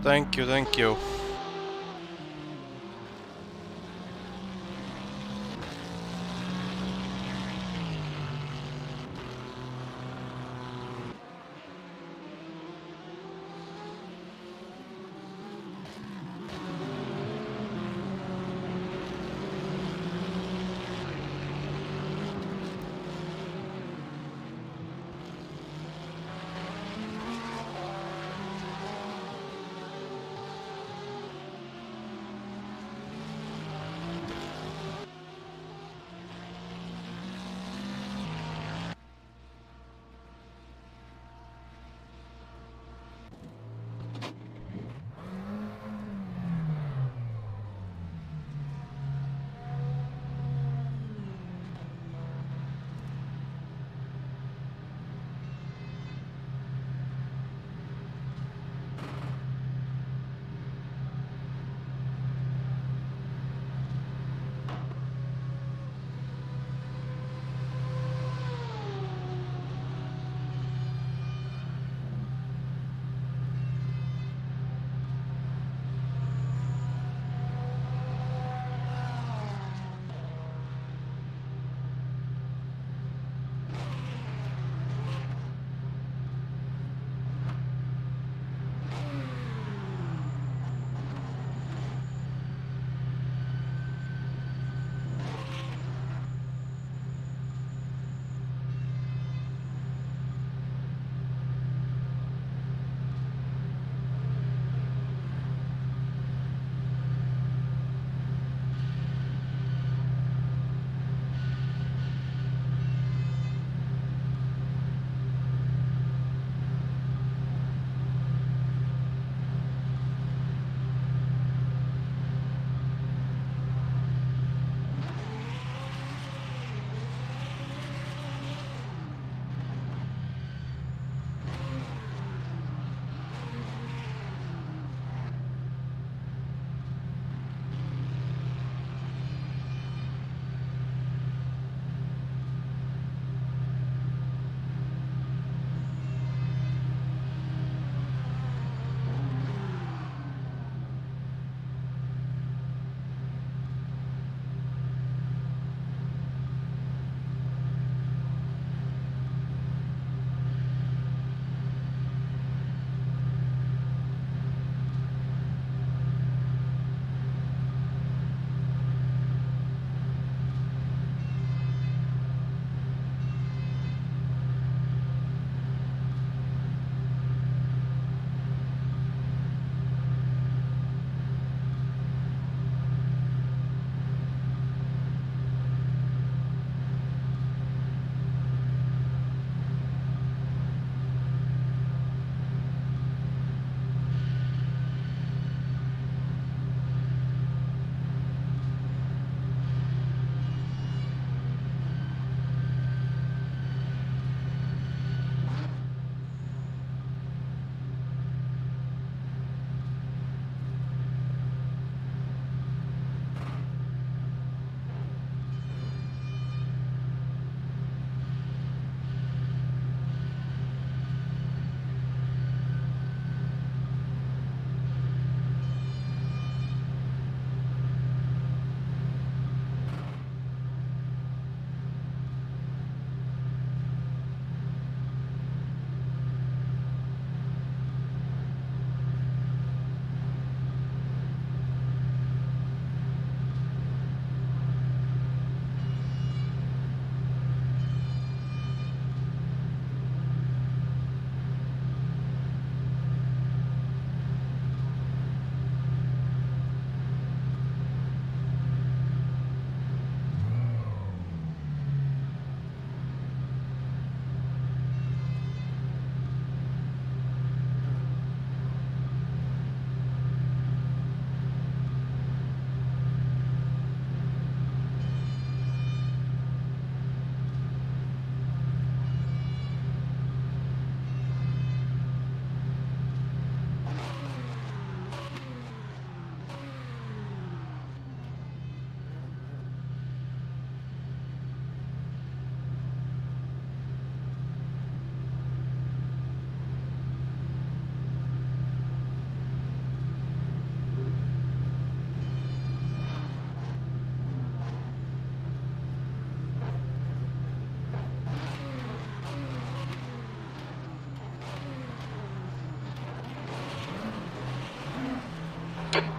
Thank you, thank you.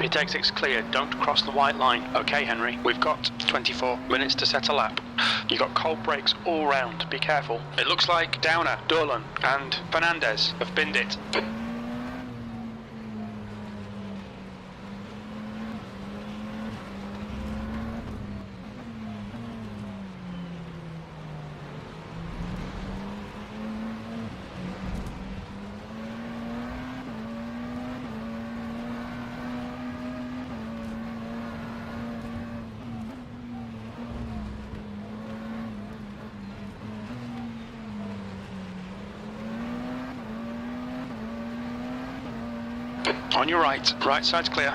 Pit exit's clear, don't cross the white line. Okay, Henry, we've got 24 minutes to set a lap. You got cold brakes all round, be careful. It looks like Downer, Dolan and Fernandez have binned it. On your right side's clear.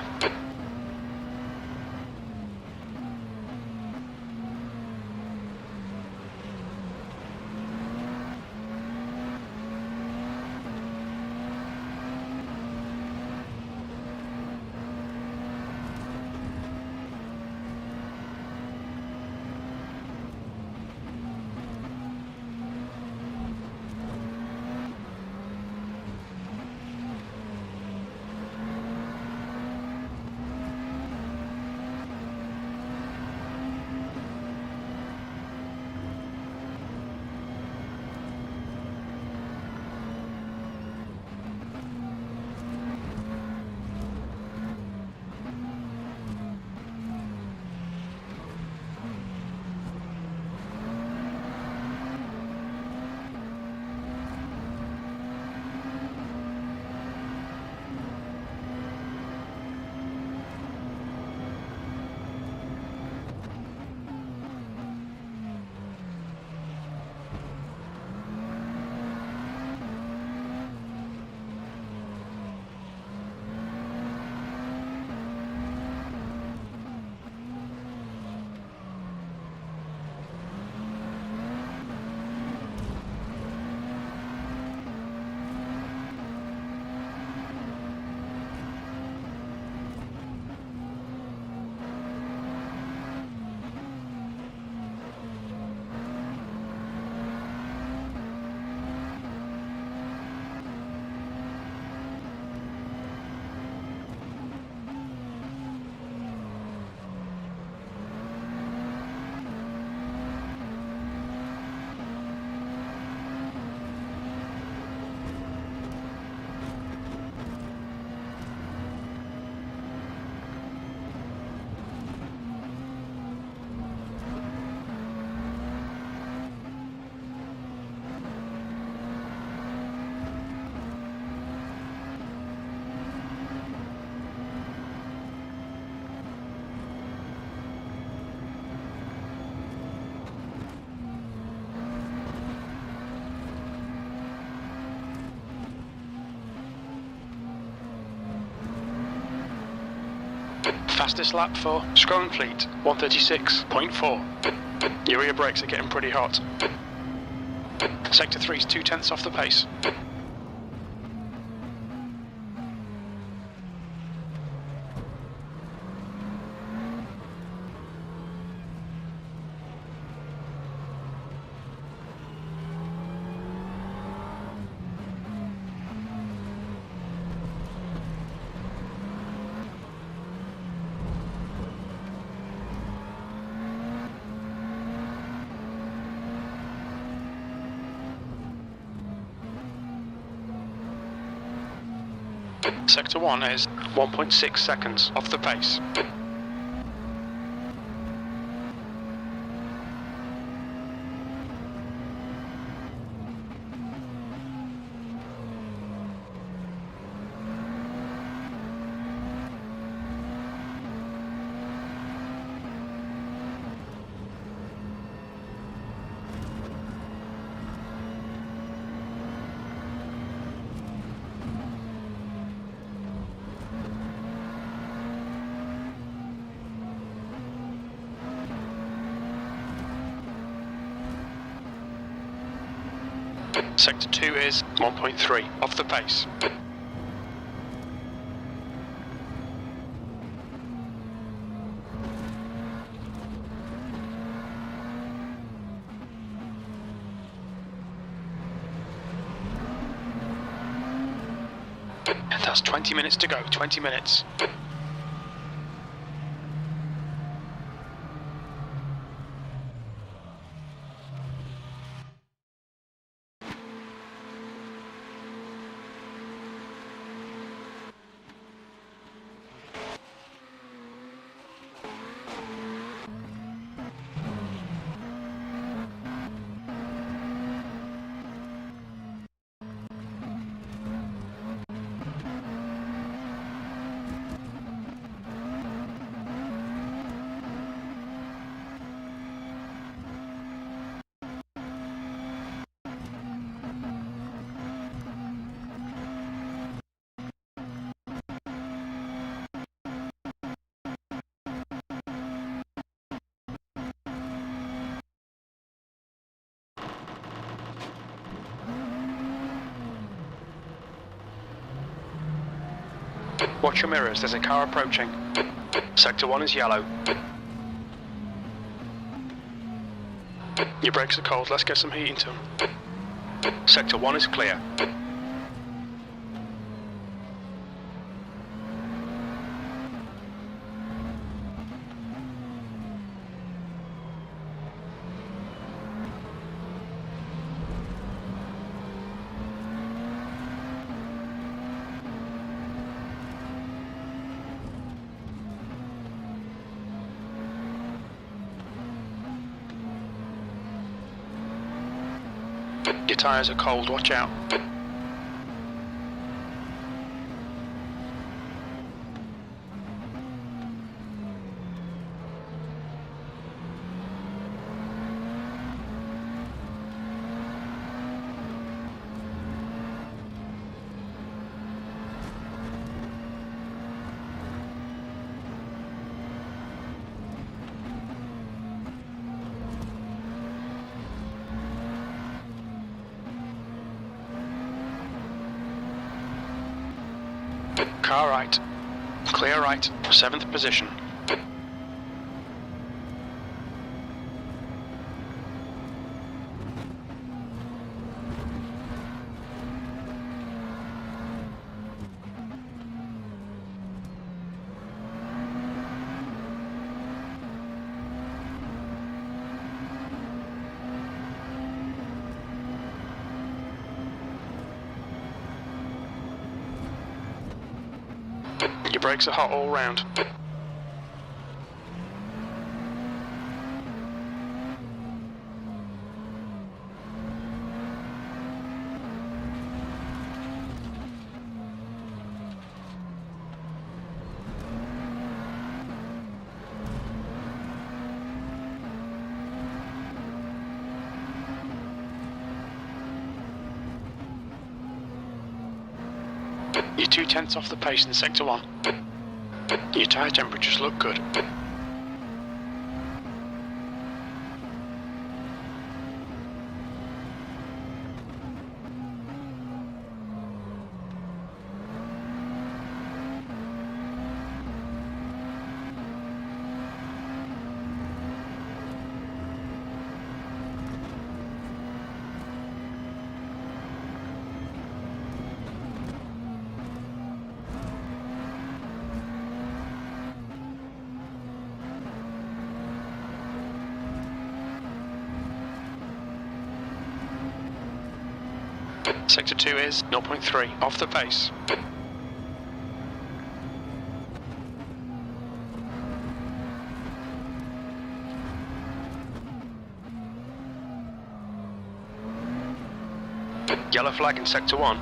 Fastest lap for Scroll Fleet, 136.4. Your rear brakes are getting pretty hot. Sector 3's 2/10 off the pace. Sector 1 is 1.6 seconds off the pace. Sector 2 is 1.3 off the pace. And that's 20 minutes to go, 20 minutes. Watch your mirrors, there's a car approaching. Sector 1 is yellow. Your brakes are cold, let's get some heat into them. Sector 1 is clear. Your tyres are cold, watch out. Car right. Clear right. 7th position. Your brakes are hot all round. You're 2/10 off the pace in sector 1. Your tyre temperatures look good. Sector 2 is 0.3 off the pace. Yellow flag in sector 1.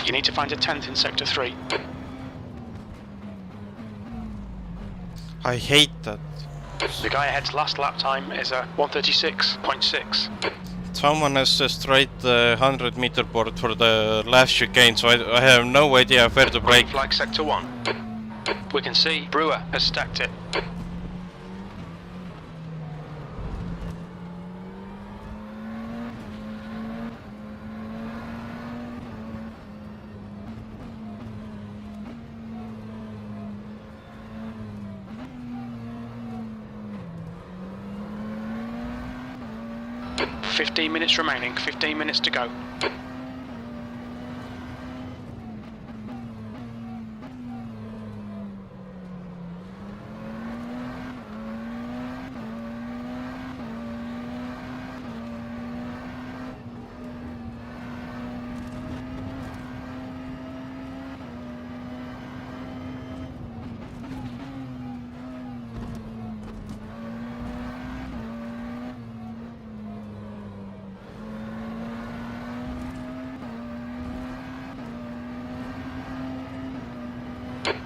You need to find a 10th in sector 3. I hate that. The guy ahead's last lap time is a 1:36.6. Someone has just right the 100-meter board for the last chicane, so I have no idea where to brake. Flag sector 1. We can see Brewer has stacked it. $15 minutes remaining, 15 minutes to go.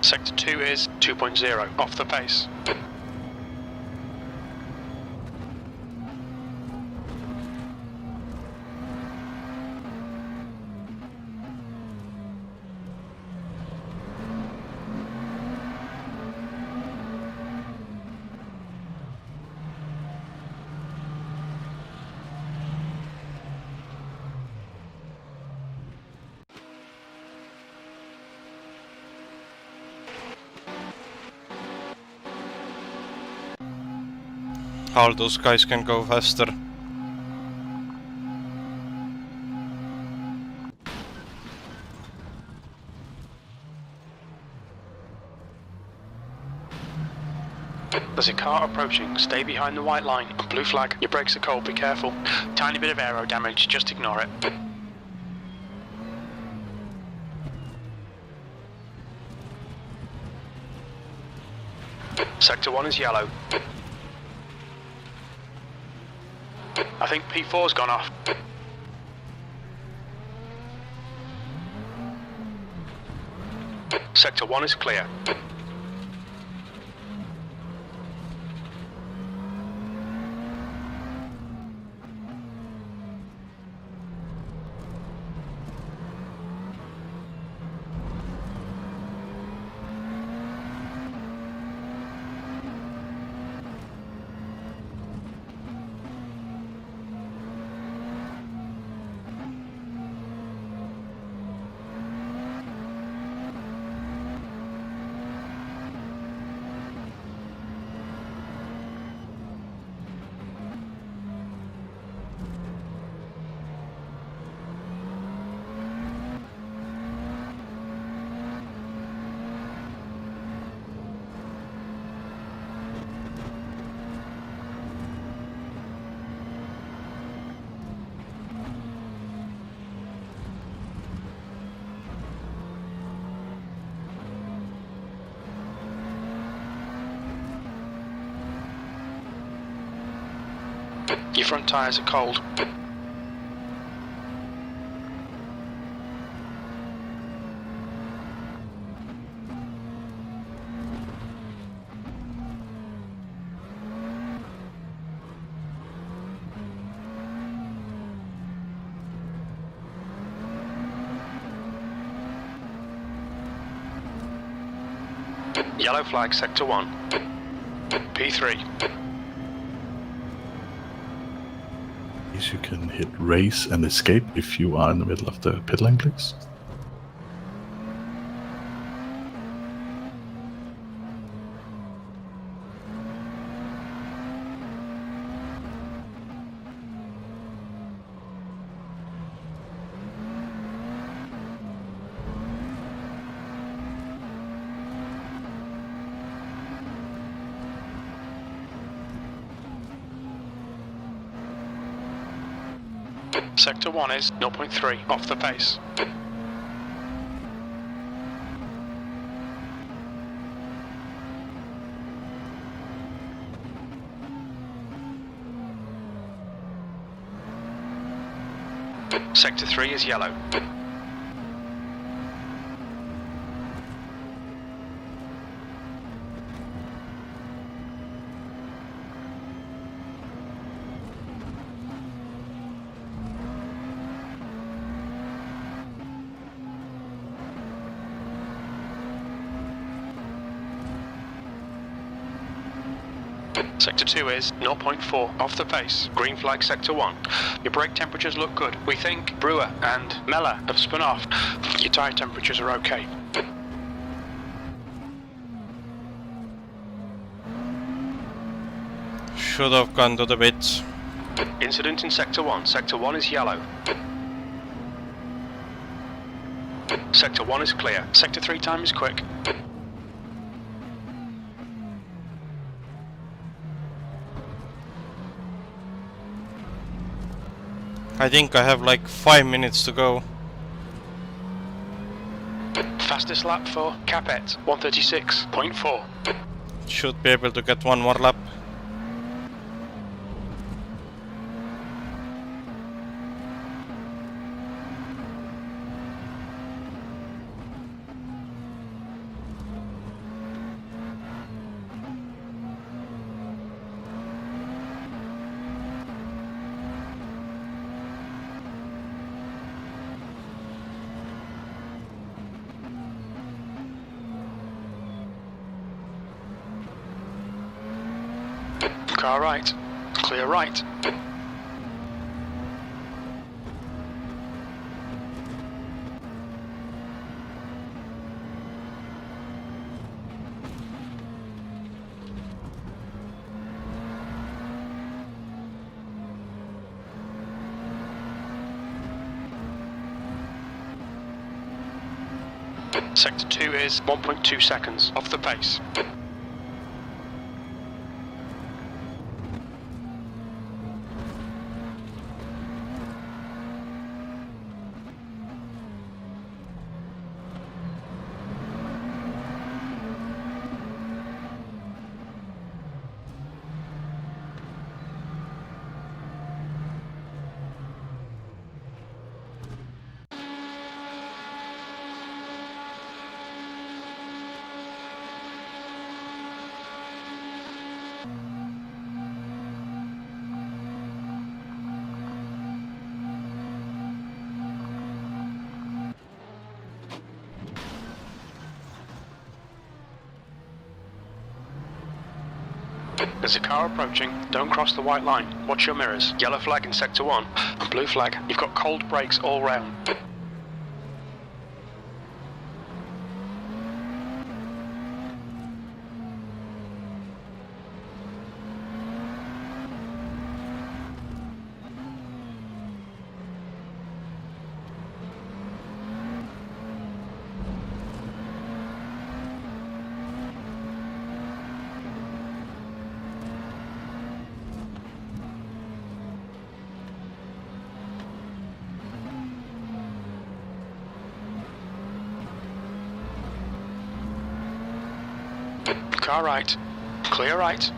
Sector 2 is 2.0 off the pace. how those guys can go faster. There's a car approaching. Stay behind the white line. Blue flag. Your brakes are cold. Be careful. Tiny bit of aero damage. Just ignore it. Sector 1 is yellow. I think P4's gone off. Sector 1 is clear. Your front tyres are cold. Yellow flag, sector 1. P3. You can hit race and escape if you are in the middle of the pit lane, please. Sector 1 is 0.3 off the pace. Sector 3 is yellow. Sector 2 is 0.4 off the pace. Green flag, sector 1. Your brake temperatures look good. We think Brewer and Meller have spun off. Your tyre temperatures are okay. Should have gone to the pits. Incident in sector 1. Sector 1 is yellow. Sector 1 is clear. Sector 3 time is quick. I think I have like 5 minutes to go. Fastest lap for Capet, 136.4. Should be able to get one more lap. Car right. Clear right. Sector 2 is 1.2 seconds off the pace. There's a car approaching. Don't cross the white line. Watch your mirrors. Yellow flag in Sector 1. And blue flag. You've got cold brakes all round. Car right. Clear right.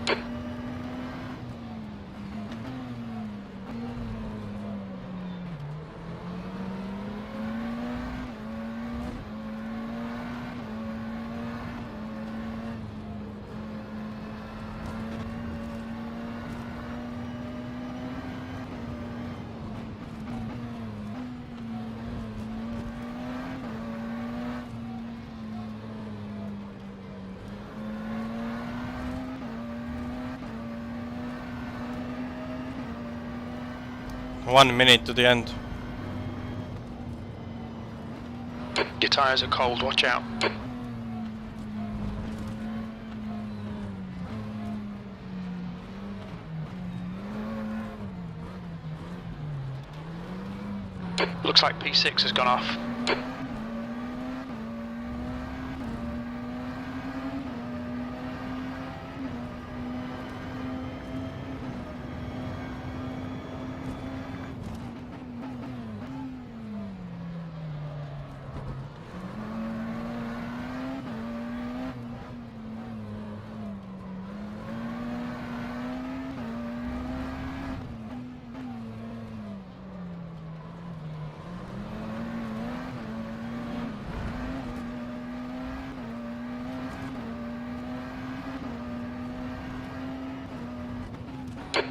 One minute to the end. Your tyres are cold, watch out. Looks like P6 has gone off.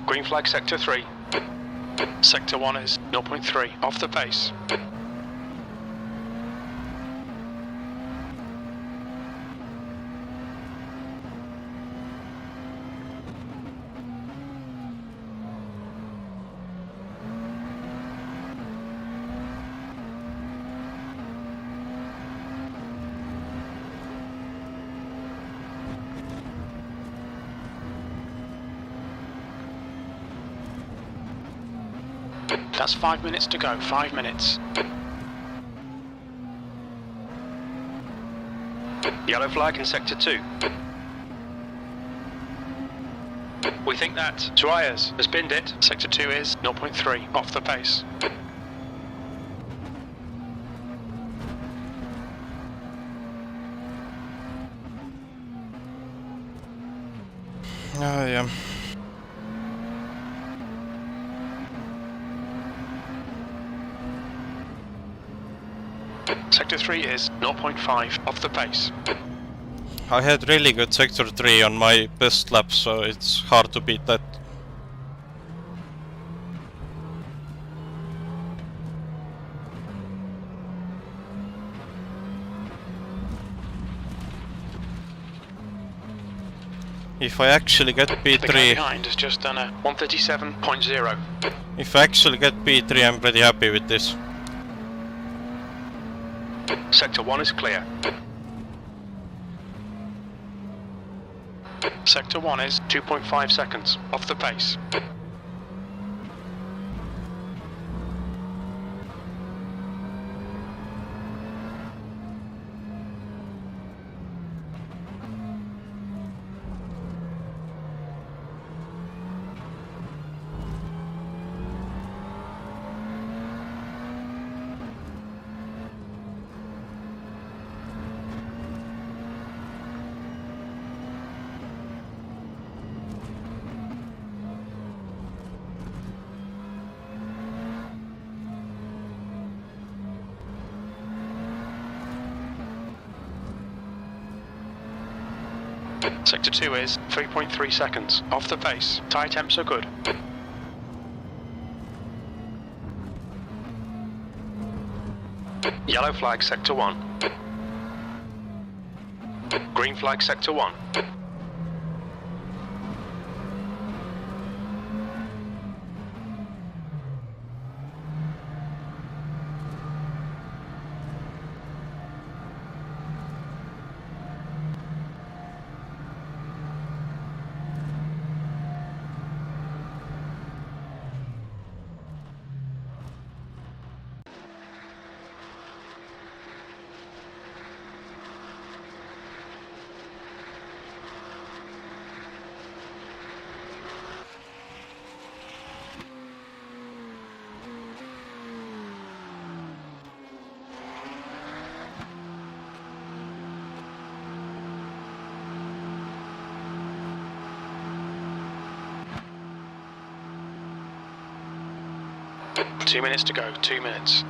Green flag Sector 3. Sector 1 is 0.3 off the pace. That's 5 minutes to go, 5 minutes. Yellow flag in Sector 2. We think that Dwyer's has binned it. Sector 2 is 0.3 off the pace. Oh yeah. Sector 3 is 0.5 off the pace. I had really good Sector 3 on my best lap, so it's hard to beat that. If I actually get P3... The guy behind has just done a 137.0. If I actually get P3, I'm pretty happy with this. Sector 1 is clear. Sector 1 is 2.5 seconds off the pace. Sector 2 is 3.3 seconds. Off the pace. Tyre temps are good. Yellow flag Sector 1. Green flag Sector 1. Two minutes to go, 2 minutes.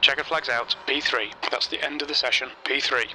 Checker flags out, P3. That's the end of the session, P3.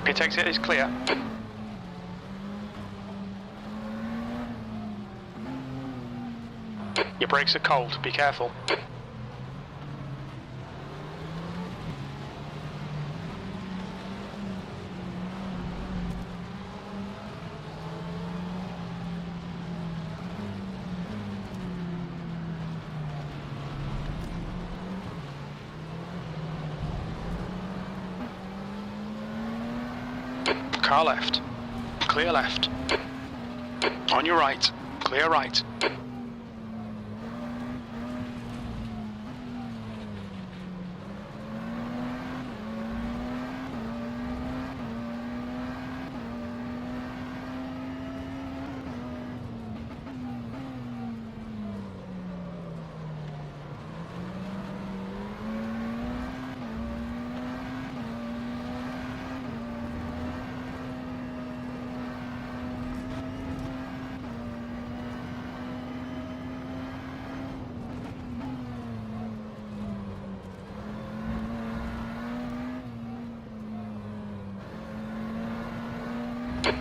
Pit exit is clear. Your brakes are cold, be careful. Car left. Clear left. On your right. Clear right.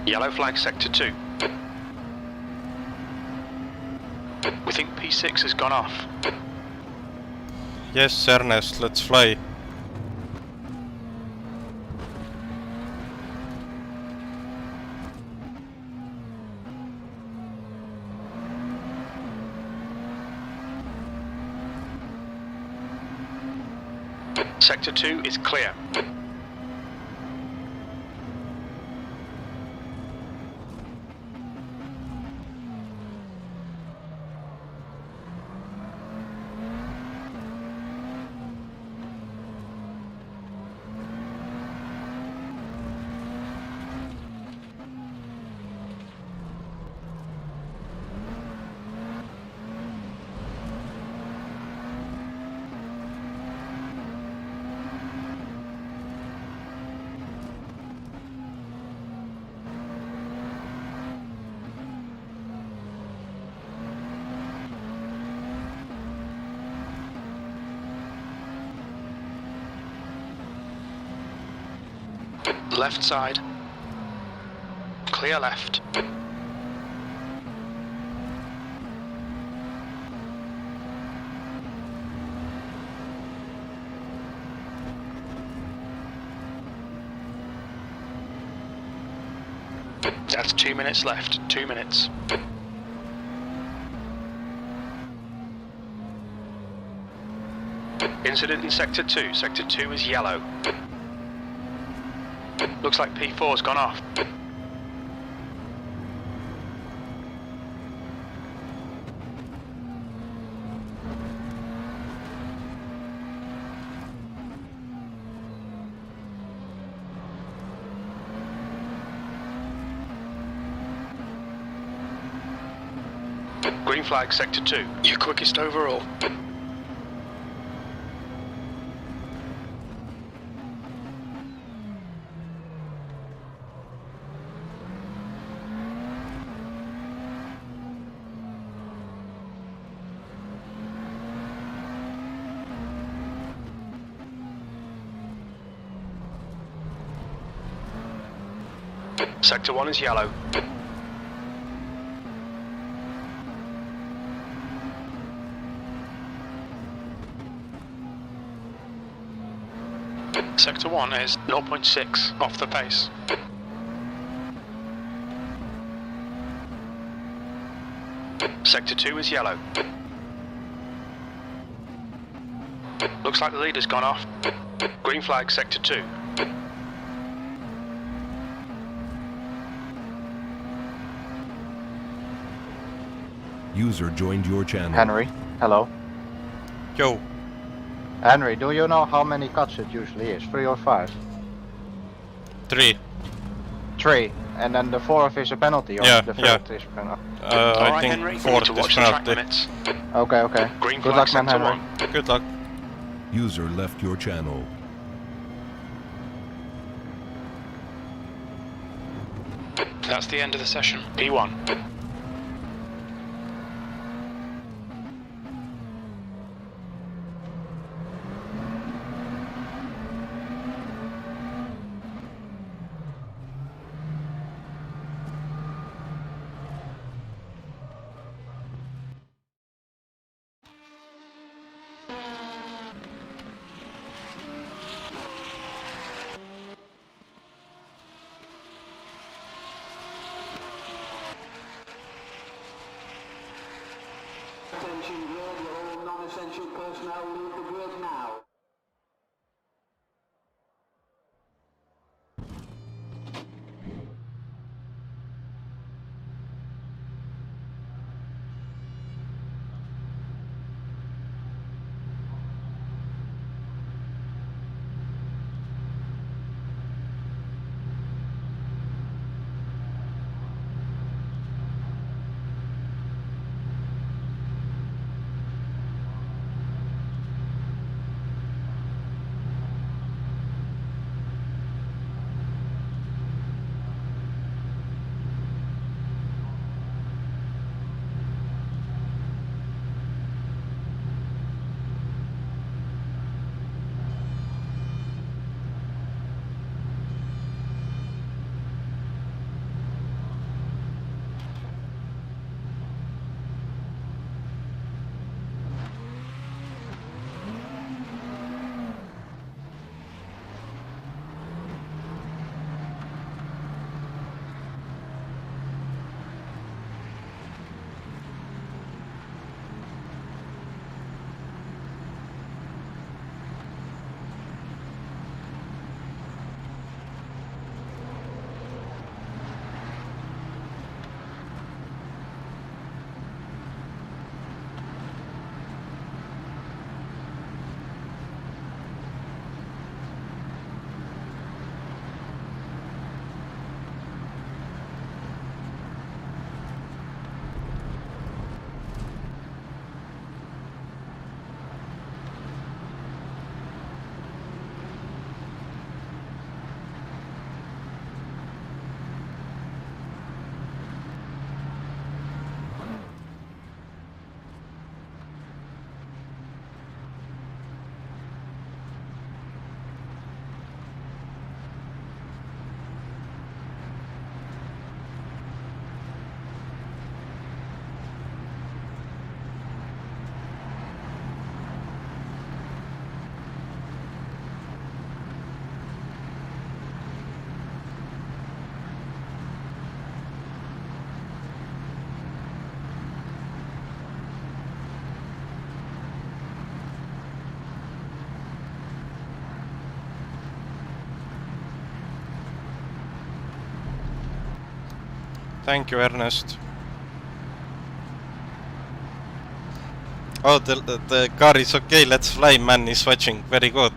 Yellow flag sector 2. We think P6 has gone off. Yes, Ernest, let's fly. Sector 2 is clear. Left side. Clear left. That's 2 minutes left. 2 minutes. Incident in Sector 2. Sector 2 is yellow. Looks like P4's gone off. Green flag sector 2. You're quickest overall. Sector 1 is yellow. Sector 1 is 0.6 off the pace. Sector 2 is yellow. Looks like the leader's gone off. Green flag sector 2. User joined your channel. Henry, hello. Yo, Henry, do you know how many cuts it usually is? 3 or 5? 3. 3, and then the 4th is a penalty, or Yeah, the 3rd yeah. is a penalty? I think Henry, 4th to is watch the track penalty. limits. Okay, okay. Green Good flag luck, man, sector Henry. 1. Good luck. User left your channel. That's the end of the session. P1. Attention grid, all non-essential personnel leave the grid now. Thank you, Ernest. Oh, the car is okay, let's fly, man is watching. Very good.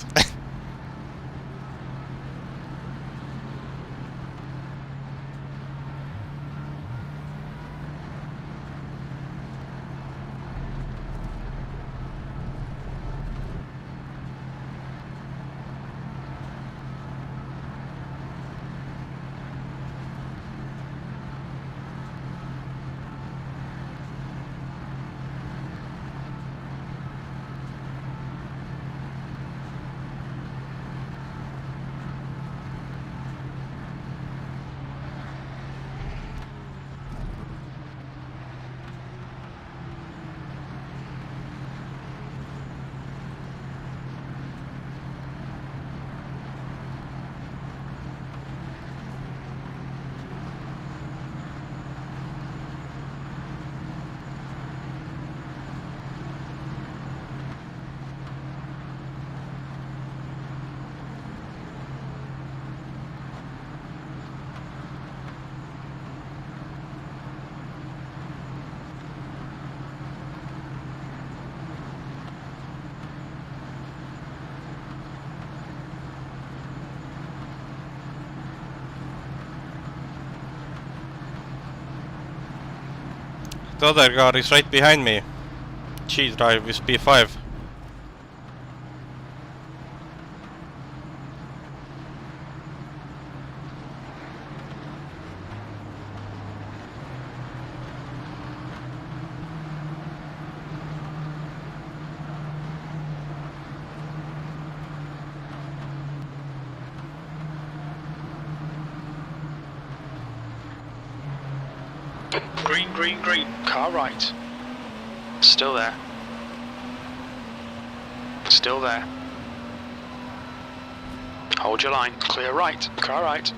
The other car is right behind me. G-Drive is P5. Green, green, green. Car right. Still there. Still there. Hold your line. Clear right. Car right.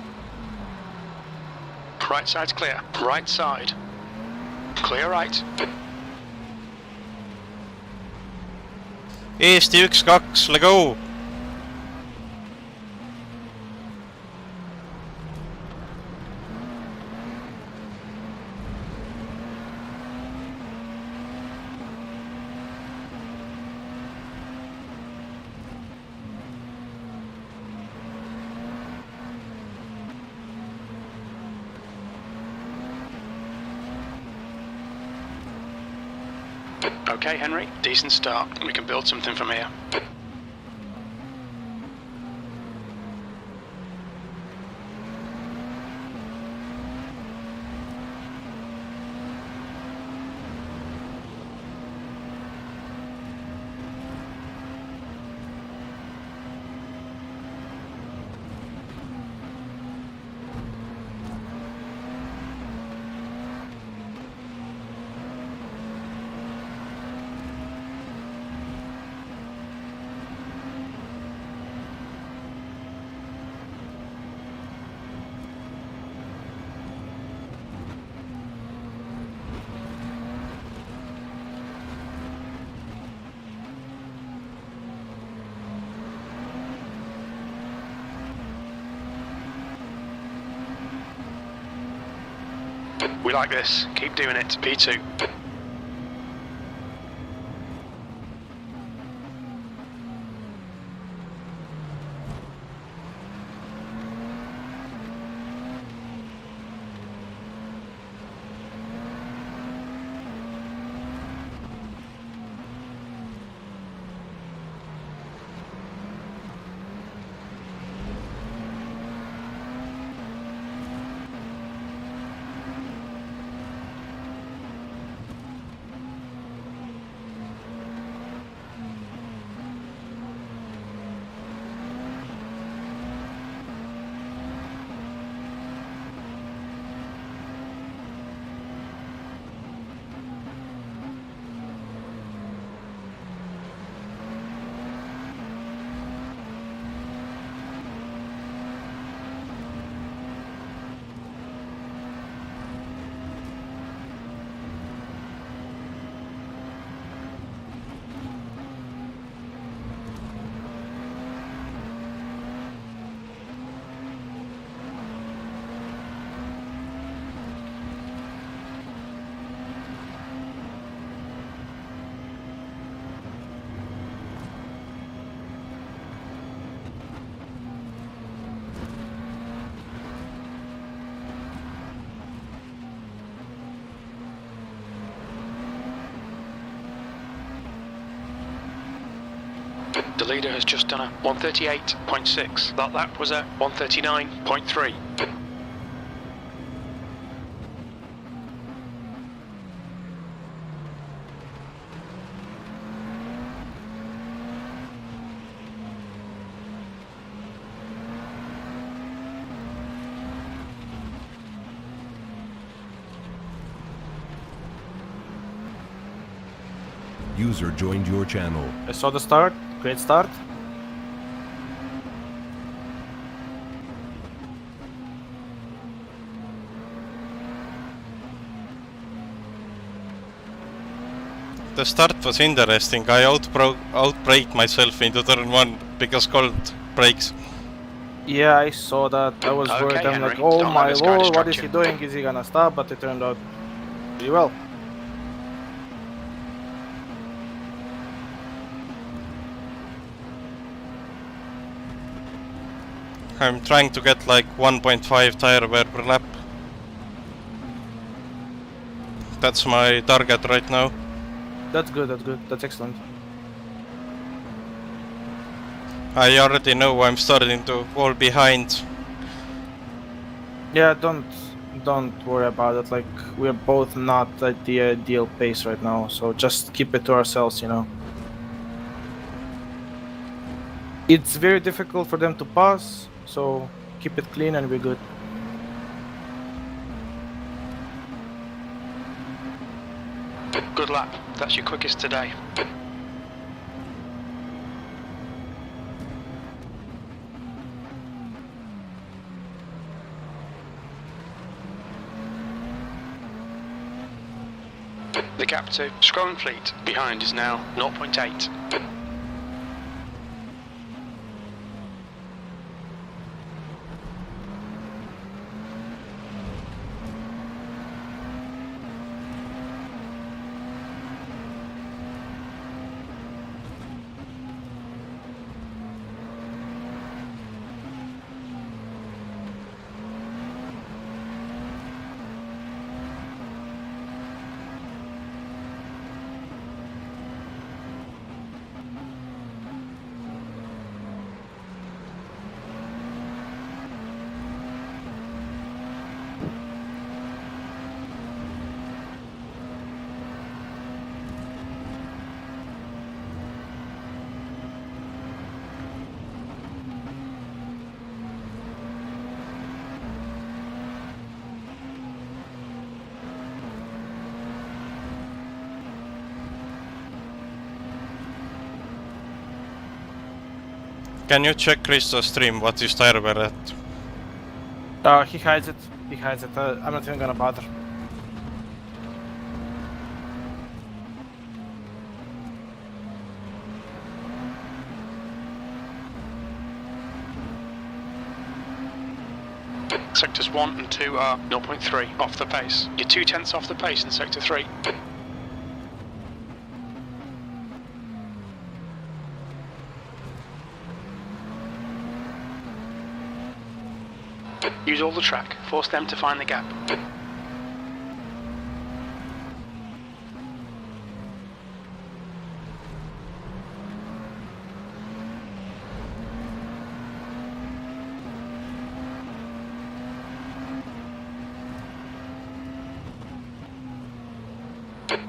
Right side's clear. Right side. Clear right. Eesti 1-2, let's go! Okay, Henry, decent start. We can build something from here. We like this. Keep doing it. P2. The leader has just done a 138.6. That lap was a 139.3. User joined your channel. I saw the start. Great start. The start was interesting. I outbraked myself into turn 1 because cold brakes. Yeah, I saw that. I was Okay, worried. I'm Henry, like, oh don't let my this guy lord, what distract is you. he doing? Is he gonna stop? But it turned out pretty well. I'm trying to get like 1.5 tire wear per lap. That's my target right now. That's good, that's good. That's excellent. I already know I'm starting to fall behind. Yeah, don't worry about it. Like, we're both not at the ideal pace right now, so just keep it to ourselves, you know. It's very difficult for them to pass, so keep it clean and we're good. Good lap. That's your quickest today. The gap to Scrolling Fleet behind is now 0.8. Can you check Christo's stream what his tire wear at? He hides it. He hides it. I'm not even gonna bother. Sectors 1 and 2 are 0.3 off the pace. You're 0.2 off the pace in Sector 3. Use all the track. Force them to find the gap.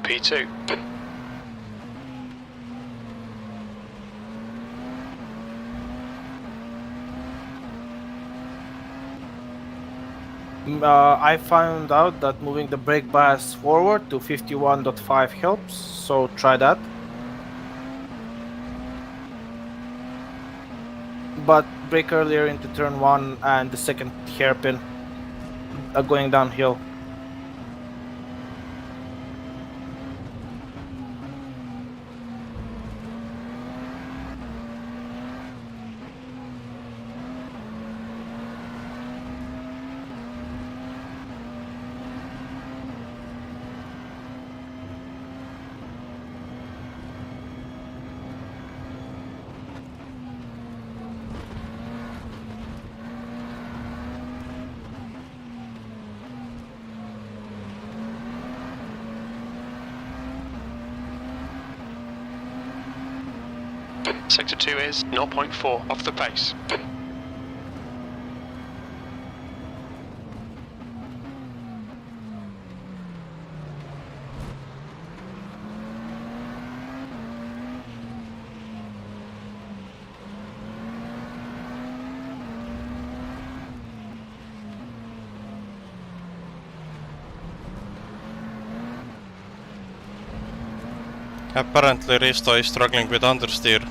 P2. I found out that moving the brake bias forward to 51.5 helps, so try that. But brake earlier into turn 1 and the second hairpin going downhill. Sector 2 is 0.4 off the pace. Apparently Risto is struggling with understeer.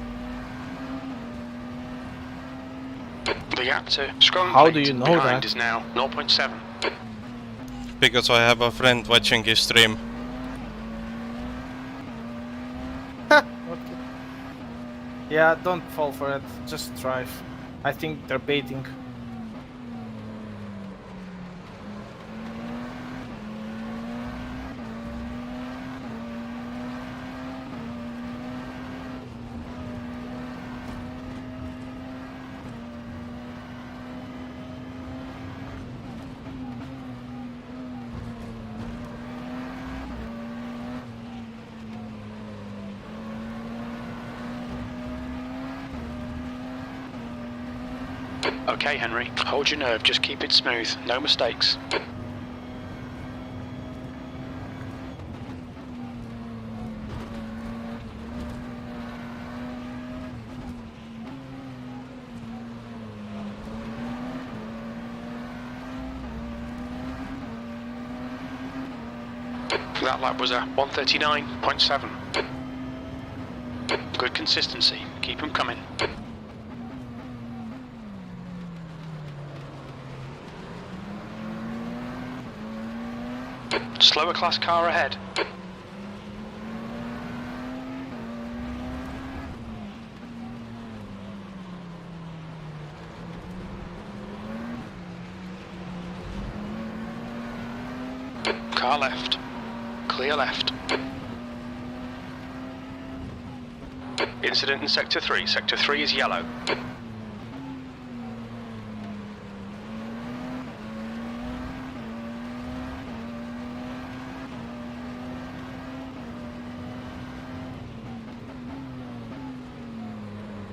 The gap to Scrum How do you know behind that? is now 0.7. Because I have a friend watching his stream. Okay. Yeah, don't fall for it. Just drive. I think they're baiting. Okay, Henry, hold your nerve, just keep it smooth, no mistakes. That lap was a 139.7. Good consistency, keep them coming. Slower class car ahead. Car left. Clear left. Incident in Sector 3. Sector 3 is yellow.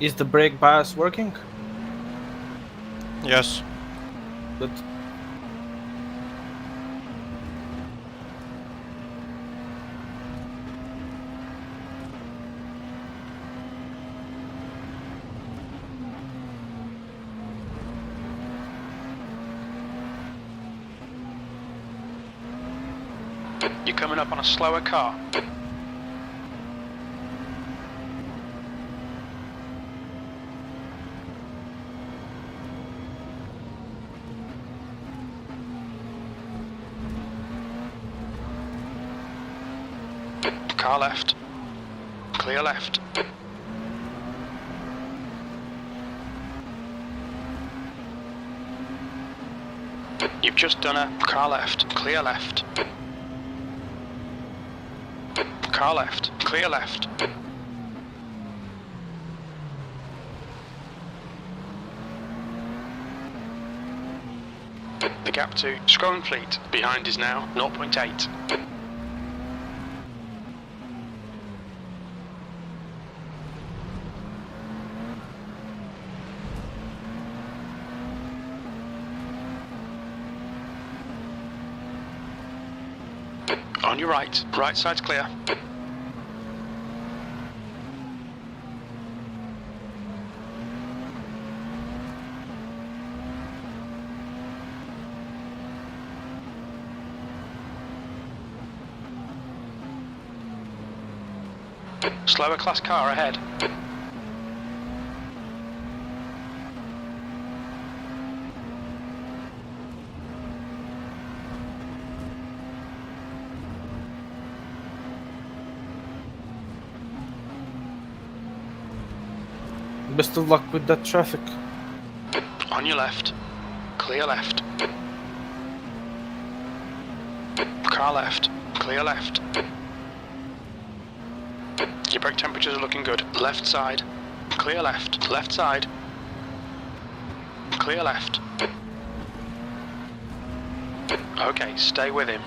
Is the brake bias working? Yes. Good. You're coming up on a slower car. Car left. Clear left. You've just done a car left. Clear left. Car left. Clear left. The gap to Scrum Fleet behind is now 0.8. On your right. Right side's clear. Slower class car ahead. Best of luck with that traffic. On your left. Clear left. Car left. Clear left. Your brake temperatures are looking good. Left side. Clear left. Left side. Clear left. Okay, stay with him.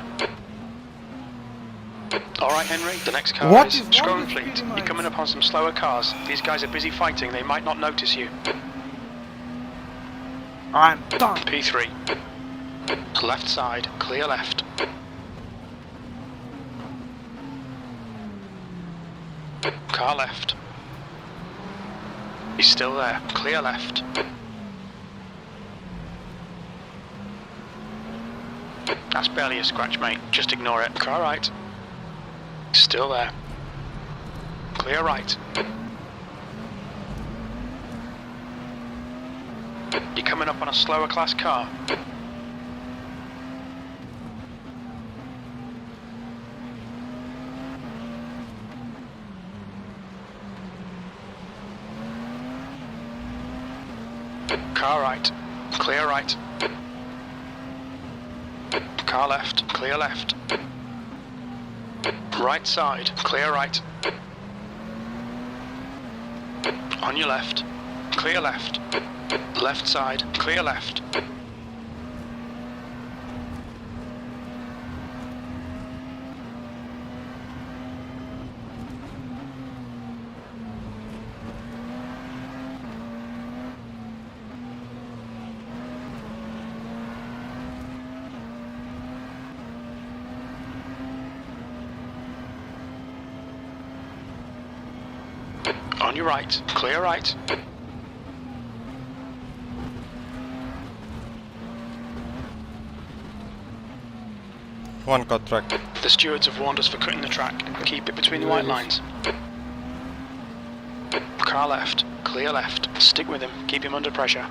Alright, Henry, the next car What is is wrong Scroll with Fleet. speeding You're lights? coming up on some slower cars. These guys are busy fighting, they might not notice you. I'm done. P3. Left side, clear left. Car left. He's still there, clear left. That's barely a scratch, mate. Just ignore it. Car right. Still there. Clear right. You're coming up on a slower class car. Car right. Clear right. Car left. Clear left. Right side. Clear right. On your left. Clear left. Left side. Clear left. On your right. Clear right. One got track. The stewards have warned us for cutting the track. Keep it between the white lines. Car left. Clear left. Stick with him. Keep him under pressure.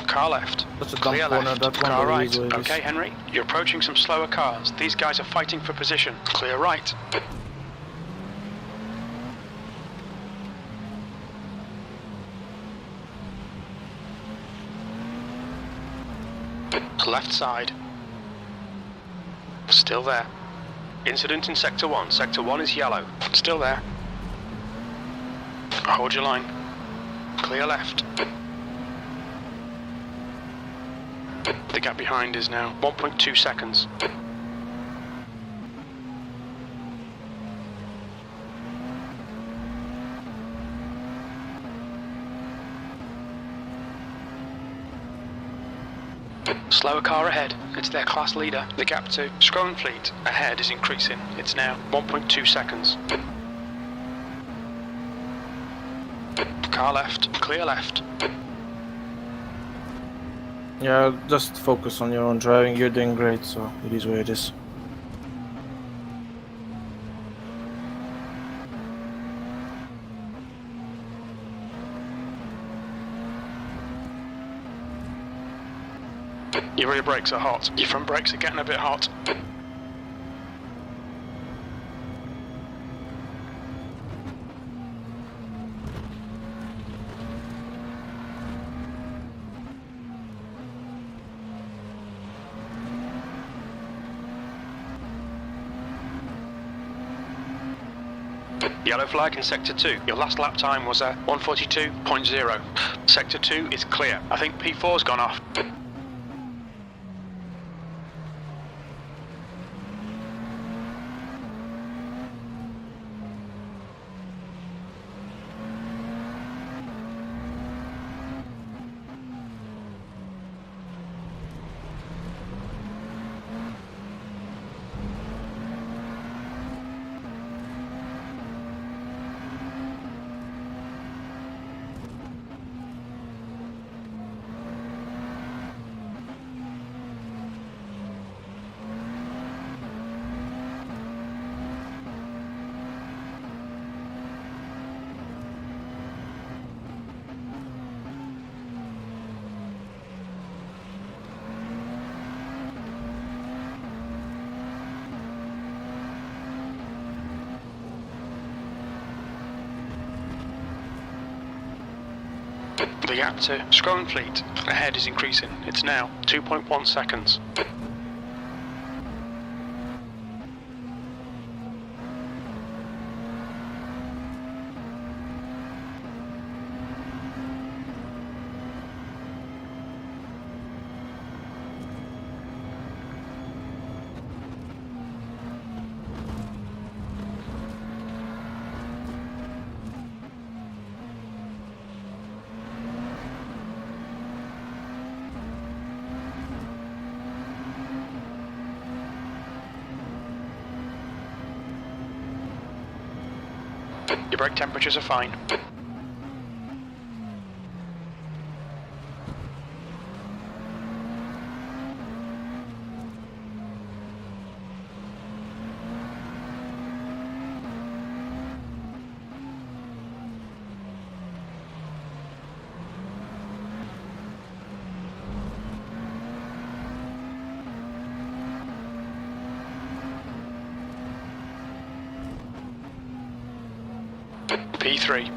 Car left. That's a dumb Clear corner, left. that one Car will right. easily Okay, is. Henry. You're approaching some slower cars. These guys are fighting for position. Clear right. Left side. Still there. Incident in Sector 1. Sector 1 is yellow. Still there. Hold your line. Clear left. The gap behind is now 1.2 seconds. Slower car ahead. It's their class leader. The gap to Scroll Fleet ahead is increasing. It's now 1.2 seconds. Car left. Clear left. Yeah, just focus on your own driving. You're doing great, so it is what it is. Your rear brakes are hot. Your front brakes are getting a bit hot. Yellow flag in Sector 2. Your last lap time was 1:42.0. Sector 2 is clear. I think P4's gone off. The gap to Scroll Fleet ahead is increasing. It's now 2.1 seconds. Your brake temperatures are fine. P3.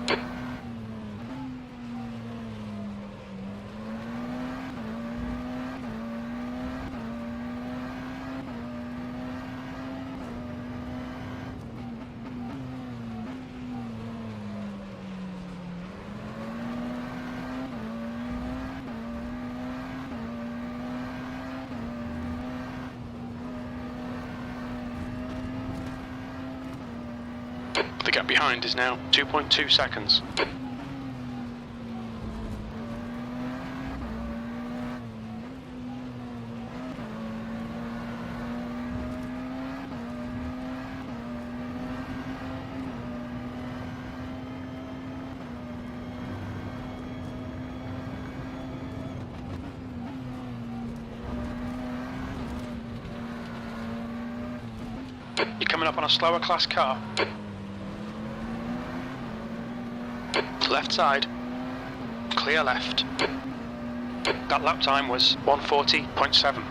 The gap behind is now 2.2 seconds. You're coming up on a slower class car. Left side, clear left. That lap time was 1:40.7.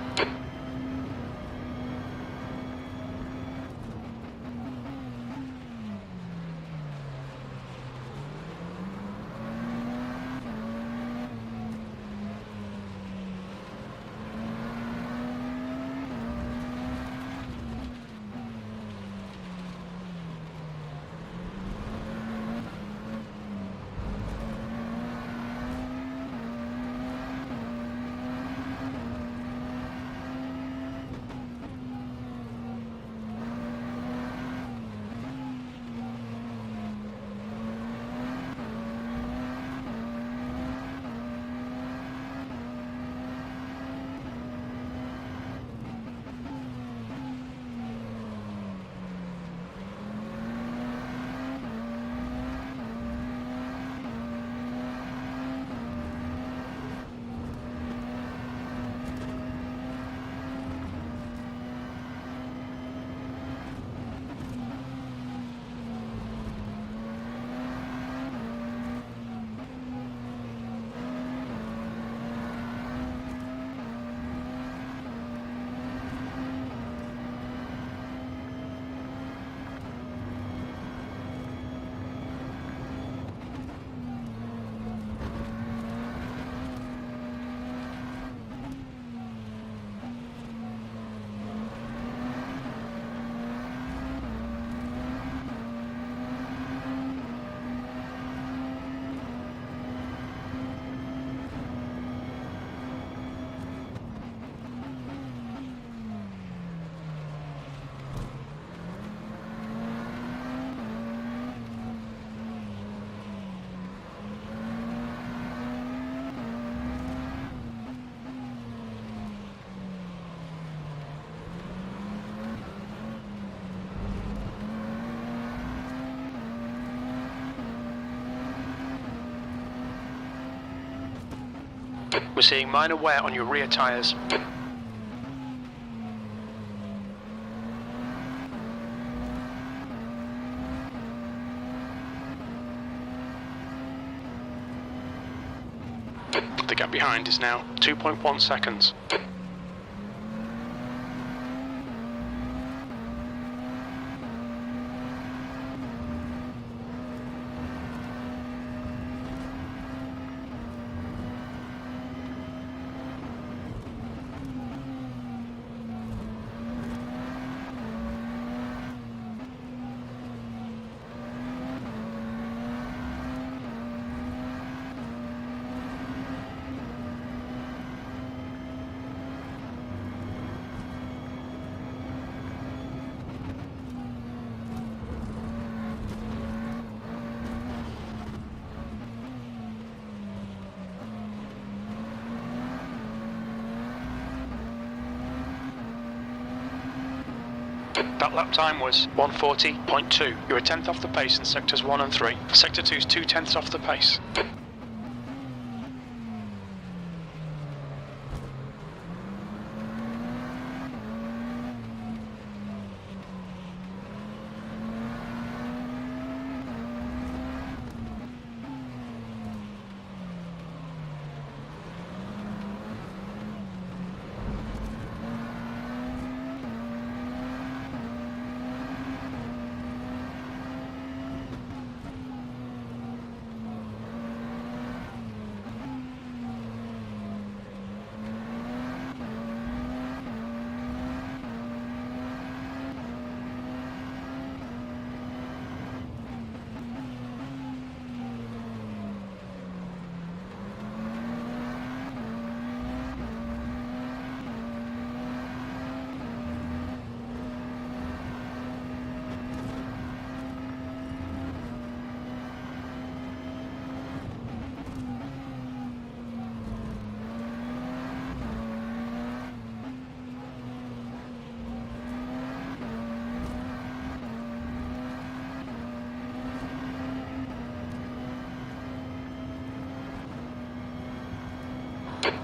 We're seeing minor wear on your rear tyres. The gap behind is now 2.1 seconds. That lap time was 1:40.2. You're a tenth off the pace in sectors 1 and 3. Sector 2's 2/10 off the pace.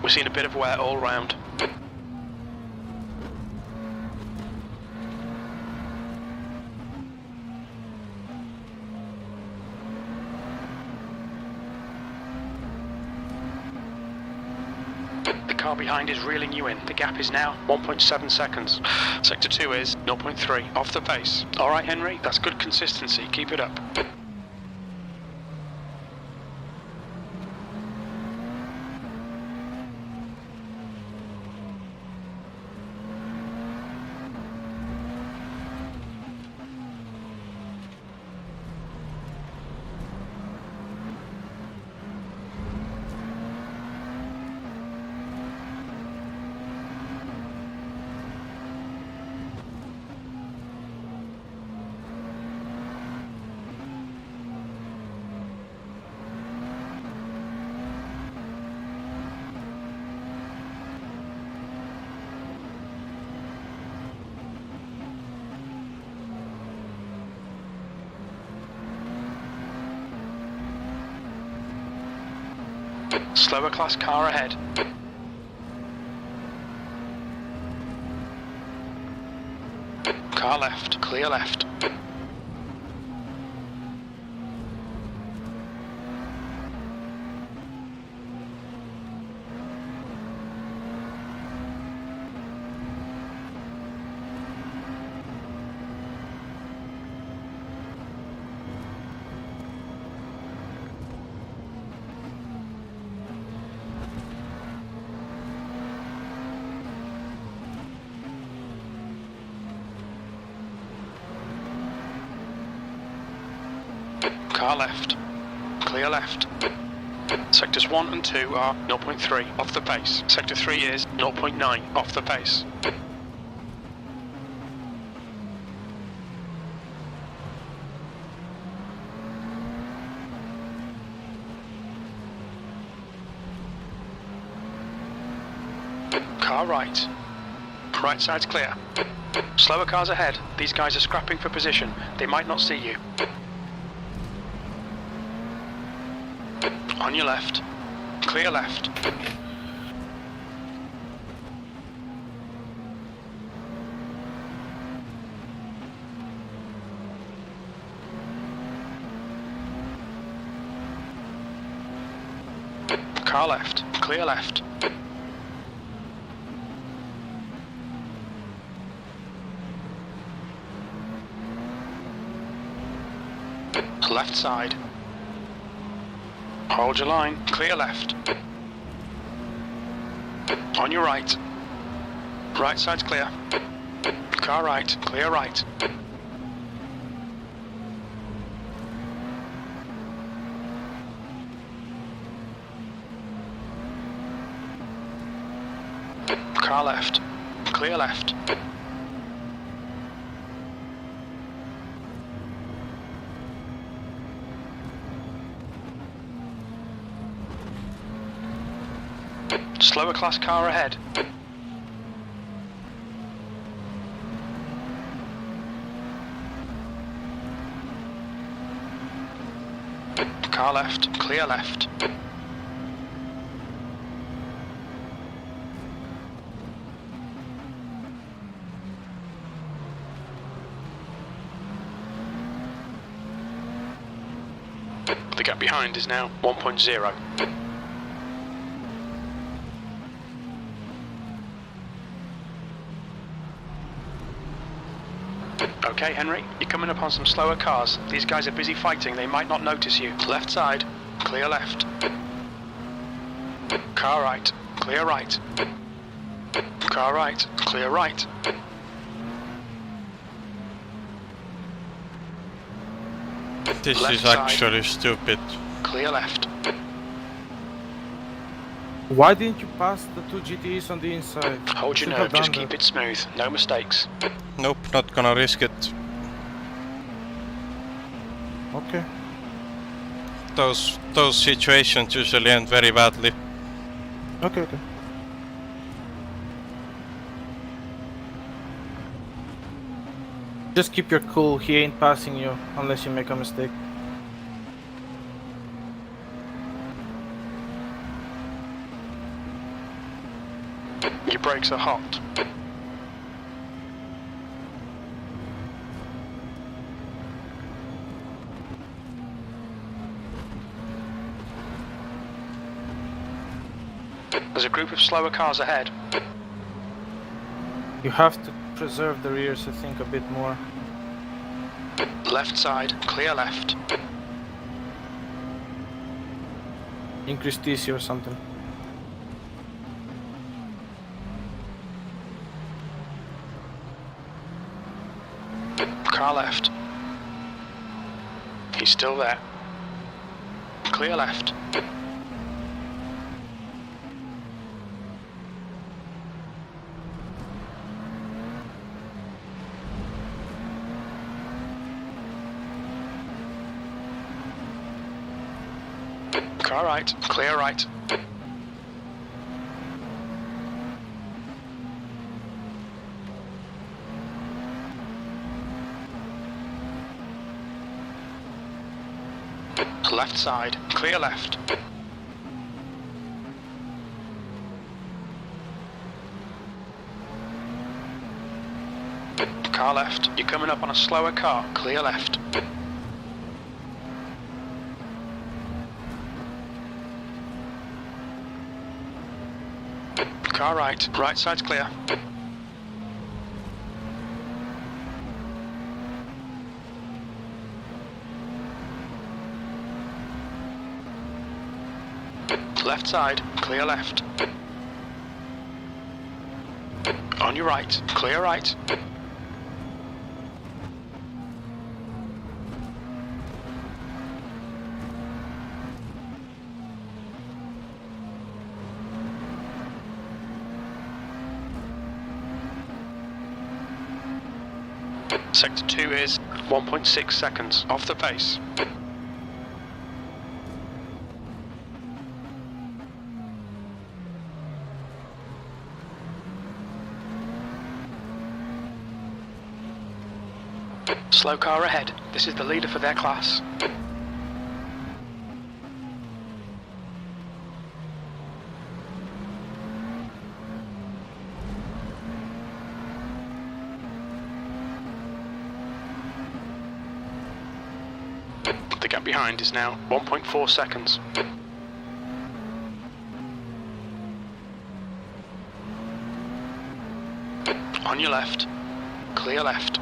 We're seeing a bit of wear all round. The car behind is reeling you in. The gap is now 1.7 seconds. Sector 2 is 0.3 off the pace. Alright Henry, that's good consistency. Keep it up. Slower class car ahead. Car left, clear left. Car left, clear left. Sectors 1 and 2 are 0.3 off the pace. Sector 3 is 0.9 off the pace. Car right. Right side's clear. Slower cars ahead. These guys are scrapping for position. They might not see you. On your left. Clear left. Car left. Clear left. Left side. Hold your line. Clear left. On your right. Right side's clear. Car right. Clear right. Car left. Clear left. Slower class car ahead. Car left, clear left. The gap behind is now 1.0. Okay, Henry, you're coming up on some slower cars. These guys are busy fighting, they might not notice you. Left side, clear left. Car right, clear right. Car right, clear right. This Left is side. actually stupid. Clear left. Why didn't you pass the 2 GTEs on the inside? Hold your Should have nerve, just done keep that. it smooth, no mistakes. Nope, not gonna risk it. Okay. Those situations usually end very badly. Okay, okay. Just keep your cool, he ain't passing you unless you make a mistake. Your brakes are hot. There's a group of slower cars ahead. You have to preserve the rears, I think, a bit more. Left side, clear left. Increase TC or something. Car left. He's still there. Clear left. Car right, clear right. Left side, clear left. Car left, you're coming up on a slower car, clear left. Car right, right side's clear. Left side, clear left. On your right, clear right. Sector 2 is 1.6 seconds off the pace. Slow car ahead. This is the leader for their class. The gap behind is now 1.4 seconds. On your left, clear left.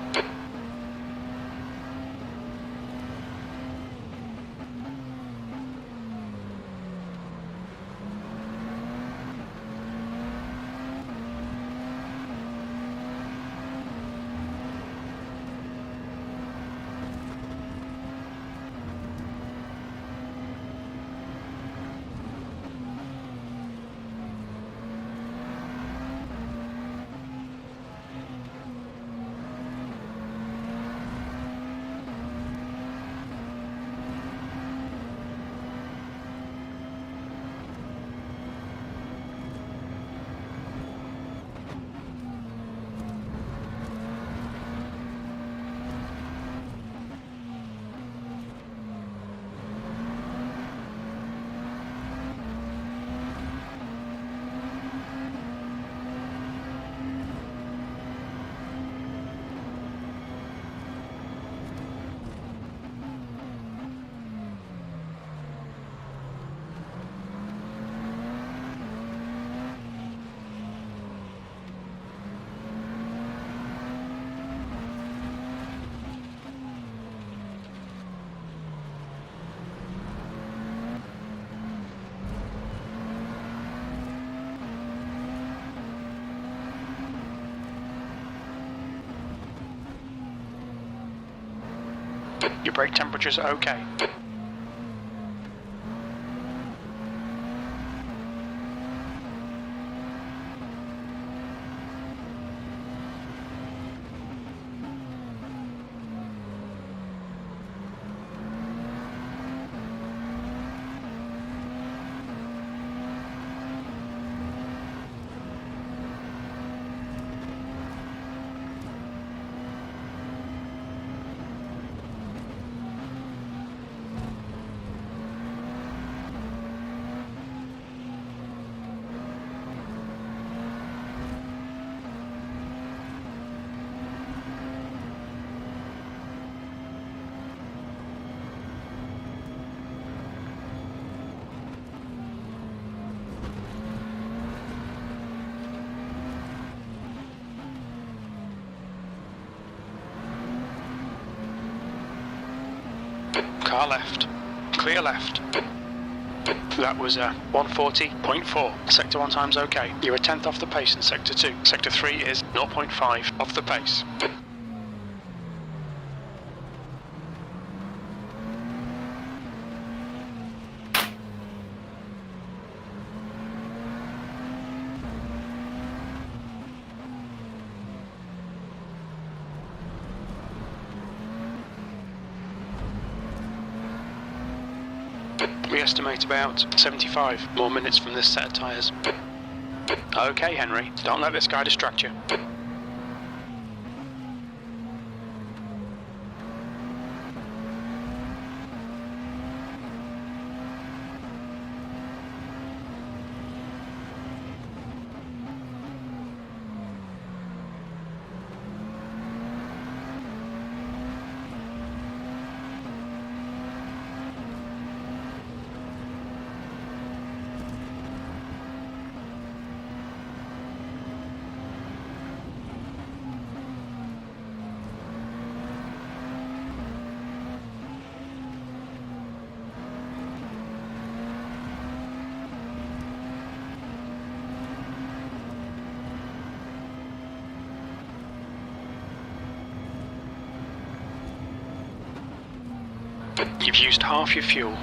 Your brake temperature's okay. Car left. Clear left. That was 140.4. Sector 1 time's okay. You're a tenth off the pace in Sector 2. Sector 3 is 0.5 off the pace. We estimate about 75 more minutes from this set of tyres. Okay, Henry, don't let this guy distract you. You've used half your fuel.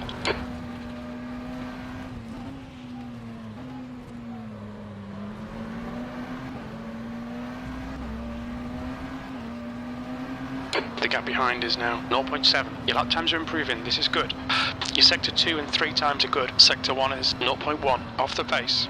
The gap behind is now 0.7. Your lap times are improving, this is good. Your Sector 2 and 3 times are good. Sector 1 is 0.1, off the pace.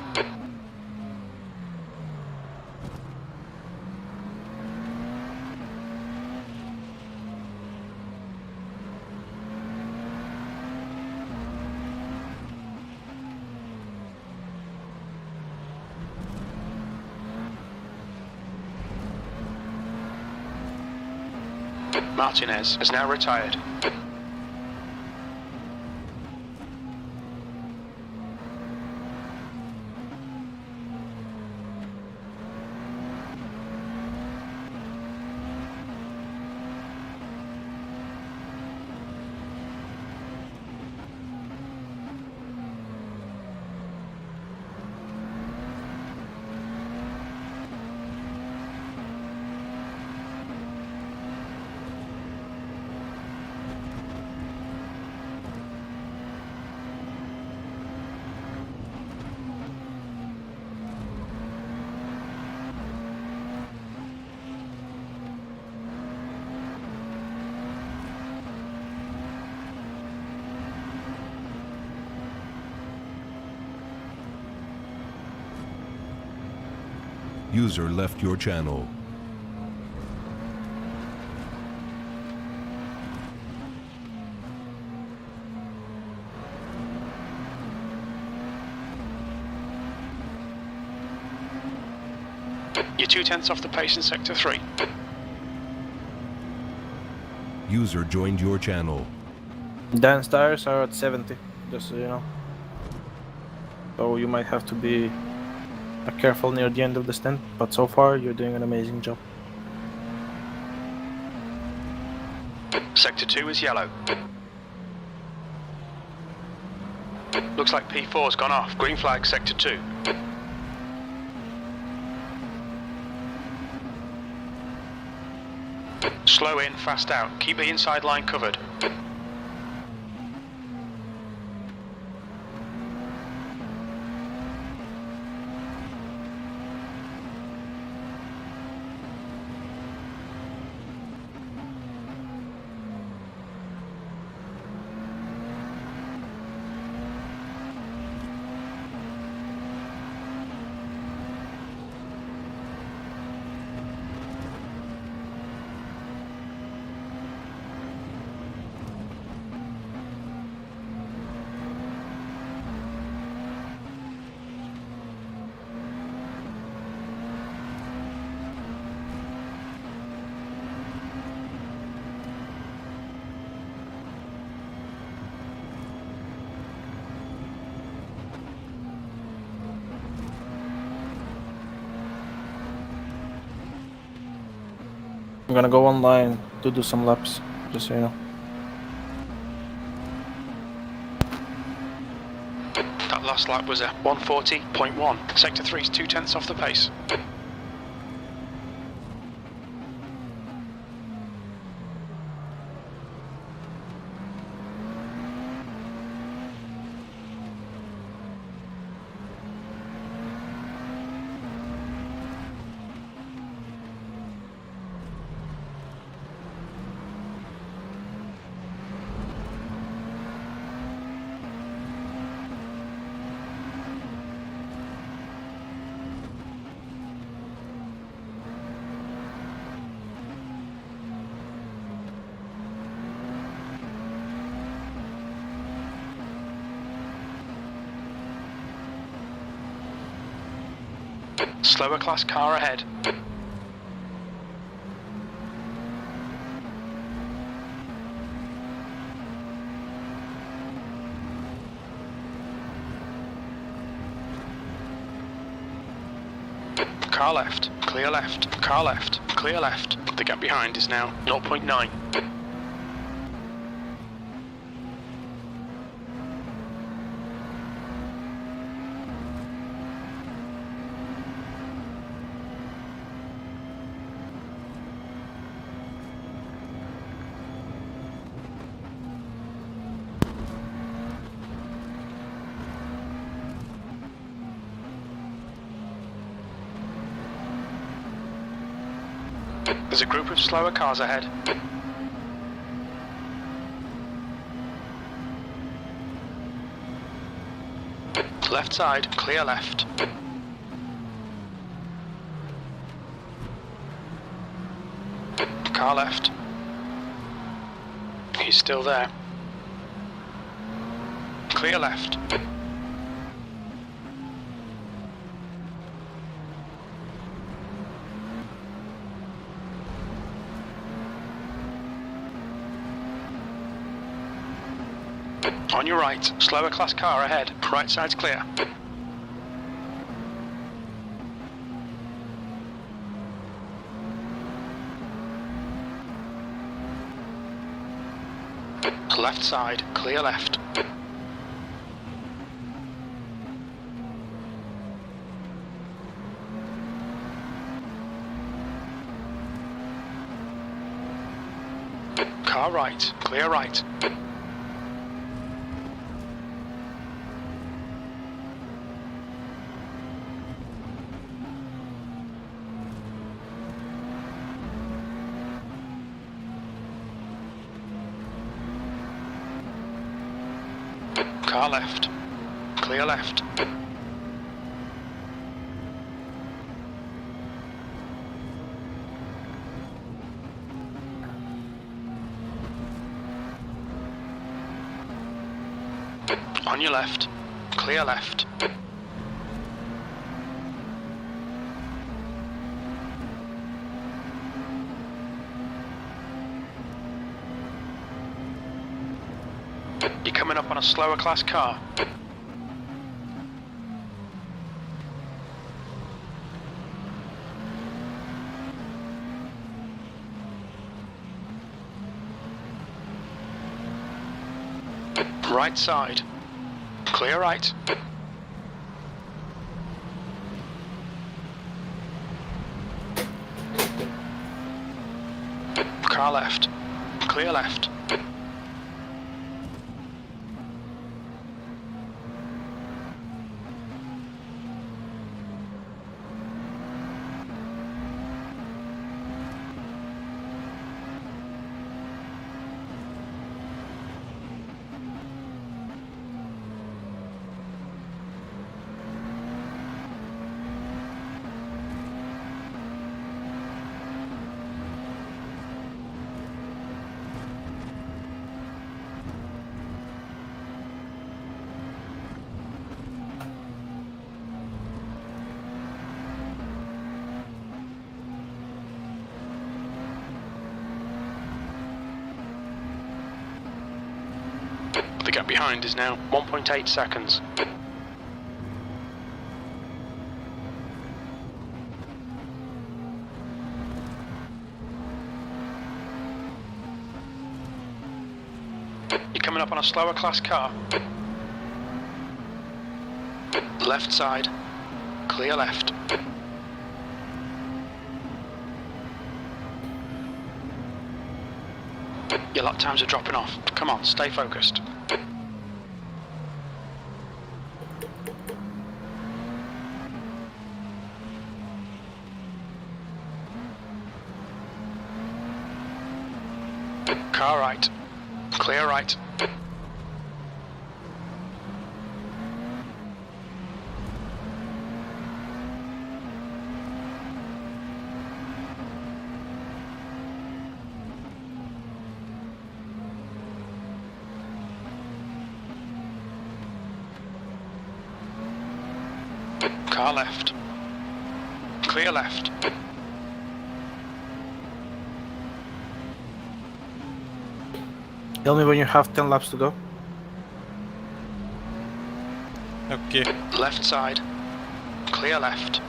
Martinez has now retired. User left your channel. You're 2/10 off the pace in Sector 3. User joined your channel. Dan's tires are at 70, just so you know. So you might have to be careful near the end of the stint, but so far you're doing an amazing job. Sector 2 is yellow. Looks like P4's gone off. Green flag, Sector 2. Slow Slow in, fast out. Keep the inside line covered. I'm gonna go online to do some laps, just so you know. That last lap was a 140.1. Sector 3's 0.2 off the pace. Slower class car ahead. Car left, clear left, car left, clear left. The gap behind is now 0.9. There's a group of slower cars ahead. Left side, clear left. Car left. He's still there. Clear left. On your right, slower class car ahead. Right side's clear. Left side, clear left. Car right, clear right. Car left. Clear left. On your left. Clear left. You're coming up on a slower class car. Right side. Clear right. Car Car left. Clear left. The gap behind is now 1.8 seconds. You're coming up on a slower class car. Left side. Clear left. Your lap times are dropping off. Come on, stay focused. Car right. Clear right. Car left. Clear left. Tell me when you have 10 laps to go. Okay. Left side. Clear left.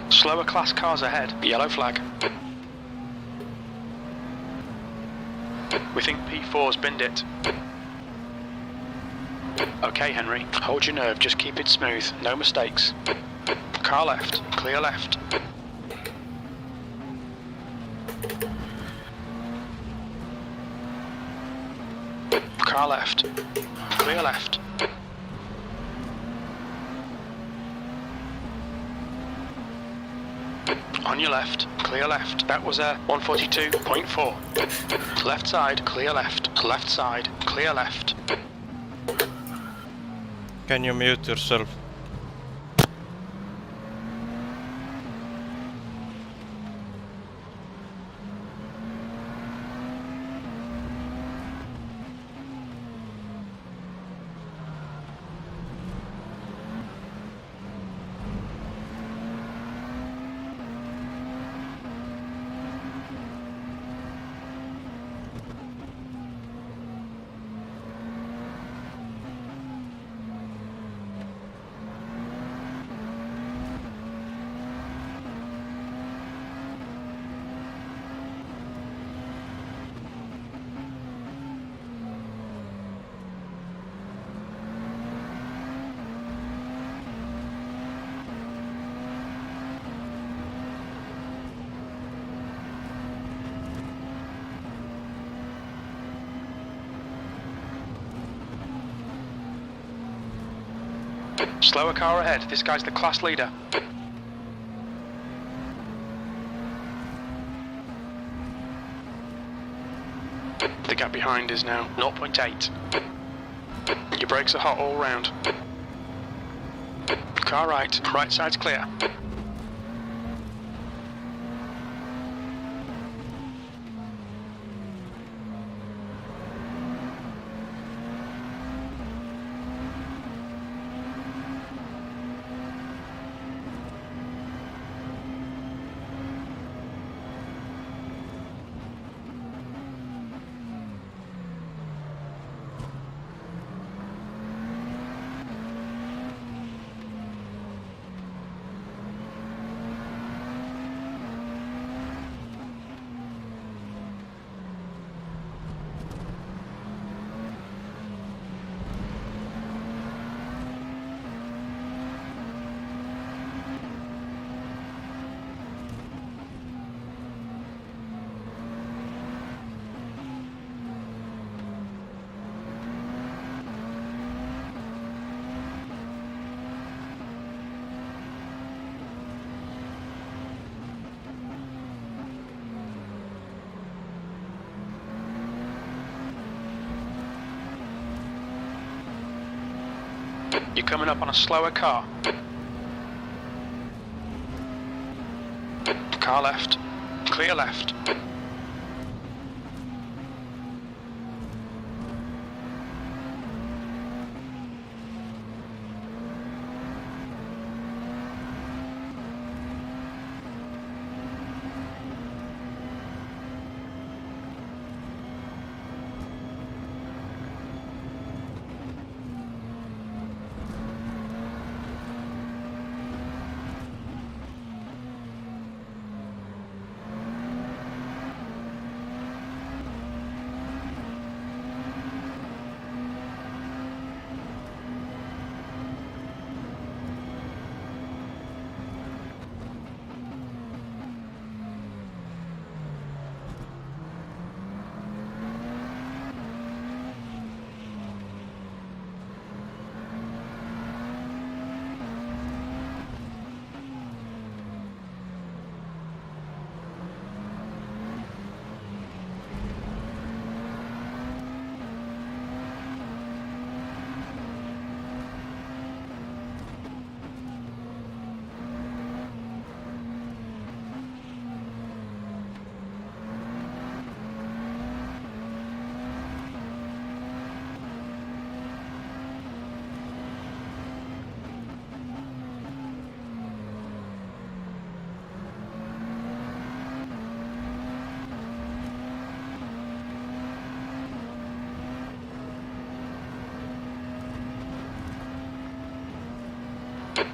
Slower class cars ahead. Yellow flag. We think P4's binned it. Okay, Henry. Hold your nerve. Just keep it smooth. No mistakes. Car left. Clear left. Car left. Clear left. On your left. Clear left. That was a 142.4. Left side. Clear left. Left side. Clear left. Can you mute yourself? Slower car ahead. This guy's the class leader. The gap behind is now 0.8. Your brakes are hot all round. Car right. Right side's clear. You're coming up on a slower car. Car left. Clear left.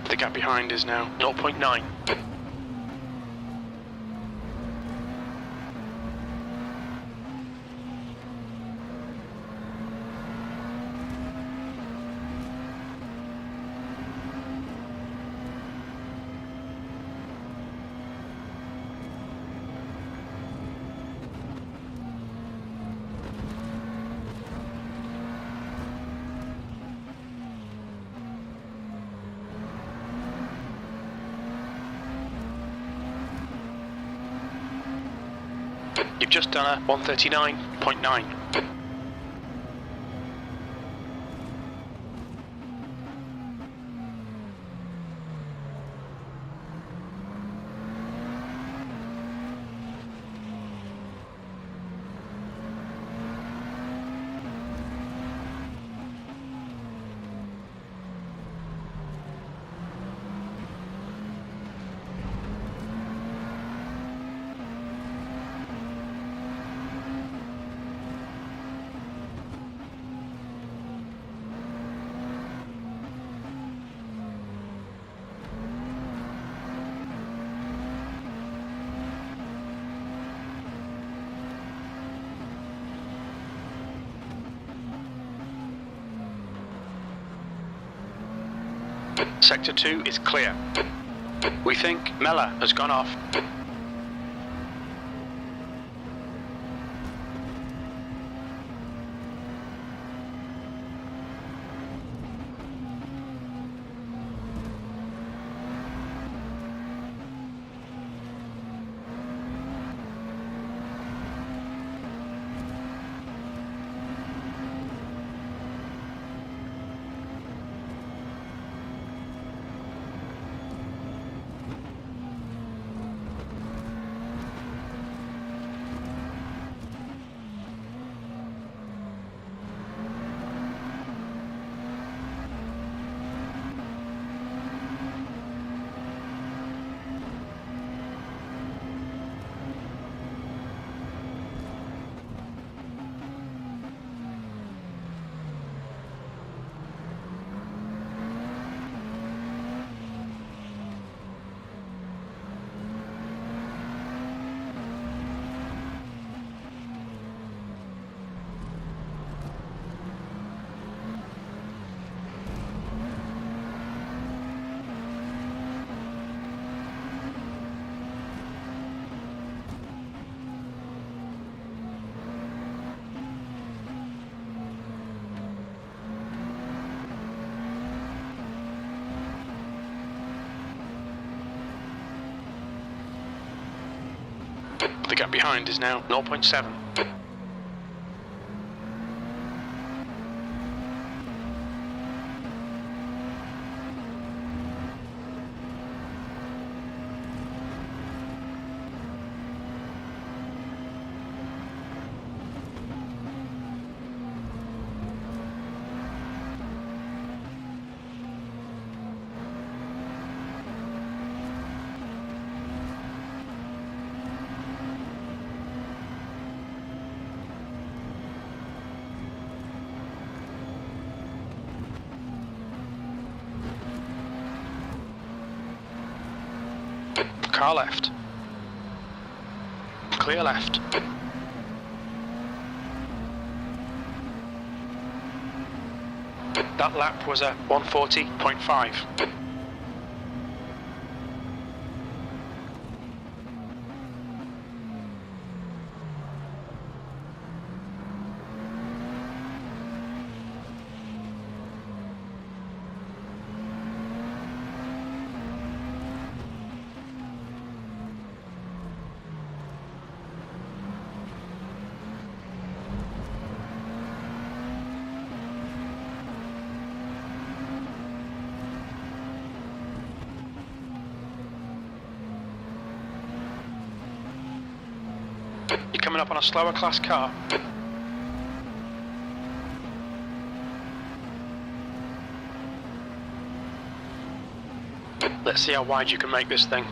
The gap behind is now 0.9. You've just done a 139.9. Sector 2 is clear. We think Mella has gone off. The gap behind is now 0.7. Car left. Clear left. That lap was a 140.5. You're coming up on a slower class car. Let's see how wide you can make this thing.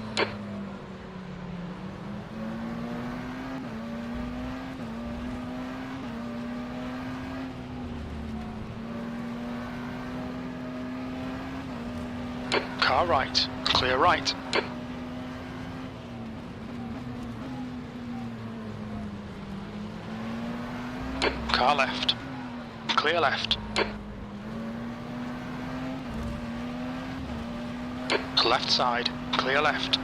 Car right, clear right. Car left, clear left. Left side, clear left.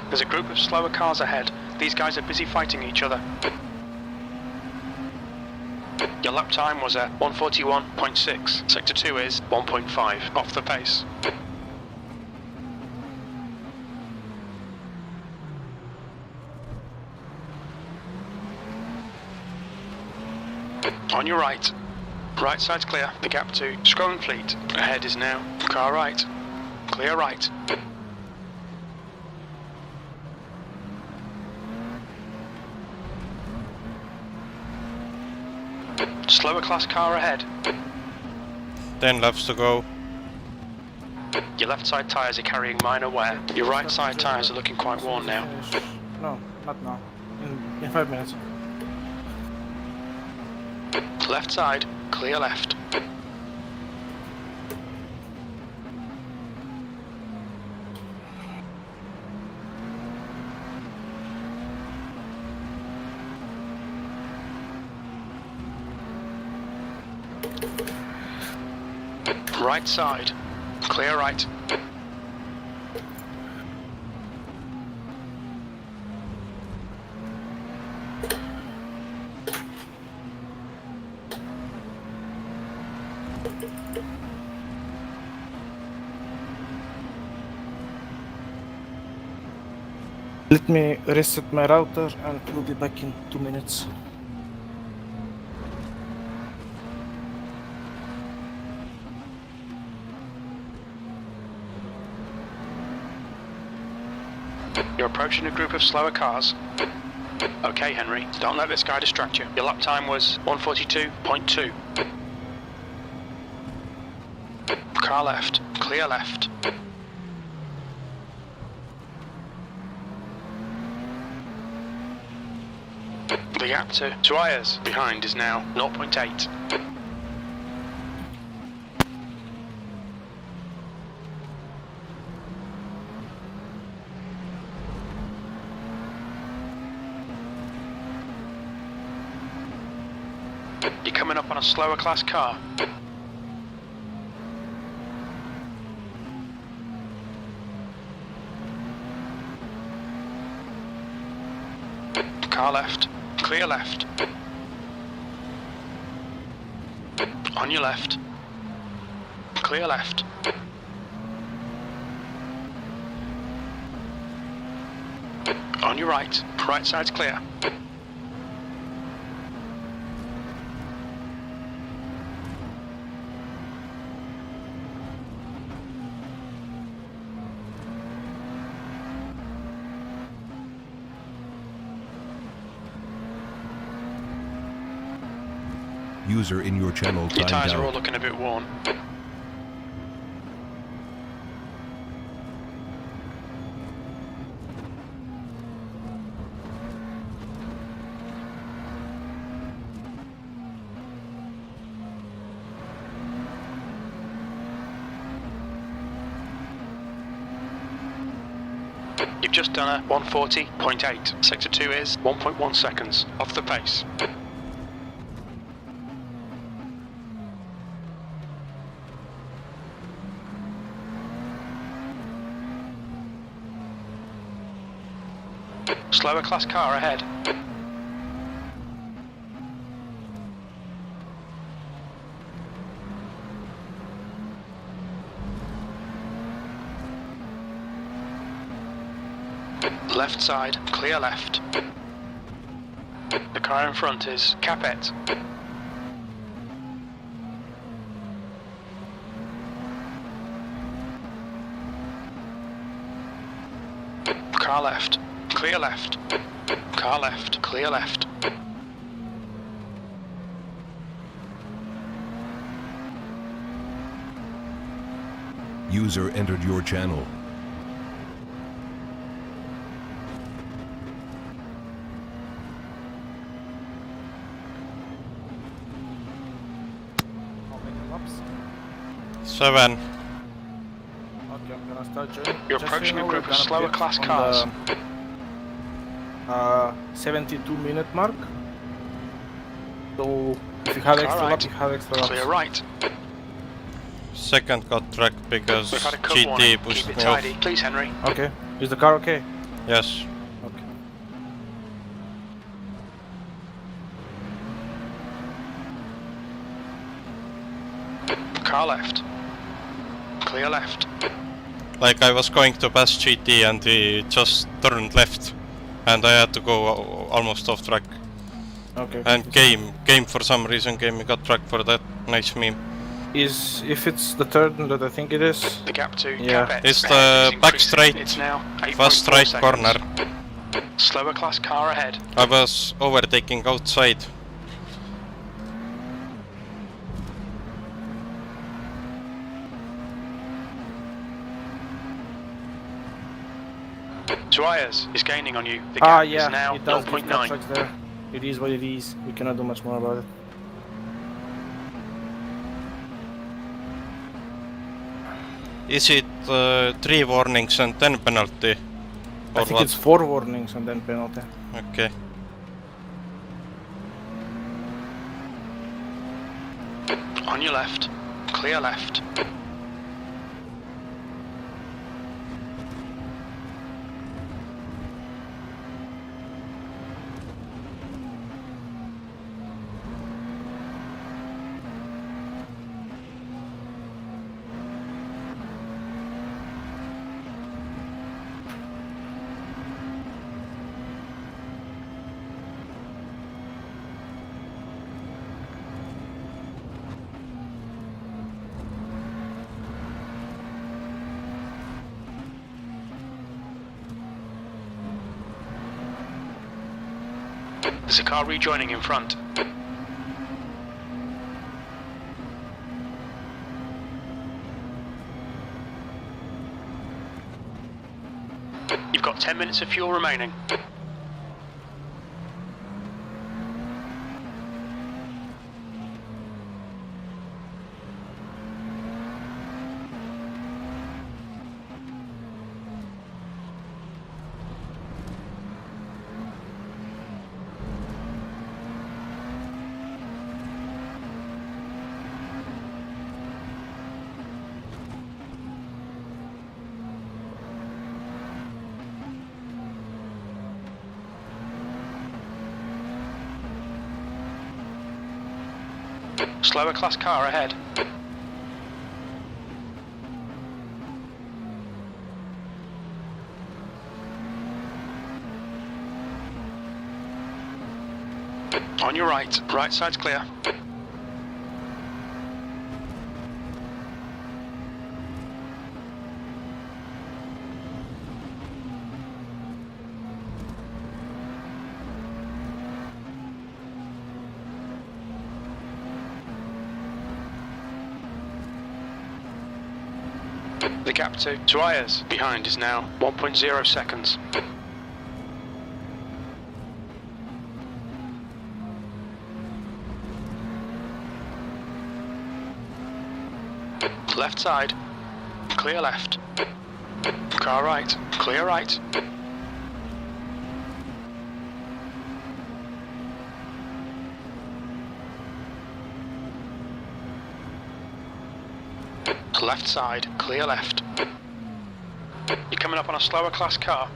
There's a group of slower cars ahead. These guys are busy fighting each other. Your lap time was a 141.6. Sector 2 is 1.5 off the pace. On your right. Right side's clear. The gap to Scroll Fleet. Ahead is now car right. Clear right. Slower class car ahead. 10 laps to go. Your left side tyres are carrying minor wear. Your right side tyres are looking quite worn now. No, not now. In 5 minutes. Left side, clear left. Right side, clear right. Let me reset my router and we'll be back in 2 minutes. You're approaching a group of slower cars. Okay, Henry, don't let this guy distract you. Your lap time was 142.2. Car left, clear left. The gap to Ayers behind is now 0.8. You're coming up on a slower class car. Car left, clear left. On your left, clear left. On your right, right side's clear. User in your channel Your timed tyres are all out. looking a bit worn. You've just done a 140.8. Sector 2 is 1.1 seconds off the pace. Slower class car ahead. Left side, clear left. The car in front is Capet. Car left, clear left. Car left, clear left. User entered your channel. How many laps? 7. Okay, I'm gonna start joining. You're Just so approaching you a know, group we're of gonna slower pit class on cars. the 72-minute mark. So if you have Car extra right. lap, you have extra laps. Clear right. Second got tracked because We've had a cut GT warning. pushed Keep it me off. tidy. Please, Henry. Okay. Is the car okay? Yes. Okay. Car left. Clear left. Like I was going to pass GT and he just turned left. And I had to go almost off track. Okay. And game for some reason got tracked for that. Nice meme. Is if it's the third that I think it is. The gap to Yeah. Capet. It's ahead the is back increasing. straight, It's now 8.4 first right seconds. corner. Slower class car ahead. I was overtaking outside. Tuayas is gaining on you. The gap Yeah, is now it does give 0.9. tracks there. It is what it is. We cannot do much more about it. Is it 3 warnings and 10 penalty? I Or think what? it's 4 warnings and then penalty. Okay. On your left. Clear left. There's a car rejoining in front. You've got 10 minutes of fuel remaining. Slower class car ahead. On your right. Right side's clear. The gap to Tuayas behind is now 1.0 seconds. Left side, clear left. Car right. Clear right. Left side. Clear left. You're coming up on a slower class car.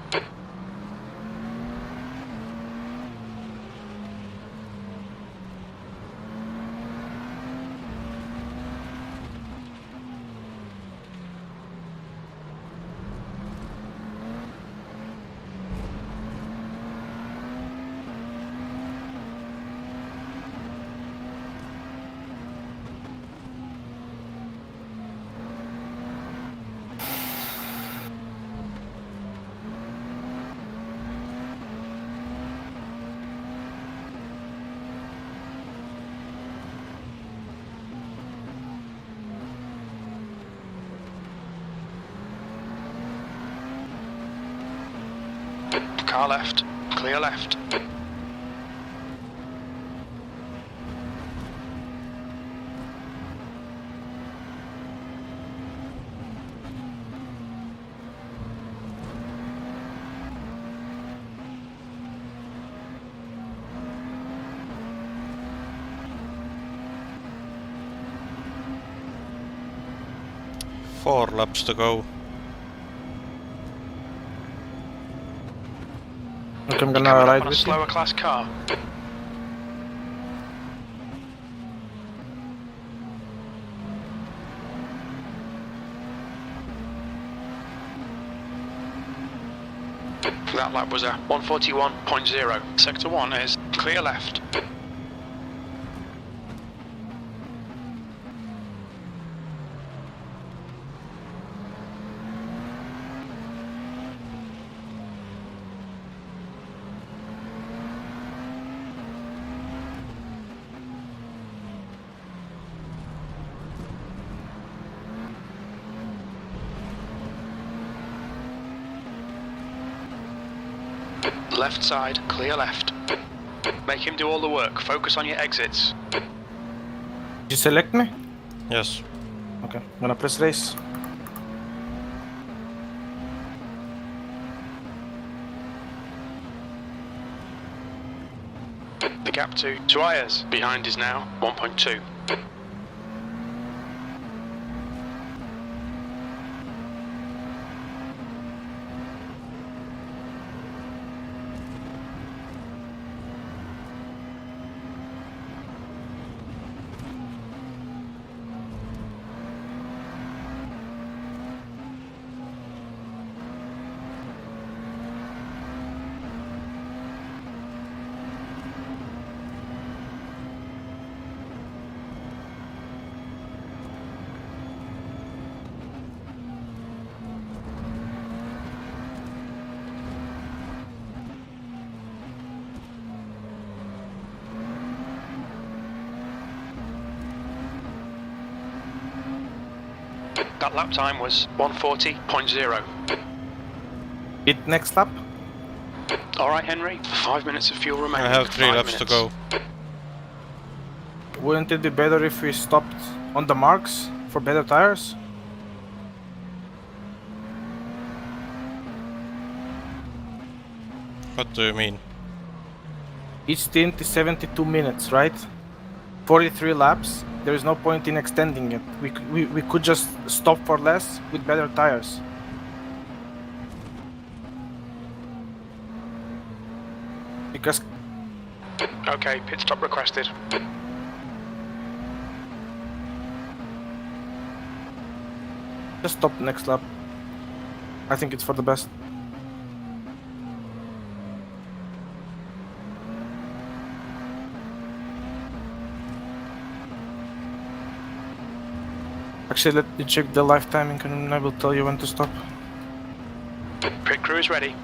Car left. Clear left. Four laps to go. Okay, I'm You're gonna coming up ride on a with you. slower class car. That lap was a 141.0. Sector 1 is clear left. Left side, clear left. Make him do all the work. Focus on your exits. Did you select me? Yes. Okay, I'm gonna press race. The gap to Ayers behind is now 1.2. That lap time was 140.0. Hit next lap. Alright, Henry, 5 minutes of fuel remaining. I have 3 5 laps to minutes. go. Wouldn't it be better if we stopped on the marks for better tires? What do you mean? Each stint is 72 minutes, right? 43 laps. There is no point in extending it. We could just stop for less with better tires. Because Okay, pit stop requested. just stop next lap. I think it's for the best. Actually, let me check the live timing and I will tell you when to stop. Pit crew is ready.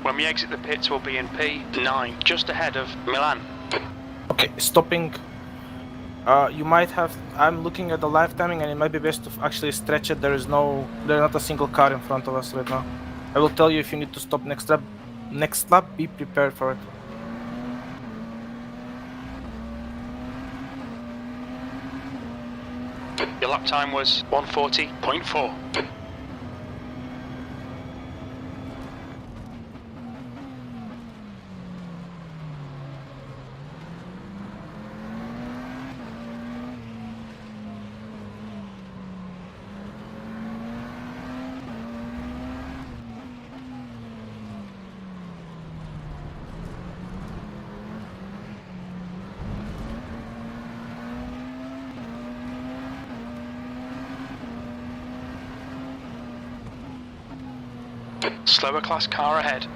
When we exit the pits, we'll be in P9, just ahead of Milan. Okay, stopping. You might have. I'm looking at the live timing, and it might be best to actually stretch it. There's not a single car in front of us right now. I will tell you if you need to stop next lap. Next lap, be prepared for it. Your lap time was 1:40.4. Slower class car ahead.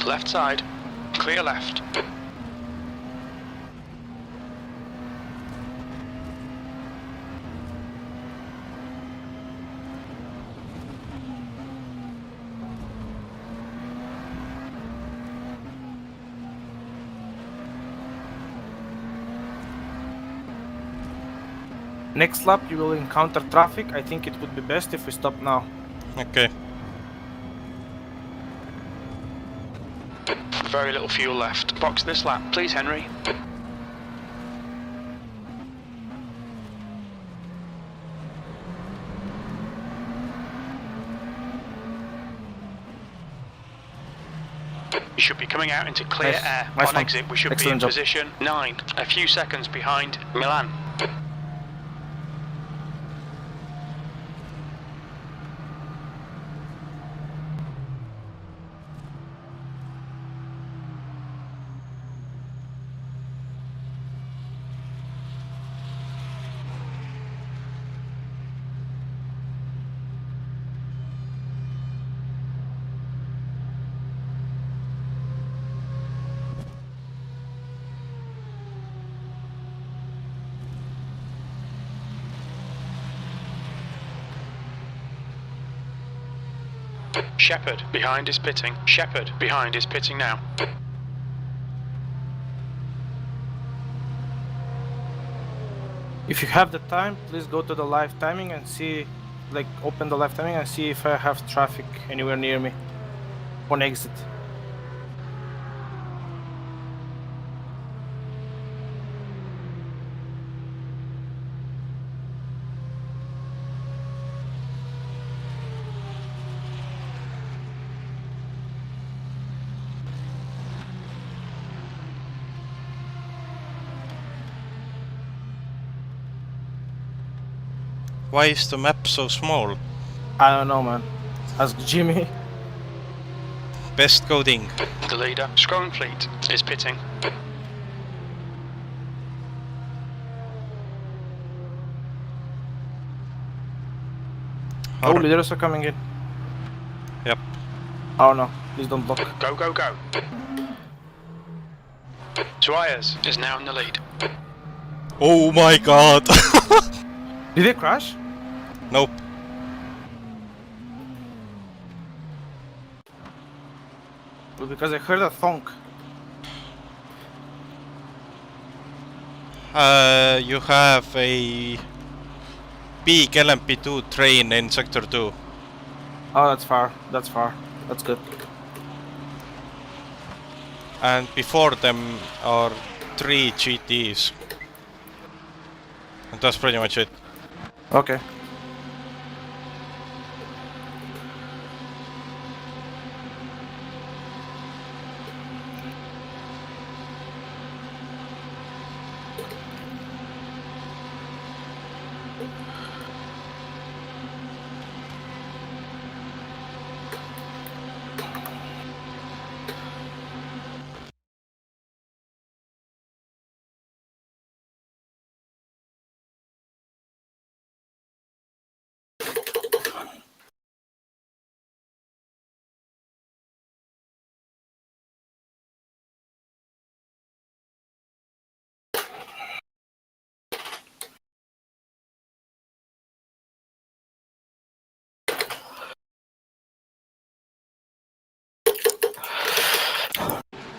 Left side. Clear left. Next lap, you will encounter traffic. I think it would be best if we stop now. Okay. Very little fuel left. Box this lap, please, Henry. You should be coming out into clear Nice. air. Nice On one. exit, we should Excellent be in job. position 9. A few seconds behind Milan. Shepherd behind is pitting. Shepherd behind is pitting now. If you have the time, please go to the live timing and see, like, open the live timing and see if I have traffic anywhere near me on exit. Why is the map so small? I don't know, man. Ask Jimmy. Best coding. The leader, Scrum Fleet, is pitting. Oh, leaders are coming in. Yep. Oh no, please don't block. Go, go, go. Suarez is now in the lead. Oh my god! Did they crash? Nope. Well, because I heard a thunk. You have a big LMP2 train in sector 2. Oh, that's far. That's far. That's good. And before them are 3 GTs. And that's pretty much it. Okay.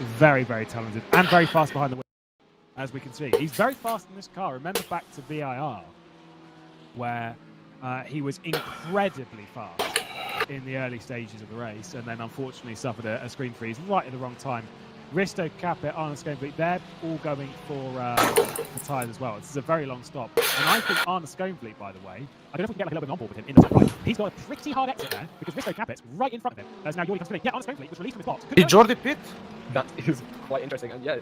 very, very talented and very fast behind the wheel, as we can see. He's very fast in this car. Remember back to VIR, where he was incredibly fast in the early stages of the race, and then unfortunately suffered a screen freeze right at the wrong time. Risto, Capet, Arne Schoenfleet, they're all going for tyres as well. This is a very long stop. And I think Arne Schoenfleet, by the way, I don't know if we can get like a little bit on board with him in the top right. He's got a pretty hard exit there because Risto Capet's right in front of him. As now Jordi comes to lead. Yeah, Arne Schoenfleet was released from his box. Did Jordi pit? That is quite interesting, and yeah,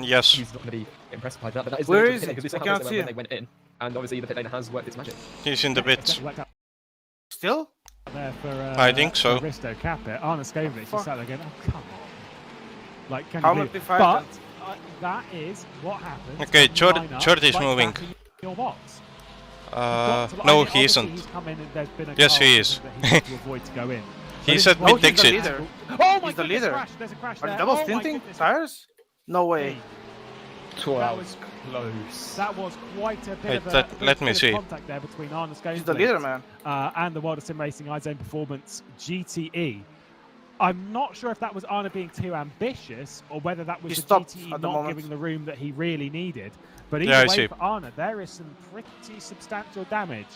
Yes. he's not going to be impressed by that. But that is Where the is he? because we I saw can't how see when him. they went in, and obviously the pit lane has worked its magic. He's in the bits. Still? There for, I think so. for Risto Capet. Arne Schoenfleet just sat there going, oh, come on. Like, can How you much believe? P5 But that is what happens. Okay, when you line up Jordi's like moving. that in your box. No, he isn't. He's come in and there's been a Yes, car he is. that he had to avoid to go in. He's But at this is mid exit. He's the leader. Oh my He's the goodness, leader. There's a crash Are there. they double Oh my stinting goodness. tires? No way. That was close. That was quite a bit Wait, of a let bit me of see. contact there between Arne Schoenfleet He's the leader, man. and the World of Sim Racing iZone Performance GTE. I'm not sure if that was Arne being too ambitious or whether that was He the stopped GTE at the not moment. giving the room that he really needed. But Yeah, I either way see. for Arne, there is some pretty substantial damage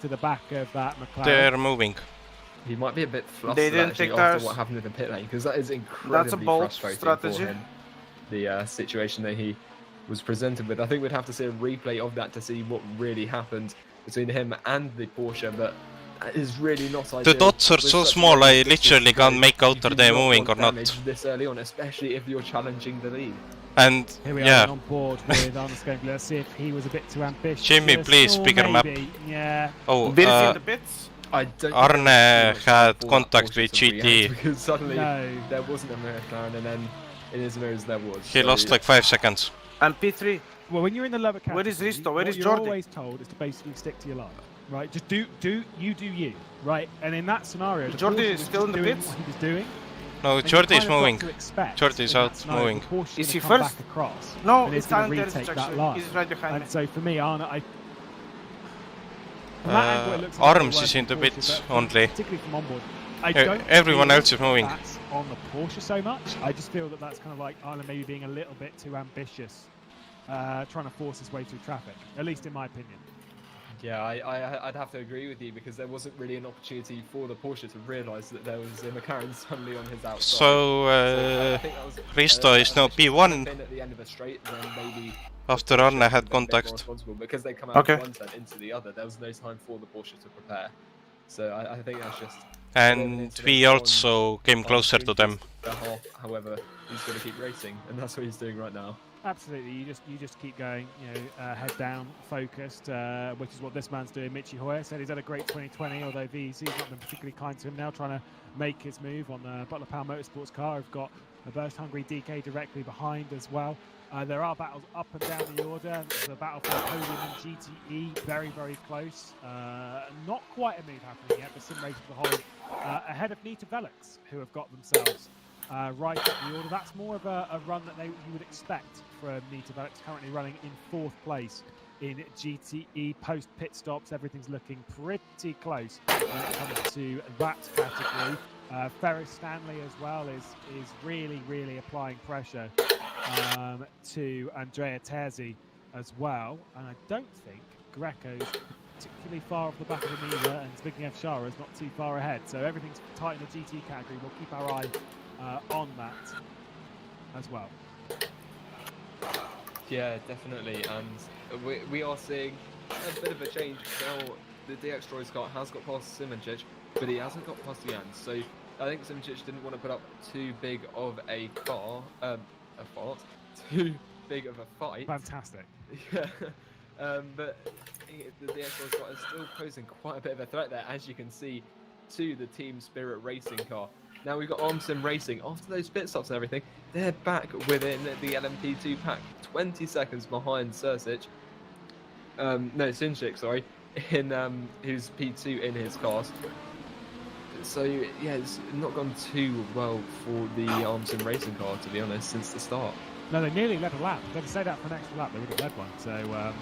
to the back of that McLaren. They're moving. He might be a bit flustered They didn't actually take after tires. what happened in the pit lane, because that is incredibly That's a bold frustrating strategy. for him. The situation that he was presented with. I think we'd have to see a replay of that to see what really happened between him and the Porsche, but that is really not ideal. The dots are With so such small, a I distance literally to go, can't make out you are do they not moving want or not. damage this early on, especially if you're challenging the lead. And Here we are yeah, on board with Arne Schoenfleet. Let's see if he was a bit too ambitious. Jimmy, please, or bigger map. maybe, Yeah. oh, Did he in the pits? I don't Arne think there was too much time had for that contact Porsche with to react, GT. because suddenly No. there wasn't a McLaren, and then in his mirrors there was. He So lost like 5 seconds. And P3. Well, when you're in the lower category, Where is Risto? Where what is you're Jordi? always told is to basically stick to your line, right? Just do you, right? And in that scenario, the Jordi Porsche is was still in just the doing pits? what he was doing. No, and you Jordi kind is of got moving. to expect Jordi's in out that scenario moving. the Porsche Is gonna he come first? back across, No, and it's gonna Talent retake that actually. line. He's right behind me. And so for me, Arne, from that angle, it looks like Arms they're is in the working bits Porsche, but only. particularly from onboard. I don't Everyone feel else is moving. That's on the Porsche so much. I just feel that that's kind of like Arne maybe being a little bit too ambitious, trying to force his way through traffic. At least in my opinion. Yeah, I'd have to agree with you, because there wasn't really an opportunity for the Porsche to realise that there was a McLaren suddenly on his outside. So, I think that was, Risto is now if it P1 had been at the end of a straight, then maybe after the Porsche Arne would have had been a bit more contact. responsible, because they come out Okay. of one turn into the other. There was no time for the Porsche to prepare. So I think that's just. And we also came closer to them. However, he's going to keep racing, and that's what he's doing right now. Absolutely, you just keep going, head down, focused, which is what this man's doing. Michi Hoyer said he's had a great 2020, although VEC's not been particularly kind to him now, trying to make his move on the Butler Power Motorsports car. We've got a burst-hungry DK directly behind as well. There are battles up and down the order. The battle for the Podium and GTE, very, very close. Not quite a move happening yet, but Sim Racing as a whole ahead of Nita Velix, who have got themselves right up the order. That's more of a run that you would expect from Nita Velix, currently running in 4th place in GTE. Post pit stops, everything's looking pretty close when it comes to that category. Ferris Stanley as well is really, really applying pressure to Andrea Terzi as well. And I don't think Greco's particularly far off the back of the Neva, and Zbigniew Shara is not too far ahead. So everything's tight in the GT category. We'll keep our eye on that as well. Yeah, definitely, and we are seeing a bit of a change now. The DX Troy's car has got past Simoncic, but he hasn't got past Jan. So I think Simoncic didn't want to put up too big of a car, too big of a fight. Fantastic. Yeah, but the DX Troy's car is still posing quite a bit of a threat there, as you can see, to the Team Spirit racing car. Now we've got Armsim Racing. After those pit stops and everything, they're back within the LMP2 pack, 20 seconds behind Sursic. Sinchik, sorry, in who's P2 in his cars. So yeah, it's not gone too well for the Armsim Racing car, to be honest, since the start. No, they nearly led a lap. They'd say that for an extra lap, they would have led one. So,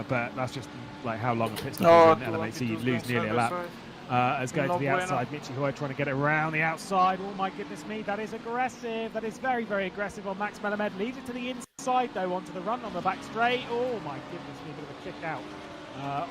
but that's just like how long a pit stop is in LMP2. You'd lose nearly a lap. as going No to the bueno. outside. Michi Hoyer trying to get it around the outside. Oh my goodness me, that is aggressive. That is very, very aggressive on Max Melamed. Leaves it to the inside though, onto the run on the back straight. Oh my goodness me, a bit of a kick out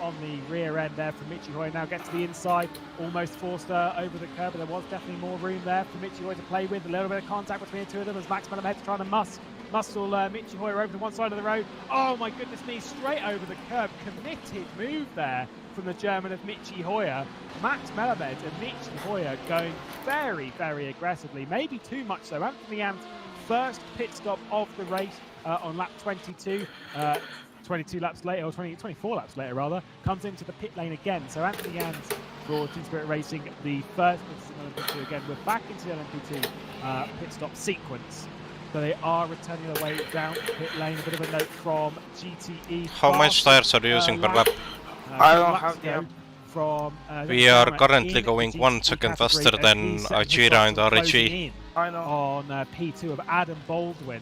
on the rear end there from Michi Hoyer. Now gets to the inside, almost forced her over the curb, but there was definitely more room there for Michi Hoyer to play with. A little bit of contact between the two of them as Max Melamed's trying to muscle Michi Hoyer over to one side of the road. Oh my goodness me, straight over the curb. Committed move there from the German of Michi Hoyer. Max Melamed and Michi Hoyer going very, very aggressively, maybe too much so. Anthony Ant's first pit stop of the race on lap 22. 22 laps later, or 24 laps later rather, comes into the pit lane again. So Anthony Ans for Team Spirit Racing, the first in LMP2 again. We're back into the LMP2 pit stop sequence. So they are returning their way down the pit lane. A bit of a note from GTE. How much tires are you using per lap? I don't have the from, We are currently going 1 second faster than Ajira and RG. I know, on P2 of Adam Baldwin.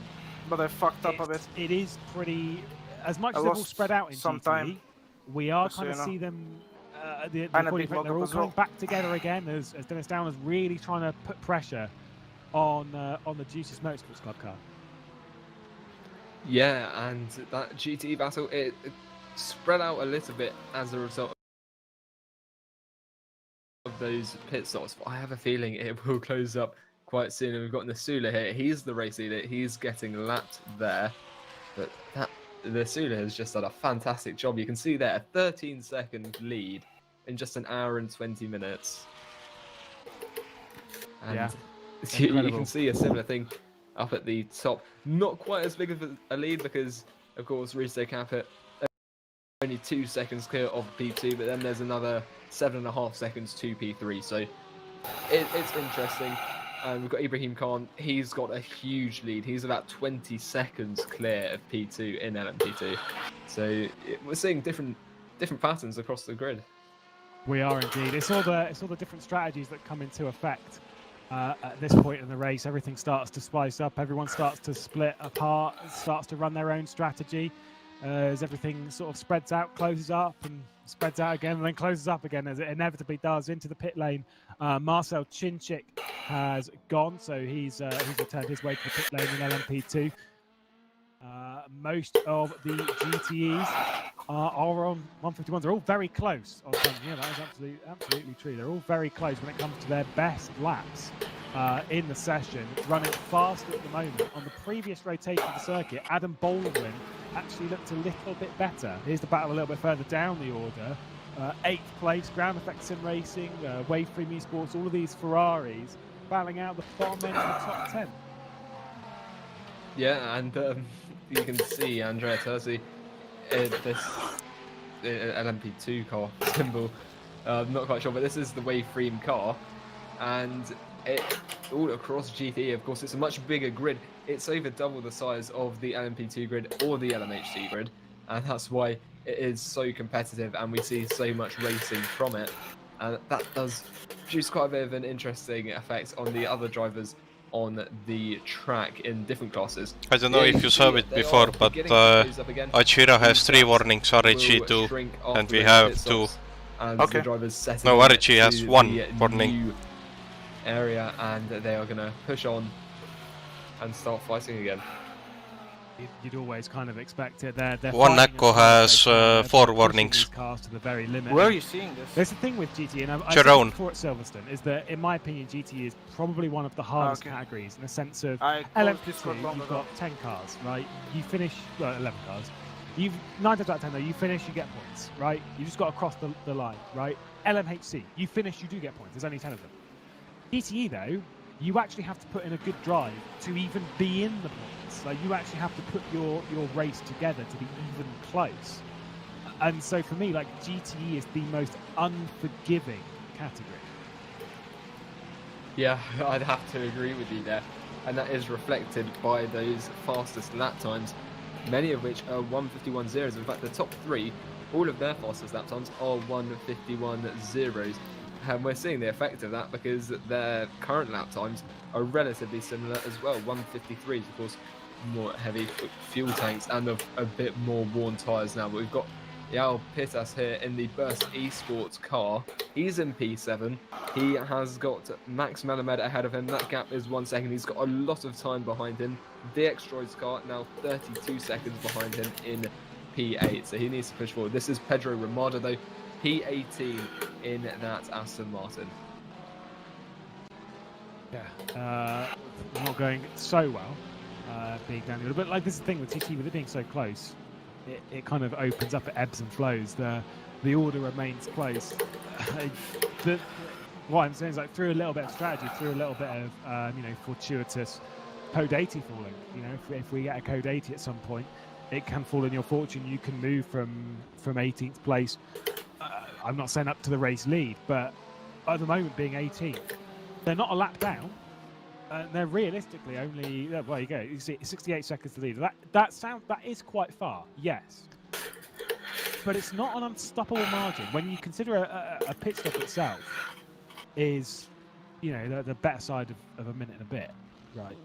but I fucked up a bit. It is pretty, as much I as they've all lost spread out in some GTE, time. we are Just so kind of you know. see them, the And a body big effect, they're all lockup as coming well. back together again as Dennis Down is really trying to put pressure on the Juicy Motorsports Club car. Yeah, and that GT battle, it spread out a little bit as a result of those pit stops, but I have a feeling it will close up quite soon. And we've got Nasula here. He's the race leader. He's getting lapped there, but Nasula has just done a fantastic job. You can see there a 13-second lead in just an hour and 20 minutes. And Yeah, you incredible. can see a similar thing up at the top. Not quite as big of a lead because, of course, Risto Caput only 2 seconds clear of P2, but then there's another 7.5 seconds to P3. So it's interesting. And we've got Ibrahim Khan. He's got a huge lead. He's about 20 seconds clear of P2 in LMP2. So we're seeing different patterns across the grid. We are indeed. It's all the different strategies that come into effect at this point in the race. Everything starts to splice up. Everyone starts to split apart. Starts to run their own strategy as everything sort of spreads out, closes up, and spreads out again, and then closes up again as it inevitably does into the pit lane. Marcel Chinchik has gone, so he's returned his way to the pit lane in LMP2. Most of the GTEs are on 151s. They're all very close. Yeah, that is absolutely true. They're all very close when it comes to their best laps in the session, running faster at the moment. On the previous rotation of the circuit, Adam Baldwin actually looked a little bit better. Here's the battle a little bit further down the order. 8th place, Ground Effect Sim Racing, Wave 3 Me Sports, all of these Ferraris battling out the bottom end of the top 10. Yeah, and you can see Andrea Terzi in this LMP2 car symbol. I'm not quite sure, but this is the Wave 3 car. And all across GT, of course, it's a much bigger grid. It's over double the size of the LMP2 grid or the LMHC grid. And that's why it is so competitive and we see so much racing from it. And that does produce quite a bit of an interesting effect on the other drivers on the track in different classes. I don't know if you saw it before, but Ajira has 3 warnings, RG 2, and we have 2. Okay. The drivers setting No, RG has 1 warning. new area, and they are going to push on and start fighting again. You'd always kind of expect it. They're One fighting Echo as well. has They're 4 pushing warnings. these cars to the very limit. Where are you seeing this? There's the thing with GT, and I Your said own. it before at Silverstone, is that in my opinion GT is probably one of the hardest Okay. categories in the sense of I closed LMP2, Discord long you've ago. got 10 cars, right? You finish, well, 11 cars. 9 times out of 10 though, you finish, you get points, right? You just got to cross the line, right? LMHC, you finish, you do get points. There's only 10 of them. GTE though, you actually have to put in a good drive to even be in the points. Like you actually have to put your race together to be even close. And so for me, like GTE is the most unforgiving category. Yeah, I'd have to agree with you there. And that is reflected by those fastest lap times, many of which are 151.0s. In fact, the top 3, all of their fastest lap times are 151.0s. And we're seeing the effect of that because their current lap times are relatively similar as well. 153 is, of course, more heavy fuel tanks and a bit more worn tyres now. But we've got Yao Pitas here in the Burst Esports car. He's in P7. He has got Max Malamed ahead of him. That gap is 1 second. He's got a lot of time behind him. DXDroid's car now 32 seconds behind him in P8. So he needs to push forward. This is Pedro Ramada though. P18 in that Aston Martin. Yeah, not going so well. Being down a little bit like this is the thing with TT, with it being so close, it kind of opens up, it ebbs and flows. The order remains close. What I'm saying is, like, through a little bit of strategy, through a little bit of fortuitous code 80 falling. You know, if we get a code 80 at some point, it can fall in your fortune. You can move from 18th place. I'm not saying up to the race lead, but at the moment being 18th, they're not a lap down. They're realistically only, well, you go. You see, 68 seconds to lead. That is quite far, yes, but it's not an unstoppable margin when you consider a pit stop itself is, the better side of a minute and a bit, right?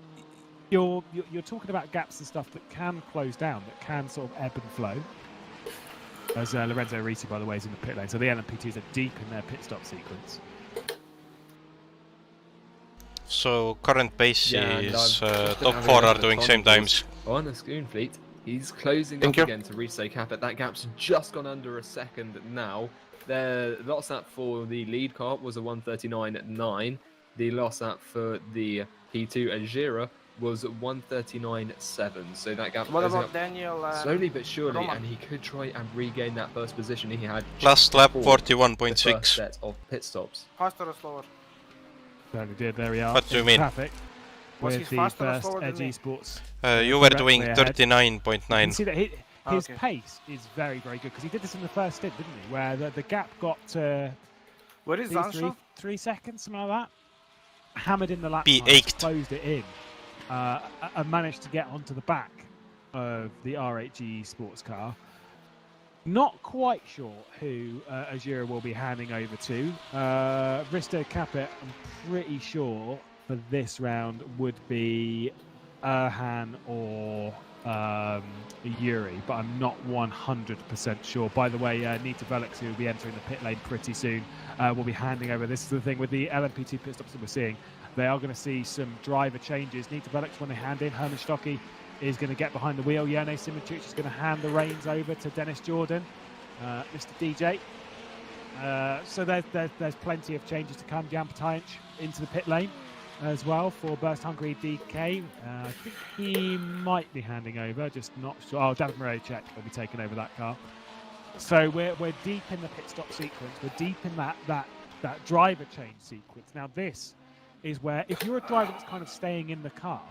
You're talking about gaps and stuff that can close down, that can sort of ebb and flow. As Lorenzo Risi, by the way, is in the pit lane, so the LMP2s are deep in their pit stop sequence. So current pace is top 4 are doing same times. On the Schoonfleet, he's closing up again to reset Capit. That gap's just gone under a second now. The loss lap for the lead car was a 1:39.9. The loss lap for the P2 Ajira was 1:39.7. So that gap What goes about up Daniel? slowly but surely, Roman? and he could try and regain that first position he had. Last lap before the 41.6. first set of pit stops. Faster or slower? Certainly did. There we are. What do you in mean? Traffic Was he with the faster or first slower than Edge me? Esports. You were directly doing ahead. 39.9. You can see that his Okay. pace is very, very good because he did this in the first stint, didn't he? Where the gap got to Where is Zansho? 3 seconds, something like that. Hammered in the lap P8. times, closed it in, and managed to get onto the back of the RHE sports car. Not quite sure who Azura will be handing over to. Risto Capet, I'm pretty sure for this round would be Erhan or Yuri, but I'm not 100% sure. By the way, Nita Velix, who will be entering the pit lane pretty soon, will be handing over. This is the thing with the LMP2 pit stops that we're seeing. They are going to see some driver changes. Nita Velix, when they hand in, Herman Stocky is going to get behind the wheel. Jene Simitric is going to hand the reins over to Dennis Jordan, Mr. DJ. So there's plenty of changes to come. Jan Patajic into the pit lane as well for Burst Hungary DK. I think he might be handing over, just not sure. Oh, David Moracek will be taking over that car. So we're deep in the pit stop sequence. We're deep in that driver change sequence. Now this is where, if you're a driver that's kind of staying in the car,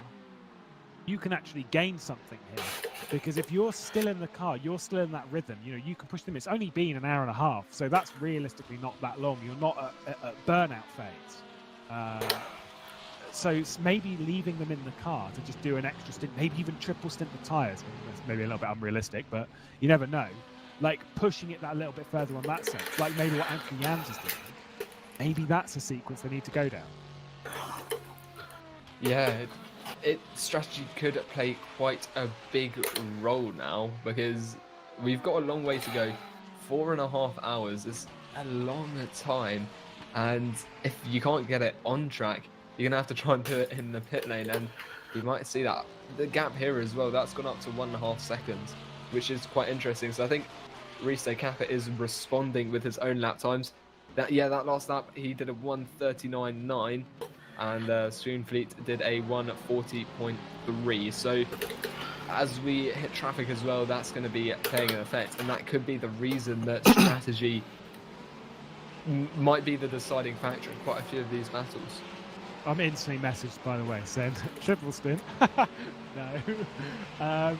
you can actually gain something here, because if you're still in the car, you're still in that rhythm. You can push them. It's only been an hour and a half, so that's realistically not that long. You're not at burnout phase. So it's maybe leaving them in the car to just do an extra stint, maybe even triple stint the tyres. That's maybe a little bit unrealistic, but you never know. Like pushing it that little bit further on that sense, like maybe what Anthony Jans is doing. Maybe that's a sequence they need to go down. Yeah, strategy could play quite a big role now, because we've got a long way to go. 4.5 hours is a long time, and if you can't get it on track, you're gonna have to try and do it in the pit lane, and we might see that the gap here as well. That's gone up to 1.5 seconds, which is quite interesting. So I think Risto Capet is responding with his own lap times. That last lap he did a 1:39.9. and Schoonfleet did a 1:40.3. So as we hit traffic as well, that's going to be playing an effect, and that could be the reason that strategy might be the deciding factor in quite a few of these battles. I'm instantly messaged, by the way, said triple stint. No.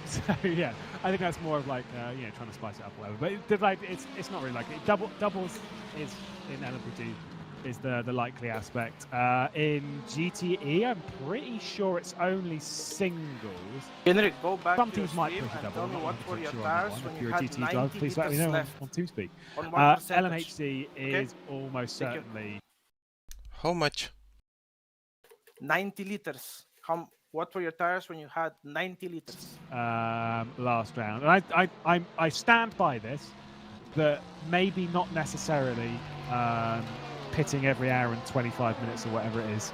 So yeah, I think that's more of like trying to spice it up or whatever. But it's not really like it. Doubles is in LMP2 is the likely aspect. In GTE, I'm pretty sure it's only singles. Henrik, go back Some to your teams might stream push a and double. tell me I'm what not were your sure on that tires one. when If you you're a had GT 90 driver, please let me know left. on TeamSpeak. On what percentage? LMHC is almost Thank you. certainly. How much? 90 liters. What were your tires when you had 90 liters? Last round, and I stand by this. that maybe not necessarily pitting every hour and 25 minutes or whatever it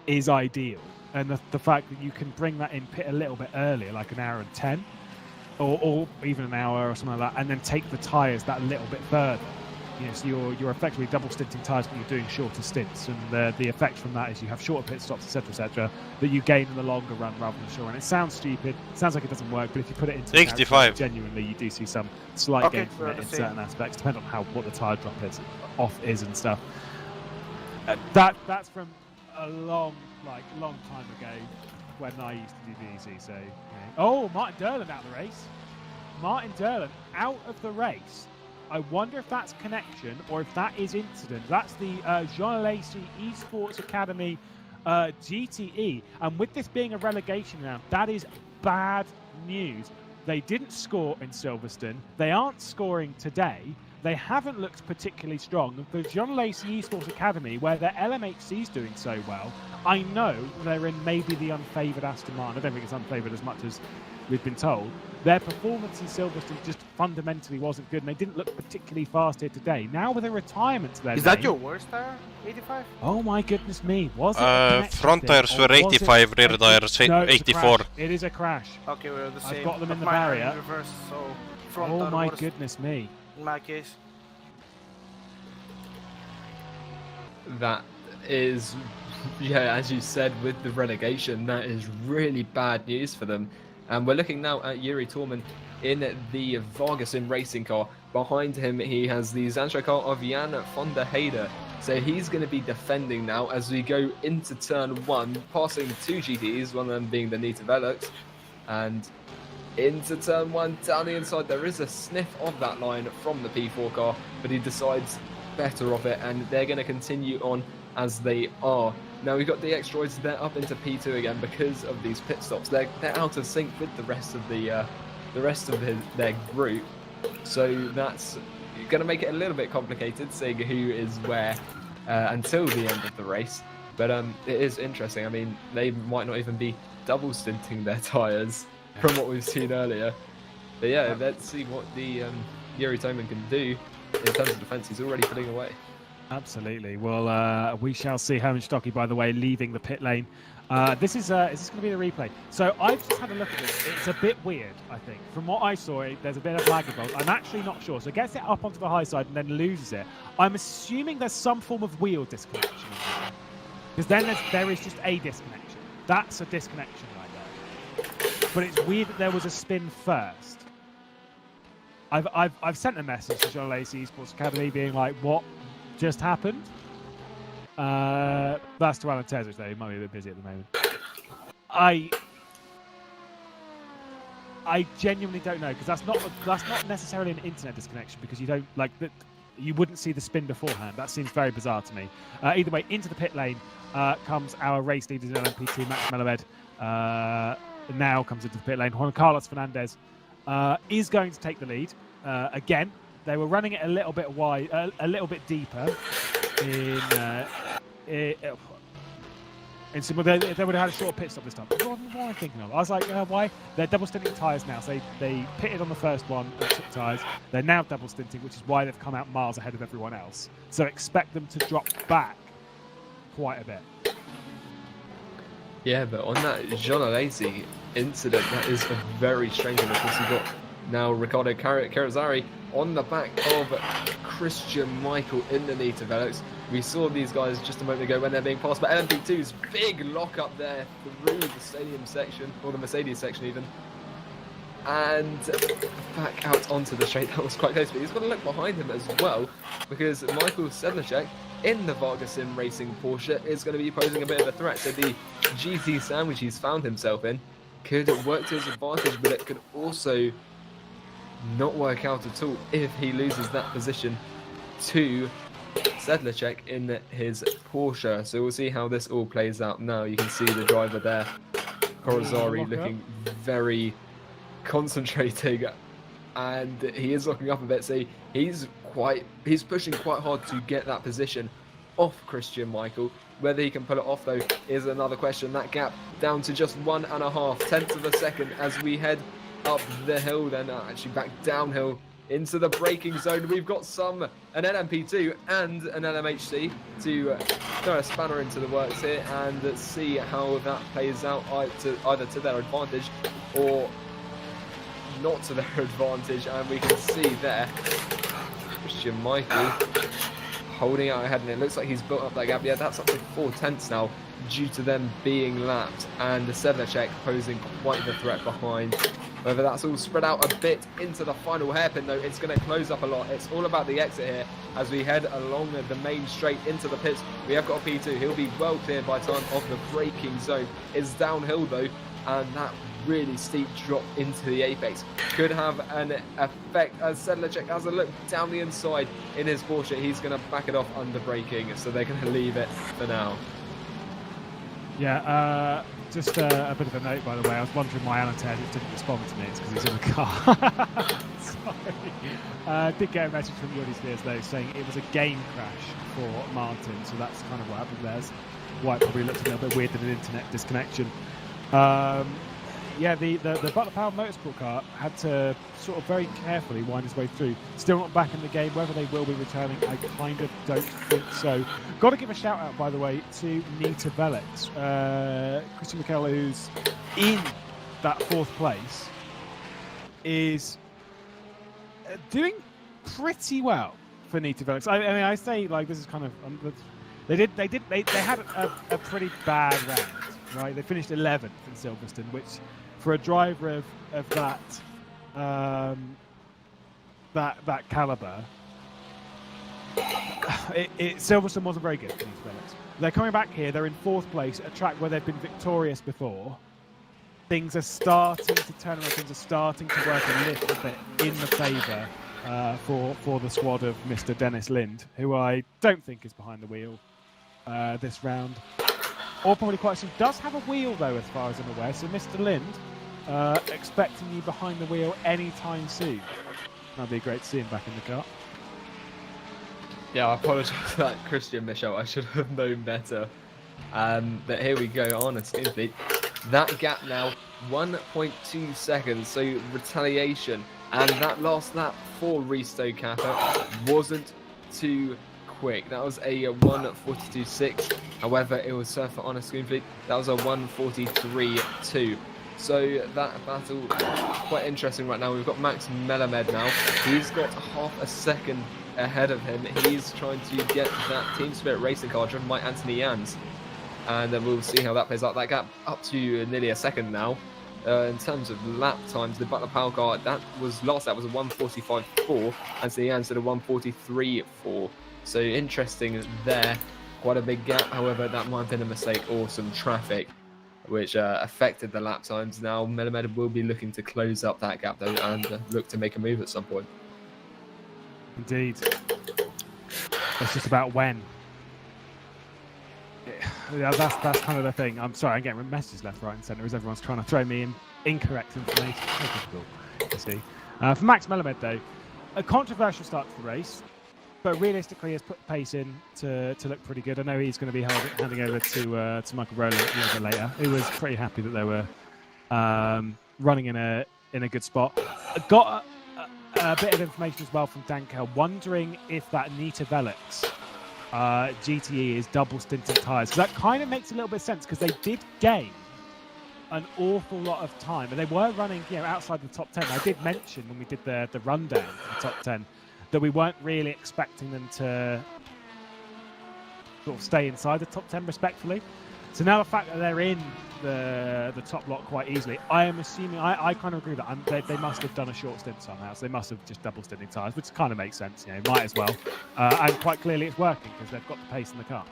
is ideal. And the fact that you can bring that in pit a little bit earlier, like an hour and 10, or even an hour or something like that, and then take the tyres that little bit further. You know, so you're effectively double stinting tyres, but you're doing shorter stints, and the effect from that is you have shorter pit stops, etc., that you gain in the longer run rather than the short run. It sounds stupid, it sounds like it doesn't work, but if you put it into 65, genuinely, you do see some slight gain from it in certain aspects, depending on what the tyre drop is and stuff. That's from a long time ago when I used to do VEC. So, oh, Martin Durland out of the race. Martin Durland out of the race. I wonder if that's connection or if that is incident. That's the Jean Lacy Esports Academy GTE. And with this being a relegation round, that is bad news. They didn't score in Silverstone. They aren't scoring today. They haven't looked particularly strong. The Jean Lacy Esports Academy, where their LMHC is doing so well, I know they're in maybe the unfavoured Aston Martin. I don't think it's unfavoured as much as we've been told. Their performance in Silverstone just fundamentally wasn't good, and they didn't look particularly fast here today. Now with a retirement to their Is that your worst tire? 85? Oh my goodness me! Was it front tires were 85, rear tires 84. It is a crash. Okay, we're the same. I've got them in the Mine are barrier. in reverse, so front Oh are my worse goodness me! in my case. That is, yeah, as you said, with the relegation, that is really bad news for them. And we're looking now at Yuri Torman in the Vargason racing car. Behind him, he has the Zandvoort car of Jan van der Heide. So he's going to be defending now as we go into turn 1, passing 2 GTs, one of them being the Nita Velux. And into turn 1, down the inside, there is a sniff of that line from the P4 car, but he decides better of it, and they're going to continue on as they are. Now we've got the X-Droids, they're up into P2 again because of these pit stops. They're out of sync with the rest of their group, so that's going to make it a little bit complicated, seeing who is where until the end of the race. But it is interesting. I mean, they might not even be double stinting their tyres from what we've seen earlier. But yeah, let's see what the Yuri Toman can do in terms of defence. He's already putting away. Absolutely. Well, we shall see. Herman Stocky, by the way, leaving the pit lane. Is this going to be the replay? So I've just had a look at this. It's a bit weird, I think. From what I saw, there's a bit of lag involved. I'm actually not sure. So it gets it up onto the high side and then loses it. I'm assuming there's some form of wheel disconnection. Because then there is just a disconnection. That's a disconnection right there. But it's weird that there was a spin first. I've sent a message to Jean Lacy Esports Academy being like, what just happened? That's to Alan Tezos though, he might be a bit busy at the moment. I genuinely don't know, because that's not necessarily an internet disconnection, because you don't you wouldn't see the spin beforehand. That seems very bizarre to me. Either way, into the pit lane comes our race leaders in LMP2, Max Melomed. Now comes into the pit lane. Juan Carlos Fernandez is going to take the lead. Again, they were running it a little bit wide, a little bit deeper. They would have had a short pit stop this time. What am I thinking of? I was like, why? They're double stinting tyres now. So they pitted on the first one and took tyres. They're now double stinting, which is why they've come out miles ahead of everyone else. So expect them to drop back quite a bit. Yeah, but on that Jean Lacy incident, that is a very strange one. Of course, you've got now Ricardo Carazari on the back of Christian Michael in the Nita Velux. We saw these guys just a moment ago when they're being passed by LMP2's big lock up there through the stadium section, or the Mercedes section even. And back out onto the straight. That was quite close, but he's got to look behind him as well, because Michael Sedlacek in the Vargason Racing Porsche is going to be posing a bit of a threat. So the GT sandwich he's found himself in could work to his advantage, but it could also not work out at all if he loses that position to Sedlacek in his Porsche. So we'll see how this all plays out now. You can see the driver there, Corazari, looking very concentrating, and he is locking up a bit. So he's pushing quite hard to get that position off Christian Michael. Whether he can pull it off though is another question. That gap down to just 1.5 tenths of a second as we head up the hill, then actually back downhill into the braking zone. We've got an LMP2 and an LMHC to throw a spanner into the works here and see how that plays out, either to their advantage or not to their advantage. And we can see there Christian Michael holding out ahead, and it looks like he's built up that gap. Yeah, that's up to 4/10 now due to them being lapped, and the Sedlacek posing quite the threat behind. Whether that's all spread out a bit into the final hairpin, though, it's going to close up a lot. It's all about the exit here as we head along the main straight into the pits. We have got a P2. He'll be well cleared by time of the braking zone. It's downhill, though, and that really steep drop into the apex could have an effect as Sedlacek has a look down the inside in his Porsche. He's going to back it off under braking, so they're going to leave it for now. Yeah, just a bit of a note, by the way. I was wondering why Alan Ted didn't respond to me. It's because he's in the car. Sorry. Did get a message from Yuri Spears, though, saying it was a game crash for Martin, so that's kind of what happened there. Why it probably looked a little bit weird than an internet disconnection. Yeah, the Butler Power Motorsport car had to sort of very carefully wind his way through. Still not back in the game. Whether they will be returning, I kind of don't think so. Got to give a shout out, by the way, to Nita Velix. Christian Michael, who's in that 4th place, is doing pretty well for Nita Velix. I mean, I say like this is kind of they had a pretty bad round, right? They finished 11th in Silverstone, which for a driver of that caliber, Silverstone wasn't very good for these fellas. They're coming back here. They're in 4th place, a track where they've been victorious before. Things are starting to turn around. Things are starting to work a little bit in the favour for the squad of Mr. Dennis Lind, who I don't think is behind the wheel this round. Or probably quite soon. Does have a wheel, though, as far as I'm aware. So, Mr. Lind, expecting you behind the wheel anytime soon. That'd be great to see him back in the car. Yeah, I apologise for that, Christian Michel. I should have known better. But here we go on a Stint lead. That gap now, 1.2 seconds. So, retaliation. And that last lap for Risto Kappa wasn't too quick. That was a 1:42.6. However, it was Surfer on a screen fleet. That was a 1:43.2. So that battle quite interesting right now. We've got Max Melamed now. He's got half a second ahead of him. He's trying to get that Team Spirit racing car driven by Anthony Jans. And then we'll see how that plays out. That gap up to nearly a second now. In terms of lap times, the Butler Power car, that was a 1:45.4. Anthony Jans did a 1:43.4. So interesting there. Quite a big gap. However, that might have been a mistake or some traffic, which affected the lap times. Now, Melamed will be looking to close up that gap, though, and look to make a move at some point. Indeed. It's just about when. Yeah, that's kind of the thing. I'm sorry, I'm getting messages left, right, and centre as everyone's trying to throw me in incorrect information. So difficult to see. For Max Melamed, though, a controversial start to the race. But realistically, has put the pace in to look pretty good. I know he's going to be handing over to Michael Rowland a little bit later, who was pretty happy that they were running in a good spot. Got a bit of information as well from Dan Kell, wondering if that Nita Velix GTE is double stinted tyres. So that kind of makes a little bit of sense because they did gain an awful lot of time, and they were running outside the top 10. I did mention when we did the rundown of the top 10 that we weren't really expecting them to sort of stay inside the top 10 respectfully. So now the fact that they're in the top lot quite easily, I am assuming, I kind of agree with that. They must have done a short stint somehow, so they must have just double stinting tyres, which kind of makes sense, might as well. And quite clearly it's working because they've got the pace in the car.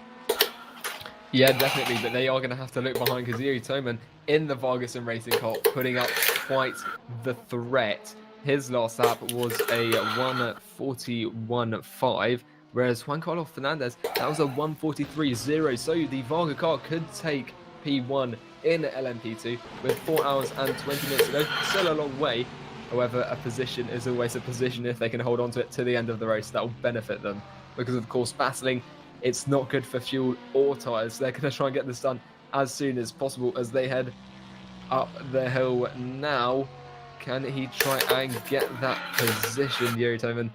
Yeah, definitely, but they are going to have to look behind because Yuri Toman in the Vargason Racing car putting up quite the threat. His last lap was a 1:41.5, whereas Juan Carlos Fernandez, that was a 1:43.0. So the Varga car could take P1 in LMP2 with 4 hours and 20 minutes to go. Still a long way. However, a position is always a position if they can hold on to it to the end of the race. That will benefit them because, of course, battling, it's not good for fuel or tyres. They're going to try and get this done as soon as possible as they head up the hill now. Can he try and get that position, Yuri Toman,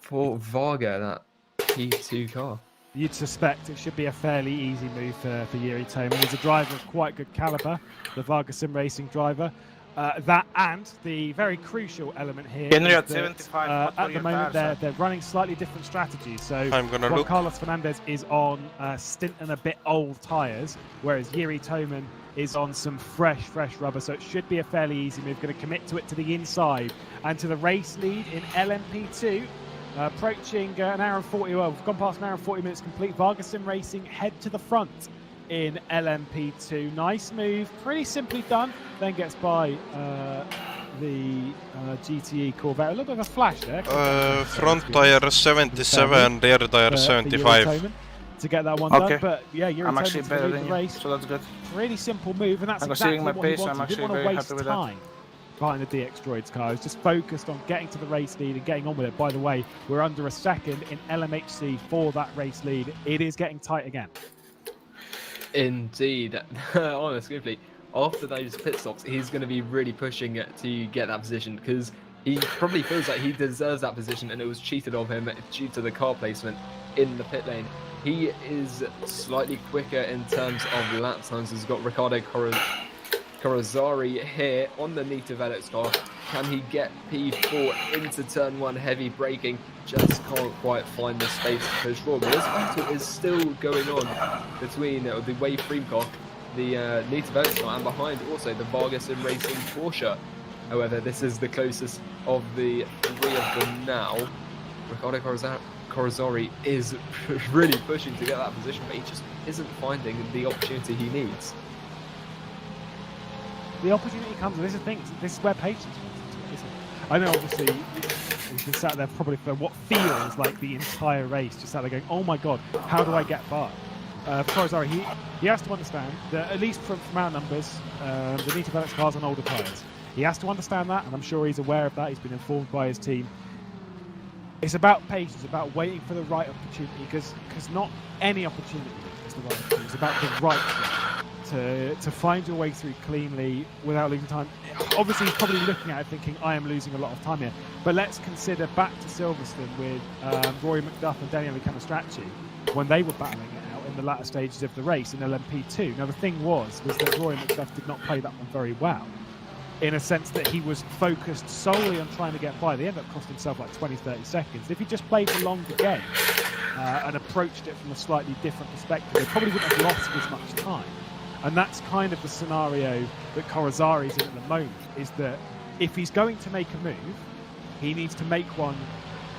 for Varga, that P2 car? You'd suspect it should be a fairly easy move for Yuri Toman. He's a driver of quite good caliber, the Varga Sim Racing driver. That and the very crucial element here Henry is at that, 75. at the moment they're running slightly different strategies. So I'm gonna Juan look. Carlos Fernandez is on stint and a bit old tyres, whereas Yuri Toman is on some fresh rubber. So it should be a fairly easy move. Going to commit to it to the inside and to the race lead in LMP2. Approaching an hour and 40, well, we've gone past an hour and 40 minutes complete. Varga Sim Racing head to the front in LMP2. Nice move, pretty simply done. Then gets by the GTE Corvette. A little bit of a flash there. Front tire 77, rear tire 75. To get that one done, but yeah, Yuri Toman's going to lead the race. So that's good. Really simple move, and that's I'm exactly my what he pace. wanted. I'm He actually didn't want to very waste happy with that. time behind the DX Droids car. He's just focused on getting to the race lead and getting on with it. By the way, we're under a second in LMHC for that race lead. It is getting tight again. Indeed. Honestly, after those pit stops, he's going to be really pushing to get that position because he probably feels like he deserves that position and it was cheated of him due to the car placement in the pit lane. He is slightly quicker in terms of lap times. He's got Riccardo Corazzari here on the Nita Velix car. Can he get P4 into turn 1 heavy braking? Just can't quite find the space to push forward. But this battle is still going on between the Wave Free car, the Nita Velix car, and behind also the Varga Sim Racing Porsche. However, this is the closest of the three of them now. Riccardo Corazzari is really pushing to get that position, but he just isn't finding the opportunity he needs. The opportunity comes, and this is the thing, this is where patience comes into it, isn't it? I know, obviously, we've been sat there probably for what feels like the entire race, just sat there going, oh my god, how do I get by? For Corazzari, he has to understand that, at least from our numbers, the Nita Velix cars on older tyres. He has to understand that, and I'm sure he's aware of that. He's been informed by his team. It's about patience, about waiting for the right opportunity, because not any opportunity is the right opportunity. It's about the right one to find your way through cleanly without losing time. Obviously, he's probably looking at it thinking, I am losing a lot of time here. But let's consider back to Silverstone with Rory McDuff and Daniele Canestracci when they were battling it out in the latter stages of the race in LMP2. Now, the thing was that Rory McDuff did not play that one very well, in a sense that he was focused solely on trying to get by. They ended up costing himself like 20-30 seconds. If he just played the longer game and approached it from a slightly different perspective, they probably wouldn't have lost as much time. And that's kind of the scenario that Corazzari's in at the moment, is that if he's going to make a move, he needs to make one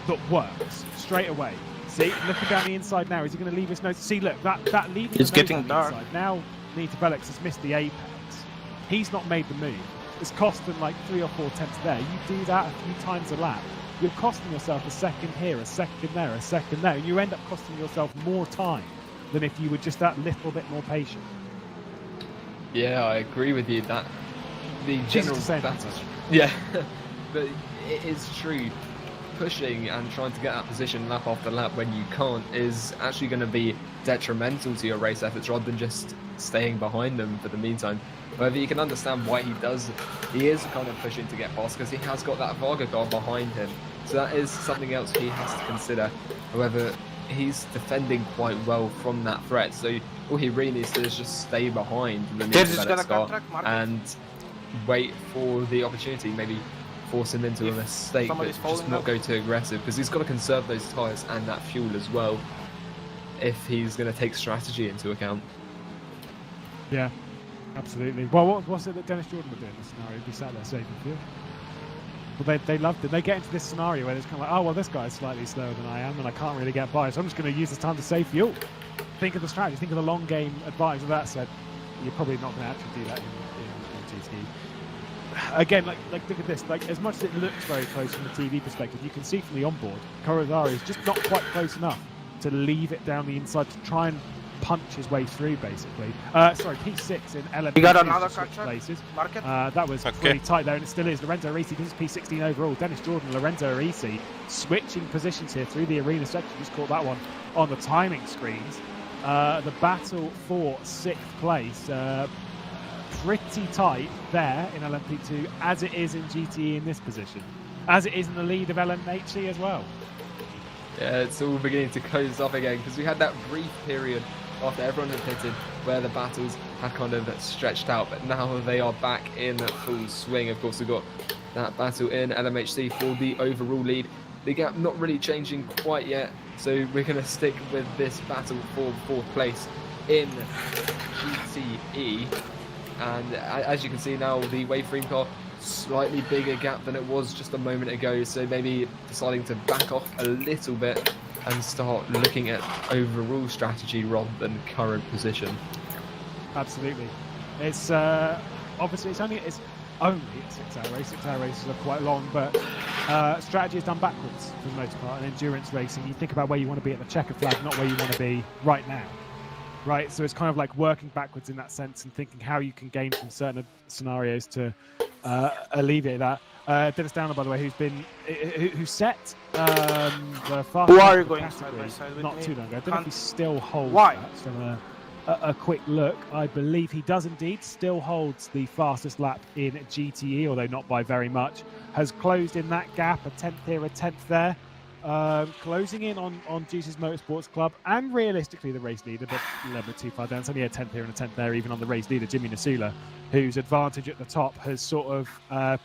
that works straight away. See, looking down the inside now, is he going to leave his nose? See, look, that leaving It's the nose getting on the dark. inside. Now Nita Velix has missed the apex. He's not made the move. It's cost them like 3 or 4 tenths there. You do that a few times a lap, you're costing yourself a second here, a second there, a second there, and you end up costing yourself more time than if you were just that little bit more patient. Yeah, I agree with you that the general battle. Yeah, but it is true. Pushing and trying to get that position lap after lap when you can't is actually going to be detrimental to your race efforts rather than just staying behind them for the meantime. However, you can understand why he is kind of pushing to get past, because he has got that Varga car behind him. So that is something else he has to consider. However, he's defending quite well from that threat, so all he really needs to do is just stay behind the Nita Velix car and wait for the opportunity, maybe force him into a mistake, but just not go too aggressive, because he's got to conserve those tyres and that fuel as well if he's going to take strategy into account. Yeah, absolutely. Well, what was it that Dennis Jordan would do in this scenario? He'd be sat there saving fuel. Well, they loved it. They get into this scenario where it's kind of like, oh, well, this guy's slightly slower than I am, and I can't really get by, so I'm just going to use this time to save fuel. Think of the strategy. Think of the long game advantage. With that said, you're probably not going to actually do that in GT. Again, like look at this. Like, as much as it looks very close from the TV perspective, you can see from the onboard, Corazzari is just not quite close enough to leave it down the inside to try and punch his way through, basically. Sorry, P6 in LMP2. You got another places. Market? That was pretty tight there, and it still is. Lorenzo Arisi does P16 overall. Dennis Jordan, Lorenzo Arisi switching positions here through the arena section. Just caught that one on the timing screens. The battle for 6th place. pretty tight there in LMP2 as it is in GTE in this position, as it is in the lead of LMHC as well. Yeah, it's all beginning to close up again because we had that brief period after everyone had pitted where the battles had kind of stretched out, but now they are back in full swing. Of course, we've got that battle in LMHC for the overall lead. The gap not really changing quite yet, so we're going to stick with this battle for 4th place in GTE. And as you can see now, the Waveframe car, slightly bigger gap than it was just a moment ago, so maybe deciding to back off a little bit and start looking at overall strategy rather than current position. Absolutely. It's obviously it's only a 6-hour race. 6-hour races are quite long, but strategy is done backwards for the most part. And endurance racing, you think about where you want to be at the checker flag, not where you want to be right now. Right, so it's kind of like working backwards in that sense and thinking how you can gain from certain scenarios to alleviate that. Dennis Downer, by the way, who set the fastest. Who are you going side by side with not me? too long ago. I don't know if he still holds Why? that. From a quick look, I believe he does indeed still holds the fastest lap in GTE, although not by very much. Has closed in that gap, a 10th here, a 10th there. Closing in on Juice's Motorsports Club and realistically the race leader, but a little bit too far down. It's only a 10th here and a 10th there, even on the race leader, Jimmy Nasula, whose advantage at the top has sort of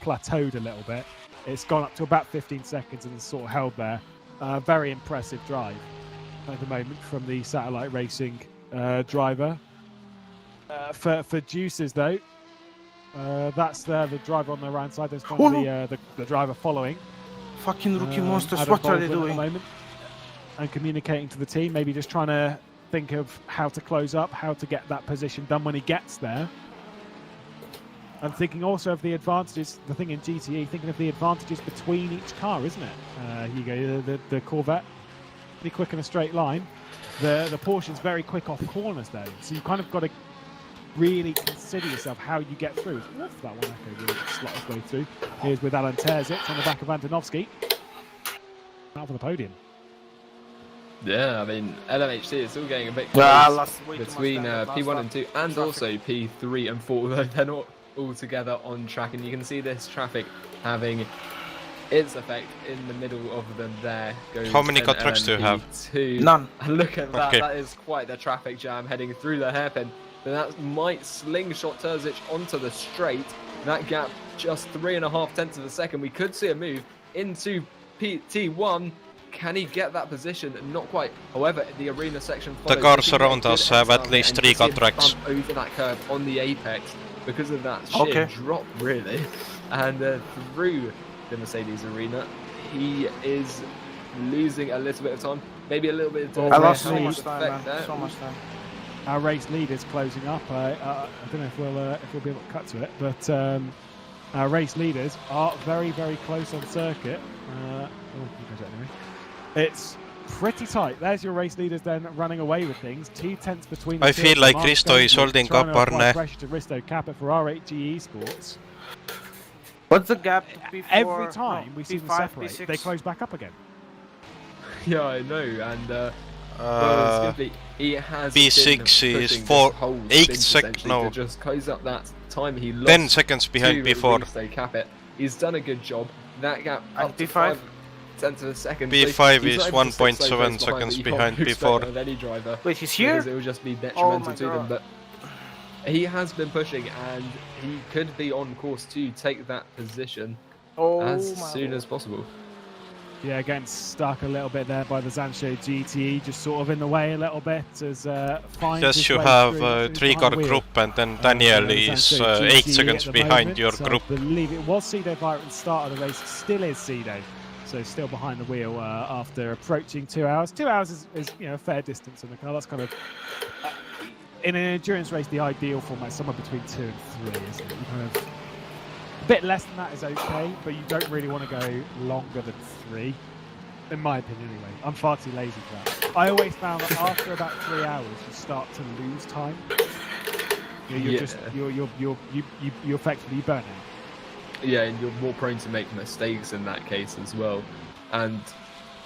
plateaued a little bit. It's gone up to about 15 seconds and is sort of held there. Very impressive drive at the moment from the Satellite Racing driver. For Juice's though, that's the driver on the right side. There's kind of the driver following. Fucking rookie monsters, Adam what are they Baldwin at the doing? moment, and communicating to the team, maybe just trying to think of how to close up, how to get that position done when he gets there. And thinking also of the advantages, the thing in GTE, thinking of the advantages between each car, isn't it? Here you go, the Corvette, pretty quick in a straight line. The Porsche's very quick off corners though, so you kind of got to really consider yourself how you get through. Oof, that one echo really slot his way through. Here's with Alan Terzic on the back of Antonovsky. Out for the podium. Yeah, I mean, LMHC is still getting a bit close Way between too much P1 and 2 and traffic. also P3 and 4, although they're not all together on track. And you can see this traffic having its effect in the middle of them there. How many cut trucks do you have? None. And look at that, Okay. that is quite the traffic jam heading through the hairpin. But that might slingshot Terzic onto the straight. That gap just 3.5 tenths of a second. We could see a move into T1. Can he get that position? Not quite. However, the arena section The cars around us have at least 3 cut tracks. Over that curve on the apex because of that sheer drop, really. And through the Mercedes arena, he is losing a little bit of time. Maybe a little bit of I lost so effect much time, man. there. So much time. Our race lead is closing up. I don't know if we'll be able to cut to it, but our race leaders are very, very close on circuit. It's pretty tight. There's your race leaders then running away with things. 2 tenths between the I two feel of them. like Mark Risto is Stone holding trying up to apply Arne. pressure to Risto Kappa for R8 GE Sports. What's the gap to P4? Every time we see them P5, separate, P6? they close back up again. Yeah, I know. And well, simply, he has P6 been is pushing 4 this whole 8 stint seconds. essentially No, to just close up that time he lost 10 seconds behind to P4. Risto Kappa. He's done a good job. That gap And up to P5? 5 tenths of a second. P5 he's is not even 6 1.7 behind, seconds but you behind can't expect P4. that of any driver. Wait, he's here? Because it will just be detrimental my to them. God. But he has been pushing, and he could be on course to take that position as soon as possible. Yeah, getting stuck a little bit there by the Zancho GTE, just sort of in the way a little bit as finds Just his you way have through a the 3-car wheel. group and then Daniel is Zancho 8 GTE seconds at the behind moment, your so group. I believe it was Cedo Vira at the start of the race, still is Cedo. So still behind the wheel after approaching 2 hours. 2 hours is a fair distance in the car. That's kind of in an endurance race the ideal format, somewhere between 2 and 3, isn't it? You kind of a bit less than that is okay, but you don't really want to go longer than 3. In my opinion, anyway. I'm far too lazy for that. I always found that after about 3 hours, you start to lose time. You effectively burn out. Yeah, and you're more prone to make mistakes in that case as well. And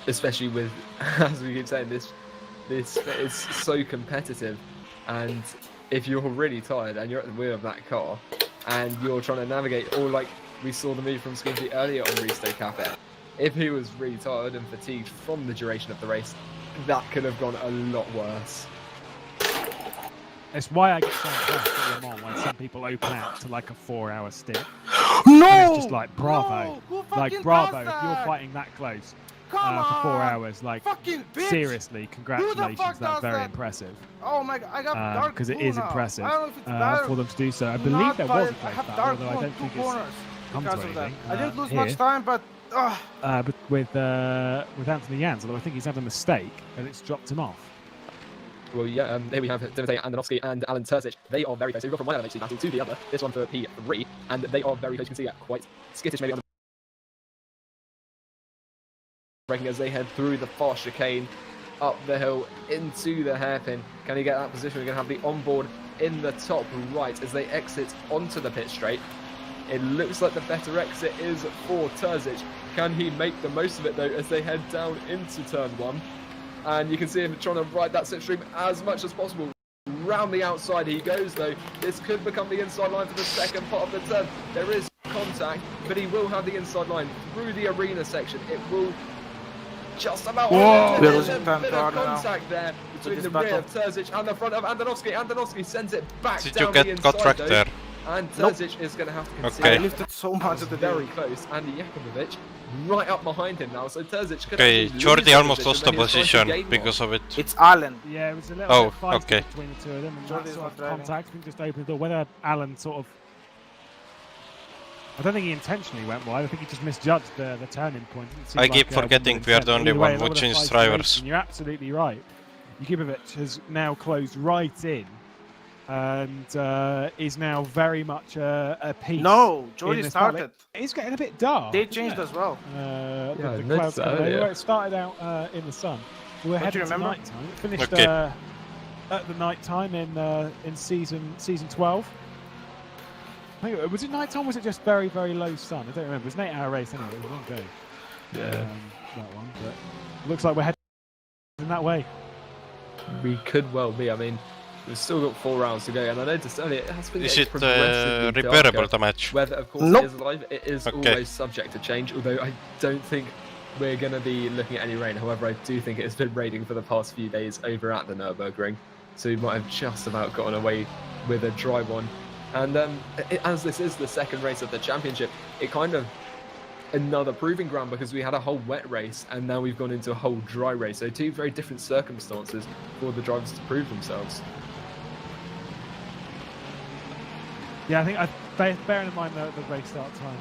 especially with, as we keep saying, this is so competitive. And if you're really tired and you're at the wheel of that car and you're trying to navigate, or like we saw the move from Skinty earlier on Risto Capet, if he was really tired and fatigued from the duration of the race, that could have gone a lot worse. It's why I get so impressed at Le Mans when some people open out to like a 4-hour stint. No! And it's just like, bravo. No! Who Like, fucking bravo, does if you're that? fighting that close Come for 4 on! hours, like, Fucking bitch! seriously, fuck congratulations, does that's very that? impressive. Oh my god, I got dark Because it blue is now. impressive I don't know if it's better. for them to do so. I believe Not there by- was a I close have battle, dark although I blue on don't 2 think it's corners come to because of that. anything. I didn't lose here. much time, but But with Anthony Jans, although I think he's had a mistake and it's dropped him off. Well, yeah, here we have Timotej Andonovski and Alan Terzic. They are very close. So we've got from one LHC battle to the other. This one for P3, and they are very close. You can see that quite skittish maybe on the braking as they head through the fast chicane, up the hill, into the hairpin. Can he get that position? We're going to have the onboard in the top right as they exit onto the pit straight. It looks like the better exit is for Terzic. Can he make the most of it, though, as they head down into turn 1? And you can see him trying to ride that slipstream as much as possible. Round the outside he goes, though. This could become the inside line for the second part of the turn. There is contact, but he will have the inside line through the arena section. It will just about... Whoa! There's a There was bit a of now. contact there between this the rear battle. of Terzic and the front of Andonovski. Andonovski sends it back Did down you the get inside, track though. there? And Terzic is going to have to concede. Okay. I lifted so much of the Very day. close. Andy Jakubovic right up behind him now. So Terzic could Okay, actually lose Jordi the almost lost the then he was trying to position gain one. because of it. It's Allen. Yeah, it was a little Oh, bit feisty okay. between the two of them, and Jordi's that sort not of driving. contact, I think, just opened the door. Whether Alan sort of... I don't think he intentionally went wide, I think he just misjudged the turning point. It seemed I keep like, forgetting with we are the intent. only Either way, one that who was a changed feisty drivers. race, and you're absolutely right. Jakubovic has now closed right in, and is now very much a piece. No, in Jordi this started. battle. It's getting a bit dark. They isn't changed it? as well. Yeah, I The noticed clouds that coming over. earlier. It started out in the sun. We're Don't you heading to remember? night time. It finished Okay. at the night time in season 12. Hang on, was it night time? Or was it just very, very low sun? I don't remember. It was an 8-hour race anyway. It was a long day. Yeah. That one. But looks like we're heading in that way. We could well be. I mean, we've still got 4 rounds to go, and I noticed earlier it has been Is getting it progressively repairable darker. damage? Weather, of course, Nope. is live. It is Okay. always subject to change, although I don't think we're going to be looking at any rain. However, I do think it's been raining for the past few days over at the Nürburgring, so we might have just about gotten away with a dry one. And as this is the second race of the championship, it kind of another proving ground because we had a whole wet race and now we've gone into a whole dry race. So 2 very different circumstances for the drivers to prove themselves. Yeah, I think bearing in mind the race start time,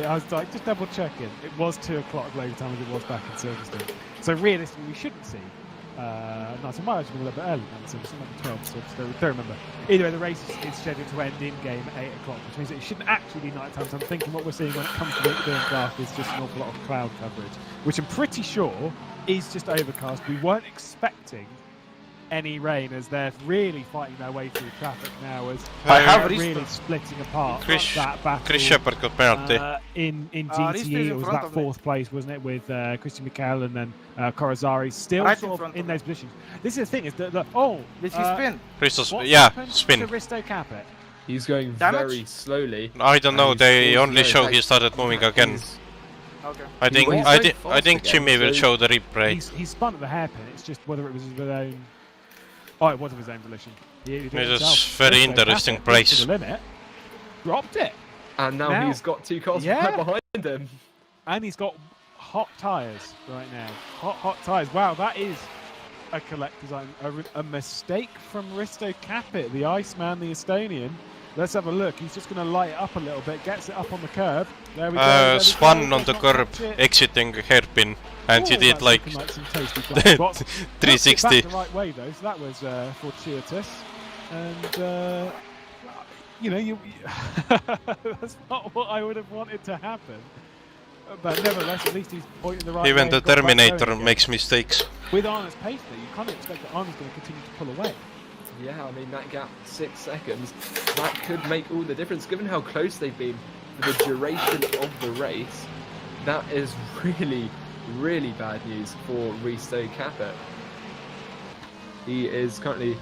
I was like just double checking. It was 2 o'clock local time as it was back in Silverstone. So realistically, we shouldn't see. No, so it might actually be a little bit early now, so it's like 12, so I don't remember. Either way, the race is scheduled to end in game at 8 o'clock, which means that it shouldn't actually be night time. So I'm thinking what we're seeing when it comes to it being dark is just an awful lot of cloud coverage, which I'm pretty sure is just overcast. We weren't expecting any rain as they're really fighting their way through traffic now as I have they're Risto. really splitting apart Chris- that battle. Chris Shepard got penalty. In Risto is GTE, in it was front that of me. 4th place, wasn't it, with Christian Michael and then Corazari still Right in sort front of in of me. those positions. This is the thing, is that Did he spin? Christos, what yeah, happened spin. to Risto Capet? He's going Damage? very slowly. I don't know, and they he's only forced show no he started moving again. He's- Okay. I think Well, he's I, very I fast think again, Jimmy will so- show the replay. He's spun at the hairpin, it's just whether it was his own... Oh, it was of his own volition. He did It is himself. very Risto interesting Capet went to place. the limit, dropped it, And now, Now- he's got 2 cars Yeah. right behind him. and he's got hot tyres right now. Hot tyres. Wow, that is a collector's item. A mistake from Risto Capet, the Iceman, the Estonian. Let's have a look. He's just going to light it up a little bit, gets it up on the curb. There we go. there we go. Swan on the Not curb, touch it. exiting hairpin, and he Oh, did that's like looking some tasty black spots. Touched it 360. back the right way though, so that was fortuitous. And that's not what I would have wanted to happen. But nevertheless, at least he's pointing the right way. Even the and got back going Terminator again. makes mistakes. With Arna's pace though, you kind of expect that Arna's going to continue to pull away. Yeah, I mean, that gap, 6 seconds, that could make all the difference. Given how close they've been for the duration of the race, that is really, really bad news for Risto Capet. He is currently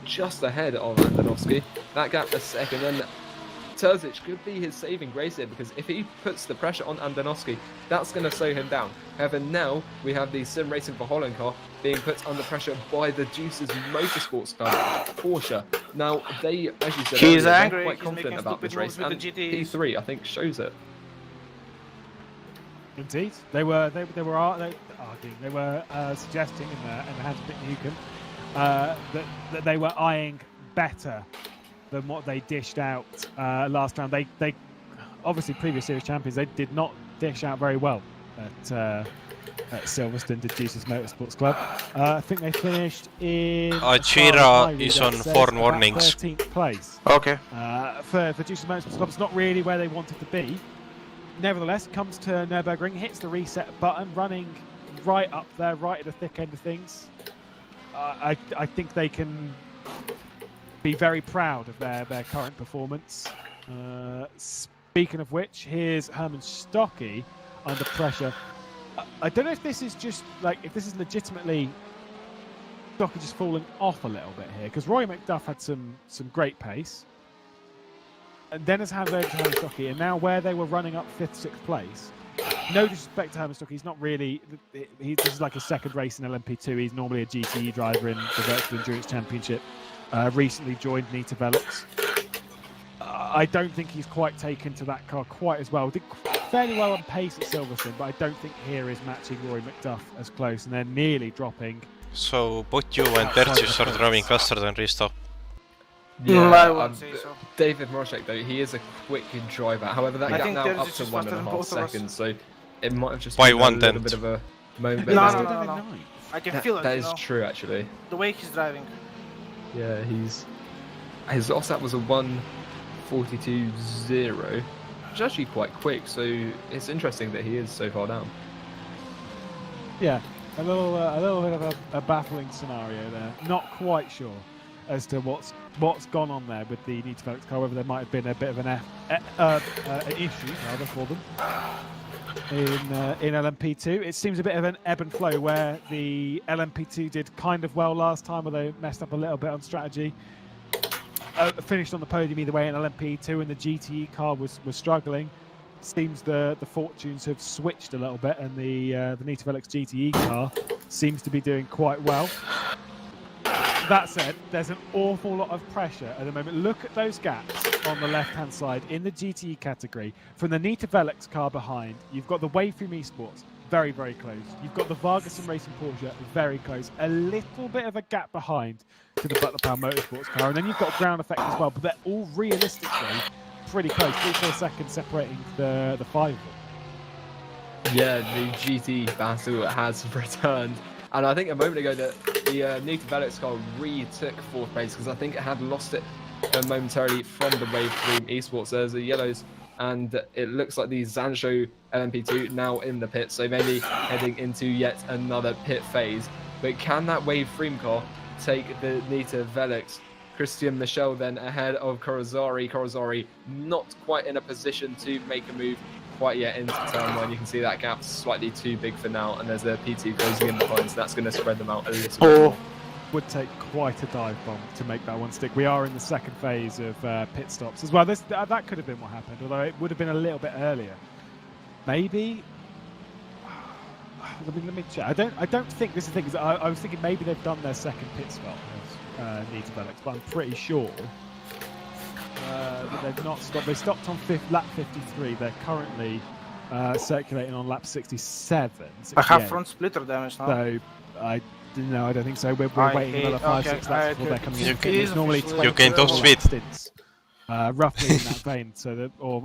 just ahead of Andonovski. That gap a second, and Terzic could be his saving grace here, because if he puts the pressure on Andonovski, that's going to slow him down. However, now we have the sim racing for Holland car being put under pressure by the Juice's Motorsports car, Porsche. Now, they, as you said, He's earlier, angry. they're quite He's confident making about this stupid race, moves and with the GTs. P3, I think, shows it. Indeed, they were arguing, they were suggesting in the hands of Dick Newcomb that they were eyeing better than what they dished out last round. They obviously previous series champions. They did not dish out very well at Silverstone, the Juice's Motorsports Club. I think they finished in. Chira is on 4 warnings. 13th place. Okay. For Juice's Motorsports Club, it's not really where they wanted to be. Nevertheless, comes to Nürburgring, hits the reset button, running right up there, right at the thick end of things. I think they can be very proud of their current performance. Speaking of which, here's Herman Stocky under pressure. I don't know if this is just if this is legitimately Stocky just falling off a little bit here, because Rory McDuff had some great pace, and then has handed over to Herman Stocky, and now where they were running up 5th, 6th place. No disrespect to Herman Stocky, he's not really. This is like a second race in LMP2. He's normally a GTE driver in the Virtual Endurance Championship. Recently joined Nita Velux. I don't think he's quite taken to that car quite as well. Did fairly well on pace at Silverstone, but I don't think here is matching Rory McDuff as close, and they're nearly dropping. So Podium and Terzic are driving faster than Risto. Yeah, I wouldn't say so. David Moroshek, though, he is a quick driver. However, that I gap think now Terzic up is to just faster than 1.5 both of us. seconds, so it might have just By been a 1/10. little bit of a moment. No. I can feel it. That you is know, true, actually. the way he's driving. Yeah, his offset was a 1:42.0, which is actually quite quick. So it's interesting that he is so far down. Yeah, a little bit of a baffling scenario there. Not quite sure as to what's gone on there with the Nita Velux car, whether there might have been a bit of an issue rather for them in LMP2. It seems a bit of an ebb and flow, where the LMP2 did kind of well last time, where they messed up a little bit on strategy. Finished on the podium either way in LMP2, and the GTE car was struggling. Seems the fortunes have switched a little bit, and the Nita Velux GTE car seems to be doing quite well. That said, there's an awful lot of pressure at the moment. Look at those gaps on the left-hand side in the GTE category. From the Nita Velux car behind, you've got the Waveframe Esports, very, very close. You've got the Vargas and Racing Porsche, very close. A little bit of a gap behind to the Butler Power Motorsports car. And then you've got Ground Effect as well, but they're all realistically pretty close. 3-4 seconds separating the 5 of them. Yeah, the GT battle has returned. And I think a moment ago that the Nita Velux car retook 4th place, because I think it had lost it momentarily from the Waveframe Esports. There's the yellows, and it looks like the Zancho LMP2 now in the pit, so maybe heading into yet another pit phase. But can that Waveframe car take the Nita Velux? Christian Michel then ahead of Corazari. Corazari not quite in a position to make a move quite yet into turn 1. You can see that gap's slightly too big for now, and there's a P2 closing in behind, so that's going to spread them out a little bit more. Would take quite a dive bomb to make that one stick. We are in the second phase of pit stops as well. That could have been what happened, although it would have been a little bit earlier. Maybe. Let me check. I don't think this is the thing. I was thinking maybe they've done their second pit stop as Nita Velux, but I'm pretty sure that they've not stopped. They stopped on lap 53. They're currently circulating on lap 67. I have front splitter damage now. So I don't think so. We're waiting another 5-6 laps before they're coming in. It's normally 20 You gained off speed. stints, roughly in that vein. So that, or a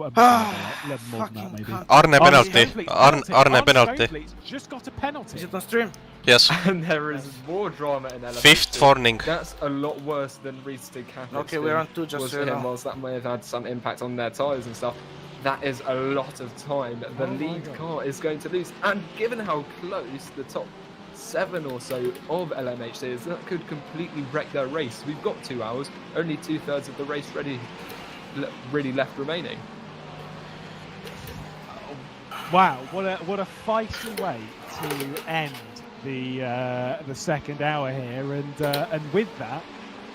little more than that maybe. Arne penalty. Arne penalty. Just got a penalty. Is it on stream? Yes. And there is more drama in LMP2. 5th warning. That's a lot worse than restig Catholic. Okay, we're on 2 just was so you him, know. whilst that may have had some impact on their tyres and stuff. That is a lot of time. The lead car is going to lose. And given how close the top 7 or so of LMHC is, that could completely wreck their race. We've got 2 hours, only 2/3 of the race really left remaining. Wow, what a feisty way to end the second hour here, and with that,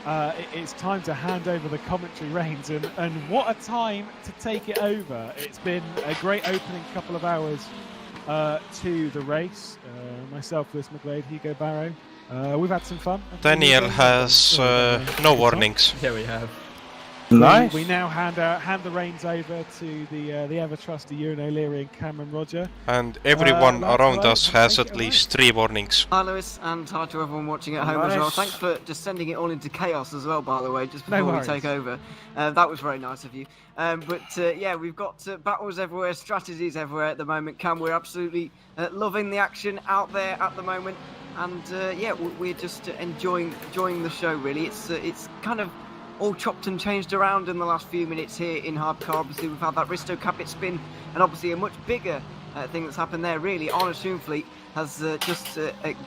it's time to hand over the commentary reins, and what a time to take it over. It's been a great opening couple of hours to the race. Myself, Lewis McGlade, Hugo Barrow. We've had some fun. Daniel has no warnings. Yeah, we have. Nice. We now hand the reins over to the ever trusty Ewan O'Leary and Cameron Roger. And everyone lads, around hello, us has take at it away. least 3 warnings. Hi Lewis, and hi to everyone watching at home as well. Nice. Thanks for just sending it all into chaos as well, by the way, just No before we worries. take over. That was very nice of you. Yeah, we've got battles everywhere, strategies everywhere at the moment. Cam, we're absolutely loving the action out there at the moment, and yeah, we're just enjoying the show. Really, it's kind of all chopped and changed around in the last few minutes here in Hypercar. Obviously, we've had that Risto Capit spin, and obviously a much bigger thing that's happened there. Really, Arne Schoenfleet has just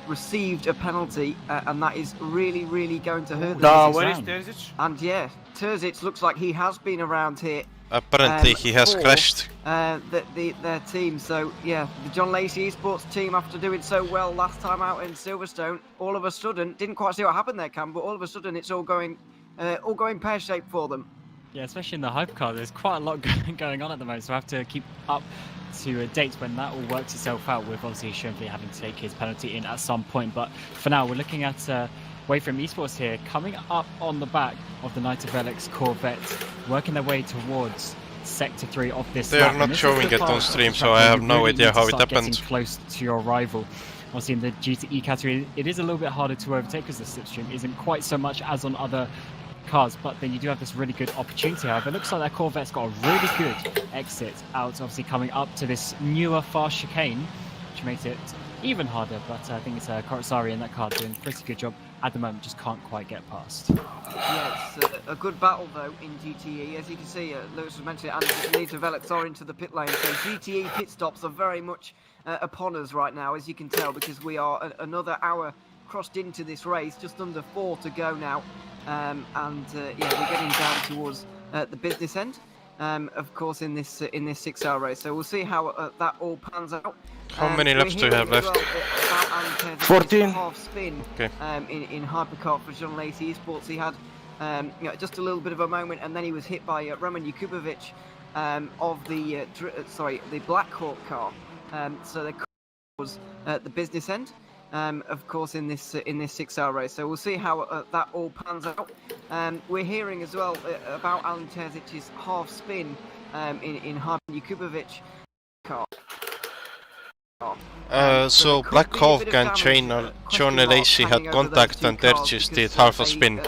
received a penalty, and that is really going to hurt them. No, where is Terzic? And yeah, Terzic looks like he has been around here. Apparently he has for, crashed. Their team. So yeah, the John Lacey Esports team, after doing so well last time out in Silverstone, all of a sudden, didn't quite see what happened there, Cam, but all of a sudden it's all going pear-shaped for them. Yeah, especially in the hypercar, there's quite a lot going on at the moment, so I have to keep up to dates when that all works itself out, with obviously Schoenfleet having to take his penalty in at some point. But for now, we're looking at Waveframe Esports here, coming up on the back of the Knight of Velix Corvette, working their way towards Sector 3 of this They lap. are And not this is showing the it part on of the stream, track so where I have you no really idea need to how it start getting happened. close to your rival. Obviously in the GTE category, it is a little bit harder to overtake because the slipstream isn't quite so much as on other cars, but then you do have this really good opportunity. However, it looks like that Corvette's got a really good exit out, obviously coming up to this newer fast chicane, which makes it even harder, but I think it's Korosari in that car doing a pretty good job at the moment, just can't quite get past. Yeah, it's a good battle though in GTE. As you can see, Lewis was mentioning it, and Nita Velix are into the pit lane, so GTE pit stops are very much upon us right now, as you can tell, because we are another hour crossed into this race, just under 4 to go now. Yeah, we're getting down towards the business end, of course, in this 6-hour race. So we'll see how that all pans out. How many laps do you have left? 14. Half spin. Okay. In Hypercar for John Lacey Esports, he had just a little bit of a moment, and then he was hit by Roman Jakubovic of the Black Hawk car. So there was the business end. Of course, in this 6-hour race. So we'll see how that all pans out. We're hearing as well about Alan Terzic's half spin in Harman Jakubovic car. So Black Hawk and John Lacey had contact and Terzic did half a spin.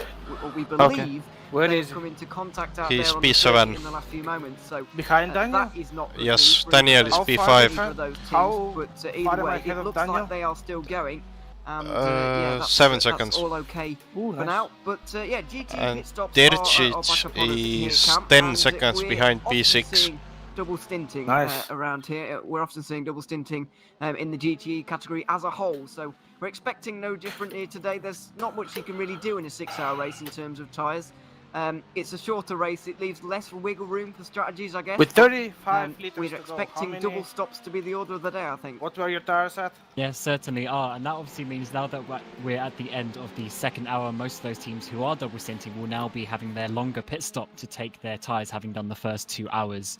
We believe Where they've is he? come into contact out He's there on the P7. circuit in the last few moments. So Behind Daniel? that is not good Yes, news for Daniel is How far P5. for those teams, How but far either am I way, ahead it of looks Daniel? like they are still going. And, 7 that's seconds. all okay Ooh, for nice. now. But yeah, GT And pit stops Terzic are back upon us here, is Cam, 10 and seconds we're behind often P6. seeing double stinting Nice. around here. We're often seeing double stinting in the GTE category as a whole. So we're expecting no different here today. There's not much you can really do in a 6-hour race in terms of tyres. It's a shorter race. It leaves less wiggle room for strategies, I guess. With 35 liters We're to go, expecting how many, double stops to be the order of the day, I think. what were your tires at? Yeah, certainly are, and that obviously means now that we're at the end of the 2nd hour, most of those teams who are double stinting will now be having their longer pit stop to take their tyres, having done the first 2 hours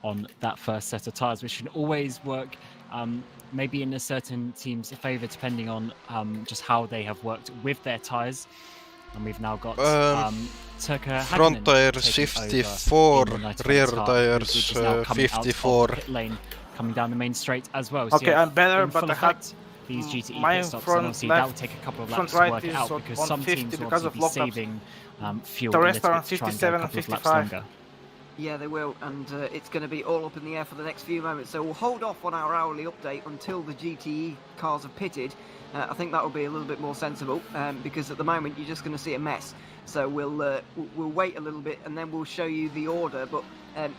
on that first set of tyres, which can always work maybe in a certain team's favour, depending on just how they have worked with their tyres. And we've now got Turka Front Hagenen tires taking over 54, in the Knight of rear Velix car, tires which is now coming out of 54. the pit lane, coming down the main straight as well. So Okay, yeah, I'm better, in but full I had effect, these GTE my pit stops, front and obviously that left, will take a couple of front laps to right work it is out, on because some 150 teams will because of obviously be lockups. saving fuel The a rest little are on bit to try and go 57 a and couple of laps 55. longer. Yeah, they will, and it's going to be all up in the air for the next few moments. So we'll hold off on our hourly update until the GTE cars have pitted. I think that will be a little bit more sensible, because at the moment you're just going to see a mess. So we'll wait a little bit, and then we'll show you the order. But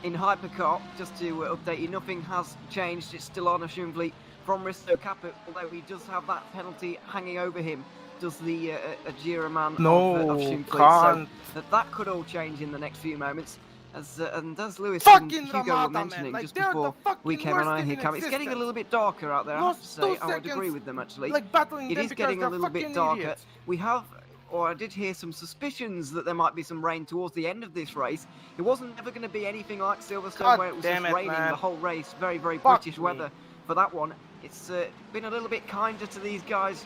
in Hypercar, just to update you, nothing has changed. It's still Arne Schoenfleet from Risto Capit, although he does have that penalty hanging over him. Does the Ajira man of Schoenfleet. Can't. So that could all change in the next few moments. And as Lewis Fucking and Hugo were Ramada, mentioning man. just Like, before we came on here, Cam, it's getting a little bit darker out there, I have to say. I would agree with them, actually. Like battling It them is getting a because little they're bit fucking darker. idiots. We have or I did hear some suspicions that there might be some rain towards the end of this race. It wasn't ever going to be anything like Silverstone, where it was just raining the whole race. Very, very British weather for that one. It's been a little bit kinder to these guys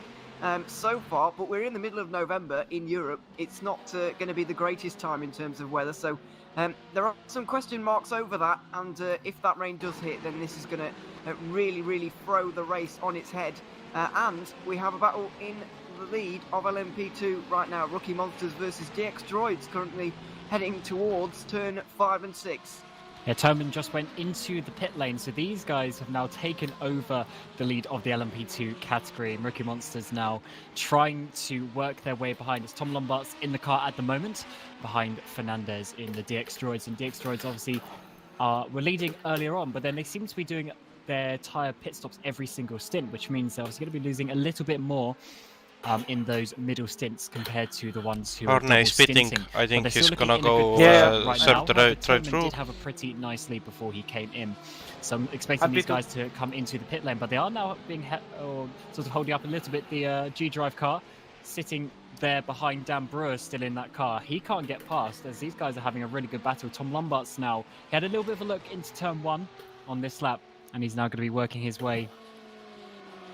so far, but we're in the middle of November in Europe. It's not going to be the greatest time in terms of weather, so there are some question marks over that, and if that rain does hit, then this is going to really, really throw the race on its head. And we have a battle in the lead of LMP2 right now. Rookie Monsters versus DX Droids, currently heading towards turn 5 and 6. Yeah, Toman just went into the pit lane, so these guys have now taken over the lead of the LMP2 category. And Rookie Monsters now trying to work their way behind. It's Tom Lombart's in the car at the moment, behind Fernandez in the DX Droids. And DX Droids obviously were leading earlier on, but then they seem to be doing their tyre pit stops every single stint, which means they're obviously going to be losing a little bit more in those middle stints compared to the ones who are double pitting. stinting. I think he's gonna go right now. right Toman through. did have a pretty nice lead before he came in, so I'm expecting these guys to come into the pit lane, but they are now being sort of holding up a little bit. The G-Drive car sitting there behind Dan Brewer, still in that car. He can't get past, as these guys are having a really good battle. Tom Lombart's now, he had a little bit of a look into turn 1 on this lap, and he's now going to be working his way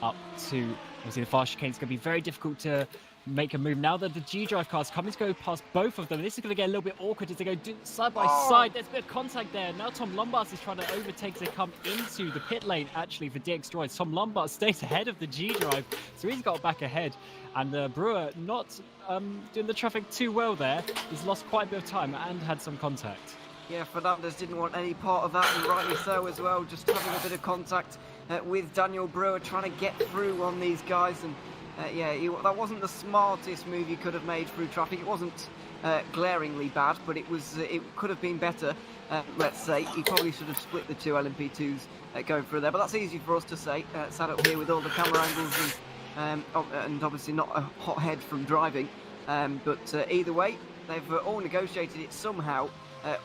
up to, obviously, the fast chicane. It's going to be very difficult to make a move. Now that the G-Drive car's coming to go past both of them, this is going to get a little bit awkward as they go side by side. There's a bit of contact there. Now Tom Lombard is trying to overtake to come into the pit lane, actually, for DX Droids. Tom Lombard stays ahead of the G-Drive, so he's got back ahead. And Brewer not doing the traffic too well there. He's lost quite a bit of time and had some contact. Yeah, Fernandez didn't want any part of that, and rightly so as well, just having a bit of contact with Daniel Brewer, trying to get through on these guys. And that wasn't the smartest move you could have made through traffic. It wasn't glaringly bad, but it could have been better, let's say. He probably should have split the two LMP2s going through there, but that's easy for us to say, sat up here with all the camera angles and obviously not a hot head from driving. But either way, they've all negotiated it somehow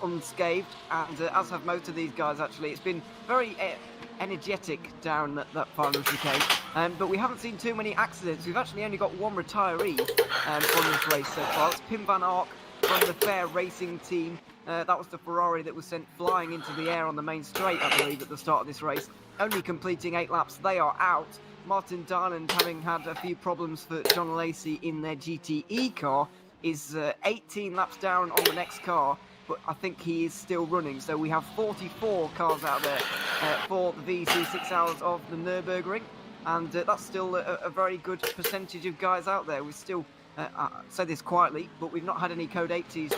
unscathed, and as have most of these guys, actually. It's been very energetic down that final chicane, but we haven't seen too many accidents. We've actually only got one retiree on this race so far. It's Pim van Ark from the Fair Racing team. That was the Ferrari that was sent flying into the air on the main straight, I believe, at the start of this race. Only completing 8 laps, they are out. Martin Diamond, having had a few problems for John Lacey in their GTE car, is 18 laps down on the next car, but I think he is still running. So we have 44 cars out there for the VEC 6 hours of the Nürburgring, and that's still a very good percentage of guys out there. We still, I say this quietly, but we've not had any Code 80s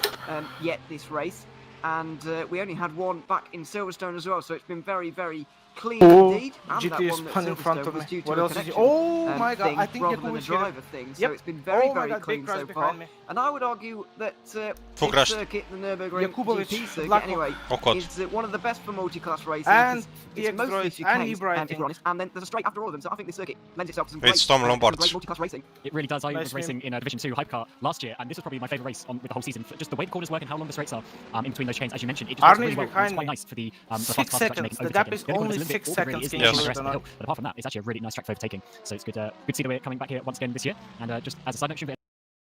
yet this race, and we only had one back in Silverstone as well, so it's been very, very clean indeed. And GT is spun in front of me. What else is he? Oh my god, I think rather than a driver thing. So it's been very, very clean so far. And I would argue that this circuit, the Nürburgring GP circuit anyway, is one of the best for multi-class racing. And it's mostly chicanes, and then there's a straight after all of them. So I think this circuit lends itself to some great multi-class racing. It really does. I was racing in a Division 2 hypercar last year, and this was probably my favourite race with the whole season. Just the way the corners work and how long the straights are in between those chains, as you mentioned, it just works really well. It's quite nice for the fast cars to actually make an overtaking. The gap is only 6 seconds. But apart from that, it's actually a really nice track for overtaking. So it's good to see that we're coming back here once again this year. And just as a side note, Schubert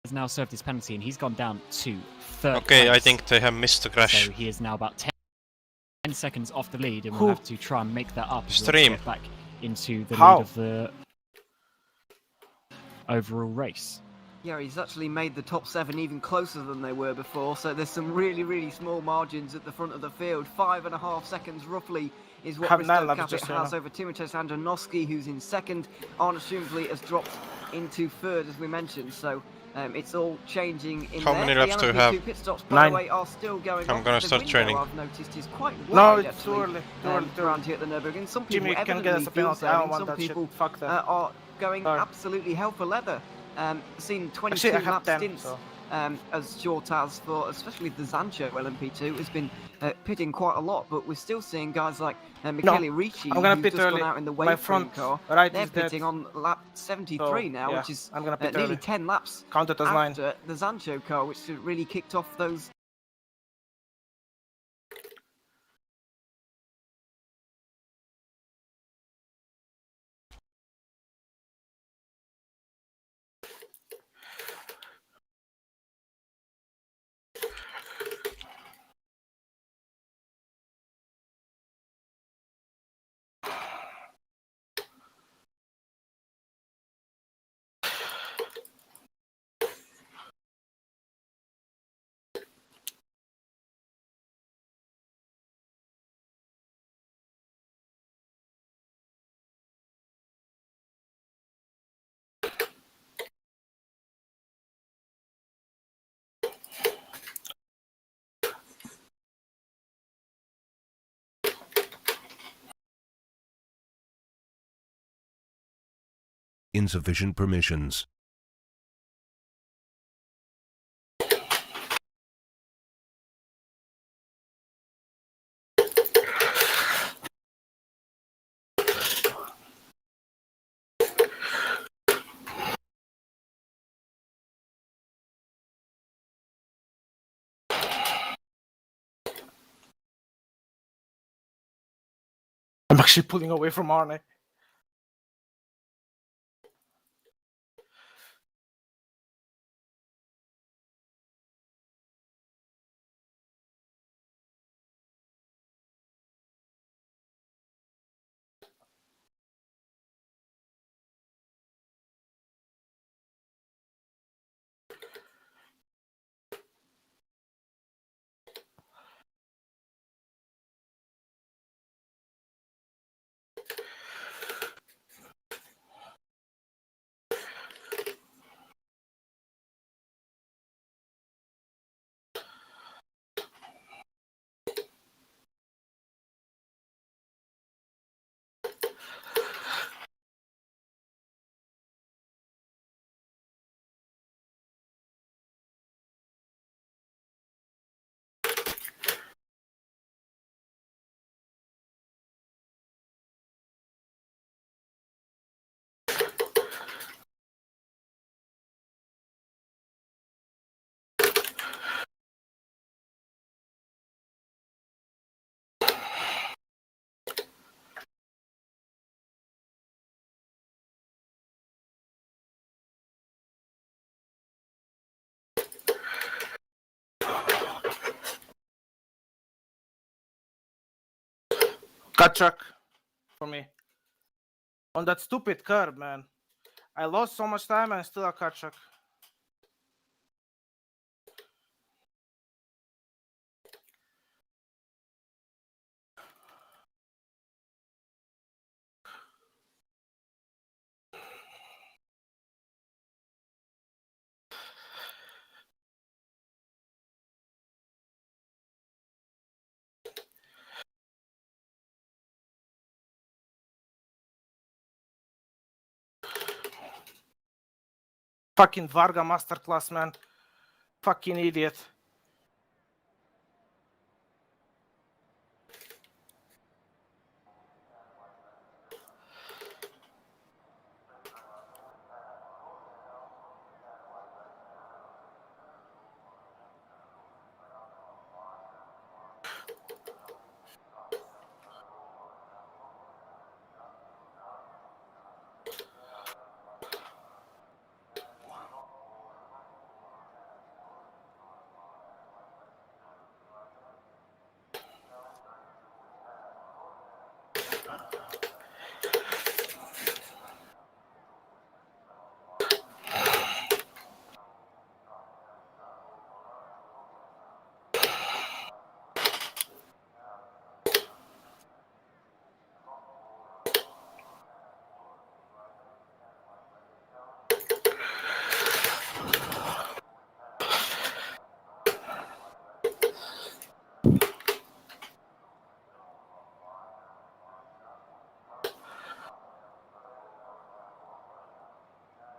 has now served his penalty, and he's gone down to 3rd. Okay, I think they have missed the crash. So he is now about 10 seconds off the lead, and we'll have to try and make that up. Stream back into the lead of the overall race. Yeah, he's actually made the top 7 even closer than they were before, so there's some really, really small margins at the front of the field. 5.5 seconds roughly is what Risto Capit has over Timotej Driving, who's in 2nd. Arne Schumfli has dropped into 3rd, as we mentioned, so it's all changing in How there. many laps do we have? Pit stops, by the way, are still going on. I'm gonna start training. I've noticed is quite wide, no, it's too early. Around here at the Nürburgring. Some people Jimmy can get us a penalty. I don't want that shit. Fuck that. Are going absolutely hell for leather. Seen 22 lap stints as short as for, especially the Zancho LMP2 has been pitting quite a lot, but we're still seeing guys like Michele Ricci, who's just gone out in the Wave front car. They're pitting on lap 73 now, which is nearly 10 laps after the Zancho car, which really kicked off those Insufficient permissions. I'm actually pulling away from Arne. Cut track for me. On that stupid curb, man. I lost so much time and still a cut track. Fucking Varga masterclass, man. Fucking idiot.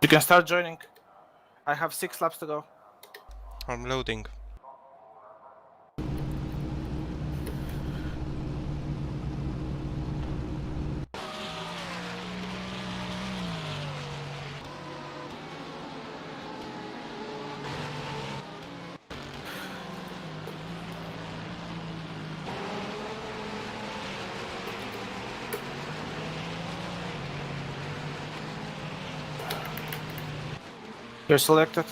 You can start joining. I have 6 laps to go. I'm loading. You're selected.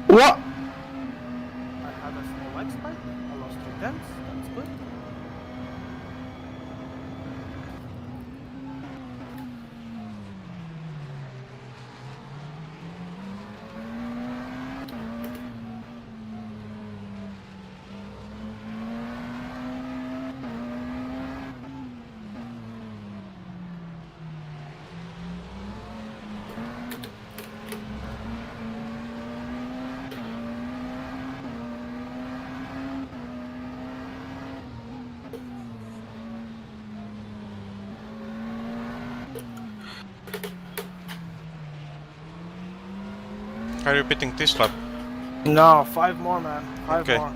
What? I had a small leg spike. I lost 3 tenths. That's good. Are you beating this lap? No, 5 more, man. 5 Okay. more.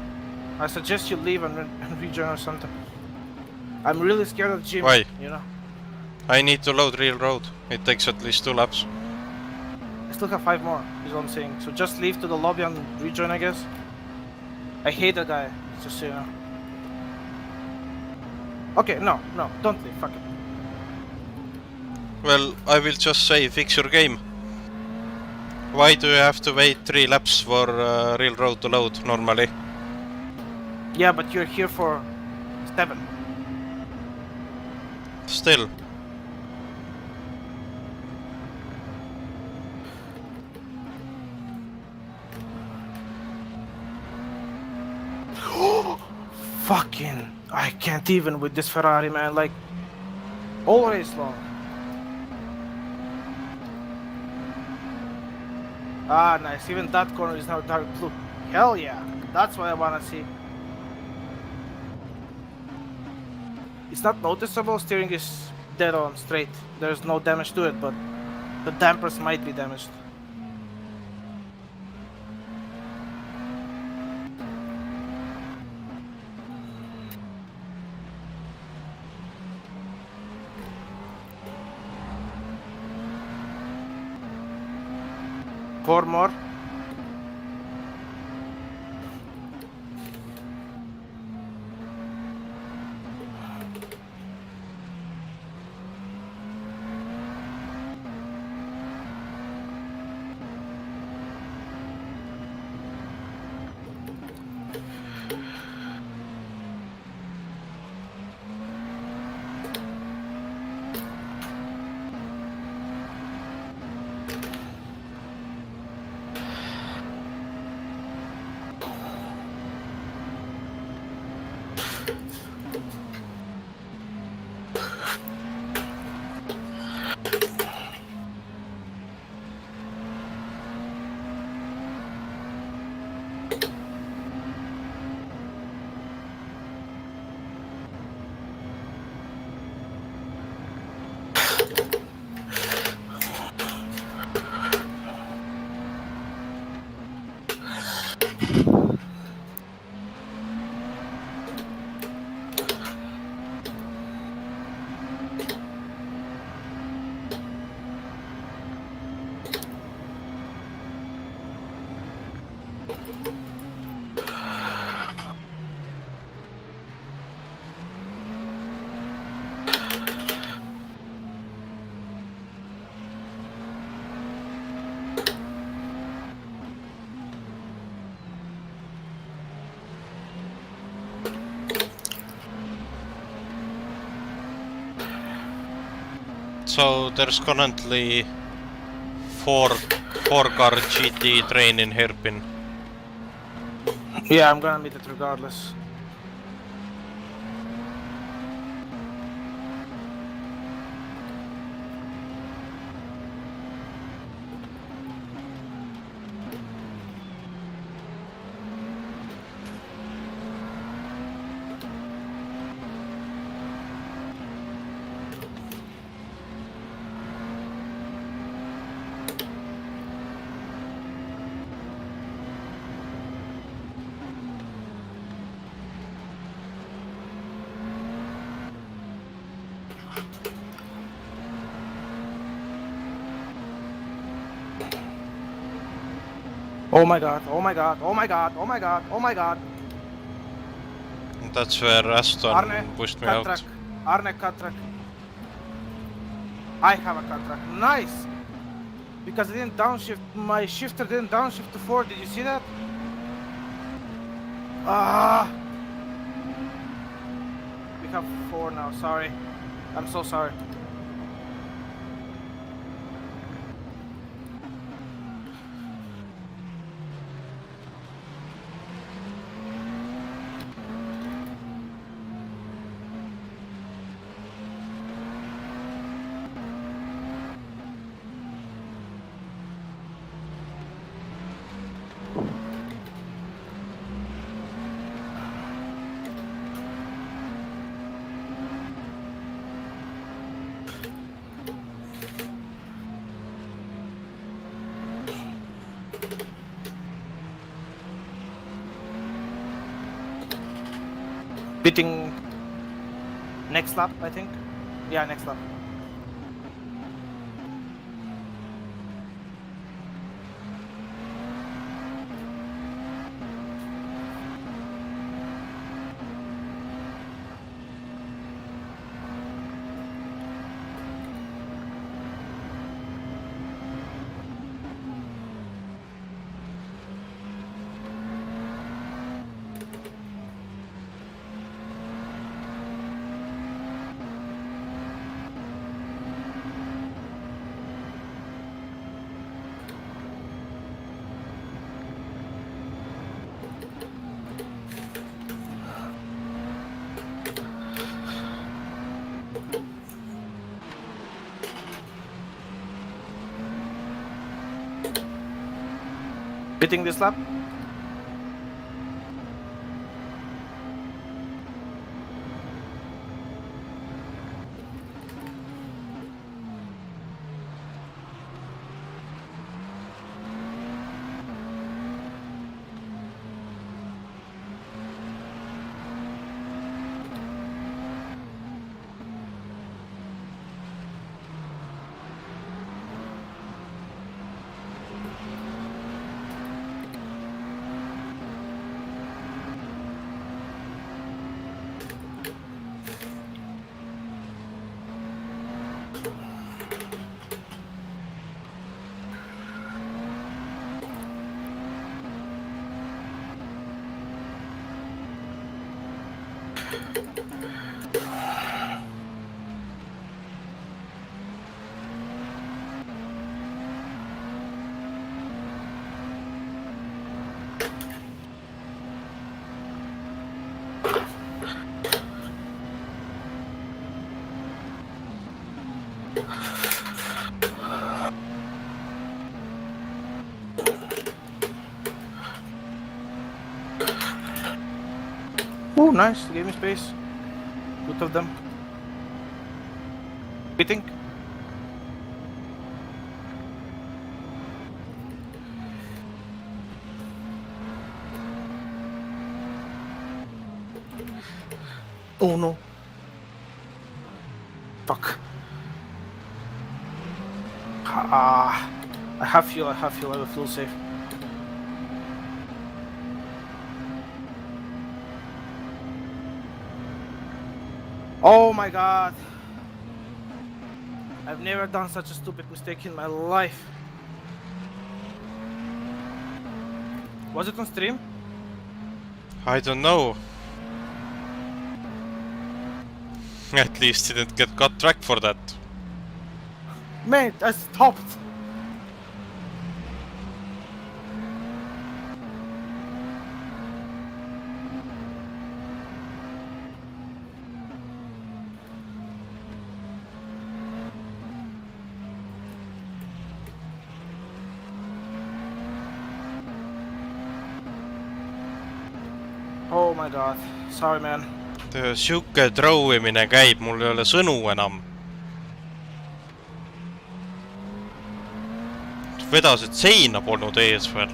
I suggest you leave and rejoin or something. I'm really scared of Jim. Why? You know. I need to load real road. It takes at least 2 laps. I still have 5 more, is what I'm saying. So just leave to the lobby and rejoin, I guess. I hate that guy, just so you know. Okay, no, don't leave, fuck it. Well, I will just say, fix your game. Why do you have to wait 3 laps for real road to load normally? Yeah, but you're here for 7. Still. Fucking, I can't even with this Ferrari, man, like, always long. Ah, nice, even that corner is now dark blue. Hell yeah, that's what I wanna see. It's not noticeable, steering is dead on straight. There's no damage to it, but the dampers might be damaged. Four more. So there's currently 4-car GT train in Hairpin. Yeah, I'm gonna meet it regardless. Oh my god, oh my god, oh my god, oh my god, oh my god. That's where Aston Arne, pushed me cut out. track. Arne, cut track. I have a cut track. Nice! because I didn't downshift. My shifter didn't downshift to 4. Did you see that? Ah! We have 4 now. Sorry. I'm so sorry. Beating next lap, I think. Yeah, next lap. Beating this lap. Oh, nice. Gave me space. Both of them. Beating. Oh no. Fuck. Ah. I have fuel, I will feel safe. Oh my god. I've never done such a stupid mistake in my life. Was it on stream? I don't know. At least didn't get cut track for that. Man, I stopped. Oh my god, sorry man. Siuke trovimine käib, mul ei ole sõnu enam. Vedasid seina polnud ees veel.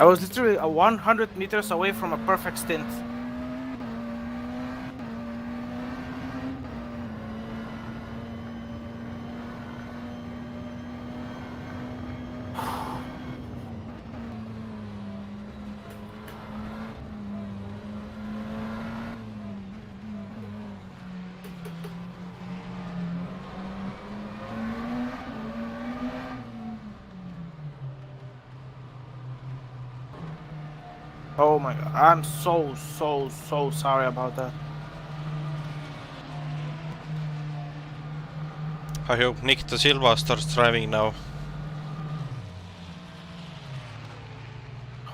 I was literally 100 meters away from a perfect stint. Oh my god, I'm so sorry about that. I hope Nick Da Silva starts driving now.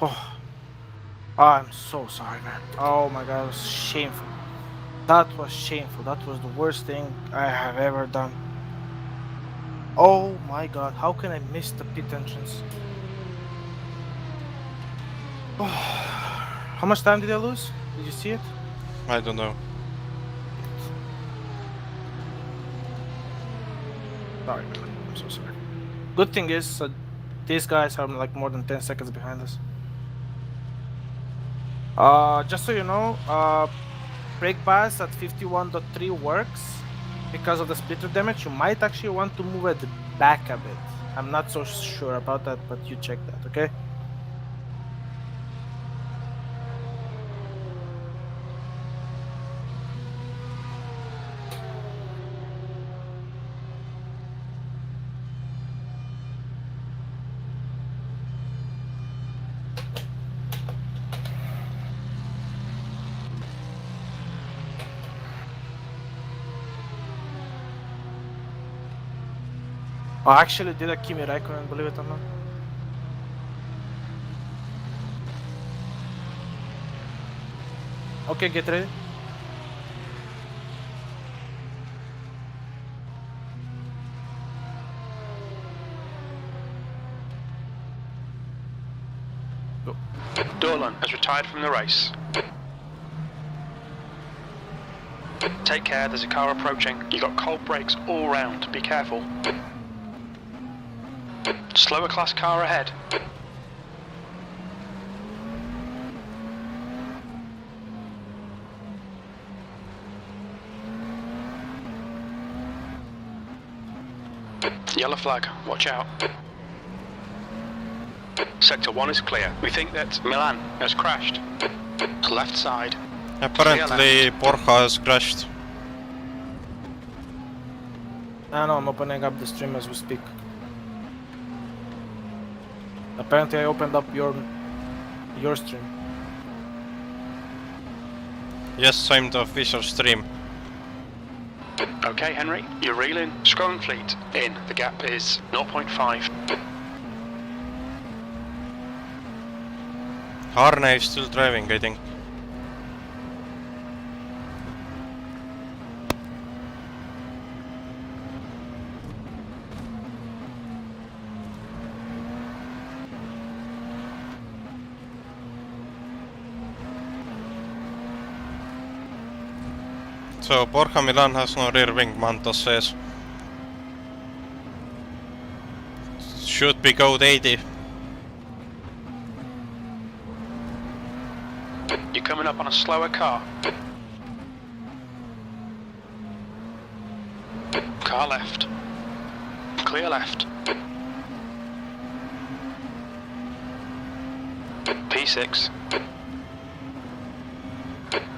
Oh, I'm so sorry, man. Oh my god, it was shameful. That was shameful. That was the worst thing I have ever done. Oh my god, how can I miss the pit entrance? Oh, how much time did I lose? Did you see it? I don't know. Sorry, man. I'm so sorry. Good thing is, these guys are like more than 10 seconds behind us. Just so you know, brake pass at 51.3 works because of the splitter damage. You might actually want to move it back a bit. I'm not so sure about that, but you check that, okay? I actually did a Kimi Räikkönen, believe it or not. Okay, get ready. Go. Dolan has retired from the race. Take care, there's a car approaching. You got cold brakes all round, be careful. Slower class car ahead. Yellow flag, watch out. Sector 1 is clear. We think that Milan has crashed. Left side. Apparently Borja has crashed. I know, I'm opening up the stream as we speak. Apparently I opened up your stream. Yes, I'm the official stream. Okay, Henry, you're reeling. Scrolling fleet in. The gap is 0.5. Arne is still driving, I think. So Borja Milan has no rear wing, Mantos says. Should be code 80. You're coming up on a slower car. Car left. Clear left. P6.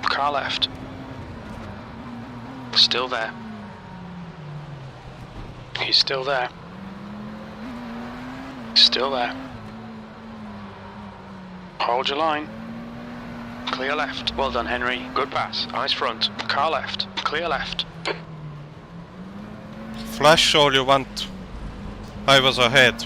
Car left. Still there. He's still there. Still there. Hold your line. Clear left. Well done, Henry. Good pass. Eyes front. Car left. Clear left. Flash all you want. I was ahead.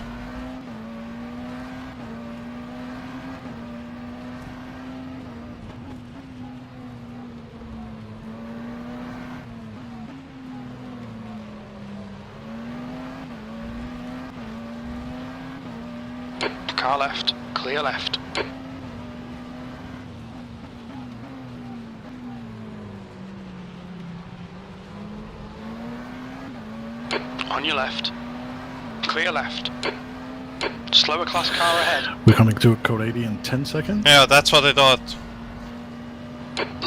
Car left. Clear left. On your left. Clear left. Slower class car ahead. We're coming to code 80 in 10 seconds. Yeah, that's what I thought.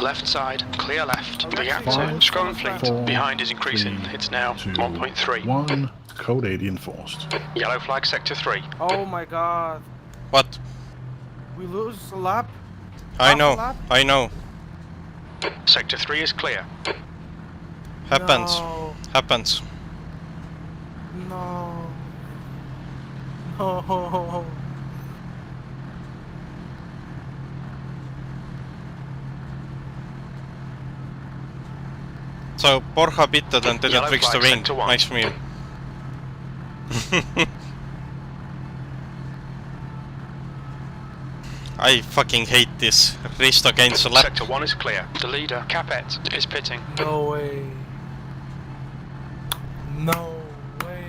Left side. Clear left. The gap to 5, Scrolling fleet 4, behind is increasing. 3, It's now 2, 1.3. 1. Code 80 enforced. Yellow flag sector 3. Oh my god. What? We lose a lap? I Half a know, lap? I know. Sector 3 is clear. Happens. No. Happens. No. Oh. So Borja pitted and didn't Yellow fix the flag, wing. sector one. Nice move. I fucking hate this. Rest against the lap. Sector 1 is clear. The leader, Capet, is pitting. No way. No way.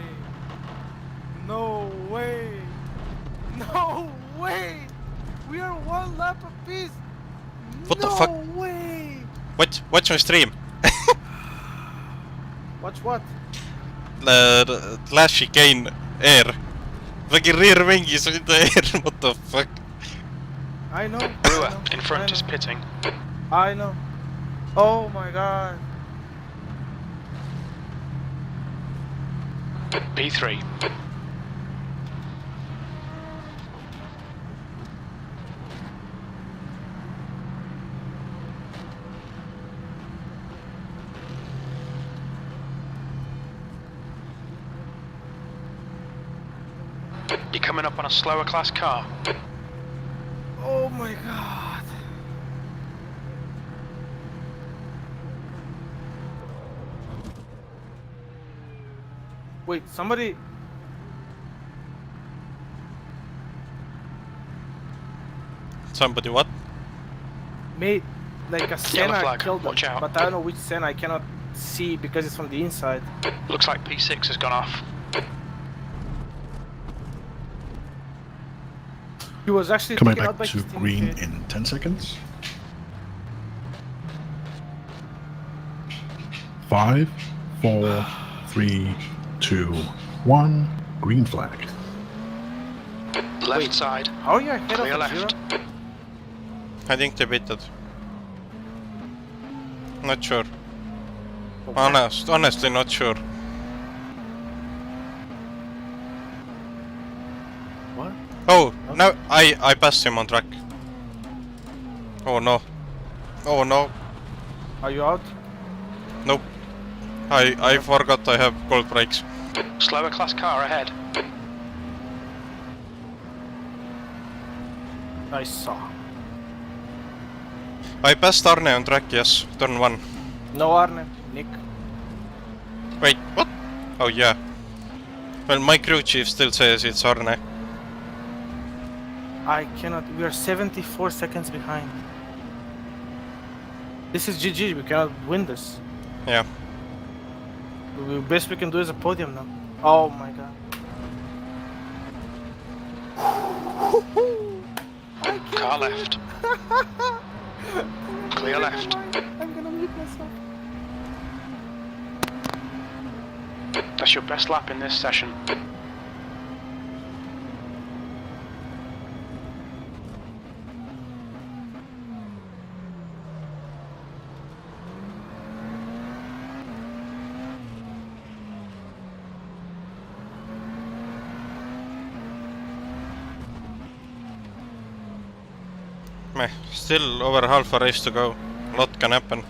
No way. No way. We are one lap apiece. What no the fuck? No way. Watch my stream. Watch what? Last chicane air. Fucking rear wing is in the air. What the fuck? I know. Brewer I know, in front I is know. pitting. I know. Oh my god. P3. You're coming up on a slower class car. Oh my god. Wait, somebody. Somebody what? Made like a Yellow Senna flag, killed them, watch out. but I don't know which Senna. I cannot see because it's from the inside. Looks like P6 has gone off. He was actually Coming taken out back by to his teammate. green in 10 seconds. 5, 4, 3, 2, 1. Green flag. Left Wait. side. How are you ahead Clear of left. Zero? I think they pitted. Not sure. Okay. Honestly not sure. What? Oh, no, I passed him on track. Oh no. Oh no. Are you out? Nope. I forgot I have gold brakes. Slower class car ahead. I saw. I passed Arne on track, yes. Turn 1. No Arne. Nick. Wait, what? Oh yeah. Well, my crew chief still says it's Arne. I cannot. We are 74 seconds behind. This is GG. We cannot win this. Yeah. The best we can do is a podium now. Oh my god. Car left. Clear left. I'm gonna mute myself. That's your best lap in this session. Meh, still over half a race to go. A lot can happen.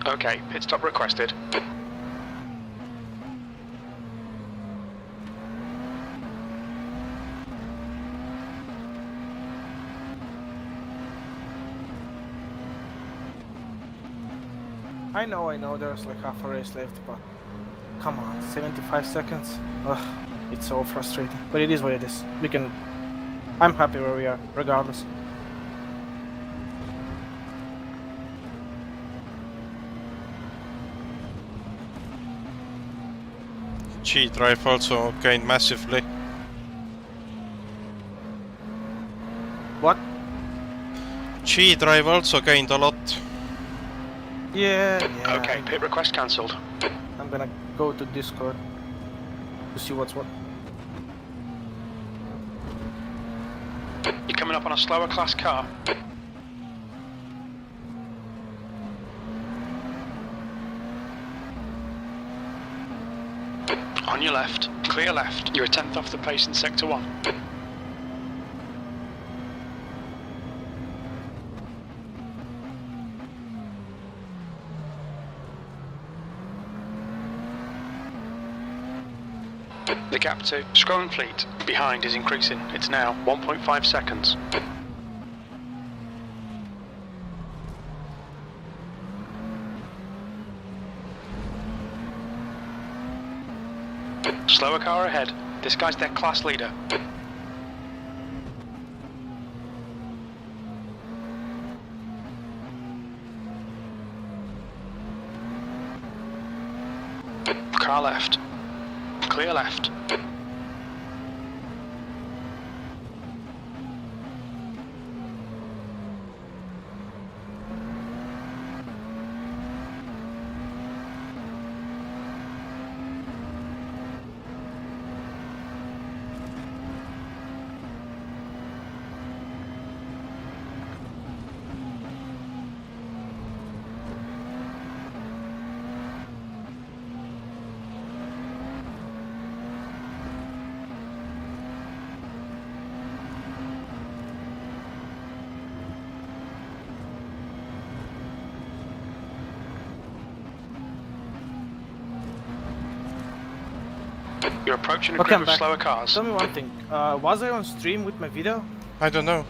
Okay, pit stop requested. I know, there's like half a race left, but come on, 75 seconds? Ugh, it's so frustrating. But it is what it is. We can... I'm happy where we are, regardless. G drive also gained massively. What? G drive also gained a lot. Yeah. Okay, pit request cancelled. I'm gonna go to Discord to see what's what. You're coming up on a slower class car. On your left, clear left. You're a 10th off the pace in sector 1. The gap to Scrolling Fleet behind is increasing. It's now 1.5 seconds. Slower car ahead. This guy's their class leader. Car left. Clear left. You're approaching a Okay, group I'm of back. slower cars. Tell me one thing. Was I on stream with my video? I don't know.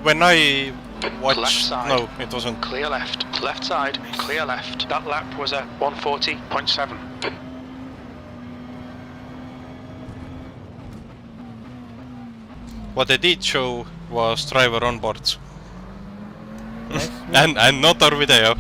When I watched... Left side. No, it wasn't. Clear left. Left side. Clear left. That lap was a 140.7. What they did show was driver on boards. Nice. and not our video.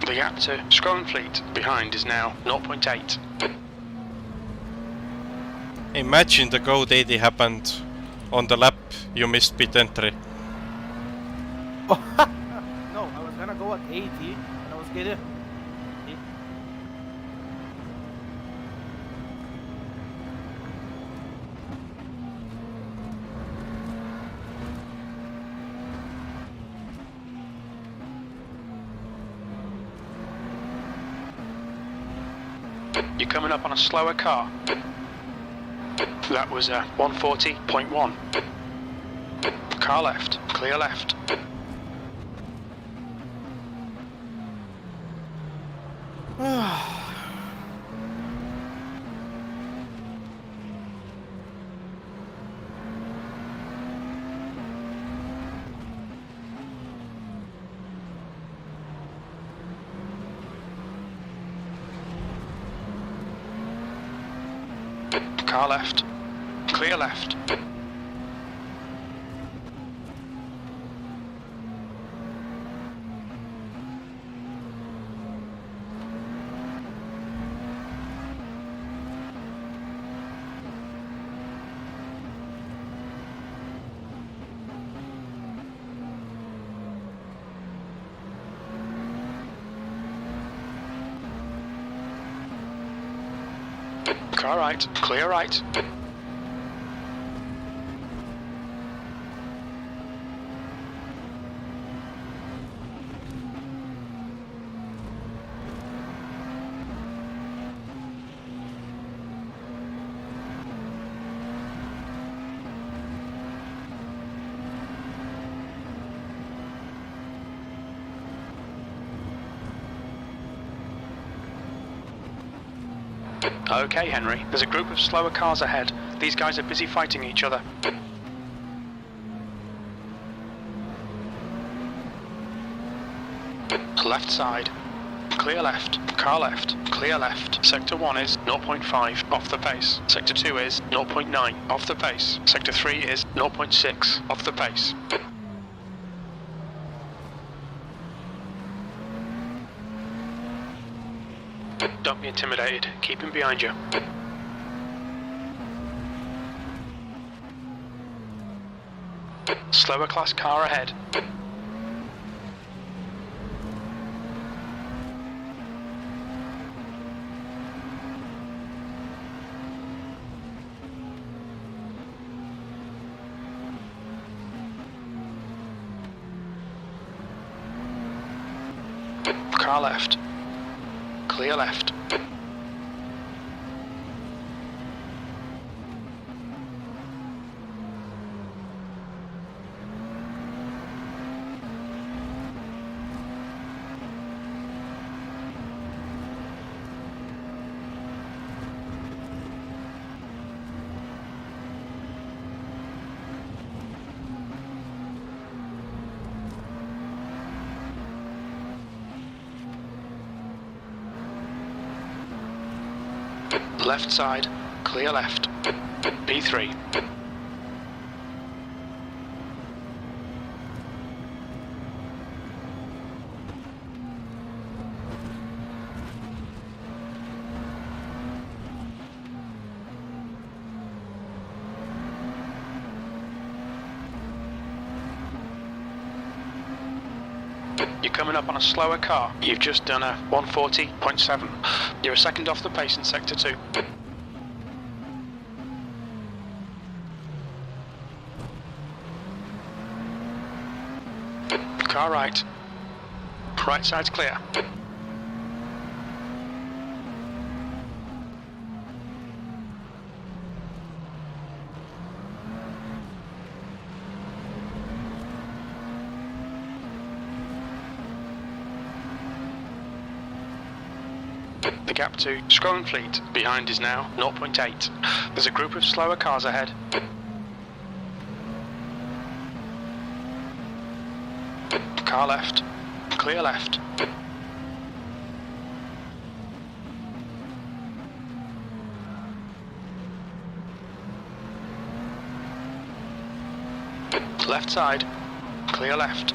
The gap to Scrolling Fleet behind is now 0.8. Imagine the code 80 happened on the lap you missed pit entry. No, I was gonna go at 80 and I was getting. You're coming up on a slower car. That was a 140.1. Car left. Clear left. Car left. Clear left. Car right. Clear right. Okay, Henry. There's a group of slower cars ahead. These guys are busy fighting each other. Left side. Clear left. Car left. Clear left. Sector 1 is 0.5 off the pace. Sector 2 is 0.9 off the pace. Sector 3 is 0.6 off the pace. Don't be intimidated. Keep him behind you. Slower class car ahead. Car left. Clear left. Left side, clear left. P3. You're coming up on a slower car. You've just done a 140.7. You're a second off the pace in sector 2. Car right. Right side's clear. The gap to Scrolling Fleet behind is now 0.8. There's a group of slower cars ahead. Car left. Clear left. Left side. Clear left.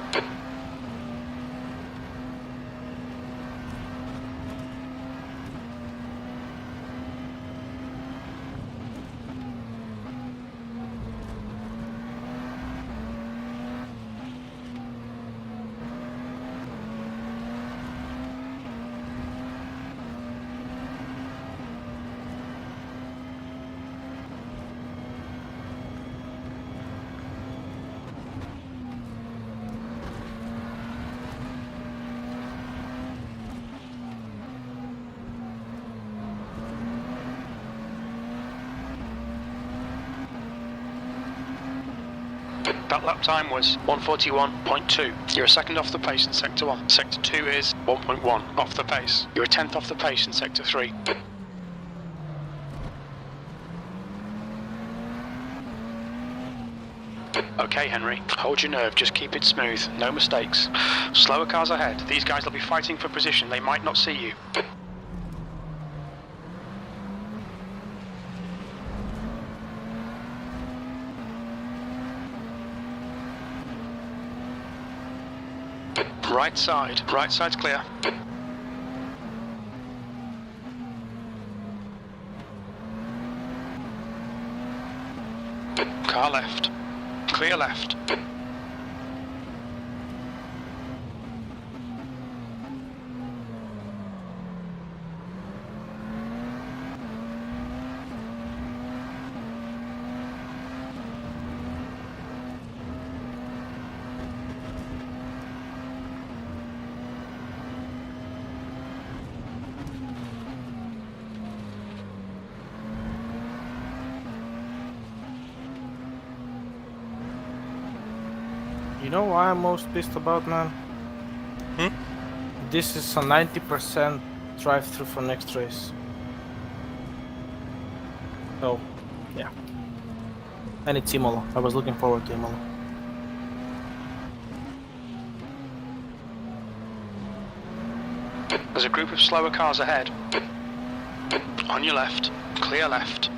That lap time was 141.2. You're a second off the pace in sector 1. Sector 2 is 1.1 off the pace. You're a 10th off the pace in sector 3. Okay, Henry, hold your nerve, just keep it smooth, no mistakes. Slower cars ahead, these guys will be fighting for position, they might not see you. Right side's clear. Car left, clear left. You know what I'm most pissed about, man? This is a 90% drive-through for next race. So, yeah. And it's Imola. I was looking forward to Imola. There's a group of slower cars ahead. On your left, clear left.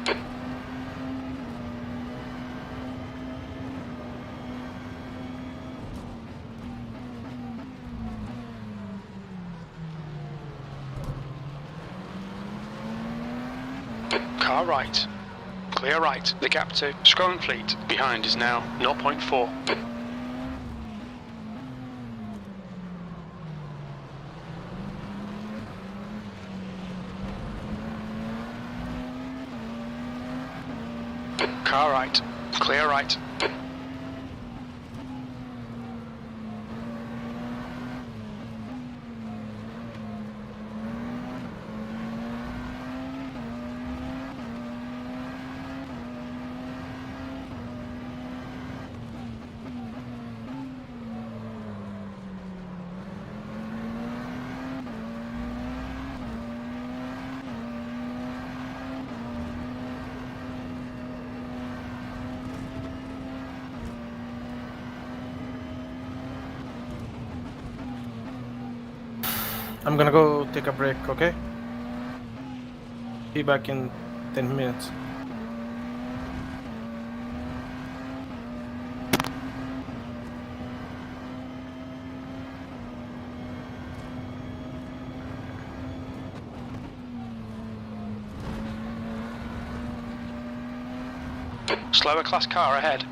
car right. Clear right. The gap to Scrolling Fleet behind is now 0.4. Car right. Clear right. I'm gonna go take a break, okay? Be back in 10 minutes. Slower class car ahead.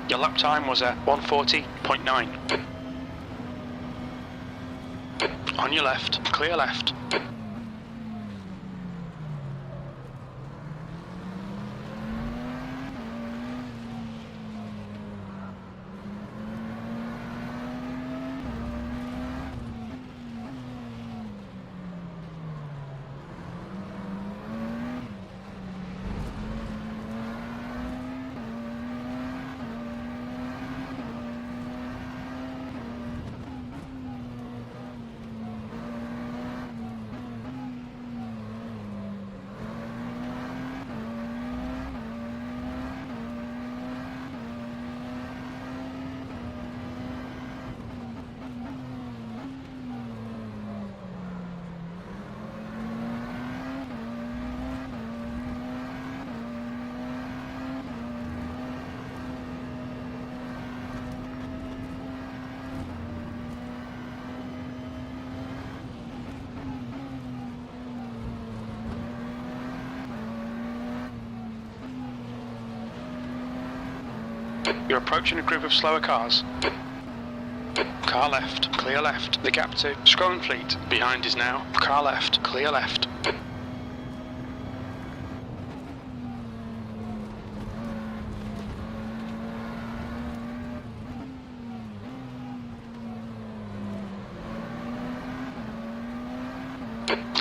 Your lap time was at 140.9. On your left, clear left. You're approaching a group of slower cars. Car left, clear left. The gap to Scrolling Fleet behind is now car left, clear left.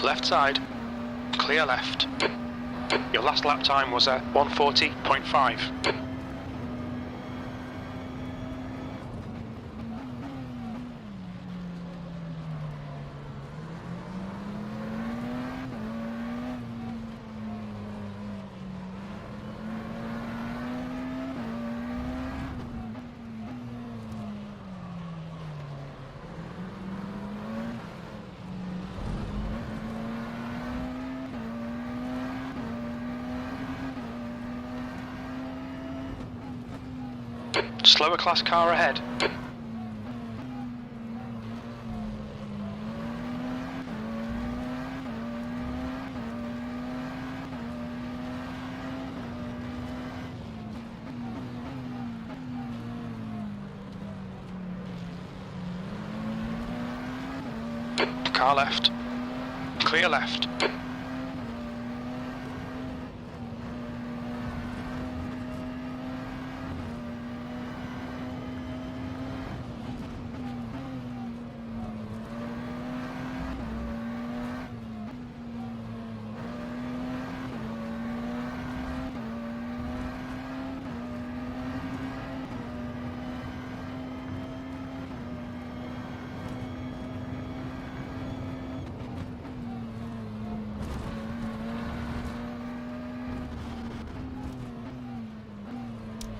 Left side, clear left. Your last lap time was at 140.5. Slower class car ahead. Car left. Clear left.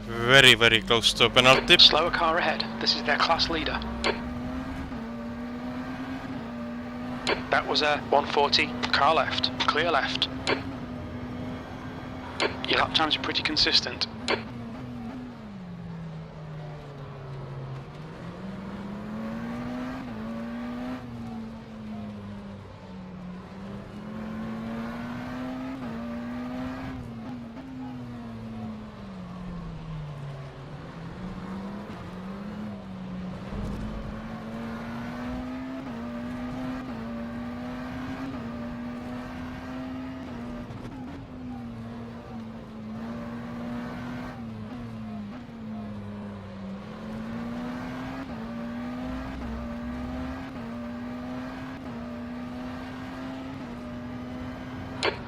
Very, very close to a penalty. Slower car ahead. This is their class leader. That was a 140. Car left. Clear left. Your lap times are pretty consistent.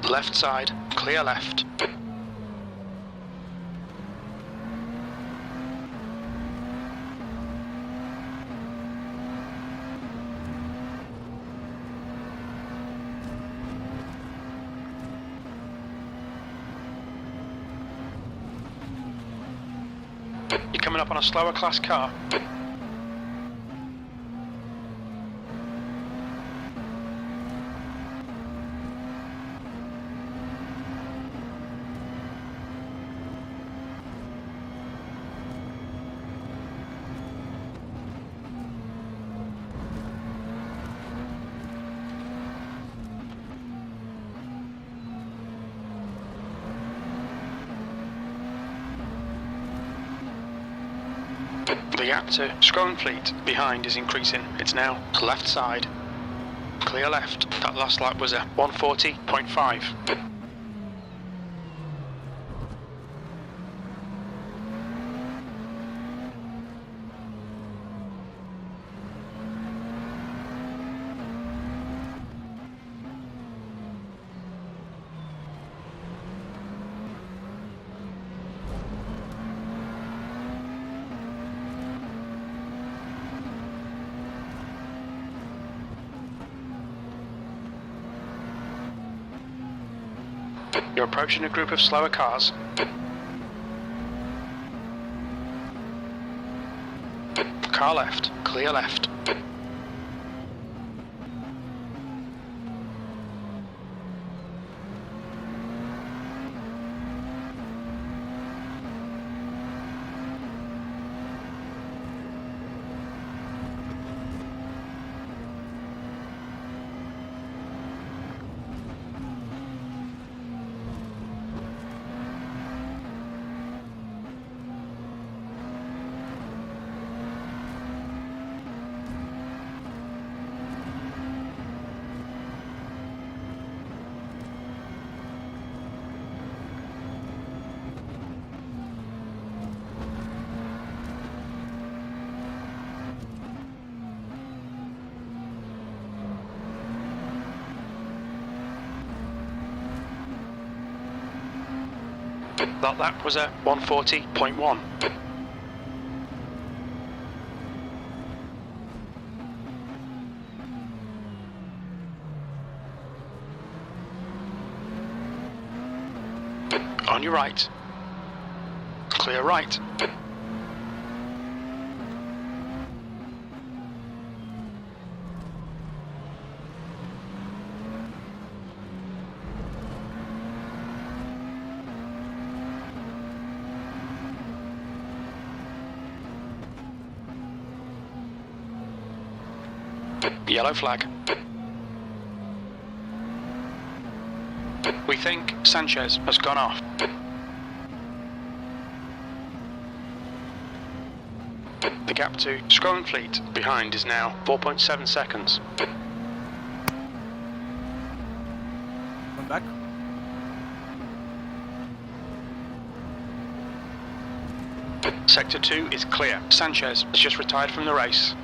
Left side, clear left. You're coming up on a slower class car. The gap to Fleet behind is increasing. It's now left side. Clear left. That last lap was a 140.5. You're approaching a group of slower cars. Car left, clear left. That lap was a 140.1. On your right. Clear right. Yellow flag. We think Sanchez has gone off. The gap to Fleet behind is now 4.7 seconds. Come back. Sector 2 is clear. Sanchez has just retired from the race.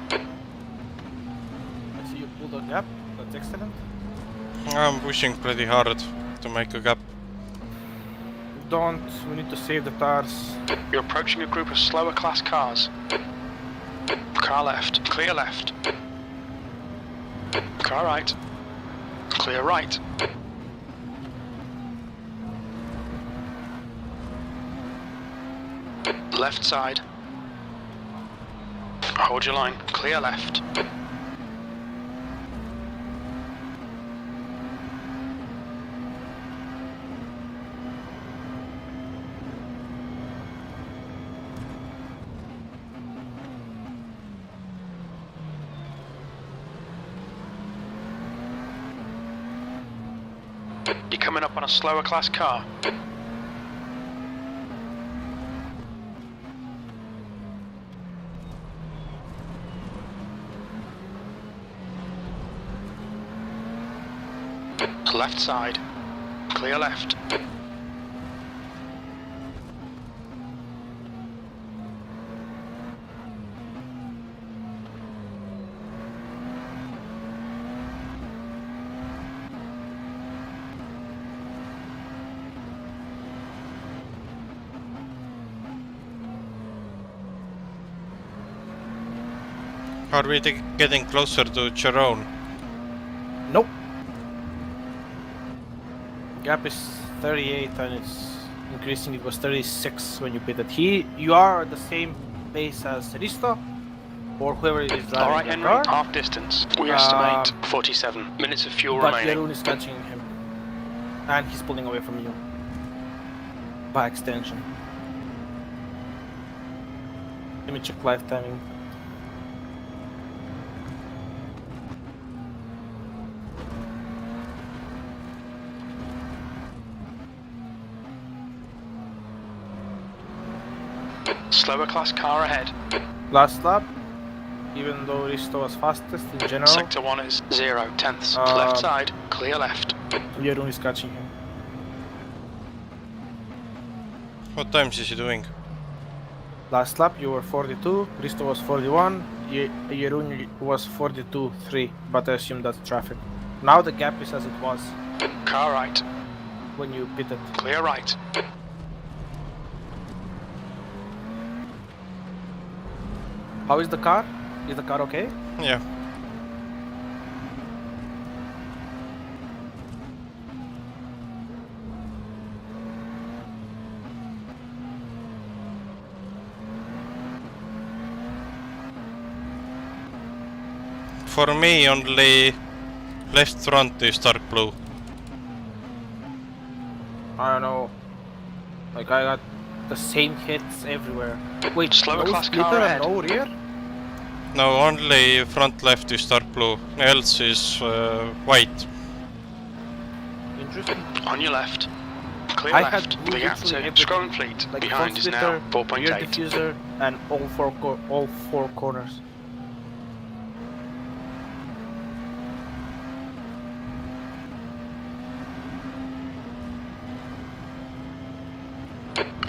The gap, that's excellent. I'm pushing pretty hard to make a gap. Don't, we need to save the tires. You're approaching a group of slower class cars. Car left, clear left. Car right, clear right. Left side. Hold your line, clear left. You're coming up on a slower class car. Left side. Clear left. Are we getting closer to Jerome? Nope. Gap is 38 and it's increasing. It was 36 when you pitted. You are at the same pace as Risto or whoever is driving Alright, the Henry, car. half distance. We estimate 47 minutes of fuel But remaining. Jeroen is catching him. And he's pulling away from you. By extension. Let me check live timing. Slower class car ahead. Last lap, even though Risto was fastest in general, Sector 1 is 0 tenths. Left side, clear left. Jeroen is catching him. What times is he doing? Last lap you were 42, Risto was 41, Jeroen was 42.3, but I assume that's traffic. Now the gap is as it was Car right, when you pitted. clear right. How is the car? Is the car okay? Yeah. For me, only left front is dark blue. I don't know. Like I got the same hits everywhere. Wait, Slower no class splitter car and ahead. no rear? No, only front left is dark blue. Else is white. Interesting. On your left. Clear I left. had The gap literally to everything. Scone Fleet Like behind front is now splitter, rear 4.8. diffuser, and all four corners.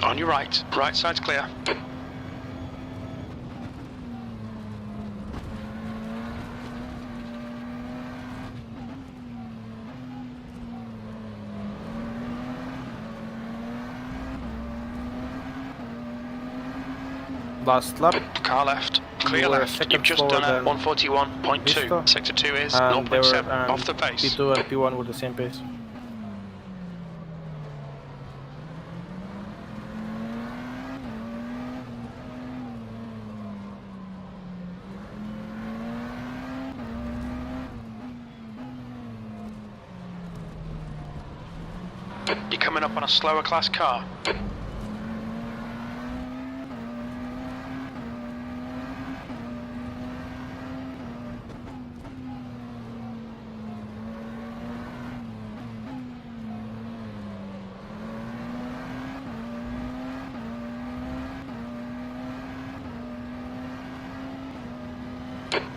On your right. Right side's clear. Last lap, Car left. Clear You were left. second You've just slower done a than 141.2. Vista. Sector 2 is and they were 0.7 off the pace. P2 and P1 were the same pace. You're coming up on a slower class car.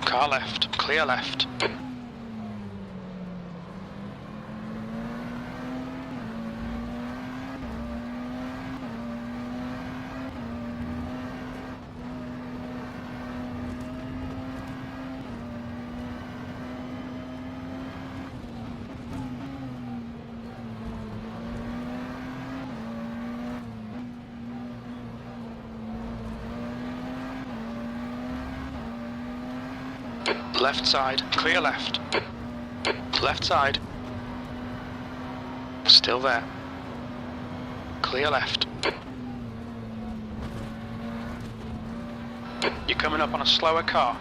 Car left. Clear left. Left side, clear left. Left side. Still there. Clear left. You're coming up on a slower car.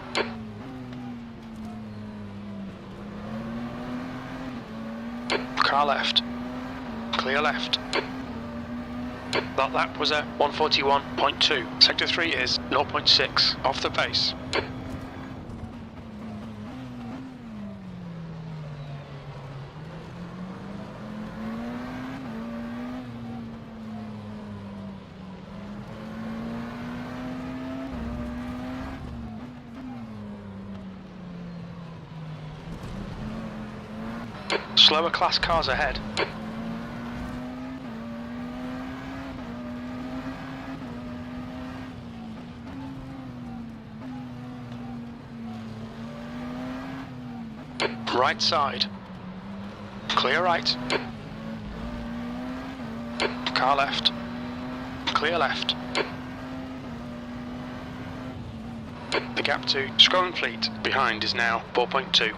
Car left. Clear left. That lap was a 141.2. Sector 3 is 0.6 off the pace. Slower class cars ahead. Right side. Clear right. Car left. Clear left. The gap to Scroll and Fleet behind is now 4.2.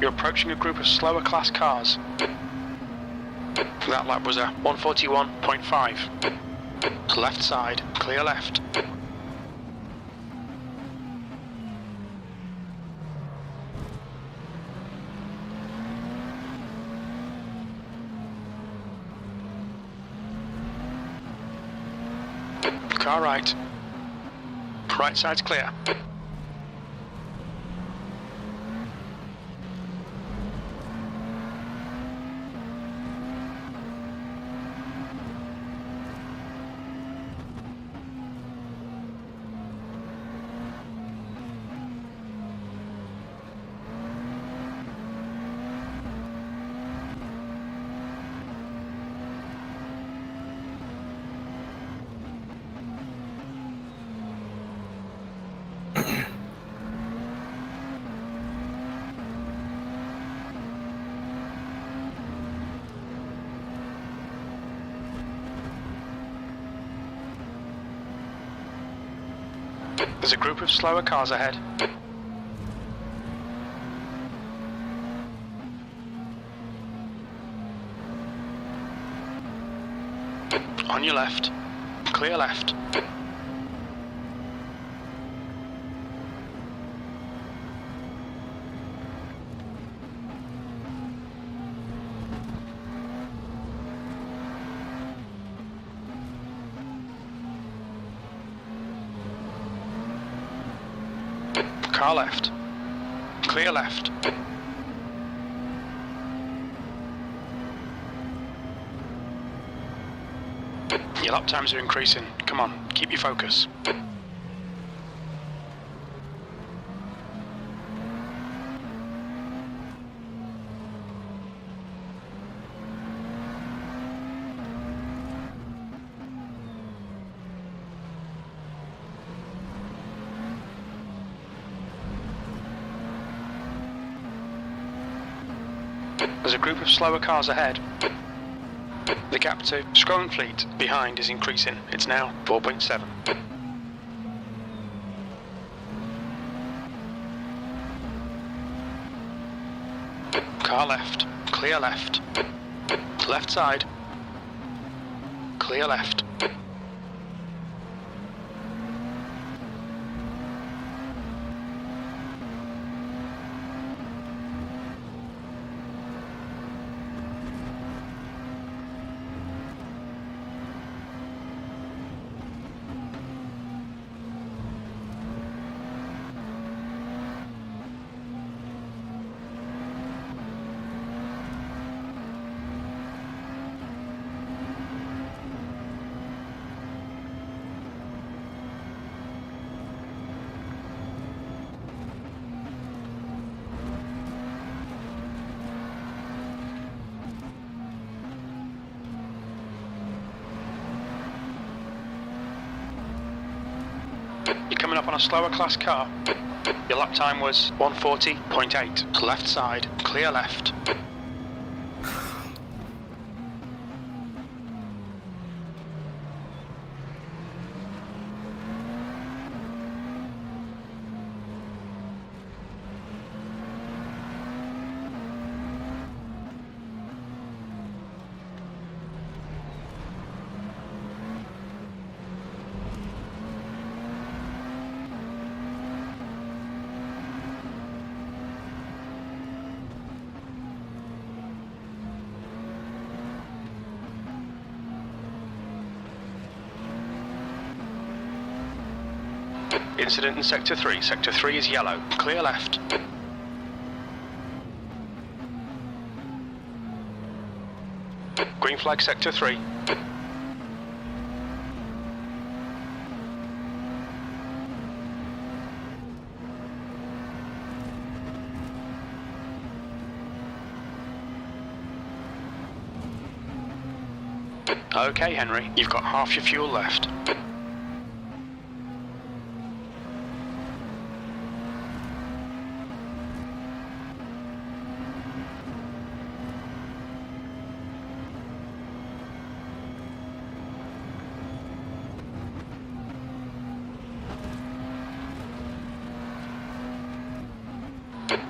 You're approaching a group of slower class cars. That lap was a 141.5. Left side, clear left. Car right. Right side's clear. There's a group of slower cars ahead. On your left. Clear left. Car left. Clear left. Your lap times are increasing. Come on, keep your focus. There's a group of slower cars ahead. The gap to Scroll and Fleet behind is increasing. It's now 4.7. Car left. Clear left. Left side. Clear left. You're coming up on a slower class car. Your lap time was 140.8. Left side, clear left. Incident in Sector 3. Sector 3 is yellow. Clear left. Green flag Sector 3. Okay, Henry, you've got half your fuel left.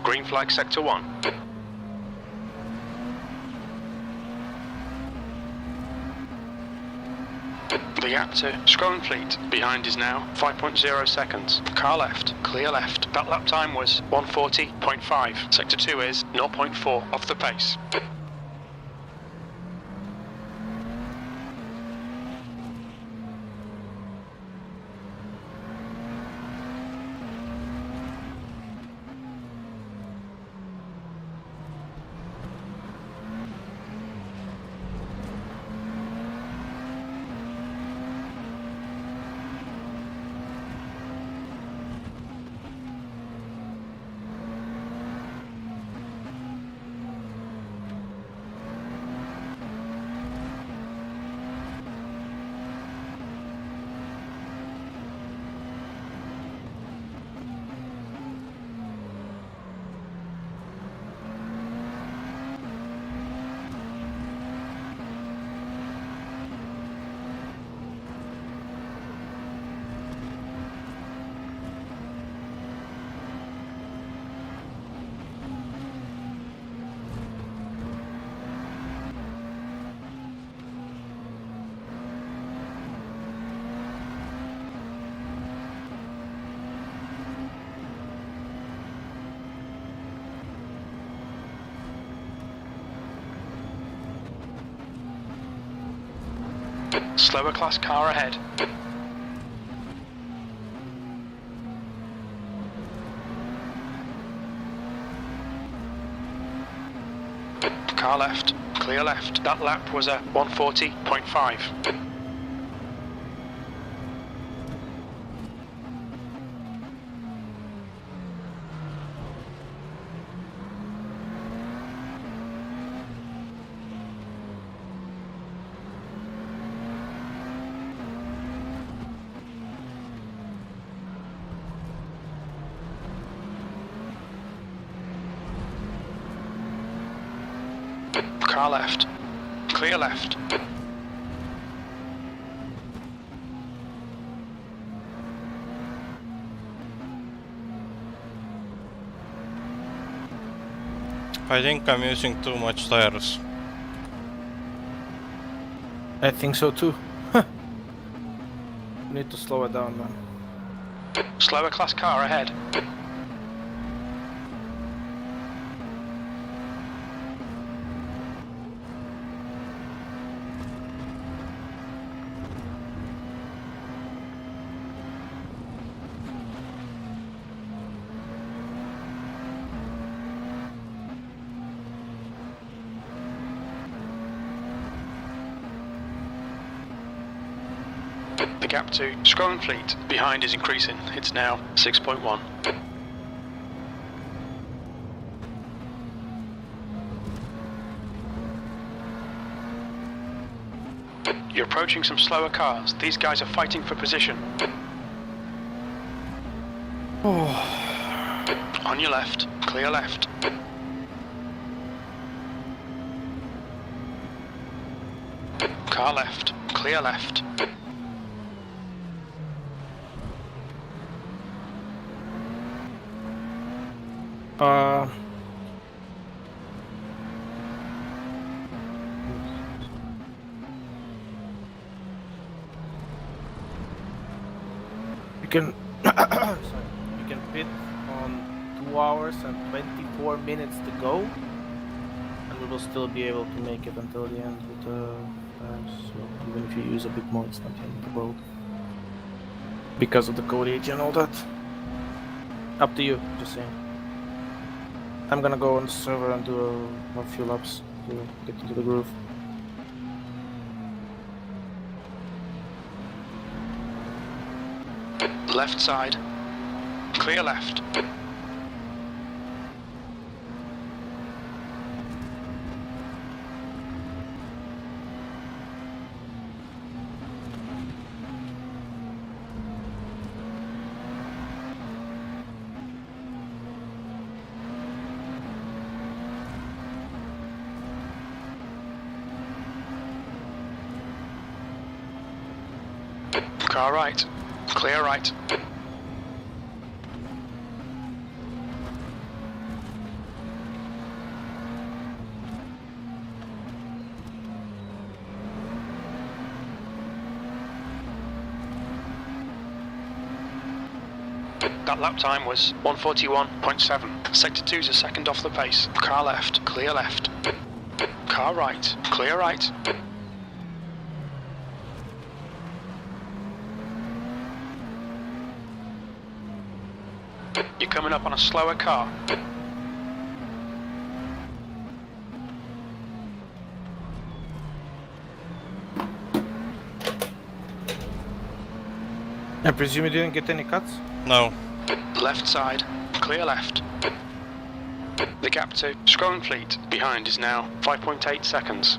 Green flag Sector 1. The gap to Scrolling Fleet behind is now 5.0 seconds. Car left, clear left. That lap time was 140.5. Sector 2 is 0.4 off the pace. Slower class car ahead. Car left, clear left. That lap was a 140.5. Car left. Clear left. I think I'm using too much tires. I think so too. We need to slow it down, man. Slower class car ahead. The gap to Scrolling Fleet behind is increasing. It's now 6.1. You're approaching some slower cars. These guys are fighting for position. On your left, clear left. Car left, clear left. You can sorry, you can pit on 2 hours and 24 minutes to go, and we will still be able to make it until the end with the so even if you use a bit more, it's not the end of the world. Because of the code age and all that. Up to you, just saying. I'm gonna go on the server and do a few laps to get into the groove. Left side. Clear left. Car right. Clear right. That lap time was 1:41.7. Sector 2's a second off the pace. Car left. Clear left. Car right. Clear right. You're coming up on a slower car. I presume you didn't get any cuts? No. Left side. Clear left. The gap to Scrolling Fleet behind is now 5.8 seconds.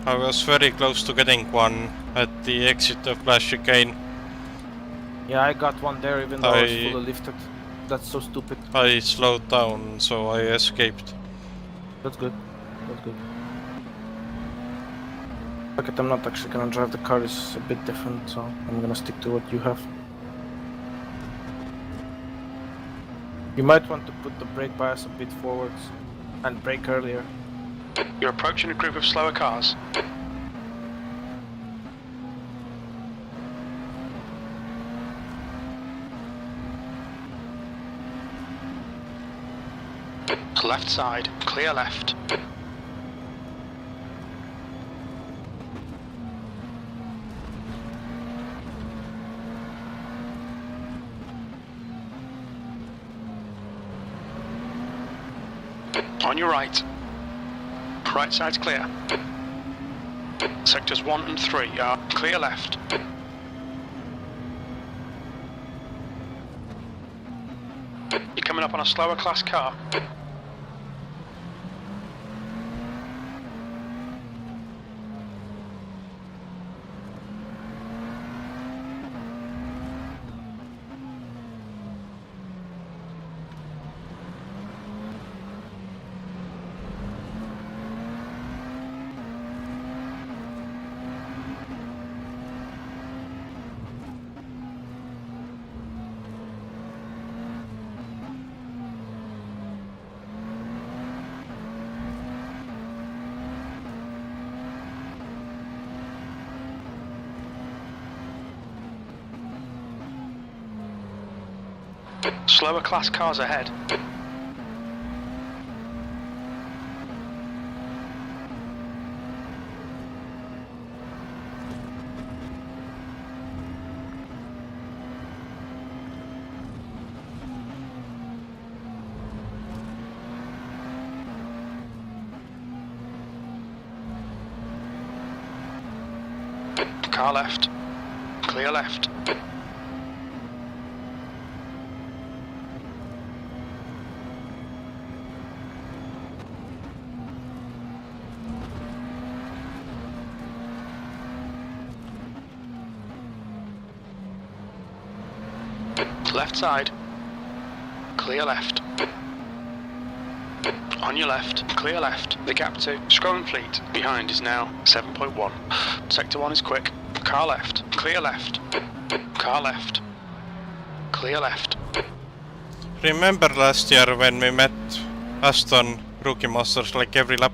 I was very close to getting one at the exit of Flash Chicane. Yeah, I got one there even though I was fully lifted. That's so stupid. I slowed down, so I escaped. That's good. That's good. Look at, I'm not actually gonna drive the car, it's a bit different, so I'm gonna stick to what you have. You might want to put the brake bias a bit forwards and brake earlier. You're approaching a group of slower cars. Left side, clear left. On your right. Right side's clear. Sectors 1 and 3 are clear left. You're coming up on a slower class car. Slower class cars ahead. Car left. Clear left. Left side. Clear left. On your left. Clear left. The gap to Scrolling Fleet behind is now 7.1. Sector 1 is quick. Car left. Clear left. Car left. Clear left. Remember last year when we met Aston Rookie Masters like every lap?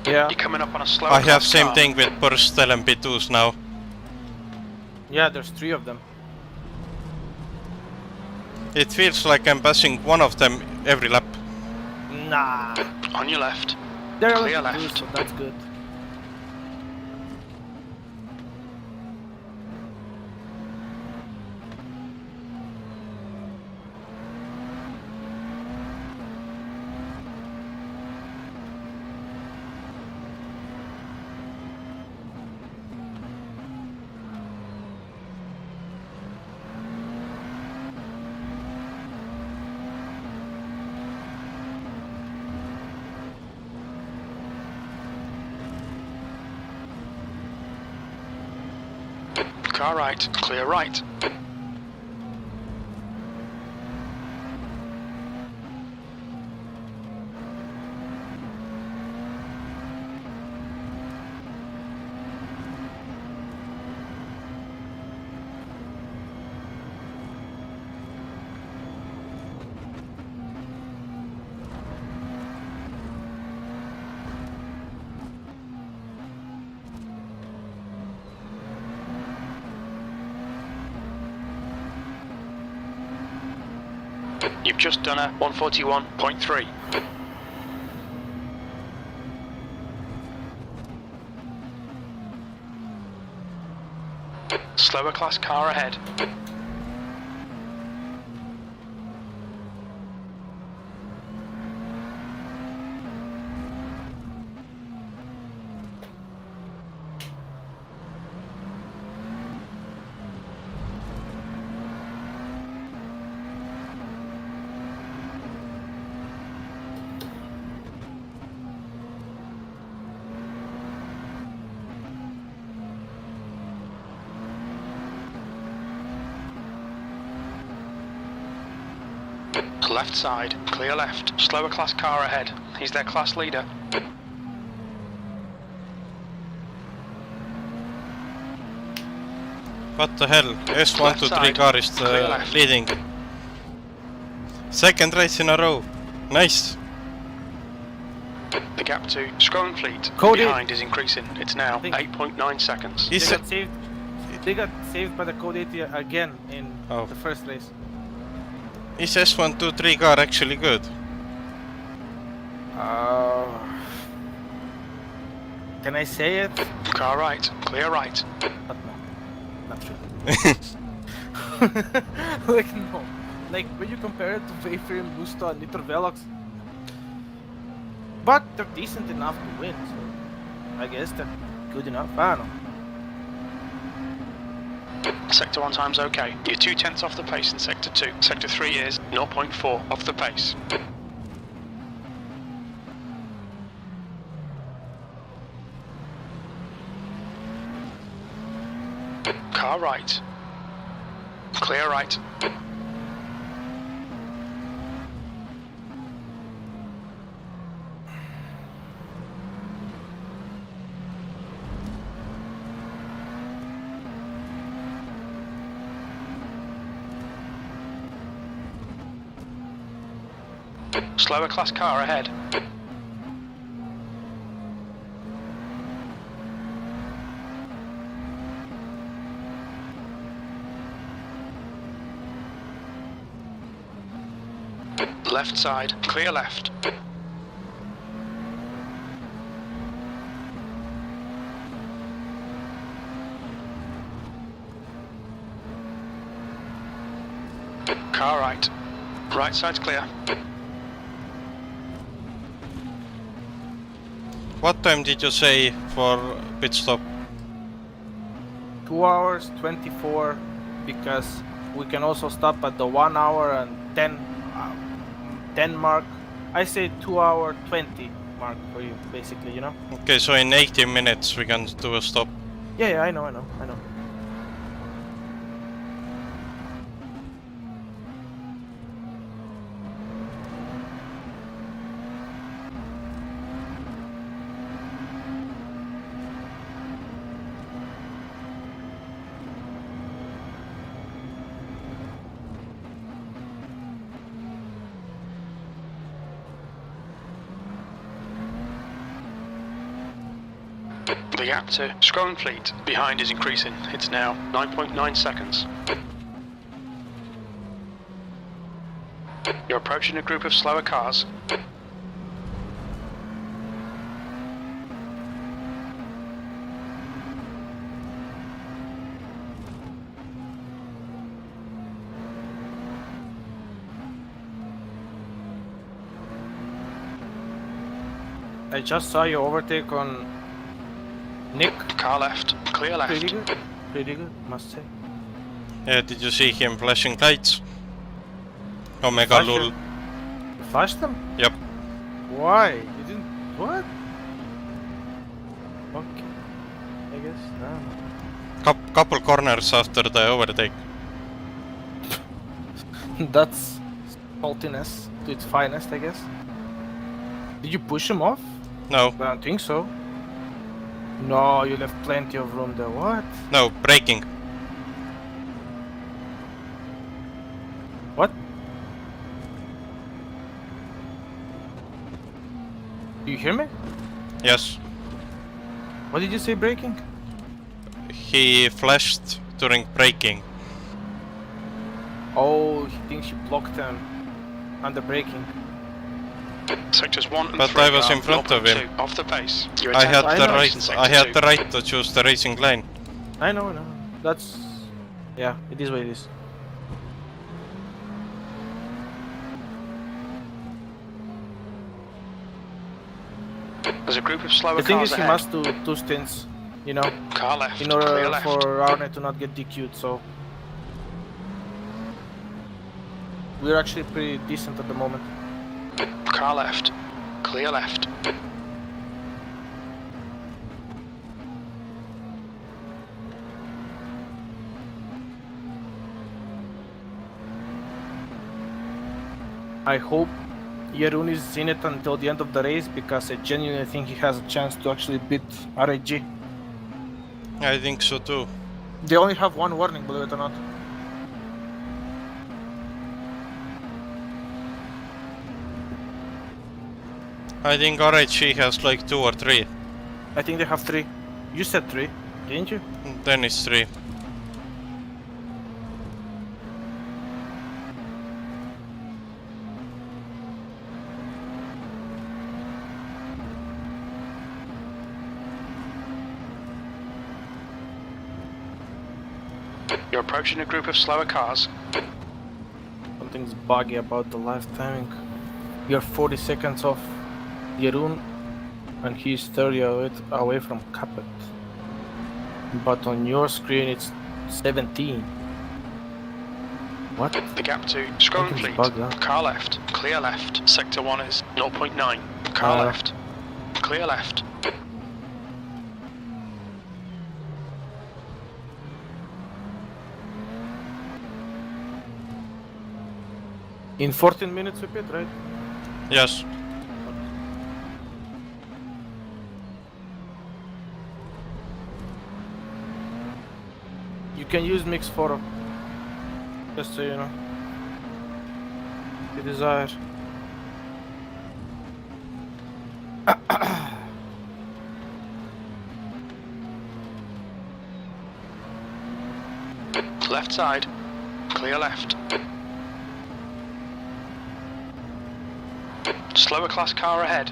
Yeah. You're coming up on a slower I have same car. thing with Porsche LMP2s now. Yeah, there's 3 of them. It feels like I'm passing one of them every lap. Nah. On your left. They're Clear only 2, left. so that's good. Car right, clear right. You've just done a 141.3. Slower class car ahead. Left side, clear left. Slower class car ahead. He's their class leader. What the hell? S123 car is leading. Second race in a row. Nice. The gap to Scrolling Fleet behind is increasing. It's now 8.9 seconds. They got saved by the Code 80 again in the first race. Is S123 car actually good? Can I say it? Car right, clear right. But no, not true. Like no, like when you compare it to Wayframe, Busta, and Nitro Velox, but they're decent enough to win, so I guess they're good enough. I don't know. Sector 1 time's okay. You're 2/10 off the pace in Sector 2. Sector 3 is 0.4 off the pace. Car right. Clear right. Slower class car ahead. Left side, clear left. Car right. Right side's clear. What time did you say for pit stop? 2 hours 24, because we can also stop at the 1 hour and 10 mark. I say 2 hour 20 mark for you, basically, you know? Okay, so in 80 minutes we can do a stop. Yeah, I know. The gap to Scrolling Fleet behind is increasing. It's now 9.9 seconds. You're approaching a group of slower cars. I just saw you overtake on Nick. Car left, clear left. Pretty good, must say. Yeah, did you see him flashing lights? Omega lul. You flashed them? Yep. Why? You didn't... What? Okay. I guess, I don't know. Couple corners after the overtake. That's saltiness to its finest, I guess. Did you push him off? No, I don't think so. No, you left plenty of room there. What? no, braking. What? Do you hear me? Yes. What did you say, braking? He flashed during braking. Oh, he thinks you blocked him under braking. Sectors 1 and But 3 I was are in front of him. 0.2 off the pace. You're I had attempting the to race in right. sector I had 2. the right to choose the racing lane. I know. That's... Yeah, it is what it is. There's a group of slower The thing cars is, he ahead. must do 2 stints, you know, Car left, in clear order left. for Arne to not get DQ'd, so... We're actually pretty decent at the moment. Car left, clear left. I hope Jeroen is in it until the end of the race, because I genuinely think he has a chance to actually beat RAG. I think so too. They only have 1 warning, believe it or not. I think RHG has like 2 or 3. I think they have 3. You said 3, didn't you? Then it's 3. You're approaching a group of slower cars. Something's buggy about the live timing. You're 40 seconds off Jeroen, and he's 30 away from Capet. But on your screen it's 17. What? The gap to Scone Something's Fleet. bugged out. Car left, clear left. Sector 1 is 0.9. Car left, clear left. In 14 minutes we pit, right? Yes. You can use mix 4, just so you know. If you desire. Left side, clear left. Slower class car ahead.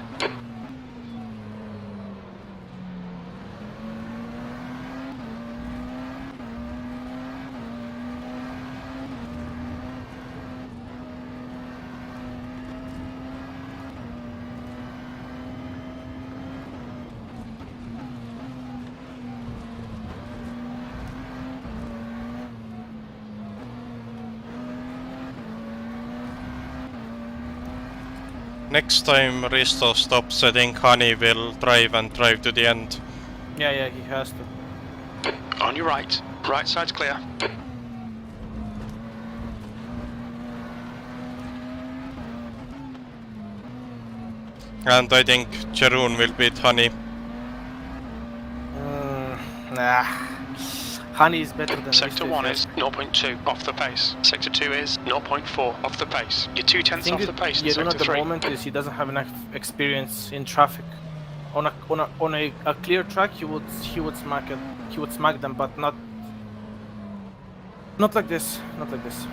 Next time Risto stops, I think Honey will drive to the end. Yeah, he has to. On your right. Right side's clear. And I think Jeroen will beat Honey. Nah. Honey is better than Sector Risto, 1 if is 0.2 off the pace. Sector 2 is 0.4 off the pace. You're 2 tenths off the pace in Jeroen Sector at the 3. moment is he doesn't have enough experience in traffic. On a clear track he would smack it. He would smack them, but not like this. Not like this.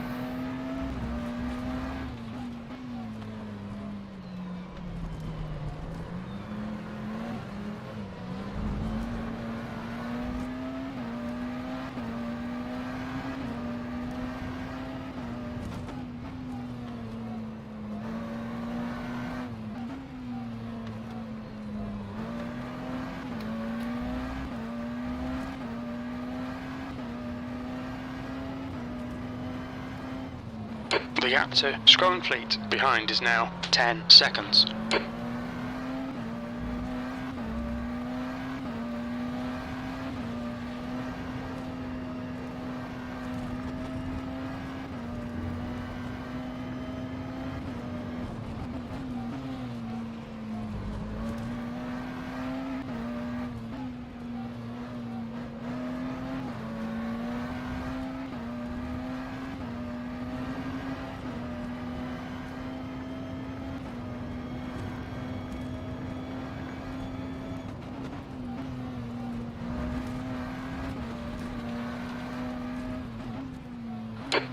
The gap to Scone Fleet behind is now 10 seconds.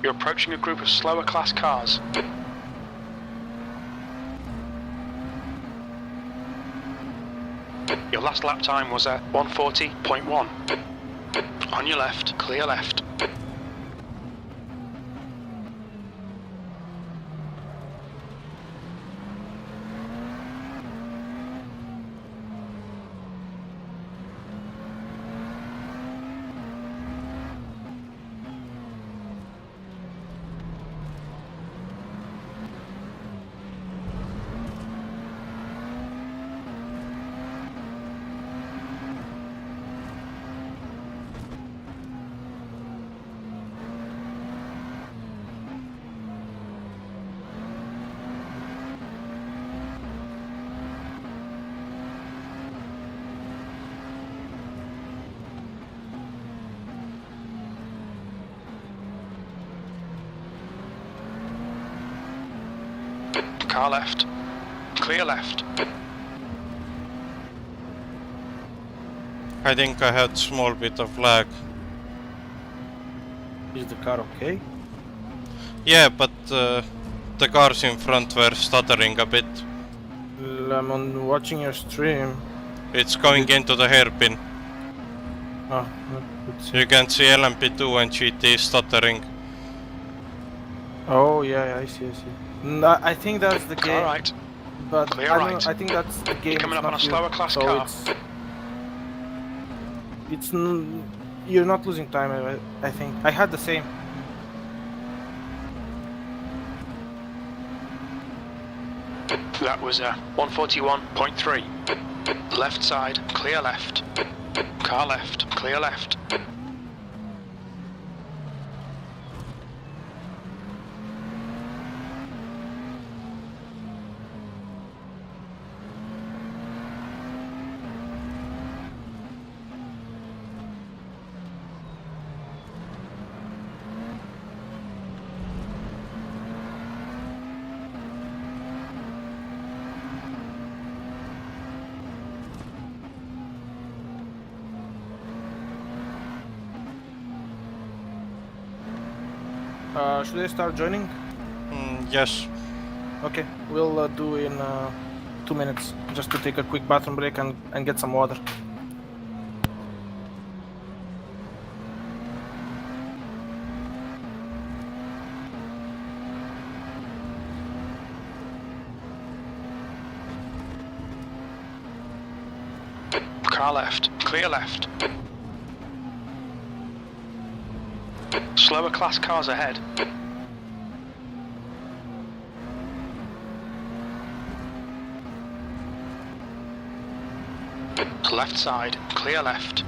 You're approaching a group of slower class cars. Your last lap time was a 1:40.1. On your left, clear left. Car left. Clear left. I think I had small bit of lag. Is the car okay? Yeah, but the cars in front were stuttering a bit. I'm on watching your stream. It's going into the hairpin. Oh, let's see. You can see LMP2 and GT stuttering. Oh yeah, I see. No, I think that's the game. Alright. But Clear I don't right. know, I think that's the game. You're coming it's up on not a you. slower class So car. you're not losing time. I think I had the same. That was a 1:41.3. Left side, clear left. Car left, clear left. Should I start joining? Yes. Okay, we'll do in 2 minutes, just to take a quick bathroom break and get some water. Car left, clear left. Slower class cars ahead. Left side, clear left.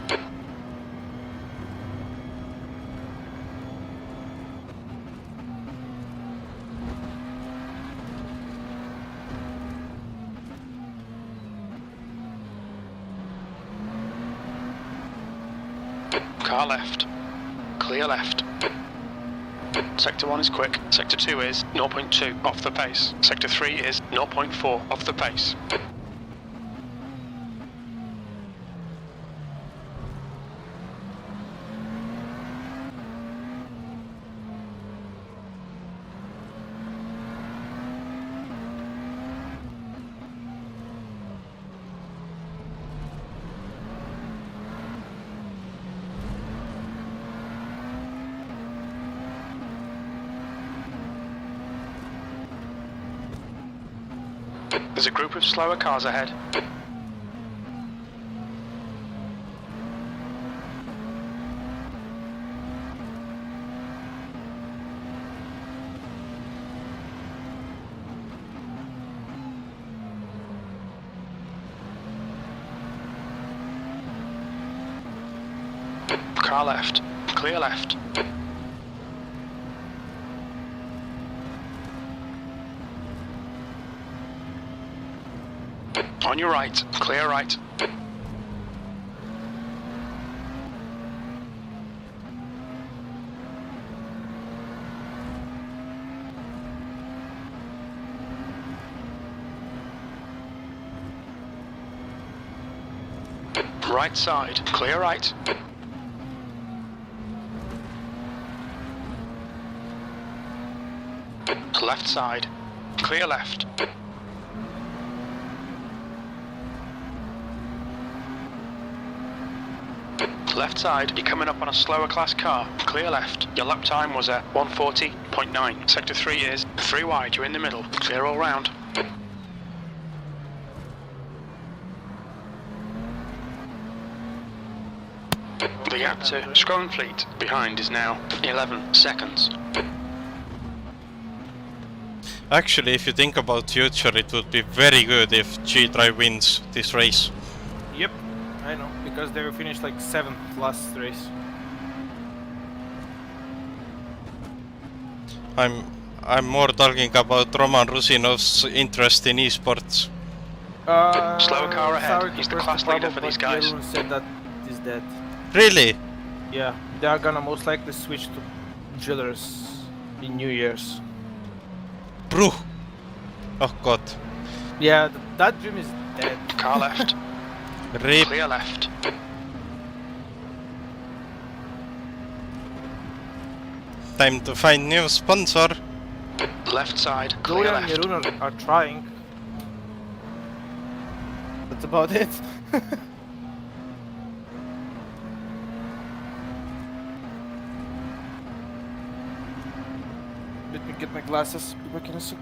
Car left, clear left. Sector 1 is quick, Sector 2 is 0.2 off the pace, Sector 3 is 0.4 off the pace. There's a group of slower cars ahead. Car left, clear left. On your right, clear right. Right side, clear right. Left side. Clear left. Left side, you're coming up on a slower class car. Clear left. Your lap time was at 140.9. Sector 3 is 3 wide, you're in the middle. Clear all round. The gap to Fleet behind is now 11 seconds. Actually, if you think about future, it would be very good if G-Drive wins this race. Yep, I know, because they will finish like 7th last race. I'm more talking about Roman Rusinov's interest in esports. Slower car ahead. He's the class leader for these guys. Jeroen said that is dead. Really? Yeah, they are gonna most likely switch to drillers in New Year's. Bro. Oh god. Yeah, that dream is dead. Car left. Rip. Clear left. Time to find new sponsor. Left side. Clear Gloria and left. Jeroen are trying. That's about it. Let me get my glasses. Be back in a sec.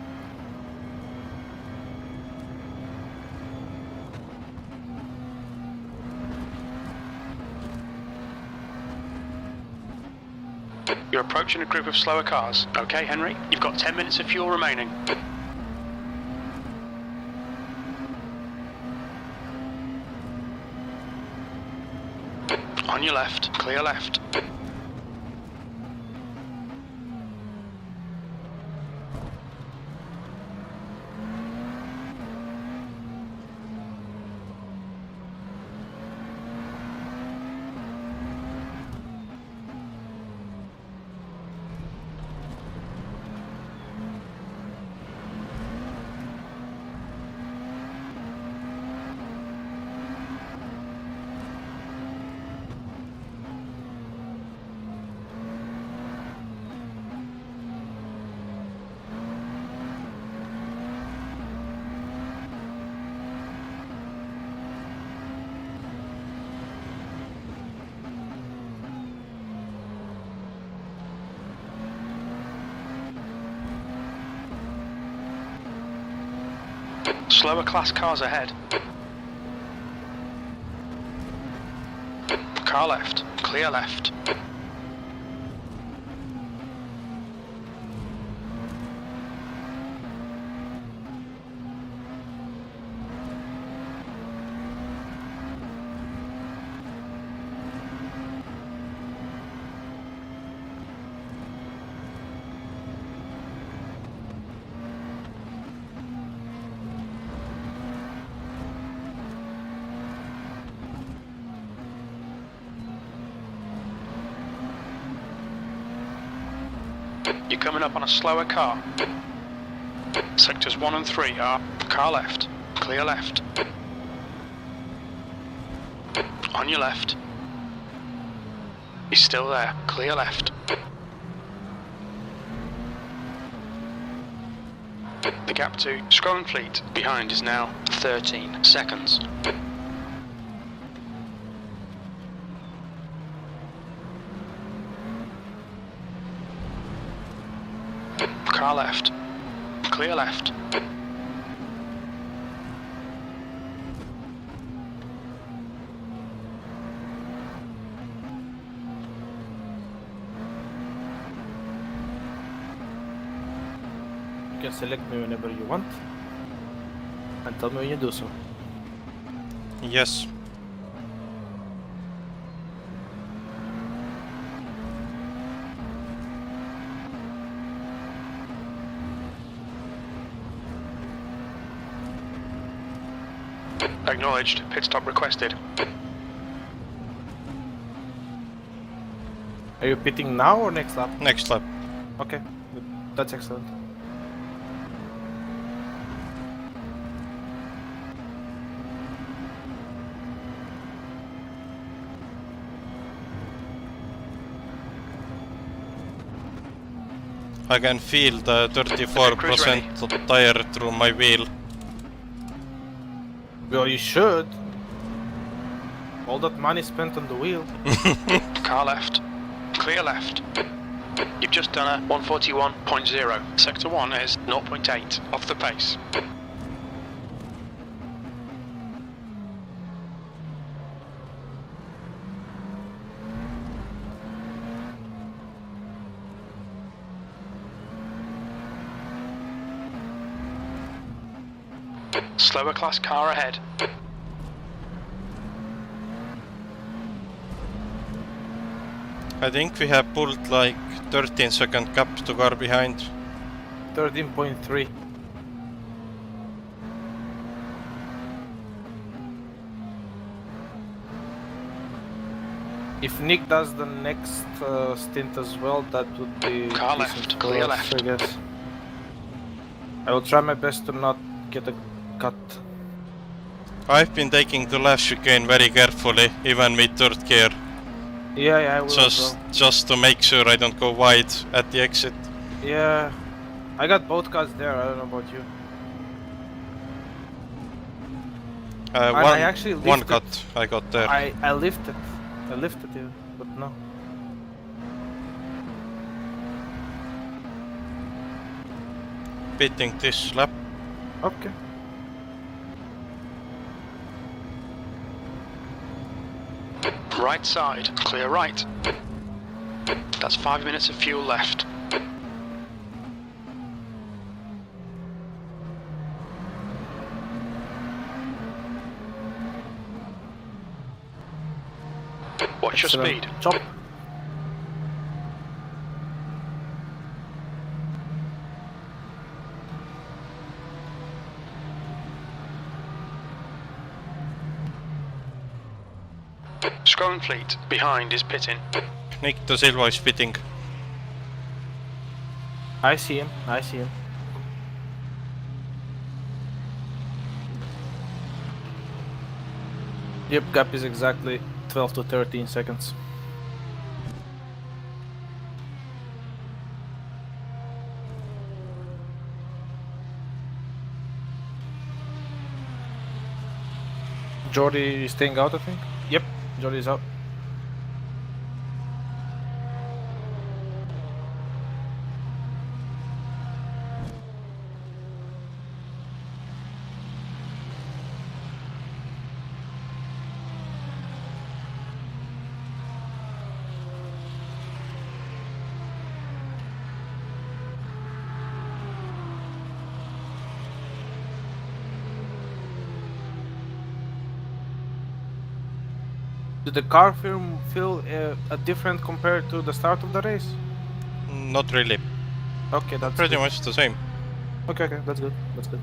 You're approaching a group of slower cars. Okay, Henry? You've got 10 minutes of fuel remaining. On your left. Clear left. Slower class cars ahead. Car left. Clear left. You're coming up on a slower car. Sectors 1 and 3 are car left, clear left. On your left. He's still there, clear left. The gap to Fleet behind is now 13 seconds. Car left. Clear left. You can select me whenever you want. And tell me when you do so. Yes. Acknowledged. Pit stop requested. Are you pitting now or next lap? Next lap. Okay, that's excellent. I can feel the 34% tire through my wheel. Well, you should. All that money spent on the wheel. Car left. Clear left. You've just done a 141.0. Sector 1 is 0.8 off the pace. Slower class car ahead. I think we have pulled like 13-second gap to car behind. 13.3. If Nick does the next stint as well, that would be Car decent left, for clear us, left. I guess. I will try my best to not get a cut. I've been taking the last chicane very carefully, even with third gear. Yeah, I will as well. Just to make sure I don't go wide at the exit. Yeah, I got both cuts there. I don't know about you. I actually one lifted. cut I got there. I lifted you, but no. Beating this lap. Okay. Right side, clear right. That's 5 minutes of fuel left. Watch your Excellent. speed. Chop. Scrolling fleet behind is pitting. Nick Da Silva is pitting. I see him. I see him. Yep, gap is exactly 12 to 13 seconds. Jordy is staying out, I think. Yep, Jordy's out. Did the car feel different compared to the start of the race? Not really. Okay, that's Pretty good. much the same. Okay, that's good. That's good.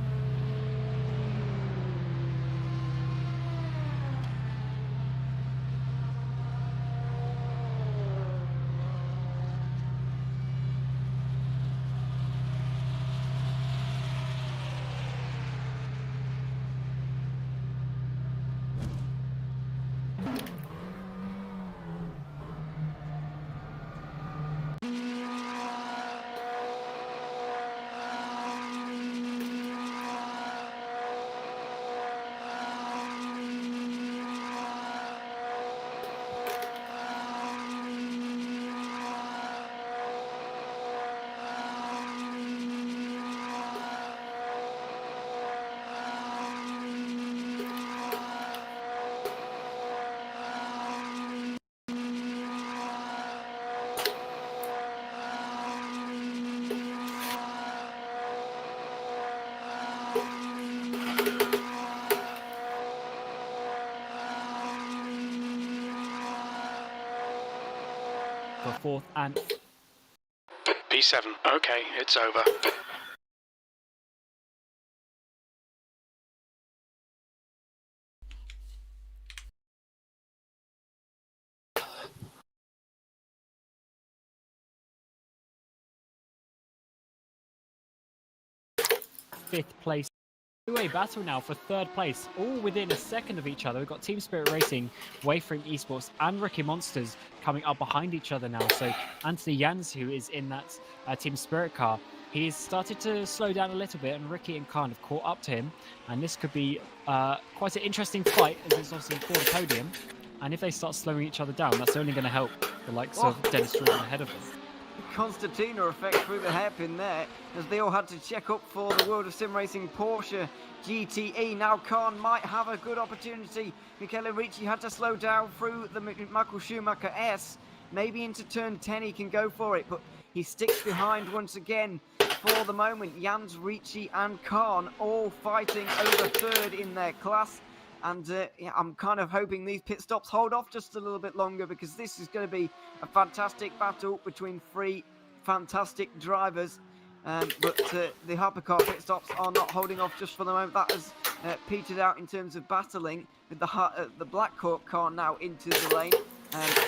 For fourth and P7. Okay, it's over. fifth place two-way battle now for third place, all within a second of each other. We've got Team Spirit Racing, Wayframe Esports, and Ricky Monsters coming up behind each other now. So Anthony Jans, who is in that Team Spirit car, he's started to slow down a little bit, and Ricky and Khan have caught up to him. And this could be quite an interesting fight, as it's obviously for the podium. And if they start slowing each other down, that's only going to help the likes of Dennis Jordan ahead of them. Constantina effect through the hairpin there, as they all had to check up for the World of Sim Racing Porsche GTE. Now Khan might have a good opportunity. Michele Ricci had to slow down through the Michael Schumacher S. Maybe into turn 10 he can go for it, but he sticks behind once again. For the moment, Jans, Ricci and Khan all fighting over third in their class. And yeah, I'm kind of hoping these pit stops hold off just a little bit longer, because this is going to be a fantastic battle between three fantastic drivers. But the hypercar pit stops are not holding off just for the moment. That has petered out in terms of battling, with the Black Hawk car now into the lane.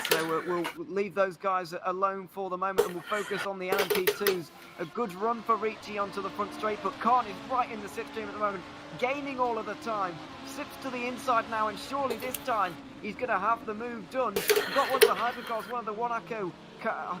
So we'll leave those guys alone for the moment, and we'll focus on the LMP2s. A good run for Ricci onto the front straight, but Khan is right in the slipstream at the moment, gaining all of the time. Slips to the inside now, and surely this time he's going to have the move done. We've got one of the hypercars, one of the Monaco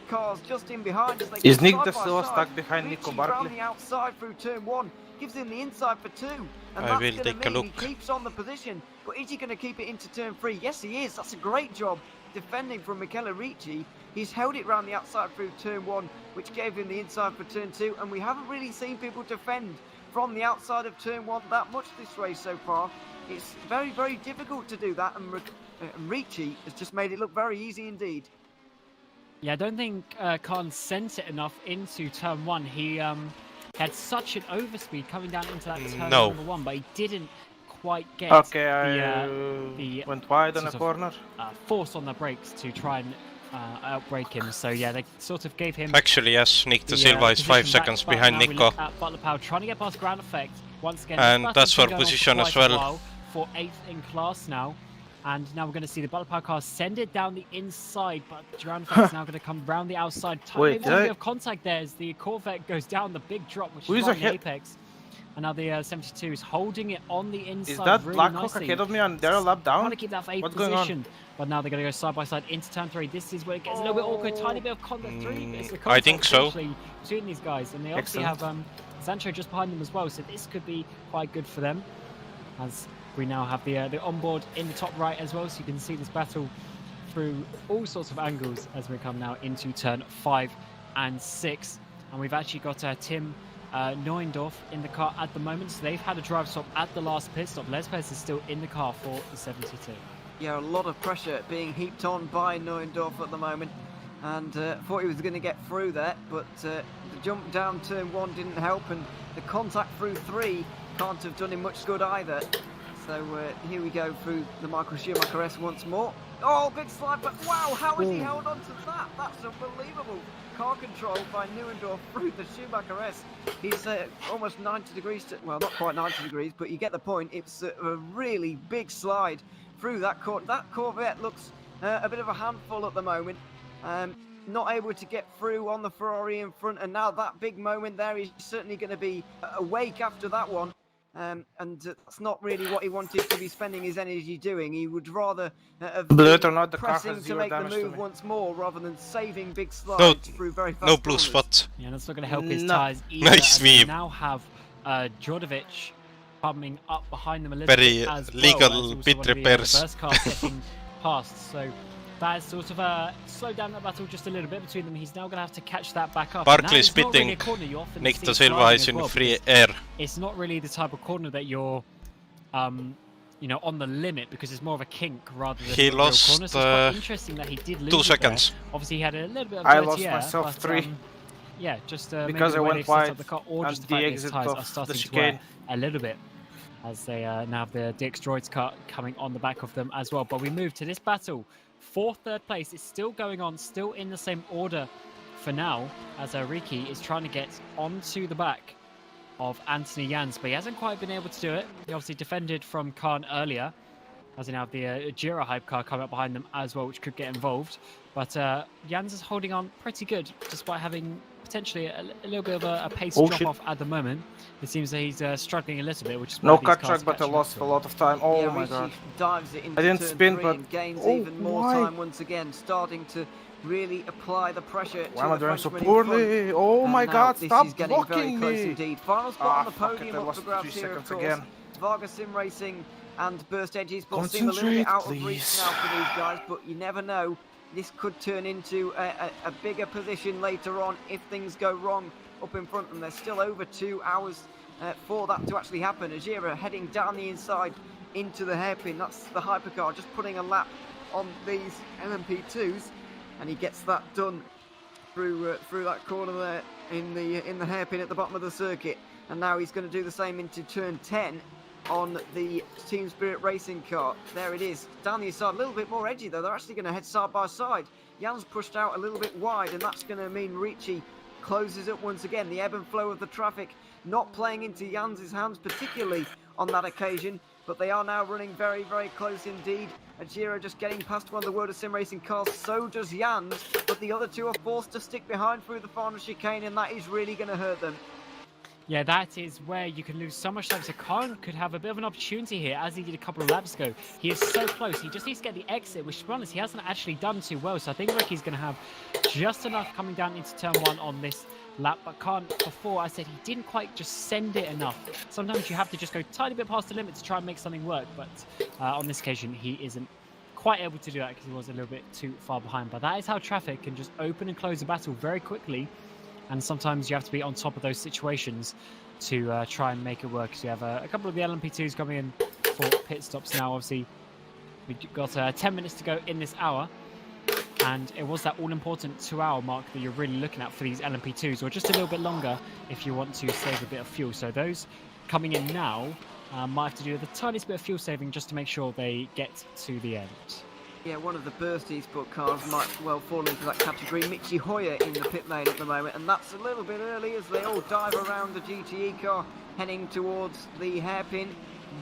cars just in behind. As they Is Nick De Silva stuck behind Nico Barkley? Around the outside through turn 1, gives him the inside for 2. And I will that's take a going to mean look. he keeps on the position. But is he going to keep it into turn 3? Yes, he is. That's a great job defending from Michele Ricci. He's held it round the outside through turn 1, which gave him the inside for turn 2. And we haven't really seen people defend from the outside of turn 1 that much this race so far. It's very, very difficult to do that, and Ricci has just made it look very easy indeed. Yeah, I don't think Khan sent it enough into turn 1. He had such an overspeed coming down into that turn number 1, but he didn't quite get the went wide on the corner. Force on the brakes to try and outbrake him. So yeah, they sort of gave him. Actually, yes, Nick De Silva is 5 seconds behind Nico. Butler Power trying to get past ground effect once again. And that's for position as well. For 8th in class now. And now we're going to see the Butler Power car send it down the inside, but ground effect is now going to come round the outside. Maybe a bit of contact there as the Corvette goes down the big drop, which is right in the apex. And now the 72 is holding it on the inside. Is that really Black nicely. Hawk ahead of me and they're a lap down? Trying to keep that for 8th position. But now they're going to go side by side into turn 3. This is where it gets a little bit awkward. Tiny bit of contact. I think so. Between these guys, and they obviously have Sancho just behind them as well. So this could be quite good for them. As we now have the onboard in the top right as well, so you can see this battle through all sorts of angles as we come now into turn 5 and 6. And we've actually got Tim Neuendorf in the car at the moment, so they've had a drive stop at the last pit stop. Les Perez is still in the car for the 72. Yeah, a lot of pressure being heaped on by Neuendorf at the moment, and thought he was going to get through there, but the jump down turn 1 didn't help, and the contact through 3 can't have done him much good either. So here we go through the Michael Schumacher S once more. Oh, big slide, but wow, how has he held on to that? That's unbelievable. Car control by Neuendorf through the Schumacher S. He's almost 90 degrees, well, not quite 90 degrees, but you get the point. It's a really big slide through that Corvette. That Corvette looks a bit of a handful at the moment. Not able to get through on the Ferrari in front, and now that big moment there, he's certainly going to be awake after that one. And that's not really what he wanted to be spending his energy doing. He would rather have been pressing to make the move once more rather than saving big slides through very fast blue corners. spot. Yeah, that's not going to help his tyres either. Nice We meme. now have Djordjevic coming up behind them a little Very bit as legal well, pit repairs. The first car getting past, so that has sort of slowed down that battle just a little bit between them. He's now going to have to catch that back up. Barkley is pitting. Nick De Silva is in free air. It's not really the type of corner that you're, you know, on the limit, because it's more of a kink rather than He a lost real corner. So it's quite interesting that he did lose 2 it seconds. there. Obviously, he had a little bit of I lost air, myself but, 3. yeah, just because I went wide the car, or at just the the fact that his exit tyres are of starting the to wear chicane. a little bit, as they now have the DX Droids car coming on the back of them as well. But we move to this battle for third place. It's still going on, still in the same order for now, as Riki is trying to get onto the back of Anthony Jans, but he hasn't quite been able to do it. He obviously defended from Khan earlier, as they now have the Jira hype car coming up behind them as well, which could get involved. But Jans is holding on pretty good, despite having potentially a little bit of a pace Oh, drop shit. off at the moment. It seems that he's struggling a little bit, which is No why these cut cars track, are but I catching lost up a to lot of time. Oh yeah, my Ricci god. dives it into I didn't turn spin, 3 but- and gains oh, even more why? time once again, starting to really apply the pressure Why to am I the doing so Frenchman in front. poorly? Oh And my now god, this stop is getting very blocking close me! indeed. Final spot Ah, on the fuck it, podium I up lost for grabs 3 here, of seconds course. again. Vargas Sim Racing and Burst Edge Esports seem a little bit Concentrate, out of reach please. now for these guys, but you never know. This could turn into a bigger position later on if things go wrong up in front of them. There's still over 2 hours for that to actually happen. Ajira heading down the inside into the hairpin. That's the hypercar just putting a lap on these LMP2s, and he gets that done through that corner there in the hairpin at the bottom of the circuit. And now he's going to do the same into turn 10 on the Team Spirit Racing car. There it is, down the inside, a little bit more edgy though. They're actually going to head side by side. Jan's pushed out a little bit wide, and that's going to mean Ricci closes up once again. The ebb and flow of the traffic not playing into Jan's hands, particularly on that occasion, but they are now running very, very close indeed. Ajira just getting past one of the World of Sim Racing cars, so does Jans, but the other two are forced to stick behind through the final chicane, and that is really going to hurt them. Yeah, that is where you can lose so much time. So Khan could have a bit of an opportunity here, as he did a couple of laps ago. He is so close. He just needs to get the exit, which, to be honest, he hasn't actually done too well. So I think Ricky's going to have just enough coming down into turn 1 on this lap. But Khan, before I said he didn't quite just send it enough. Sometimes you have to just go a tiny bit past the limit to try and make something work. But on this occasion, he isn't quite able to do that because he was a little bit too far behind. But that is how traffic can just open and close a battle very quickly. And sometimes you have to be on top of those situations to try and make it work. So you have a couple of the LMP2s coming in for pit stops now. Obviously, we've got 10 minutes to go in this hour. And it was that all-important 2-hour mark that you're really looking at for these LMP2s, or just a little bit longer if you want to save a bit of fuel. So those coming in now might have to do the tiniest bit of fuel saving just to make sure they get to the end. Yeah, one of the Burst Esports cars might well fall into that category. Michi Hoyer in the pit lane at the moment, and that's a little bit early as they all dive around the GTE car, heading towards the hairpin.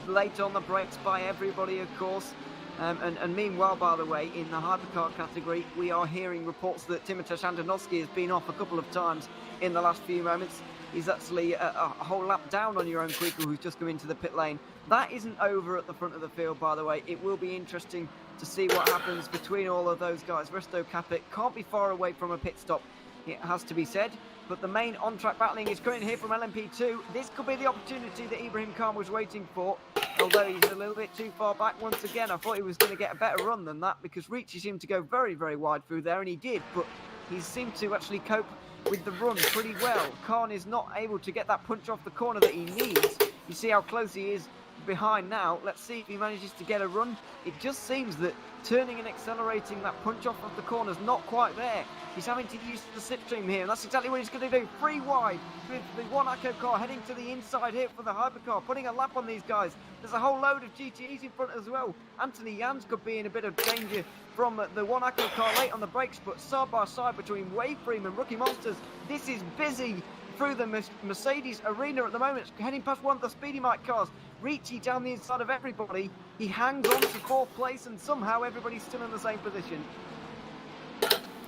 Late on the brakes by everybody, of course. And meanwhile, by the way, in the hypercar category, we are hearing reports that Timotej Andonovski has been off a couple of times in the last few moments. He's actually a whole lap down on your own Quico, who's just come into the pit lane. That isn't over at the front of the field, by the way. It will be interesting to see what happens between all of those guys. Risto Capit can't be far away from a pit stop, it has to be said. But the main on-track battling is coming here from LMP2. This could be the opportunity that Ibrahim Khan was waiting for, although he's a little bit too far back once again. I thought he was going to get a better run than that, because Ricci seemed to go very, very wide through there, and he did, but he seemed to actually cope with the run pretty well. Khan is not able to get that punch off the corner that he needs. You see how close he is behind now. Let's see if he manages to get a run. It just seems that turning and accelerating that punch off of the corner is not quite there. He's having to use the slipstream here, and that's exactly what he's going to do. 3 wide with the Warmup car heading to the inside here for the hypercar, putting a lap on these guys. There's a whole load of GTEs in front as well. Anthony Jans could be in a bit of danger from the Warmup car late on the brakes, but side by side between Waveframe and Rookie Monsters, this is busy through the Mercedes arena at the moment. It's heading past one of the Speedy Mike cars. Ricci down the inside of everybody. He hangs on to 4th place, and somehow everybody's still in the same position.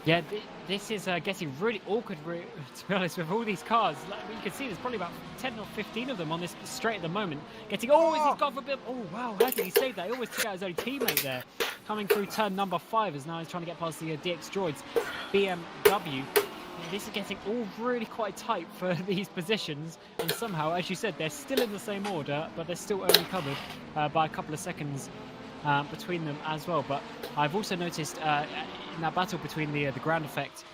Yeah, this is getting really awkward, to be honest, with all these cars. Like, you can see there's probably about 10 or 15 of them on this straight at the moment. He's gone for a bit. Oh, wow, how did he save that? He almost took out his own teammate there. Coming through turn number 5 as now he's trying to get past the DX Droids BMW. This is getting all really quite tight for these positions, and somehow, as you said, they're still in the same order, but they're still only covered by a couple of seconds between them as well. But I've also noticed in that battle between the ground effect,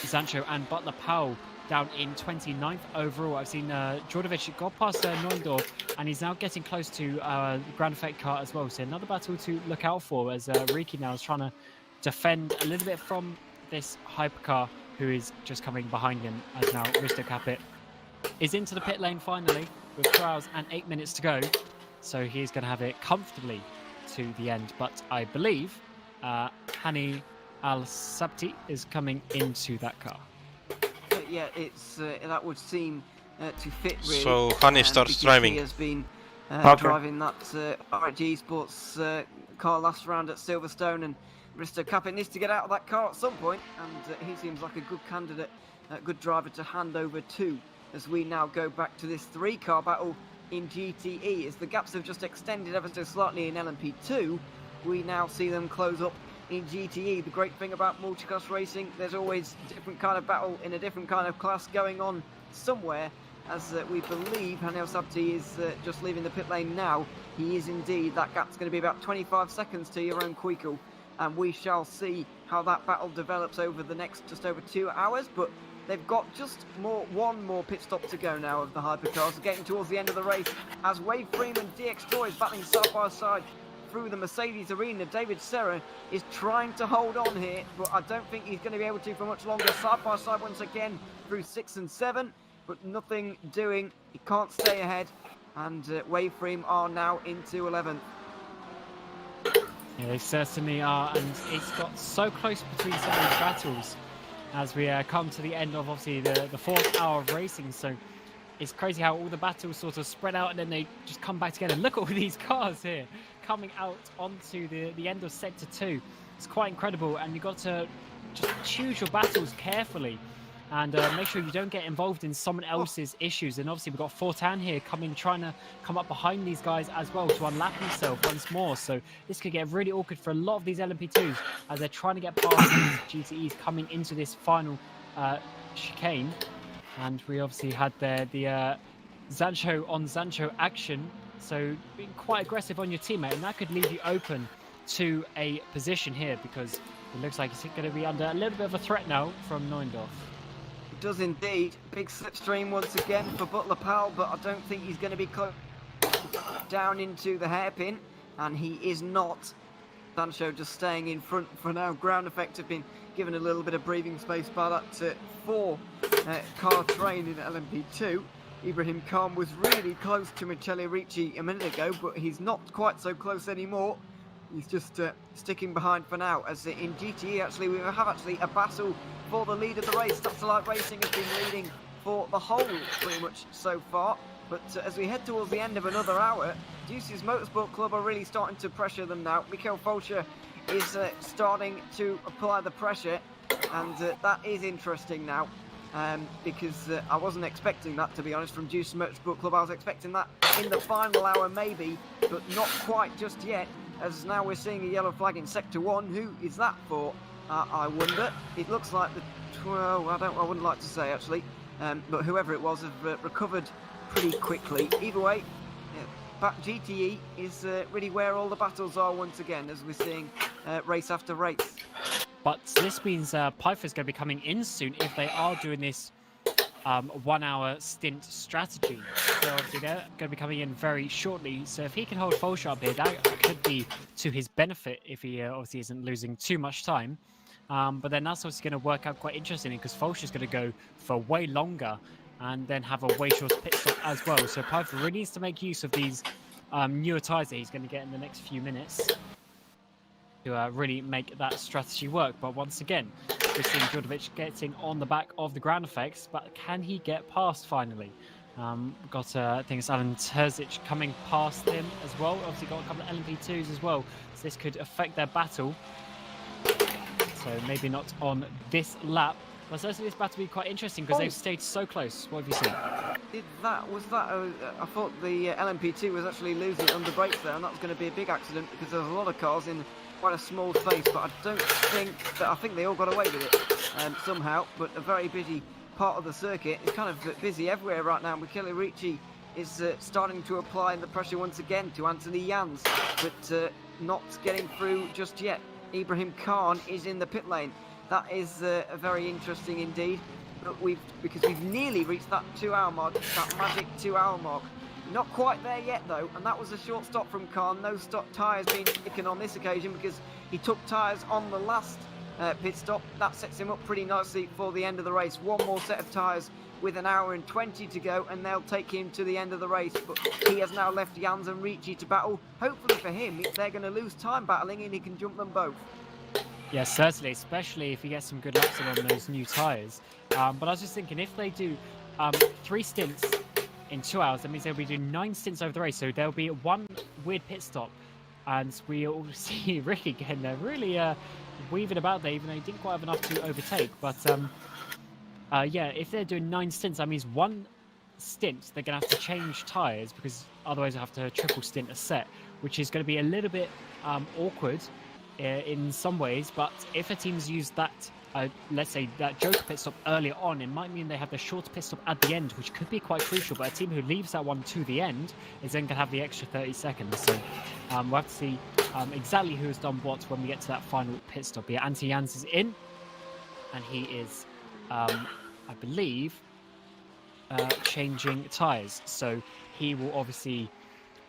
Sancho and Butler Powell down in 29th overall. I've seen Djordjevic got past Neundorf, and he's now getting close to the ground effect car as well. So another battle to look out for, as Riki now is trying to defend a little bit from this hypercar who is just coming behind him, as now Risto Capit is into the pit lane finally with 2 hours and 8 minutes to go. So he's going to have it comfortably to the end. But I believe Hani Al-Sabti is coming into that car. Yeah, it's that would seem to fit really. So Hani starts driving. He has been driving that RG Sports car last round at Silverstone, and Risto Capit needs to get out of that car at some point, and he seems like a good candidate good driver to hand over to, as we now go back to this 3-car battle in GTE. As the gaps have just extended ever so slightly in LMP2, we now see them close up in GTE. The great thing about multiclass racing, there's always a different kind of battle in a different kind of class going on somewhere, as we believe Hanel Sabti is just leaving the pit lane now. He is indeed. That gap's going to be about 25 seconds to Jeroen Kwijkel, and we shall see how that battle develops over the next just over 2 hours. But they've got just one more pit stop to go now of the hypercars, getting towards the end of the race, as Wade Freeman, DX Toys battling side by side through the Mercedes arena. David Serra is trying to hold on here, but I don't think he's going to be able to for much longer. Side by side once again through 6 and 7, but nothing doing. He can't stay ahead, and Waveframe are now into 11th. Yeah, they certainly are, and it's got so close between some of these battles as we come to the end of obviously the 4th hour of racing. So it's crazy how all the battles sort of spread out and then they just come back together. Look at all these cars here coming out onto the end of sector 2. It's quite incredible, and you've got to just choose your battles carefully and make sure you don't get involved in someone else's issues. And obviously we've got Fortan here trying to come up behind these guys as well to unlap himself once more. So this could get really awkward for a lot of these LMP2s as they're trying to get past these GTEs coming into this final chicane. And we obviously had there the Zancho on Zancho action. So being quite aggressive on your teammate, and that could leave you open to a position here, because it looks like it's going to be under a little bit of a threat now from Neuendorf. It does indeed. Big slipstream once again for Butler Powell, but I don't think he's going to be close down into the hairpin, and he is not. Sancho just staying in front for now. Ground Effect have been given a little bit of breathing space by that 4-car train in LMP2. Ibrahim Khan was really close to Michele Ricci a minute ago, but he's not quite so close anymore. He's just sticking behind for now, as in GTE actually we have a battle for the lead of the race. Satellite Racing has been leading for the whole pretty much so far, but as we head towards the end of another hour, Deuces Motorsport Club are really starting to pressure them now. Mikhail Fulcher is starting to apply the pressure, and that is interesting now, because I wasn't expecting that, to be honest, from Deuces Motorsport Club. I was expecting that in the final hour maybe, but not quite just yet, as now we're seeing a yellow flag in Sector 1. Who is that for? I wonder. It looks like the 12, I wouldn't like to say actually, but whoever it was have recovered pretty quickly. Either way, back GTE is really where all the battles are once again, as we're seeing race after race. But this means Pfeiffer's going to be coming in soon if they are doing this 1 hour stint strategy. So obviously they're going to be coming in very shortly. So if he can hold Fulcher up here, that could be to his benefit if he obviously isn't losing too much time. But then that's obviously going to work out quite interesting, because Fulcher's going to go for way longer and then have a way shorter pit stop as well. So Pfeiffer really needs to make use of these newer tyres that he's going to get in the next few minutes to really make that strategy work. But once again, we're seeing Djordjevic getting on the back of the ground effects, but can he get past finally? Got I think it's Alan Terzic coming past him as well. Obviously got a couple of LMP2s as well, so this could affect their battle. So maybe not on this lap, but certainly this battle will be quite interesting because they've stayed so close. What have you seen? I thought the LMP2 was actually losing under brakes there, and that was going to be a big accident because there's a lot of cars in quite a small space, but I don't think that, I think they all got away with it somehow. But a very busy part of the circuit is kind of busy everywhere right now. Michele Ricci is starting to apply the pressure once again to Anthony Jans, but not getting through just yet. Ibrahim Khan is in the pit lane. That is very interesting indeed. But because we've nearly reached that 2 hour mark, that magic 2 hour mark. Not quite there yet though, and that was a short stop from Khan. No tyres being taken on this occasion because he took tyres on the last pit stop. That sets him up pretty nicely for the end of the race. One more set of tyres with 1 hour and 20 to go, and they'll take him to the end of the race. But he has now left Jans and Ricci to battle. Hopefully for him, they're going to lose time battling and he can jump them both. Yeah, certainly, especially if he gets some good laps in on those new tyres. But I was just thinking, if they do 3 stints in 2 hours, that means they'll be doing 9 stints over the race. So there'll be 1 weird pit stop, and we'll see Ricky again. They're really weaving about there, even though he didn't quite have enough to overtake. But Yeah, if they're doing 9 stints, that means 1 stint they're going to have to change tyres because otherwise they'll have to triple stint a set, which is going to be a little bit awkward in some ways. But if a team's used that, let's say that Joker pit stop earlier on, it might mean they have the short pit stop at the end, which could be quite crucial. But a team who leaves that one to the end is then going to have the extra 30 seconds. So we'll have to see exactly who has done what when we get to that final pit stop. Yeah, Antti Jans is in, and he is, I believe, changing tyres. So he will obviously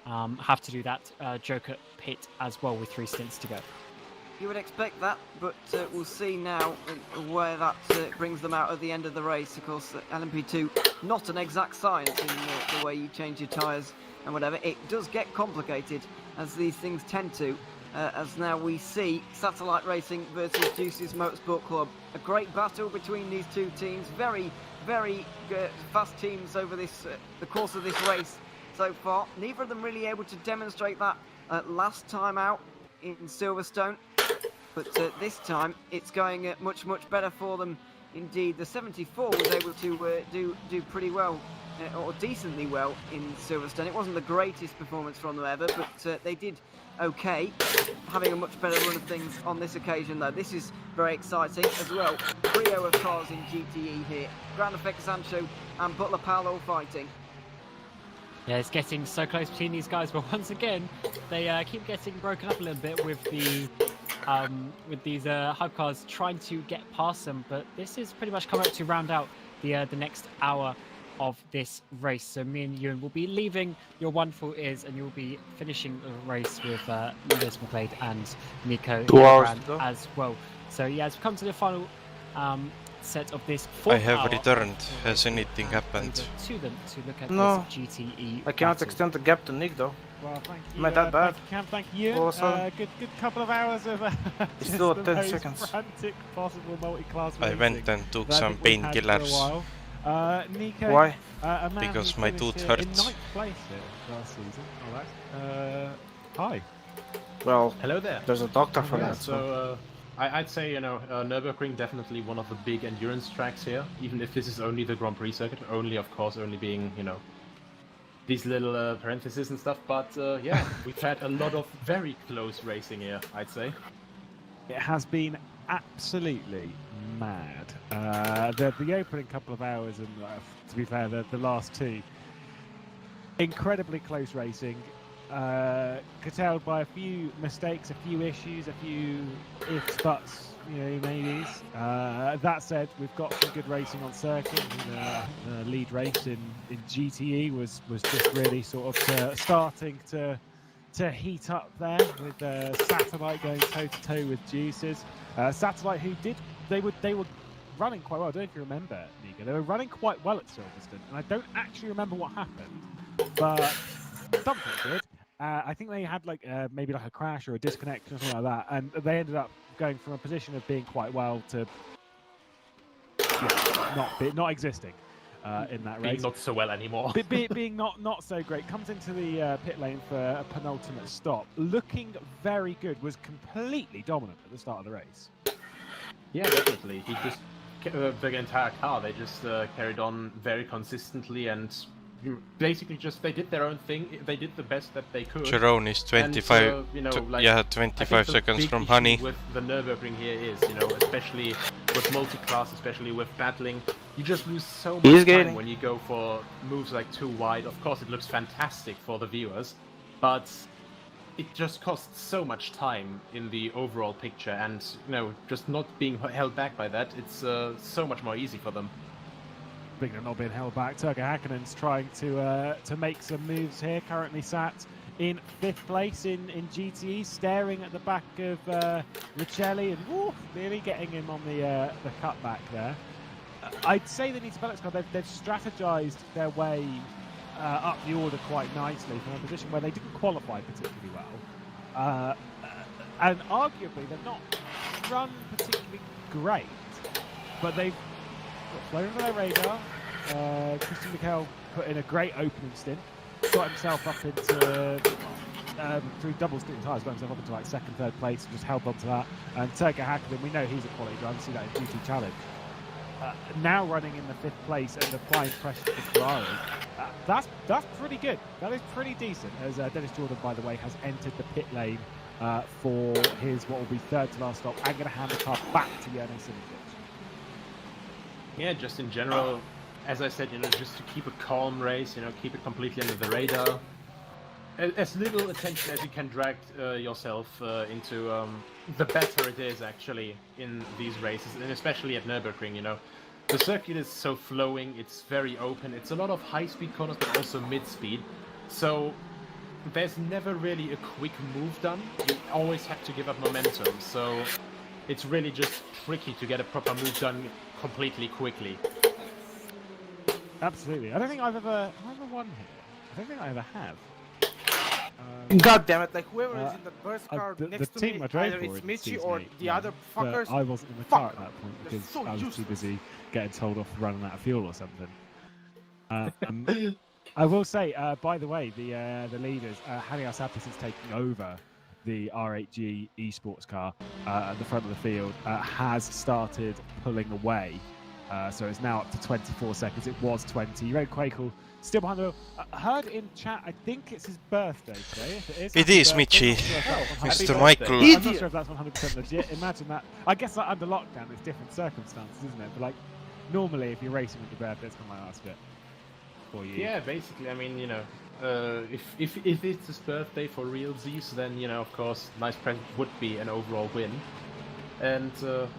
have to do that Joker pit as well with 3 stints to go. You would expect that, but we'll see now where that brings them out at the end of the race. Of course, LMP2, not an exact science in the way you change your tyres and whatever. It does get complicated, as these things tend to, as now we see Satellite Racing versus Juice's Motorsport Club. A great battle between these two teams. Very, very fast teams over the course of this race so far. Neither of them really able to demonstrate that last time out in Silverstone. But this time, it's going much, much better for them indeed. The 74 was able to do pretty well, or decently well, in Silverstone. It wasn't the greatest performance from them ever, but they did okay, having a much better run of things on this occasion, though. This is very exciting as well. Trio of cars in GTE here. Ground Effect Sancho and Butler Powell all fighting. Yeah, it's getting so close between these guys, but once again, they keep getting broken up a little bit with the with these hype cars trying to get past them. But this is pretty much coming up to round out the next hour of this race. So me and Ewan will be leaving your wonderful ears, and you'll be finishing the race with Lewis McLeod and Nico as well. So yeah, as we come to the final set of this 4th I have hour, returned. Has anything happened? To them to look at No. this GTE. I cannot battle. extend the gap to Nick though. Well, thank you. Am I that bad? Thank you, Cam. Thank you. Awesome. Good couple of hours of It's just still the 10 most seconds. frantic possible multi-class I racing went and took that I some think we've had for a painkillers. while. Nico, Why? a man Because who my finished tooth in hurts. 9th place last season. All right. Hi. Well, Hello there. there's a doctor for Yeah, that. so I'd say, Nürburgring definitely one of the big endurance tracks here, even if this is only the Grand Prix circuit, only being, these little parentheses and stuff, but yeah, we've had a lot of very close racing here, I'd say. It has been absolutely mad. The opening couple of hours, and to be fair, the last two, incredibly close racing. Curtailed by a few mistakes, a few issues, a few ifs, buts, maybes. That said, we've got some good racing on circuit. The lead race in GTE was just really sort of starting to heat up there with Satellite going toe to toe with Juices. Satellite, they were running quite well. I don't know if you remember, Nico. They were running quite well at Silverstone, and I don't actually remember what happened, but something did. I think they had maybe a crash or a disconnect or something like that, and they ended up going from a position of being quite well to not existing in that race. Being not so well anymore. being not so great. Comes into the pit lane for a penultimate stop. Looking very good. Was completely dominant at the start of the race. Yeah, definitely. He just the entire car. They just carried on very consistently and. Basically, they did their own thing. They did the best that they could. Jerome is 25. And, 25 seconds from Honey. With the Nürburgring here is, especially with multi-class, especially with battling, you just lose so much time when you go for moves like too wide. Of course, it looks fantastic for the viewers, but it just costs so much time in the overall picture. And just not being held back by that, it's so much more easy for them. Speaking of not being held back, Turger Hakkinen's trying to make some moves here. Currently sat in 5th place in GTE, staring at the back of Richelli and nearly getting him on the cutback there. I'd say they need to balance. They've strategized their way up the order quite nicely from a position where they didn't qualify particularly well, and arguably they've not run particularly great, but they've flown under their radar. Christian Mikel put in a great opening stint, got himself up into through double stint tyres, got himself up into 2nd, 3rd place, and just held on to that. And Turger Hakkinen, we know he's a quality driver. We see that in GT Challenge. now running in the 5th place and applying pressure to Ferrari. That's pretty good. That is pretty decent. As Dennis Jordan, by the way, has entered the pit lane for his what will be 3rd to last stop. I'm going to hand the car back to Jene Simovic. Yeah, just in general, as I said, just to keep a calm race, keep it completely under the radar. As little attention as you can drag yourself into, the better it is actually in these races, and especially at Nürburgring. The circuit is so flowing, it's very open, it's a lot of high-speed corners but also mid-speed, so there's never really a quick move done. You always have to give up momentum, so it's really just tricky to get a proper move done completely quickly. Absolutely. I don't think I've ever won here. I don't think I ever have. God damn it, like whoever is in the first car next to team me, I drove either for it's in Michi season or 8, the other fuckers. I wasn't in the car at that point They're because so I was useless. too busy getting told off for running out of fuel or something. I will say, by the way, the leaders, Hani Asapis is taking over the R8G esports car at the front of the field, has started pulling away. So it's now up to 24 seconds. It was 20. Red Quakel still behind the wheel. Heard in chat, I think it's his birthday today. If It is, Michi. Mr. Michael. I'm not sure if that's 100% legit. Imagine that. I guess like, under lockdown, it's different circumstances, isn't it? But like, normally, if you're racing with your birthday, it's kind of like, that's a bit for you. Yeah, basically, I mean, if it's his birthday for realsies, then, of course, nice present would be an overall win. And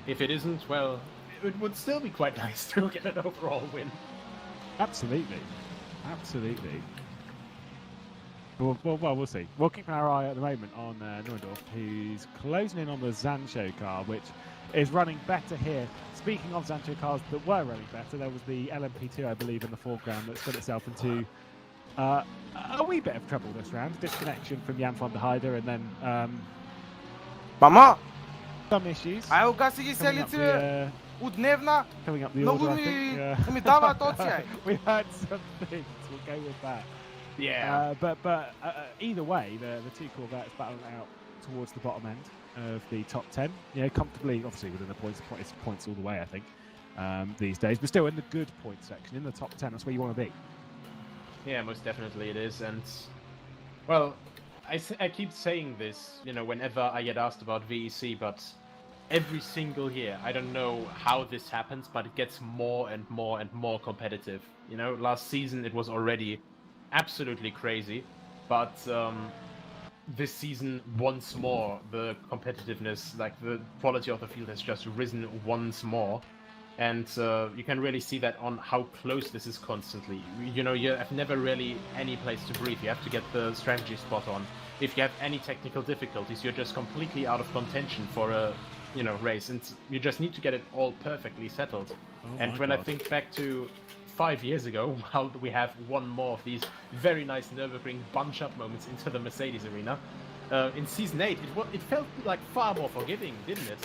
if it isn't, well, it would still be quite nice to get an overall win. Absolutely. Absolutely. Well, we'll see. We're keeping our eye at the moment on Neudorf, who's closing in on the Zancho car, which is running better here. Speaking of Zancho cars that were running better, there was the LMP2, I believe, in the foreground that split itself into a wee bit of trouble this round. Disconnection from Jan van der Heide, and then Mama! Some issues. А у газ ги селите удневна. Coming up the order, I think. Ми дава тоција. We heard some things. We'll go with that. Yeah. But either way, the two Corvettes battling out towards the bottom end of the top 10. Comfortably, obviously within the points all the way, I think, these days. But still in the good point section, in the top 10. That's where you want to be. Yeah, most definitely it is. And, well, I keep saying this, whenever I get asked about VEC, but every single year, I don't know how this happens, but it gets more and more and more competitive. Last season it was already absolutely crazy, but this season once more the competitiveness, like the quality of the field has just risen once more. And you can really see that on how close this is constantly. You have never really any place to breathe. You have to get the strategy spot on. If you have any technical difficulties, you're just completely out of contention for a race, and you just need to get it all perfectly settled. And when I think back to 5 years ago, while we have one more of these very nice Nürburgring bunch-up moments into the Mercedes arena, in Season 8, it felt like far more forgiving, didn't it?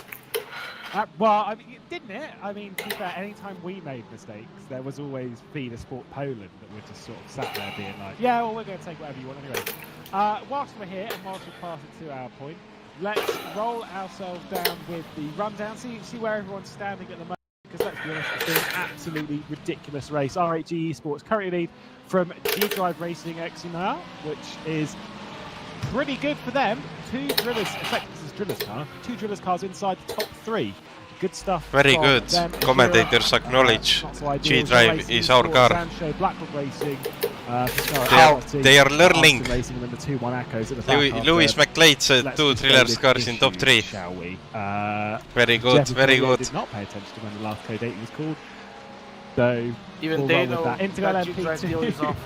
Didn't it? I mean, to be fair, anytime we made mistakes, there was always FIDE Sport Poland that would just sort of sat there being like, yeah, well, we're going to take whatever you want anyway. Whilst we're here, and whilst we pass it to our point, let's roll ourselves down with the rundown, see where everyone's standing at the moment, because let's be honest, it's been an absolutely ridiculous race. R8G Esports currently lead from G-Drive Racing XNR, which is pretty good for them. Two drillers, in fact, this is drillers car, two drillers cars inside the top 3. Good stuff. Very good. Commentators acknowledge G-Drive is our car. Sancho, Blackrock Racing, They are learning. Racing, and then the 2-1 Echoes at the back. Lewis McLeod said 2 drillers cars in top 3. Shall we? Very good, very good. Did not pay attention to when the last code 8 was called. So Even they know that. Into that G-Drive deal is off.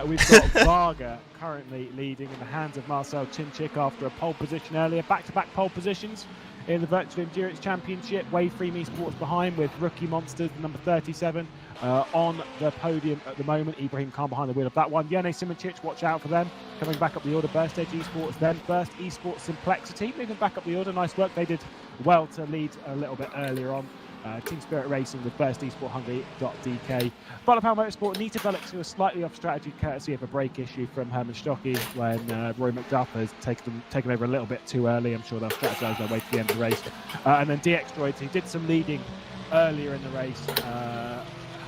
We've got Varga currently leading in the hands of Marcel Chinchik after a pole position earlier. Back-to-back pole positions in the Virtual Endurance Championship. Waveframe Esports behind with Rookie Monsters, number 37, on the podium at the moment. Ibrahim Khan behind the wheel of that one. Jene Simovic, watch out for them. Coming back up the order, Burst Edge Esports then. First Esports Simplexity, moving back up the order. Nice work. They did well to lead a little bit earlier on. Team Spirit Racing with First Esport Hungary.dk. Bottle Motorsport, Nita Velix, who was slightly off strategy courtesy of a brake issue from Herman Stocky when Roy McDuff has taken over a little bit too early. I'm sure they'll strategize their way to the end of the race. And then DX Droids, who did some leading earlier in the race.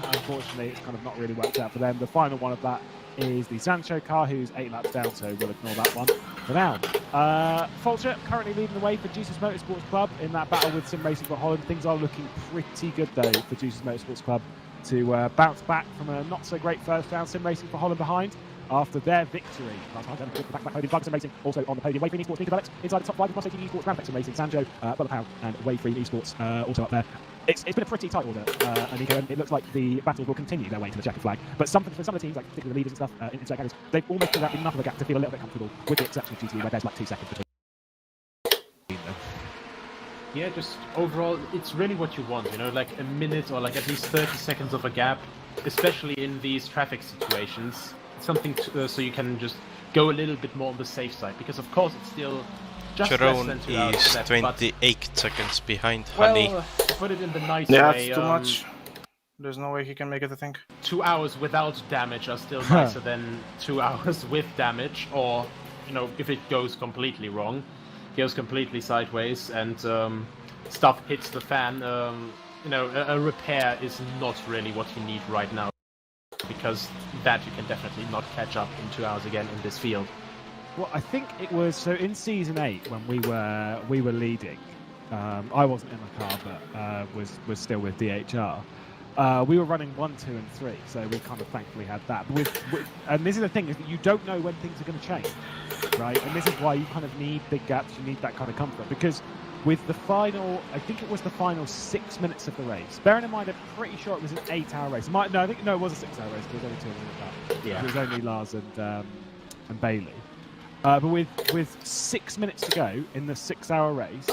Unfortunately, it's kind of not really worked out for them. The final one of that is the Sancho car, who's 8 laps down, so we'll ignore that one for now. Fulcher currently leading the way for Jesus Motorsports Club in that battle with Sim Racing for Holland. Things are looking pretty good, though, for Jesus Motorsports Club to bounce back from a not-so-great first round. Sim Racing for Holland behind after their victory. Back Sim Racing also on the podium. Wayfree Esports developed inside the top 5 with Mustang Esports, Rafactor Sim Racing, Sanjo, Bullet and Wayfree Esports also up there. It's been a pretty tight order, Nico, and it looks like the battles will continue their way to the checkered flag. But for some of the teams, like particularly the leaders and stuff in certain categories, they've almost filled out enough of a gap to feel a little bit comfortable, with the exception of GT, where there's like 2 seconds between them. Yeah, just overall, it's really what you want, you know, like a minute or like at least 30 seconds of a gap, especially in these traffic situations. Something so you can just go a little bit more on the safe side, because of course it's still just Jerome less than 2 hours is left, 28 seconds behind Honey. Well, to put it in the nice Yeah, way, it's too much. There's no way he can make it, I think. 2 hours without damage are still nicer than 2 hours with damage, or, you know, if it goes completely wrong, goes completely sideways and stuff hits the fan, you know, a repair is not really what you need right now, because that you can definitely not catch up in 2 hours again in this field. Well, I think it was so in season 8 when we were leading. I wasn't in the car, but was still with DHR. We were running 1, 2, and 3, so we kind of thankfully had that. But and this is the thing, is that you don't know when things are going to change, right? And this is why you kind of need big gaps. You need that kind of comfort, because with the final, I think it was the final 6 minutes of the race. Bearing in mind, I'm pretty sure it was an 8-hour race. It was a 6-hour race. It was only 2 minutes. Yeah. It was only Lars and Bailey. But with 6 minutes to go in the 6-hour race,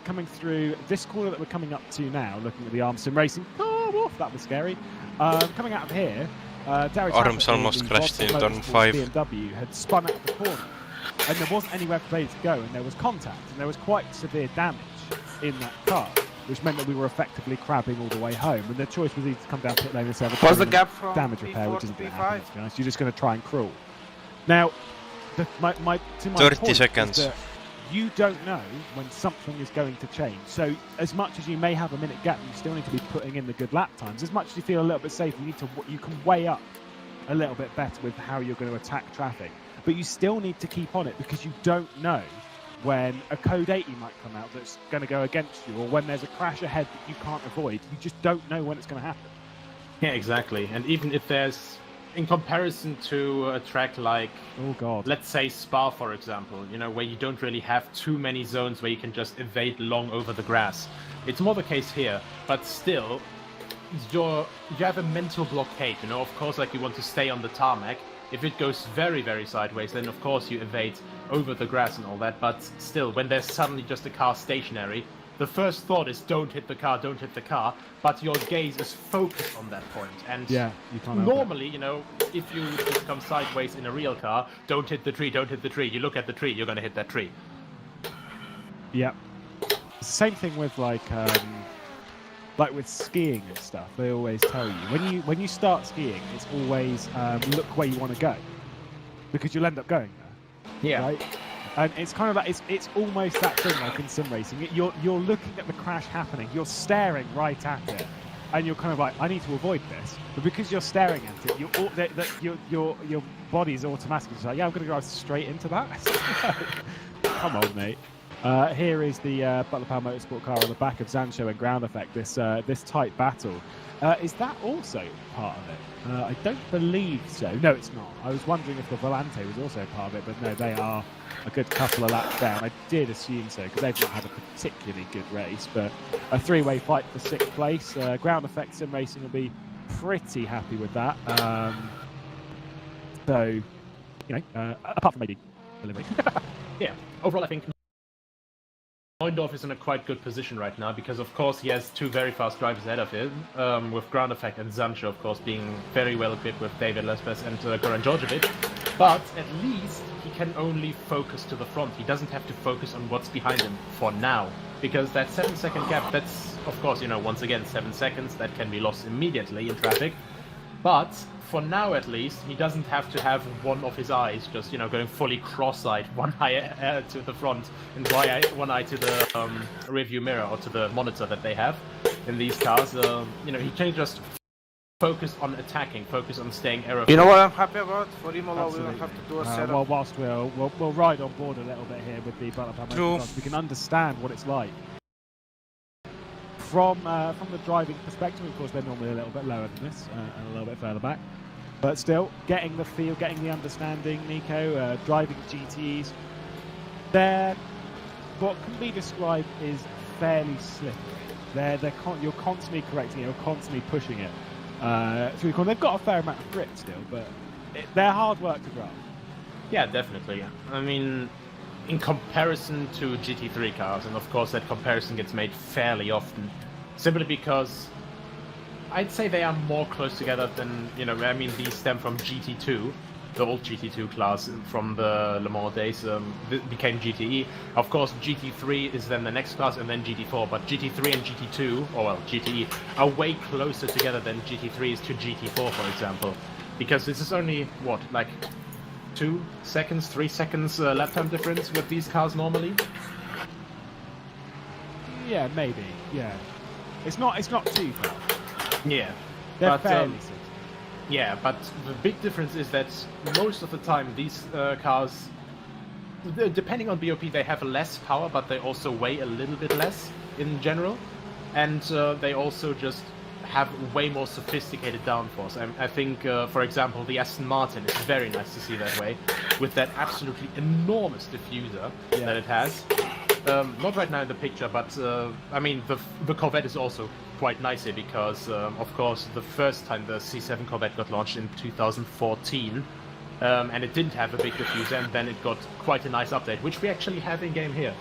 coming through this corner that we're coming up to now, looking at the Arm Sim Racing. Oh, woof, that was scary. Coming out of here, Arms almost crashed in turn 5. BMW had spun out of the corner, and there wasn't anywhere for Bailey to go, and there was contact, and there was quite severe damage in that car, which meant that we were effectively crabbing all the way home. And the choice was either to come down pit lane and have a What's the gap from damage repair, P4 which isn't to going to P5? happen, to be honest. You're just going to try and crawl. Now, my 30 point seconds. is that you don't know when something is going to change. So as much as you may have a minute gap, you still need to be putting in the good lap times. As much as you feel a little bit safe, you can weigh up a little bit better with how you're going to attack traffic. But you still need to keep on it, because you don't know when a code 80 might come out that's going to go against you, or when there's a crash ahead that you can't avoid. You just don't know when it's going to happen. Yeah, exactly. And even if there's, in comparison to a track like, let's say Spa, for example, you know, where you don't really have too many zones where you can just evade long over the grass. It's more the case here, but still, you have a mental blockade, you know. Of course, like, you want to stay on the tarmac. If it goes very, very sideways, then of course you evade over the grass and all that, but still, when there's suddenly just a car stationary, the first thought is don't hit the car, but your gaze is focused on that point. And yeah, you can't normally, you know, if you just come sideways in a real car, don't hit the tree, you look at the tree, you're going to hit that tree. Yeah. It's the same thing with like with skiing and stuff. They always tell you when you start skiing, it's always look where you want to go, because you'll end up going there. Yeah. Right. And it's kind of like it's almost that thing like in sim racing. You're looking at the crash happening. You're staring right at it, and you're kind of like, I need to avoid this. But because you're staring at it, your body's automatically just like, yeah, I'm going to go straight into that. Come on, mate. Here is the Butler Power Motorsport car on the back of Zancho and Ground Effect. This tight battle. Is that also part of it? I don't believe so. No, it's not. I was wondering if the Volante was also part of it, but no, they are a good couple of laps down. I did assume so, because they've not had a particularly good race, but a three-way fight for 6th place. Ground Effect Sim Racing will be pretty happy with that. So, you know, apart from maybe delivery. Yeah, overall I think Neundorf is in a quite good position right now, because of course he has 2 very fast drivers ahead of him, with Ground Effect and Zancho of course being very well equipped with David Lespes and Goran Djordjevic, but at least he can only focus to the front. He doesn't have to focus on what's behind him for now, because that 7-second gap, that's of course, you know, once again 7 seconds that can be lost immediately in traffic. But for now, at least, he doesn't have to have one of his eyes just, going fully cross-eyed, one eye to the front and one eye to the rearview mirror or to the monitor that they have in these cars. He can just focus on attacking, focus on staying error-free. You know what I'm happy about? For Imola, we don't have to do a setup. Well, whilst we'll ride on board a little bit here with the Butler, we can understand what it's like. From the driving perspective, of course, they're normally a little bit lower than this and a little bit further back. But still, getting the feel, getting the understanding, Nico, driving GTEs, they're what can be described is fairly slippery. You're constantly correcting it, you're constantly pushing it through the corner. They've got a fair amount of grip still, but they're hard work to drive. Yeah, definitely. I mean, in comparison to GT3 cars, and of course that comparison gets made fairly often, simply because I'd say they are more close together than, these stem from GT2, the old GT2 class from the Le Mans days became GTE. Of course, GT3 is then the next class and then GT4, but GT3 and GT2, GTE, are way closer together than GT3 is to GT4, for example. Because this is only, 2 seconds, 3 seconds lap time difference with these cars normally? Yeah, maybe, yeah. It's not too far. Yeah. They're fairly similar. Yeah, but the big difference is that most of the time these cars, depending on BOP, they have less power, but they also weigh a little bit less in general. And they also just have way more sophisticated downforce. I think, for example, the Aston Martin is very nice to see that way, with that absolutely enormous diffuser that it has. Not right now in the picture, but the Corvette is also quite nice here because, of course, the first time the C7 Corvette got launched in 2014, and it didn't have a big diffuser, and then it got quite a nice update, which we actually have in game here.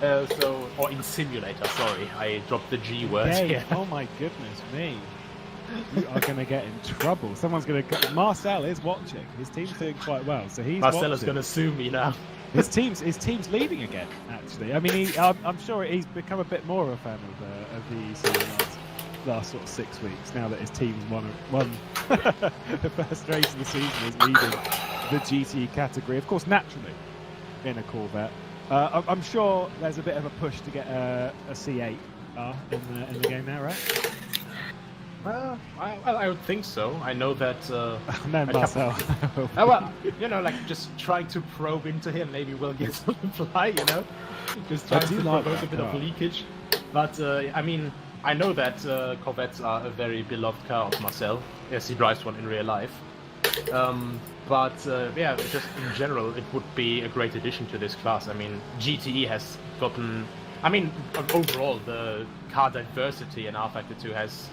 Or in simulator, sorry, I dropped the G word here. Oh my goodness me. You are going to get in trouble. Someone's going to... Marcel is watching. His team's doing quite well, so he's Marcel is going to sue me now. His team's leading again, actually. I mean, I'm sure he's become a bit more of a fan of the EC in the last sort of 6 weeks, now that his team's won the first race of the season, is leading the GT category. Of course, naturally, in a Corvette. I'm sure there's a bit of a push to get a C8 in the game now, right? I would think so. I know that... no, Marcel. just trying to probe into him, maybe we'll get some reply, Just trying to provoke a bit of leakage. But, I know that Corvettes are a very beloved car of Marcel, as he drives one in real life. But just in general, it would be a great addition to this class. I mean, GTE has gotten... overall, the car diversity in rFactor 2 has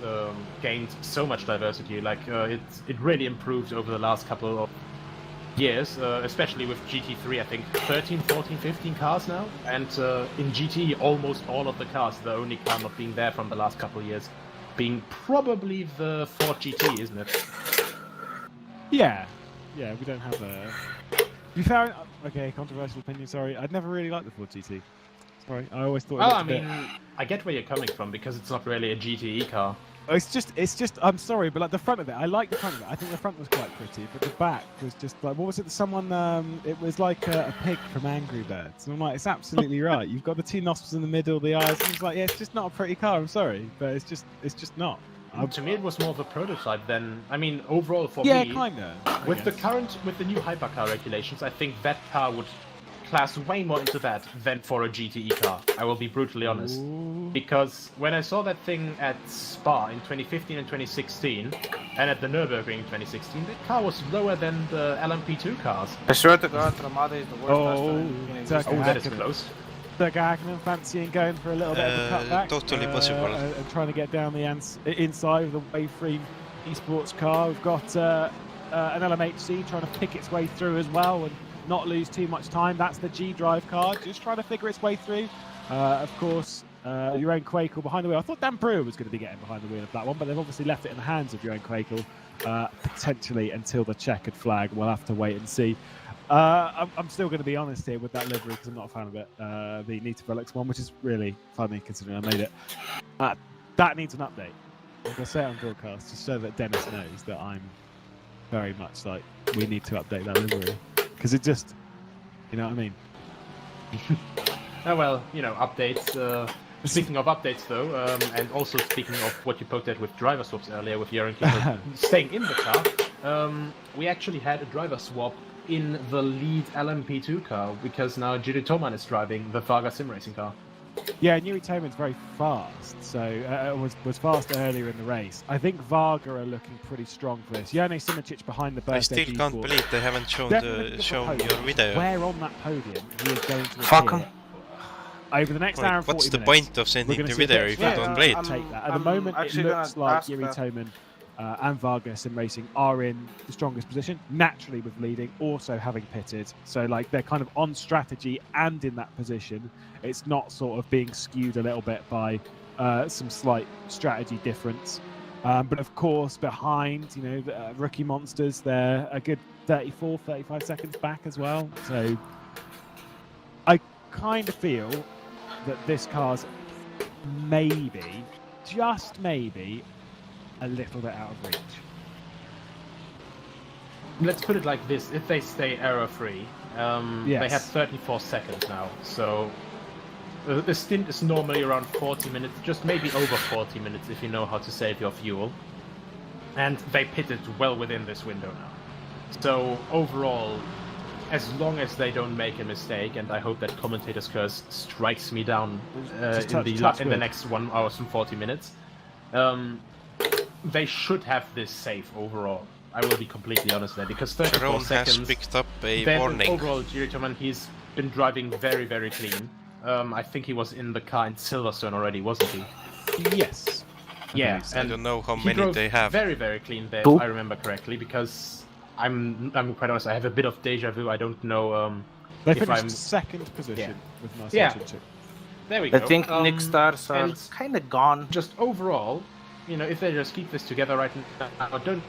gained so much diversity. It really improved over the last couple of years, especially with GT3, I think 13, 14, 15 cars now. And in GTE, almost all of the cars, the only car not being there from the last couple of years, being probably the Ford GT, isn't it? Yeah, we don't have a... You found... Okay, controversial opinion, sorry. I'd never really liked the Ford GT. Sorry, I always thought I get where you're coming from, because it's not really a GTE car. It's just, I'm sorry, but the front of it, I like the front of it. I think the front was quite pretty, but the back was just like, what was it? It was like a pig from Angry Birds. And I'm like, it's absolutely right. You've got the two nostrils in the middle, the eyes. And it's like, yeah, it's just not a pretty car. I'm sorry, but it's just not. To me, it was more of a prototype than... overall for me... Yeah, kind of. With the new hypercar regulations, I think that car would class way more into that than for a GTE car. I will be brutally honest. Ooh. Because when I saw that thing at Spa in 2015 and 2016, and at the Nürburgring in 2016, that car was lower than the LMP2 cars. I swear to God, Ramada is the worst. That is close. Hakkinen fancying going for a little bit of a cutback. Totally possible. And trying to get down the inside of the wave-free esports car. We've got an LMHC trying to pick its way through as well and not lose too much time. That's the G-Drive car, just trying to figure its way through. Of course, Jeroen Kwekel behind the wheel. I thought Dan Brewer was going to be getting behind the wheel of that one, but they've obviously left it in the hands of Jeroen Kwekel, potentially until the checkered flag. We'll have to wait and see. I'm still going to be honest here with that livery because I'm not a fan of it. The Nita Relics one, which is really funny considering I made it. That needs an update. I'm gonna say it on broadcast just so that Dennis knows that I'm very much like we need to update that livery because it just, you know what I mean. Oh well, you know, updates. Speaking of updates, though, and also speaking of what you poked at with driver swaps earlier, with Jörn Kiefer staying in the car, we actually had a driver swap in the lead LMP2 car because now Jiri Toman is driving the Varga sim racing car. Yeah, Nuri Toman's very fast, so was fast earlier in the race. I think Varga are looking pretty strong for this. Jone Simoncic behind the birthday. I still can't believe they haven't shown your video. Where on that podium he is going to Fuck appear over the next hour and 40 what's the minutes. point of sending the video if you don't play it? Take that. At the moment, it looks like Jiri Toman and Varga Sim Racing are in the strongest position, naturally with leading, also having pitted. So like they're kind of on strategy and in that position. It's not sort of being skewed a little bit by some slight strategy difference. But of course, behind, you know, the rookie monsters, they're a good 34, 35 seconds back as well. So I kind of feel that this car's maybe, just maybe, a little bit out of reach. Let's put it like this: if they stay error-free, they have 34 seconds now. So the stint is normally around 40 minutes, just maybe over 40 minutes if you know how to save your fuel. And they pitted well within this window now. So overall, as long as they don't make a mistake, and I hope that commentator's curse strikes me down in the next 1 hour and 40 minutes, they should have this safe overall. I will be completely honest there, because 34 seconds has picked up a warning. Overall, Jiri Toman, he's been driving very, very clean. I think he was in the car in Silverstone already, wasn't he? Yes. Yeah, I don't know how many they have. Very, very clean there, if I remember correctly, because I'm quite honest, I have a bit of deja vu. I don't know they if finished I'm... second position with Marcel Chinchuk. There we go. I think Nick Stars are kind of gone. Just overall, you know, if they just keep this together right now, don't...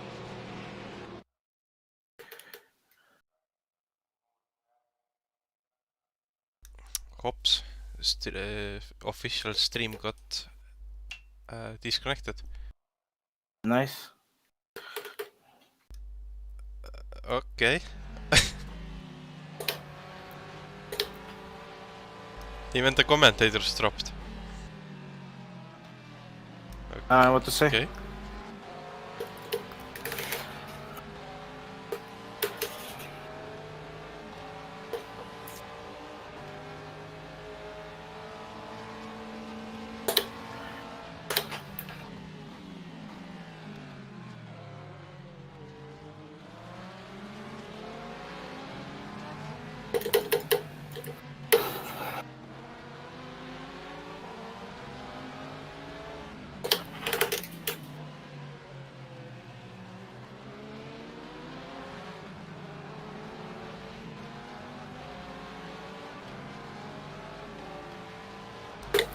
Oops, official stream got disconnected. Nice. Okay. Even the commentators dropped. What to say? Okay.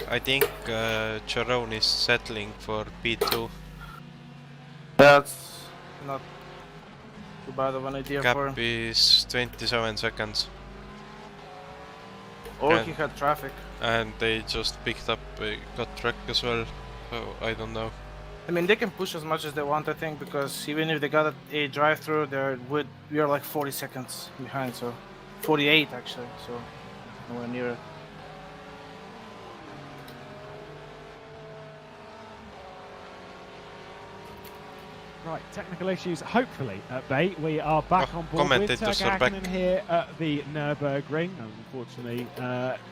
I think Jerome is settling for P2. That's not too bad of an idea for him. Gap is 27 seconds. Or he had traffic. And they just picked up a gut track as well, so I don't know. I mean, they can push as much as they want, I think, because even if they got a drive-through, we are like 40 seconds behind, so 48 actually, so nowhere near it. Right, technical issues hopefully at bay. We are back on board with Turkey Hakkinen here at the Nürburgring. Unfortunately,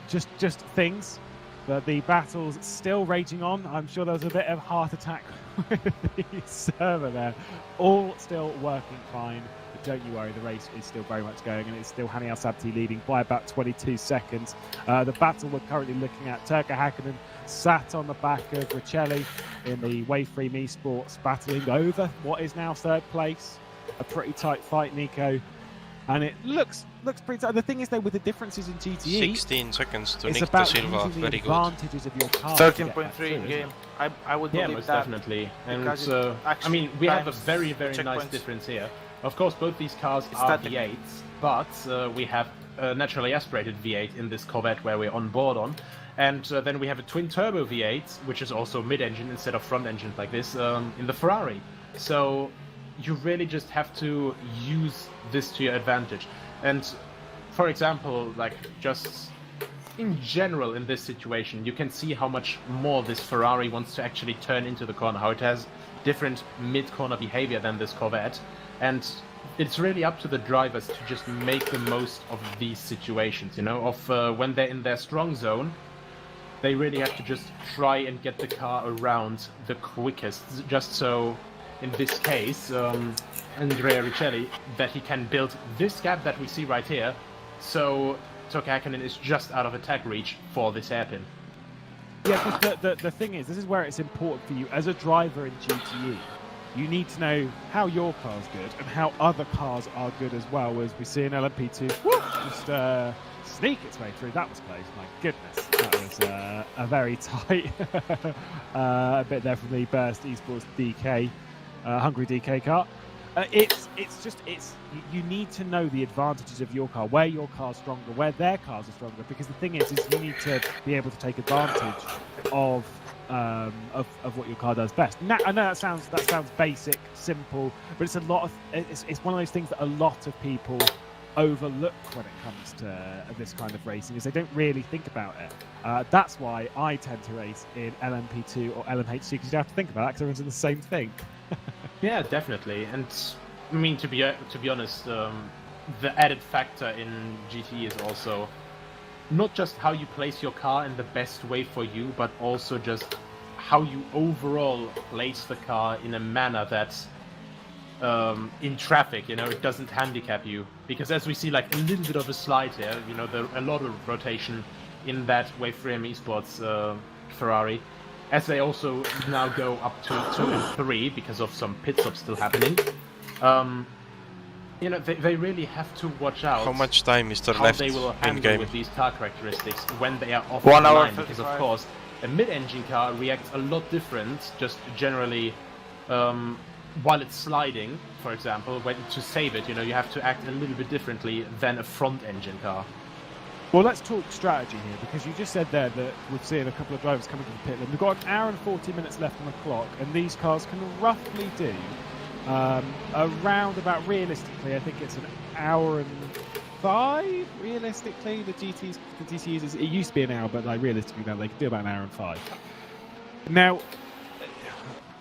just things. But the battle's still raging on. I'm sure there was a bit of heart attack with the server there. All still working fine. But don't you worry, the race is still very much going, and it's still Hani Al-Sabti leading by about 22 seconds. The battle we're currently looking at, Turkey Hakkinen sat on the back of Riccelli in the Wayframe Esports, battling over what is now third place. A pretty tight fight, Nico. And it looks pretty tight. The thing is, though, with the differences in GTE, 16 seconds to it's Nick about Da Silva, using very the good. advantages of your car. 13.3 in game. I would believe most that. Definitely. And I mean, we have a very, very nice difference here. Of course, both these cars are V8s, but we have a naturally aspirated V8 in this Corvette where we're on board on. And then we have a twin-turbo V8, which is also mid-engine instead of front-engine like this, in the Ferrari. So you really just have to use this to your advantage. And for example, like just in general in this situation, you can see how much more this Ferrari wants to actually turn into the corner, how it has different mid-corner behavior than this Corvette. And it's really up to the drivers to just make the most of these situations, you know, of when they're in their strong zone. They really have to just try and get the car around the quickest, just so, in this case, Andrea Riccielli, that he can build this gap that we see right here, so Toka Häkkinen is just out of attack reach for this hairpin. Yeah, because the thing is, this is where it's important for you as a driver in GTE. You need to know how your car's good and how other cars are good as well, as we see in LMP2 just sneak its way through. That was close, my goodness. That was a very tight a bit there from the Burst Esports DK, Hungary DK car. You need to know the advantages of your car, where your car's stronger, where their cars are stronger, because the thing is you need to be able to take advantage of what your car does best. Now, I know that sounds basic, simple, but it's it's one of those things that a lot of people overlook when it comes to this kind of racing, is they don't really think about it. That's why I tend to race in LMP2 or LMH2, because you don't have to think about it, because everyone's in the same thing. Yeah, definitely. And I mean, to be honest, the added factor in GTE is also not just how you place your car in the best way for you, but also just how you overall place the car in a manner that's in traffic, you know, it doesn't handicap you. Because as we see, like, a little bit of a slide here, you know, a lot of rotation in that Wave 3M Esports Ferrari, as they also now go up to 2 and 3 because of some pit stops still happening. You know, they really have to watch out how much time is there how left they will handle in game with these car characteristics when they are off 1 the hour line, because of 35. course a mid-engine car reacts a lot different, just generally while it's sliding, for example. When to save it, you know, you have to act a little bit differently than a front-engine car. Well, let's talk strategy here, because you just said there that we've seen a couple of drivers coming to the pit lane. We've got an hour and 40 minutes left on the clock, and these cars can roughly do around about, realistically, I think it's an hour and 5, realistically. The GTs, it used to be an hour, but like realistically now they can do about an hour and 5. Now,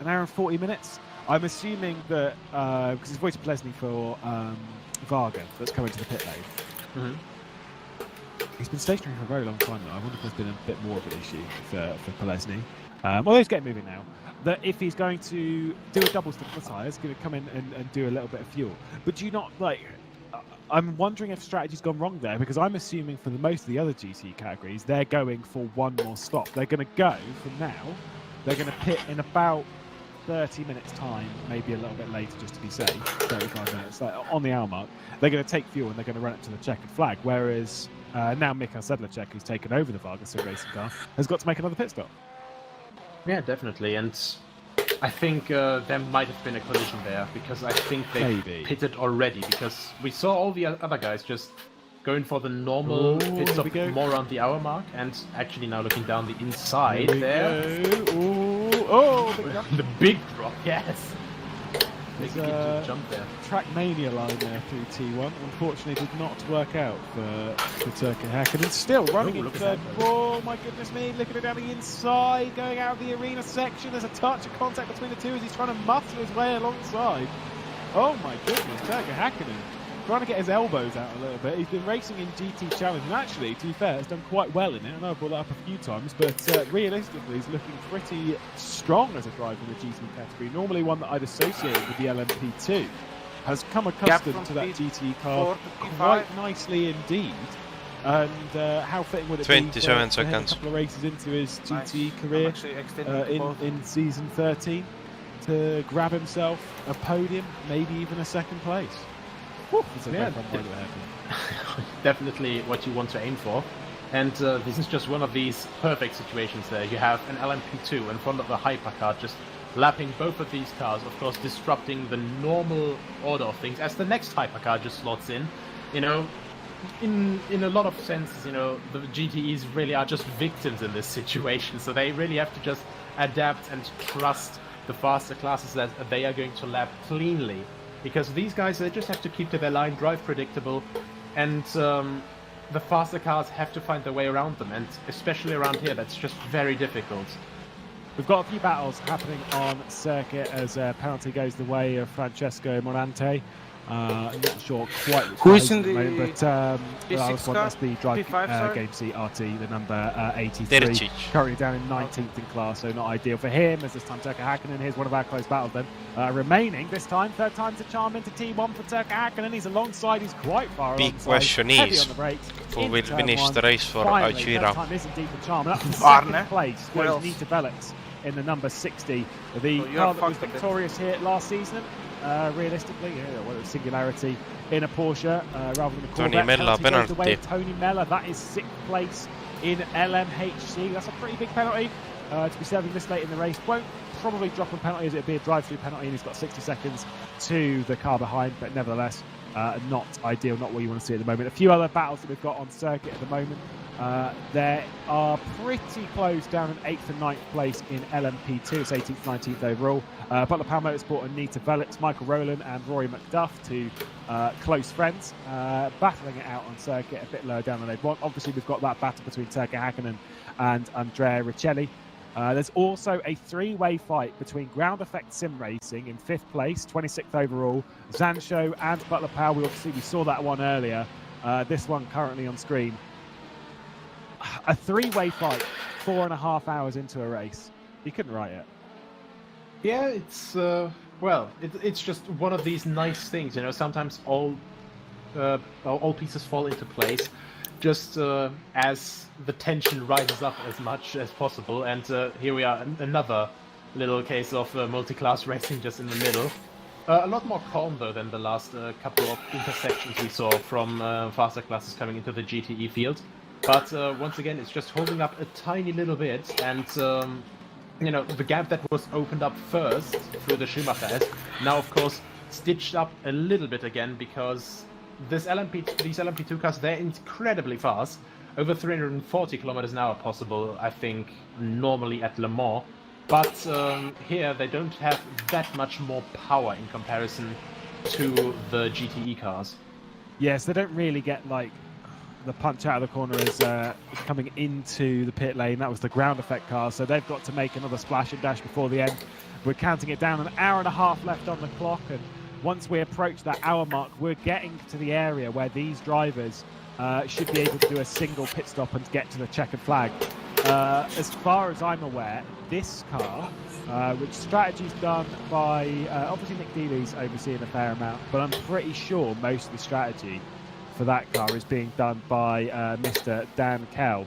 an hour and 40 minutes, I'm assuming that, because it's voted Plesny for Varga that's coming to the pit lane. Mm-hmm. He's been stationary for a very long time now. I wonder if there's been a bit more of an issue for Plesny. Although he's getting moving now. That if he's going to do a double step on the tyres, going to come in and do a little bit of fuel. But do you not, like, I'm wondering if strategy's gone wrong there, because I'm assuming for the most of the other GT categories, they're going for one more stop. They're going to go from now, they're going to pit in about 30 minutes time, maybe a little bit later just to be safe, 35 minutes, like on the hour mark. They're going to take fuel and they're going to run it to the checkered flag, whereas now Mikael Sedlacek, who's taken over the Varga Sim racing car, has got to make another pit stop. Yeah, definitely, and I think there might have been a collision there, because I think they pitted already, because we saw all the other guys just going for the normal pit stop more around the hour mark, and actually now looking down the inside there. The big drop, yes. Making a jump there. Trackmania line there through T1. Unfortunately, did not work out for Toka Häkkinen. Still running in third. Oh my goodness me! Looking at it down the inside, going out of the arena section. There's a touch of contact between the two as he's trying to muscle his way alongside. Oh my goodness, Toka Häkkinen trying to get his elbows out a little bit. He's been racing in GT Challenge, and actually, to be fair, has done quite well in it. I know I've brought that up a few times, but realistically, he's looking pretty strong as a driver in the GT category. Normally one that I'd associate with the LMP2. Has come accustomed to that GT car quite nicely indeed. And how fitting would it be 27 seconds. A couple of races into his GT career in season 13 to grab himself a podium, maybe even a second place. Yeah, definitely what you want to aim for. And this is just one of these perfect situations there. You have an LMP2 in front of a hypercar just lapping both of these cars, of course disrupting the normal order of things as the next hypercar just slots in. You know, in a lot of senses, you know, the GTEs really are just victims in this situation. So they really have to just adapt and trust the faster classes that they are going to lap cleanly. Because these guys, they just have to keep to their line, drive predictable, and the faster cars have to find their way around them. And especially around here, that's just very difficult. We've got a few battles happening on circuit as a penalty goes the way of Francesco Morante. I'm not sure quite who is in the moment, but P6 car? that's the drive P5, game CRT, the number 83, currently down in 19th in class, so not ideal for him as this time Turkka Hakkinen. Here's one of our close battles then. Remaining this time, third time's a charm into T1 for Turkka Hakkinen. He's alongside, he's quite far Big alongside. question is, who will finish the race for Ajira? Time is indeed the charm, and that's the second place where Nita Velix in the number 60. The car that was victorious here last season. Realistically, well, it was Singularity in a Porsche rather than a Corvette. Tony Mella penalty. Tony Mella, that is 6th place in LMHC. That's a pretty big penalty to be serving this late in the race. Won't probably drop a penalty as it'd be a drive-through penalty, and he's got 60 seconds to the car behind, but nevertheless, not ideal, not what you want to see at the moment. A few other battles that we've got on circuit at the moment. There are pretty close down in 8th and 9th place in LMP2. It's 18th, 19th overall. Butler Power Motorsport and Nita Velix, Michael Rowland and Rory McDuff, two close friends, battling it out on circuit a bit lower down than they'd want. Obviously, we've got that battle between Turkka Hakkinen and Andrea Riccelli. There's also a three-way fight between Ground Effect Sim Racing in 5th place, 26th overall, Zansho and Butler Power. We saw that one earlier. This one currently on screen. A three-way fight, 4.5 hours into a race. You couldn't write it. Yeah, it's it's just one of these nice things, you know. Sometimes all pieces fall into place, just as the tension rises up as much as possible. And here we are, another little case of multi-class racing just in the middle. A lot more calm though than the last couple of intersections we saw from faster classes coming into the GTE field. But once again, it's just holding up a tiny little bit, and you know, the gap that was opened up first through the Schumacher S, now of course stitched up a little bit again, because these LMP2 cars, they're incredibly fast, over 340 kilometers an hour possible, I think, normally at Le Mans. But here they don't have that much more power in comparison to the GTE cars. Yes, they don't really get like the punch out of the corner is coming into the pit lane. That was the Ground Effect car, so they've got to make another splash and dash before the end. We're counting it down, an hour and a half left on the clock, and once we approach that hour mark, we're getting to the area where these drivers should be able to do a single pit stop and get to the checkered flag. As far as I'm aware, this car, which strategy's done by, obviously Nick Dealey's overseeing a fair amount, but I'm pretty sure most of the strategy for that car is being done by Mr. Dan Kell,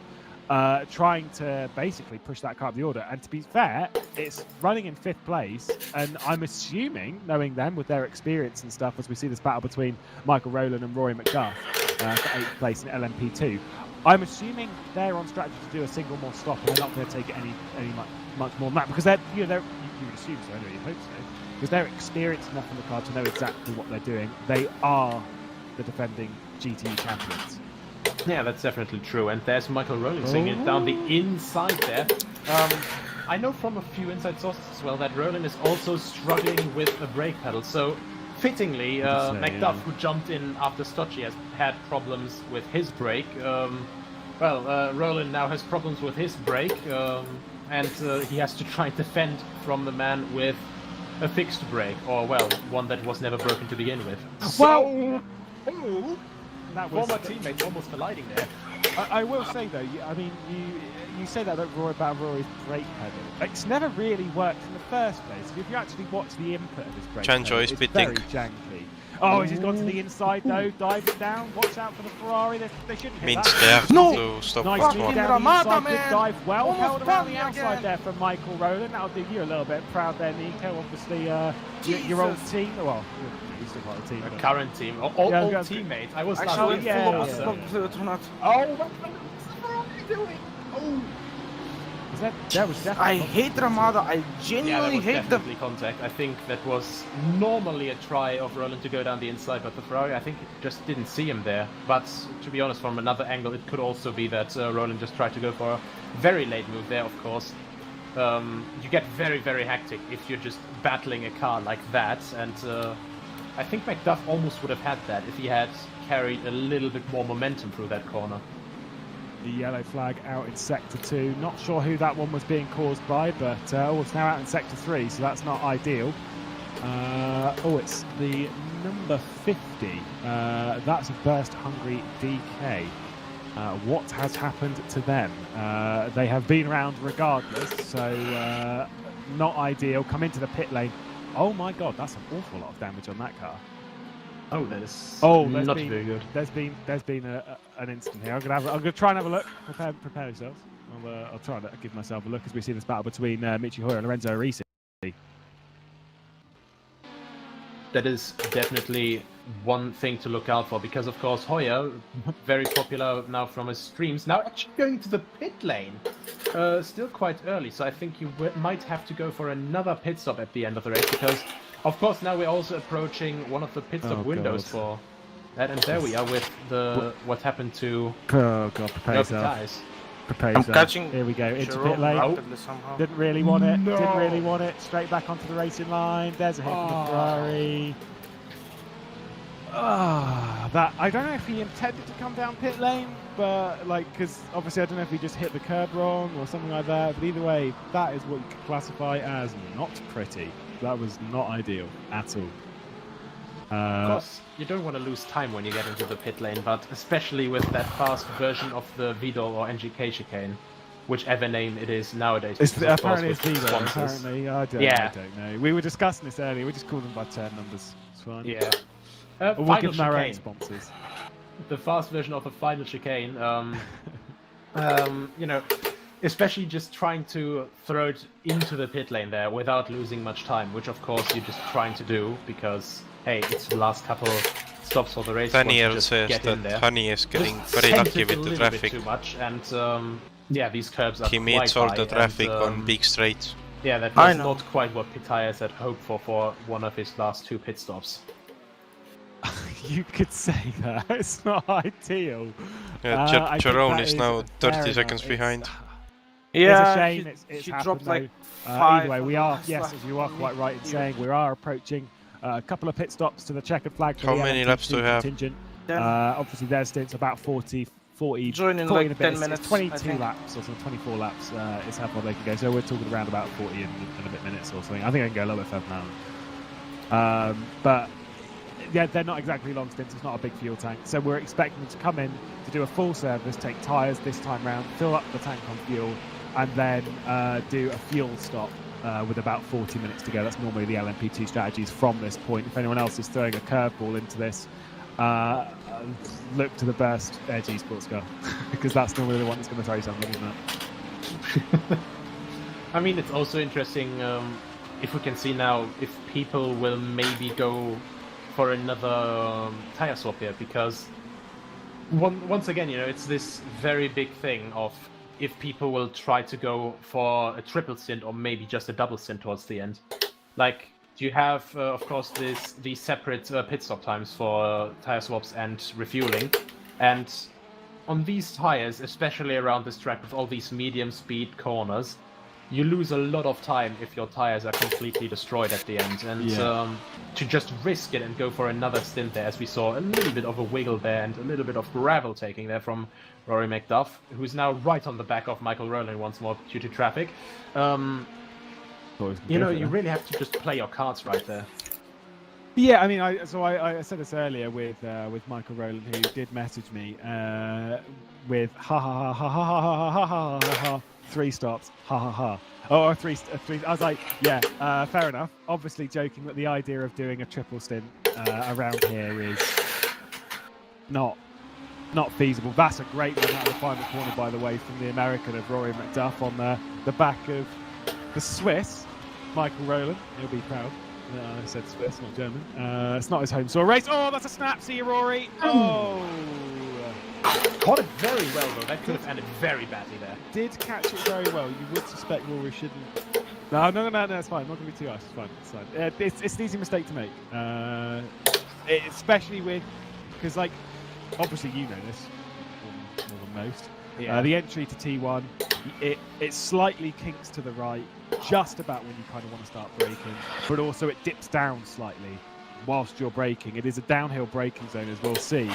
trying to basically push that car up the order. And to be fair, it's running in 5th place, and I'm assuming, knowing them with their experience and stuff, as we see this battle between Michael Rowland and Rory McDuff for 8th place in LMP2, I'm assuming they're on strategy to do a single more stop, and they're not going to take it any much more than that, because they're, you would assume so anyway, you hope so, because they're experienced enough in the car to know exactly what they're doing. They are the defending GTE champions. Yeah, that's definitely true. And there's Michael Rowling seeing it down the inside there. I know from a few inside sources as well that Rowling is also struggling with a brake pedal. So, fittingly, McDuff, who jumped in after Stocci, has had problems with his brake. Rowling now has problems with his brake, and he has to try and defend from the man with a fixed brake, or, well, one that was never broken to begin with. That was former teammates almost colliding there. I will say though, I mean, you say that about Rory's brake pedal. It's never really worked in the first place. If you actually watch the input of his brake pedal, it's very janky. Oh, he's gone to the inside though, diving down. Watch out for the Ferrari. They shouldn't hit means that. they have to stop nice once move more. down the inside, good dive, well held around the outside there from Michael Rowland. That'll do you a little bit proud there, Nico. Obviously, your old team. Well, you're still part of the team. Current team, old teammate. I was actually Oh, what are you doing? Oh. there was definitely. I hate Ramada. I Yeah, that genuinely was hate them. definitely contact. I think that was normally a try of Roland to go down the inside, but the Ferrari, I think, just didn't see him there. But to be honest, from another angle, it could also be that Roland just tried to go for a very late move there, of course. You get very, very hectic if you're just battling a car like that, and I think McDuff almost would have had that if he had carried a little bit more momentum through that corner. The yellow flag out in Sector 2. Not sure who that one was being caused by, but it's now out in Sector 3, so that's not ideal. It's the number 50. That's a Burst Hungry DK. What has happened to them? They have been around regardless, so not ideal. Come into the pit lane. Oh my god, that's an awful lot of damage on that car. Oh, that is not very good. There's been an incident here. I'm gonna try and have a look. Prepare yourselves. I'll try and give myself a look as we see this battle between Michi Hoyer and Lorenzo Risi. That is definitely one thing to look out for, because of course Hoyer, very popular now from his streams, now actually going to the pit lane. Still quite early, so I think you might have to go for another pit stop at the end of the race, because of course now we're also approaching one of the pit stop windows for that, and there we are with the what happened to prepare yourself. I'm catching. Here we go into Jerome pit lane. rapidly somehow. Didn't really want it. Didn't really want it. Straight back onto the racing line. There's a hit from the Ferrari. That I don't know if he intended to come down pit lane, but because obviously I don't know if he just hit the curb wrong or something like that. But either way, that is what you could classify as not pretty. That was not ideal at all. Of course, you don't want to lose time when you get into the pit lane, but especially with that fast version of the Vidal or NGK chicane, whichever name it is nowadays. Apparently it's Vidal. Apparently, I don't know. We were discussing this earlier. We just call them by turn numbers. It's fine. Yeah. We'll give them our own sponsors. The fast version of the final chicane. Especially just trying to throw it into the pit lane there without losing much time, which of course you're just trying to do because, hey, it's the last couple stops for the race. Daniel says that Honey is getting very lucky with the traffic. Too much, and these curbs are he meets all the traffic on big straights. Yeah, that was not quite what Pitayas had hoped for one of his last two pit stops. You could say that. It's not ideal. Yeah, Jerome is now 30 seconds behind. Yeah, it's a shame it's she happened, dropped like though. 5. Either way, we are, yes, as you are quite right in saying, we are approaching a couple of pit stops to the checkered flag. How many laps do we have? Obviously, their stint's about 40 Join in 40 like 10 minutes. 22 laps or something, 24 laps is how far they can go. So we're talking around about 40 and a bit minutes or something. I think I can go a little bit further now. But yeah, they're not exactly long stints. It's not a big fuel tank. So we're expecting them to come in to do a full service, take tyres this time round, fill up the tank on fuel, and then do a fuel stop with about 40 minutes to go. That's normally the LMP2 strategies from this point. If anyone else is throwing a curveball into this, look to the Burst G sports car because that's normally the one that's going to throw something, isn't it? I mean, it's also interesting if we can see now if people will maybe go for another tire swap here, because once again, it's this very big thing of if people will try to go for a triple stint or maybe just a double stint towards the end. Like, you have, of course, these separate pit stop times for tire swaps and refueling, and on these tires, especially around this track with all these medium speed corners, you lose a lot of time if your tires are completely destroyed at the end. And to just risk it and go for another stint there, as we saw a little bit of a wiggle there and a little bit of gravel taking there from Rory McDuff, who's now right on the back of Michael Rowland once more due to traffic. You really have to just play your cards right there. Yeah, I mean, I said this earlier with Michael Rowland, who did message me with ha ha ha ha ha ha ha ha ha ha 3 stops, ha ha ha. Oh, three. I was like, yeah, fair enough. Obviously joking that the idea of doing a triple stint around here is not feasible. That's a great one out of the final corner, by the way, from the American of Rory McDuff on the back of the Swiss, Michael Rowland. He'll be proud. I said Swiss, not German. It's not his home soil race. Oh, that's a snap. See you, Rory. Oh. Caught it very well though. That could have ended very badly there. Did catch it very well. You would suspect Rory shouldn't. No, it's fine. I'm not going to be too harsh. It's fine. It's an easy mistake to make, especially because like obviously you know this more than most. Yeah. The entry to T1, it slightly kinks to the right, just about when you kind of want to start braking, but also it dips down slightly whilst you're braking. It is a downhill braking zone, as we'll see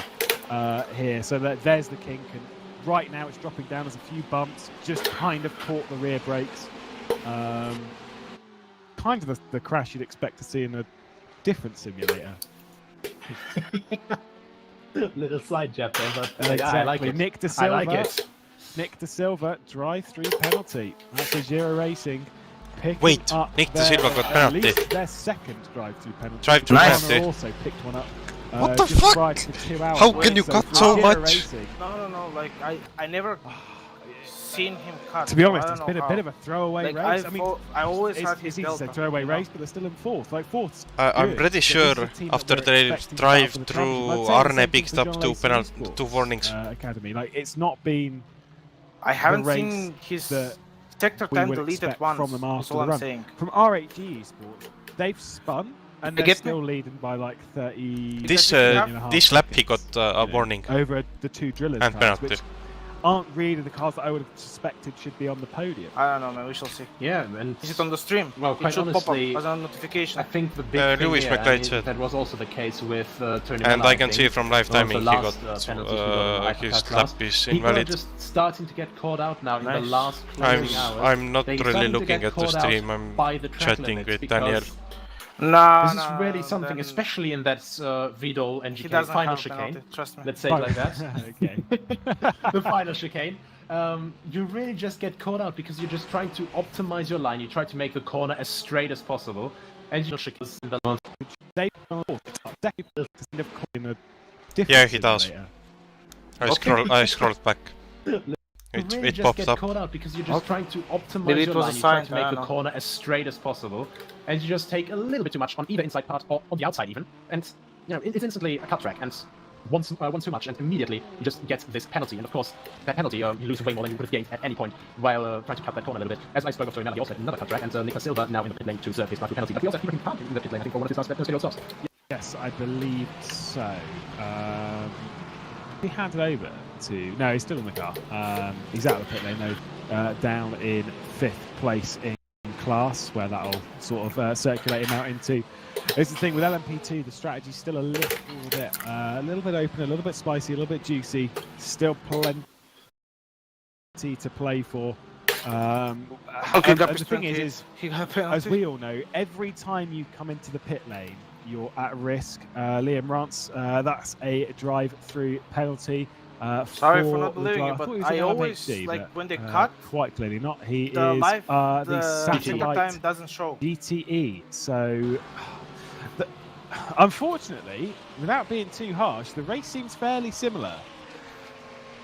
here. So there's the kink, and right now it's dropping down. There's a few bumps, just kind of caught the rear brakes. Kind of the crash you'd expect to see in a different simulator. Little side jab there, but Exactly. I like it. Nick De Silva. I like it. Nick De Silva, drive-through penalty. That's a Giro Racing. Wait, up Nick De Silva got at penalty. least their second drive-through penalty. Drive-through penalty. Also picked one up. What the just fuck? prior to 2 hours. How can you cut so Giro much? Racing, No. Like I never seen him cut. to be honest, I it's don't been know a bit how. of a throwaway Like, race. I always had it's his easy to say delta. throwaway you know? race, but they're still in fourth. Like fourth's I'm good, pretty but this sure is a team that after we're they expecting to battle for the drive-through, championship. I'd say the Arne same picked for up John two Lacey penalty, Esports, two warnings. Academy. Like it's not been. I haven't race seen his that sector we 10 would deleted expect once. from them That's after all the I'm run. saying. From RHG Esports, they've spun and they're get still leading by like 30. This and this lap he got a you know, warning over the two drillers and cars, penalty. which aren't really the cars that I would have suspected should be on the podium. I don't know, man. We shall see. Yeah, and Is it on the stream? well, It quite should honestly, pop up as a notification. I think the big thing Lewis here, McLeod and said. that was also the case with Tony And Miller, I can think. see from live One of timing the he last, got penalties we got in the his hypercar lap class. is People are invalid. just starting to get caught out now in the Nice. last closing hours. I'm not They're really starting to looking get at the caught out stream. I'm by the track chatting limits with because Daniel. No, This is really something, then especially in that Vidal and he GK doesn't final have a chicane. penalty, trust me. Let's say it like that. Okay. The final chicane. You really just get caught out because you're just trying to optimize your line. You try to make the corner as straight as possible, and you chicane in the They in a different Yeah, he does. simulator. I scrolled back. You really It just popped get up. caught out because you're just trying to optimize Maybe it your was line. a You try sign, to I make don't the know. corner as straight as possible, and you just take a little bit too much on either inside part or on the outside even, and you know it's instantly a cut track. And once too much, and immediately you just get this penalty. And of course, that penalty you lose way more than you would have gained at any point while trying to cut that corner a little bit. As I spoke of, he also had another cut track, and Nick De Silva now in the pit lane to serve his last penalty. But he also had him in the pit lane, I think, for one of his last scheduled stops. Yes, I believe so. He handed over to... No, he's still in the car. He's out of the pit lane, though, down in 5th place in class, where that'll sort of circulate him out into. It's the thing with LMP2, the strategy's still a little bit open, a little bit spicy, a little bit juicy. Still plenty to play for. Okay, and the thing is, he got a penalty. as we all know, every time you come into the pit lane, you're at risk. Liam Rance, that's a drive-through penalty. Sorry for not the believing drive. it, but thought he was I in always, LMHD, like, but, when they cut, quite clearly not. He the is live, the the satellite time doesn't show. GTE. So, unfortunately, without being too harsh, the race seems fairly similar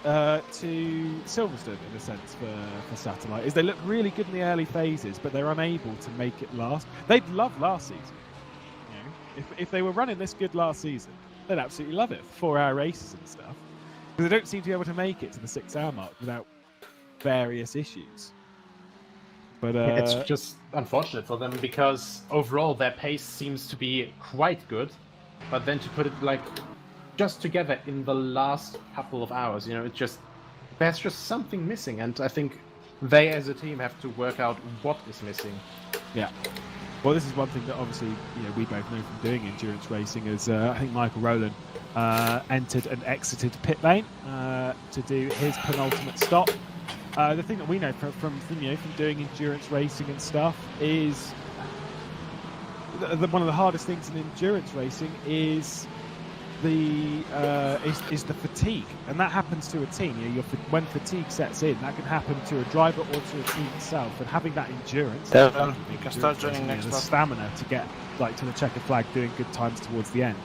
to Silverstone in a sense for Satellite. Is they look really good in the early phases, but they're unable to make it last. They'd love last season. You know, if they were running this good last season, they'd absolutely love it. 4-hour races and stuff. Because they don't seem to be able to make it to the 6-hour mark without various issues. But It's just unfortunate for them because overall their pace seems to be quite good, but then to put it like just together in the last couple of hours, you know, there's just something missing, and I think they as a team have to work out what is missing. Yeah. Well, this is one thing that obviously we both know from doing endurance racing is I think Michael Rowland entered and exited pit lane to do his penultimate stop. The thing that we know from doing endurance racing and stuff is one of the hardest things in endurance racing is the fatigue, and that happens to a team. When fatigue sets in, that can happen to a driver or to a team itself. And having that endurance, you can start joining next the lap. stamina to get to the checkered flag, doing good times towards the end.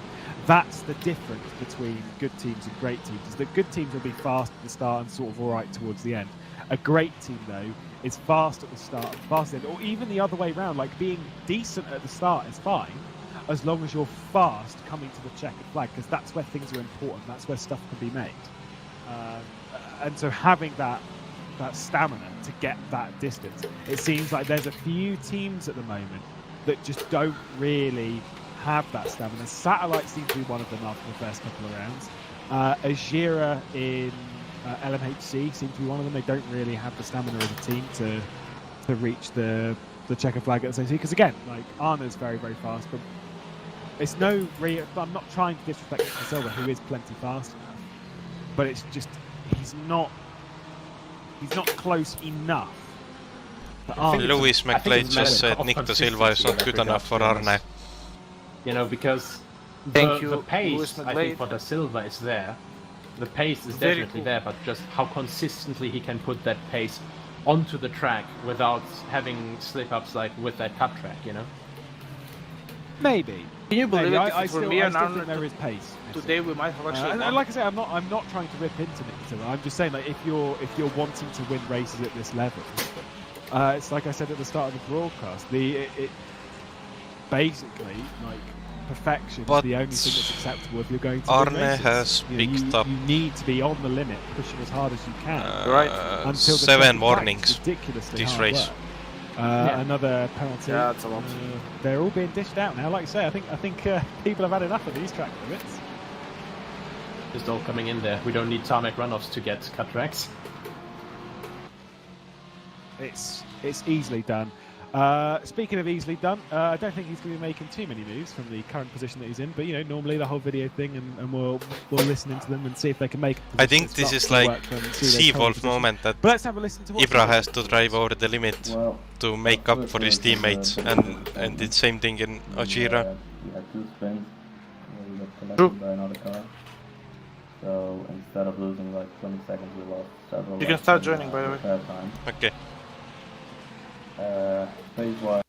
That's the difference between good teams and great teams. Is that good teams will be fast at the start and sort of all right towards the end. A great team, though, is fast at the start and fast at the end, or even the other way around. Like being decent at the start is fine, as long as you're fast coming to the checkered flag, because that's where things are important. That's where stuff can be made. And so having that stamina to get that distance, it seems like there's a few teams at the moment that just don't really have that stamina. Satellite seems to be one of them after the first couple of rounds. Azira in LMHC seems to be one of them. They don't really have the stamina as a team to reach the checker flag at the same time. Because again, like Arna's very, very fast, but it's no real. I'm not trying to disrespect Mr. Silver, who is plenty fast enough, but it's just he's not close enough. Lewis McLeod just said Nick De Silva is not good enough for Arne. You know, because Thank the you, pace, Lewis I think, McLeod. for De Silva is there. The pace is Very definitely cool. there, but just how consistently he can put that pace onto the track without having slip-ups like with that cut track, you know? Maybe. Can you believe Maybe. it? I For still, me I and still Arne think there is pace. Today we might have actually. And like I say, I'm not trying to rip into it. I'm just saying, like, if you're wanting to win races at this level, it's like I said at the start of the broadcast. It basically, like, perfection But is the only thing that's acceptable if you're going to Arne win races. has picked up You need to be on the limit, pushing as hard as you can. Until the 7 second warnings track. It's ridiculously this hard race. work. Another penalty. Yeah, that's a lot. They're all being dished out now. Like I say, I think people have had enough of these track limits. Just all coming in there. We don't need tarmac runoffs to get cut tracks. It's easily done. Speaking of easily done, I don't think he's going to be making too many moves from the current position that he's in. But you know, normally the whole video thing, and we'll listen into them and see if they can make. I think this is like Seawolf moment that But let's have a listen to what Ibra has to drive over the limit to make up for his teammates, and the same thing in Ajira. We had 2 sprints where we got collected by another car. So instead of losing like 20 seconds, we lost several. You can start joining, by the way. Time. Okay. Phase-wise.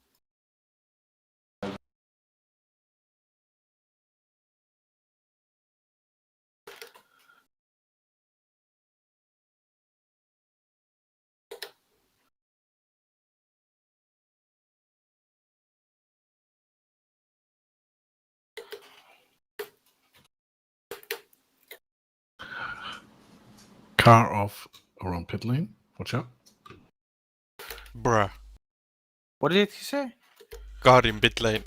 Car off around pit lane. Watch out. Bruh. What did he say? Car in pit lane.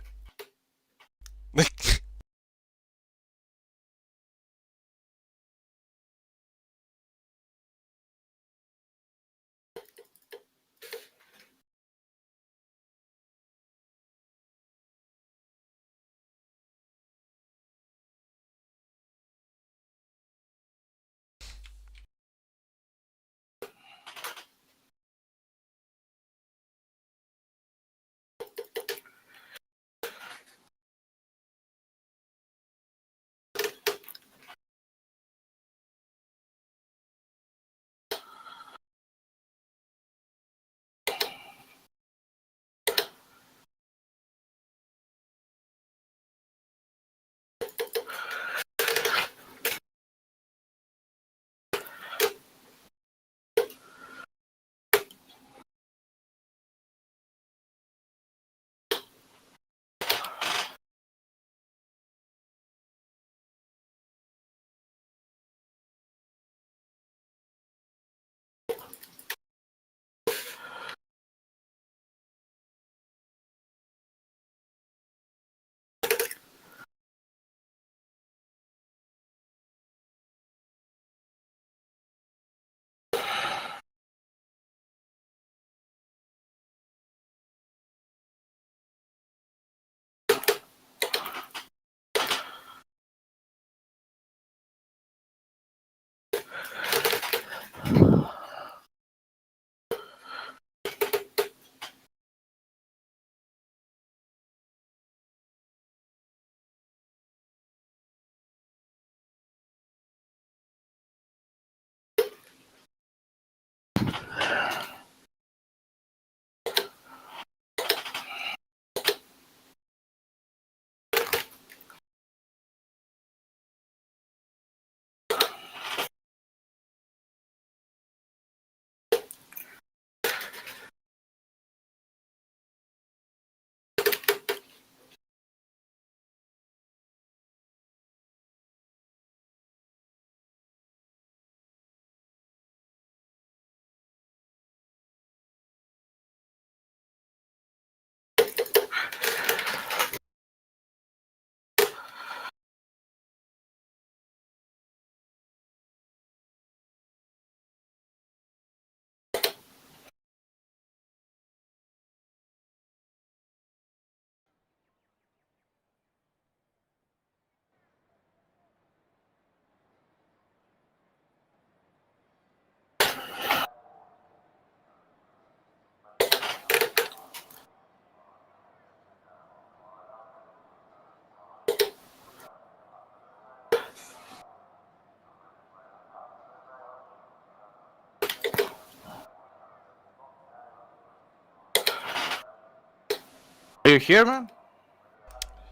Are you here, man?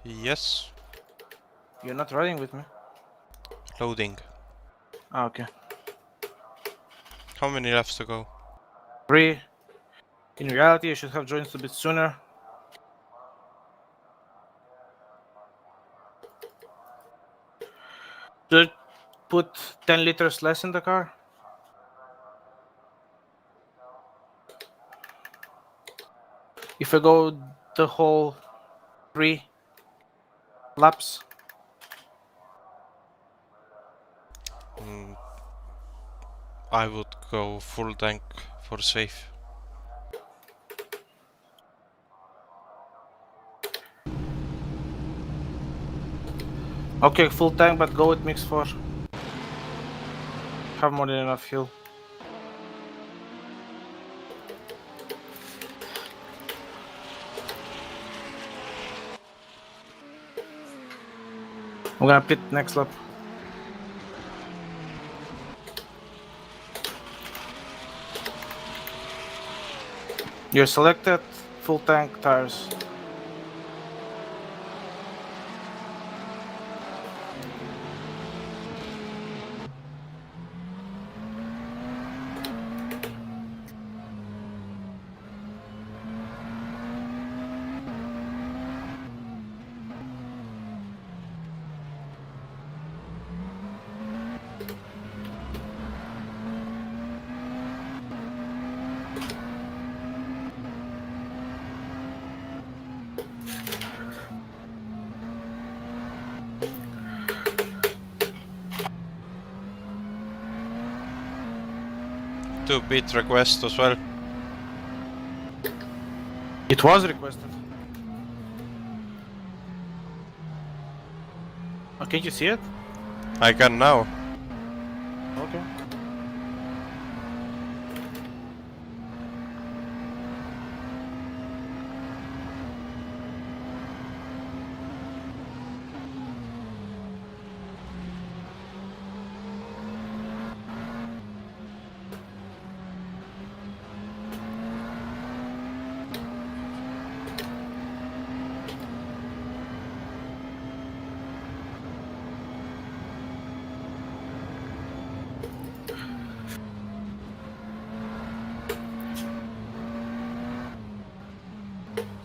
Yes. You're not riding with me. Loading. Ah, okay. How many laps to go? 3. In reality, you should have joined a bit sooner. Should put 10 liters less in the car. If I go the whole 3 laps. I would go full tank for safe. Okay, full tank, but go with mix 4. Have more than enough fuel. I'm gonna pit next lap. You're selected, full tank tires. Do pit request as well. It was requested. Oh, can't you see it? I can now. Okay.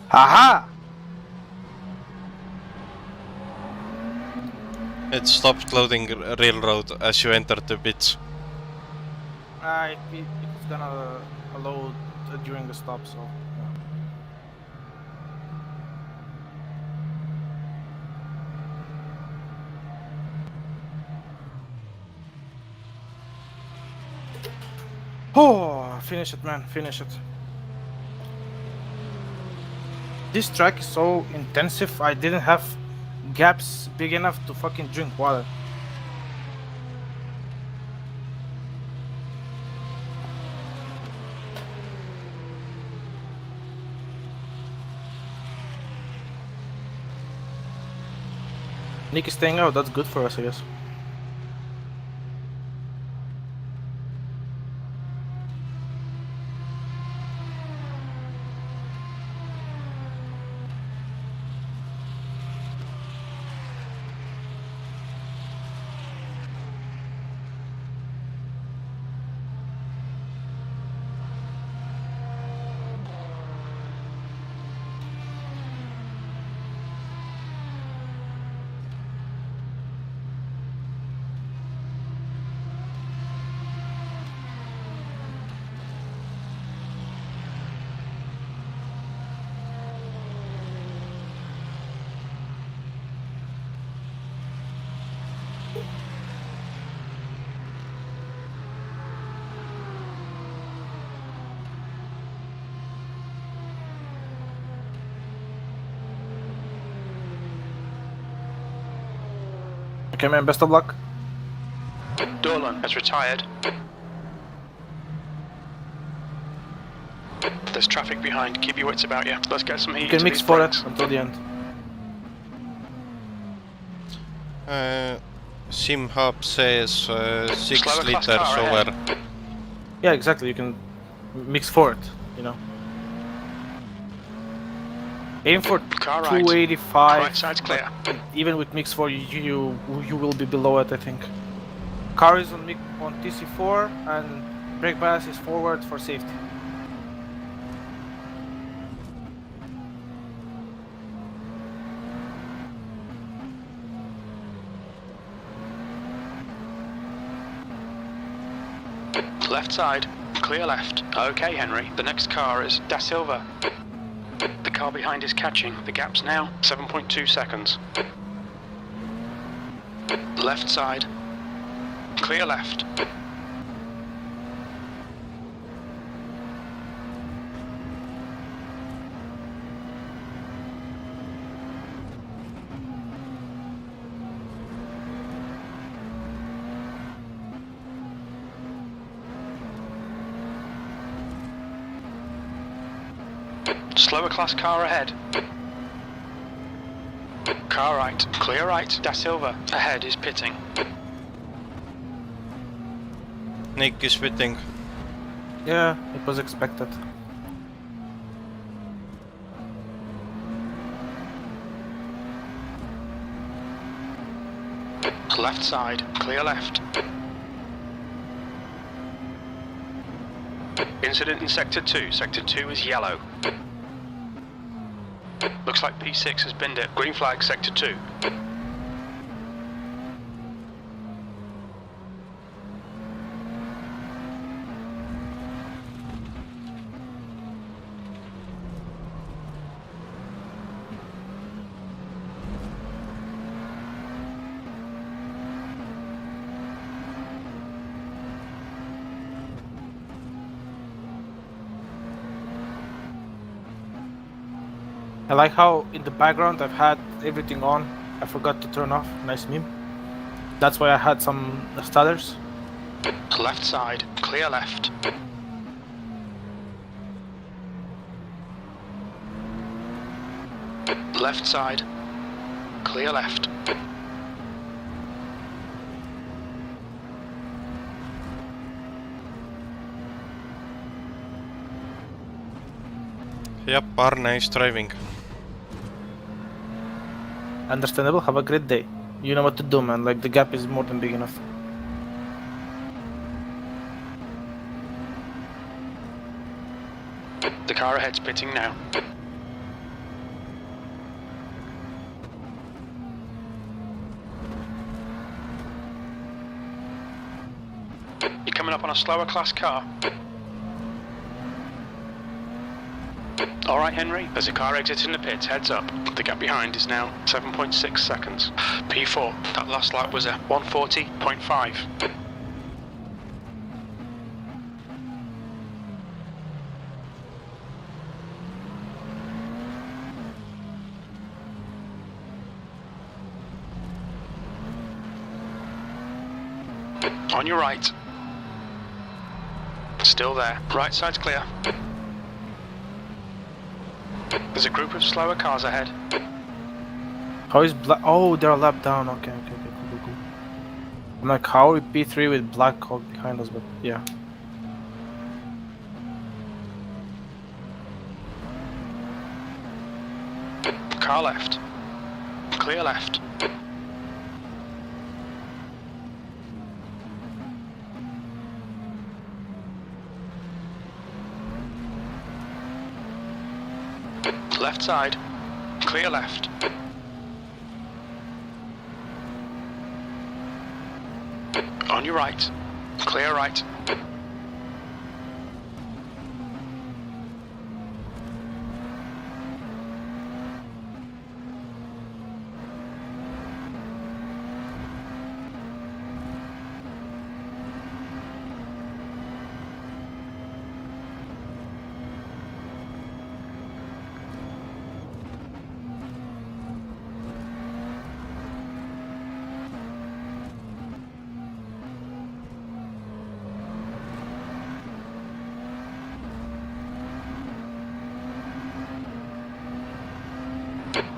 Aha! It stopped loading railroad as you entered the pits. It's gonna load during the stop, so. Yeah. Oh, finish it, man, finish it. This track is so intensive, I didn't have gaps big enough to fucking drink water. Nick is staying out, that's good for us, I guess. Okay, man, best of luck. Dolan has retired. There's traffic behind. Keep your wits about you. Let's get some heat. You can to mix these for it brakes. until the end. Sim Hub says 6 Slower class liters car over. ahead. Yeah, exactly, you can mix for it, you know. Aim for Car right. 285. Right side's clear. Even with mix 4, you will be below it, I think. Car is on TC4 and brake bias is forward for safety. Left side, clear left. Okay, Henry. The next car is Da Silva. The car behind is catching. The gap's now 7.2 seconds. Left side, clear left. Slower class car ahead. Car right, clear right. Da Silva ahead is pitting. Nick is pitting. Yeah, it was expected. Left side, clear left. Incident in Sector 2. Sector 2 is yellow. Looks like P6 has binned it. Green flag, Sector 2. I like how in the background I've had everything on. I forgot to turn off. Nice meme. That's why I had some stutters. Left side, clear left. Left side, clear left. Yep, Arne is driving. Understandable. Have a great day. You know what to do, man. Like, the gap is more than big enough. The car ahead's pitting now. You're coming up on a slower class car. Alright, Henry, there's a car exiting the pits, heads up. The gap behind is now 7.6 seconds. P4, that last lap was a 140.5. On your right. Still there. Right side's clear. There's a group of slower cars ahead. How is black? Oh, they're a lap down. Okay, cool. I'm like, how are we P3 with black hog behind us? But yeah. Car left. Clear left. Left side, clear left. On your right, clear right.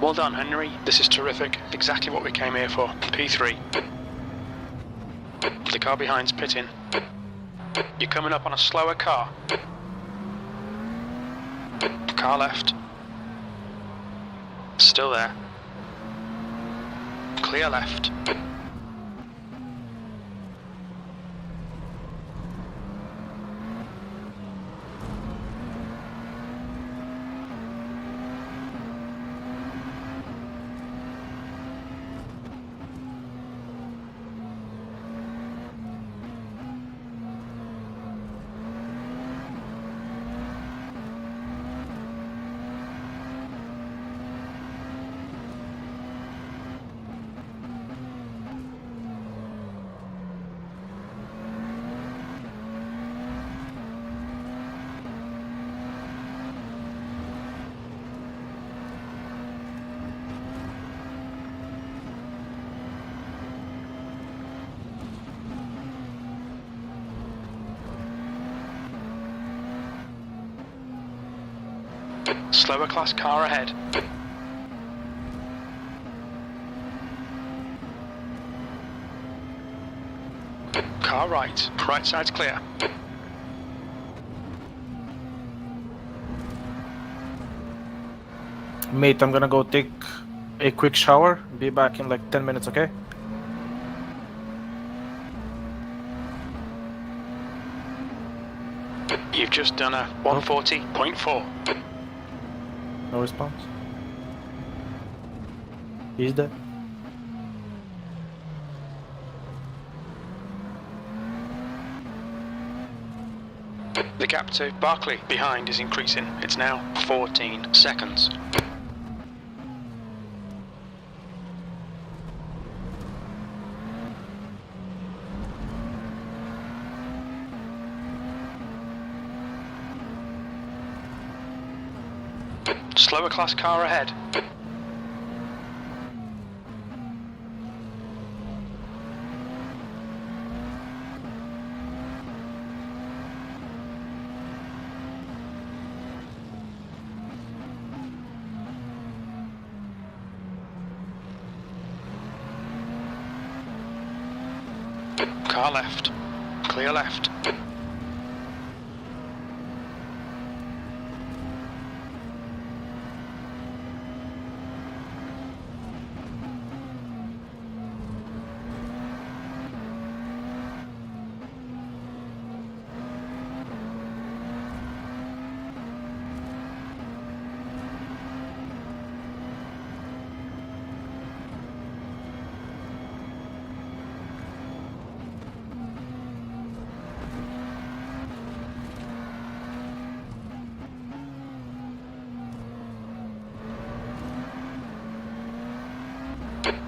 Well done, Henry. This is terrific. Exactly what we came here for. P3. The car behind's pitting. You're coming up on a slower car. Car left. Still there. Clear left. Slower class car ahead. Car right. Right side's clear. Mate, I'm gonna go take a quick shower. Be back in like 10 minutes, okay? You've just done a 140.4. No response. He's dead. The gap to Barkley behind is increasing. It's now 14 seconds. Slower class car ahead. Car left. Clear left.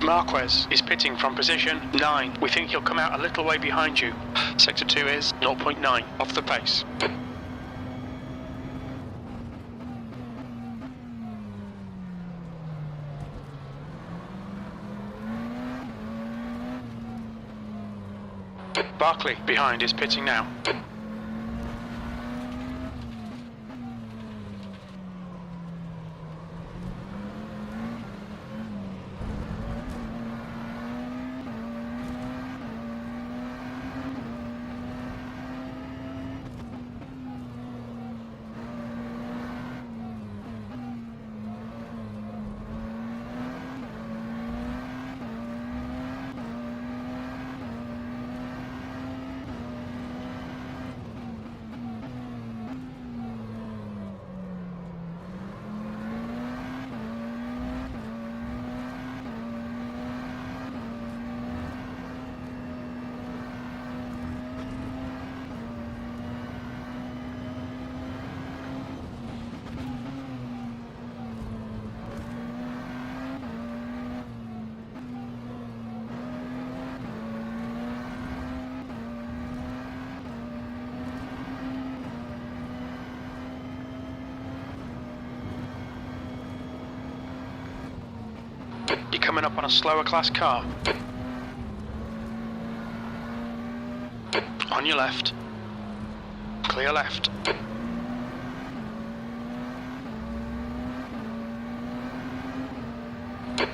Marquez is pitting from position 9. We think he'll come out a little way behind you. Sector 2 is 0.9 off the pace. Barkley behind is pitting now. You're coming up on a slower class car. On your left. Clear left.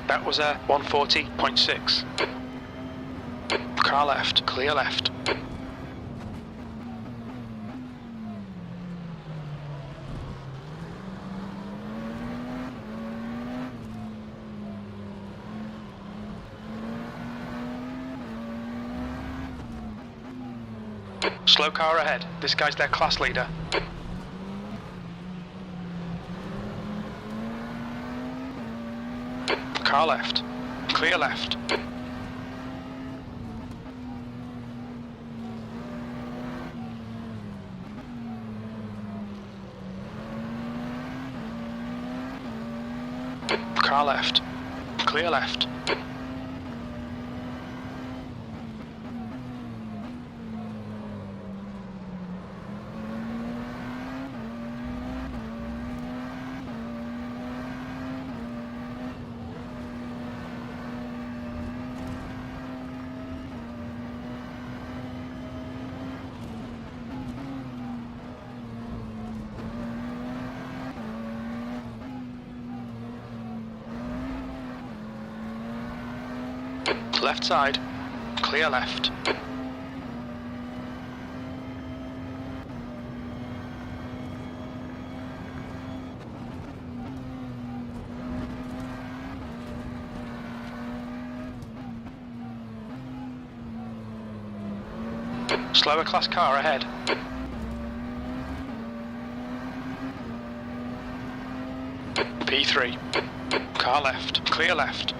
That was a 140.6. Car left. Clear left. Slow car ahead. This guy's their class leader. Car left. Clear left. Car left. Clear left. Left side. Clear left. Slower class car ahead. P3. Car left. Clear left.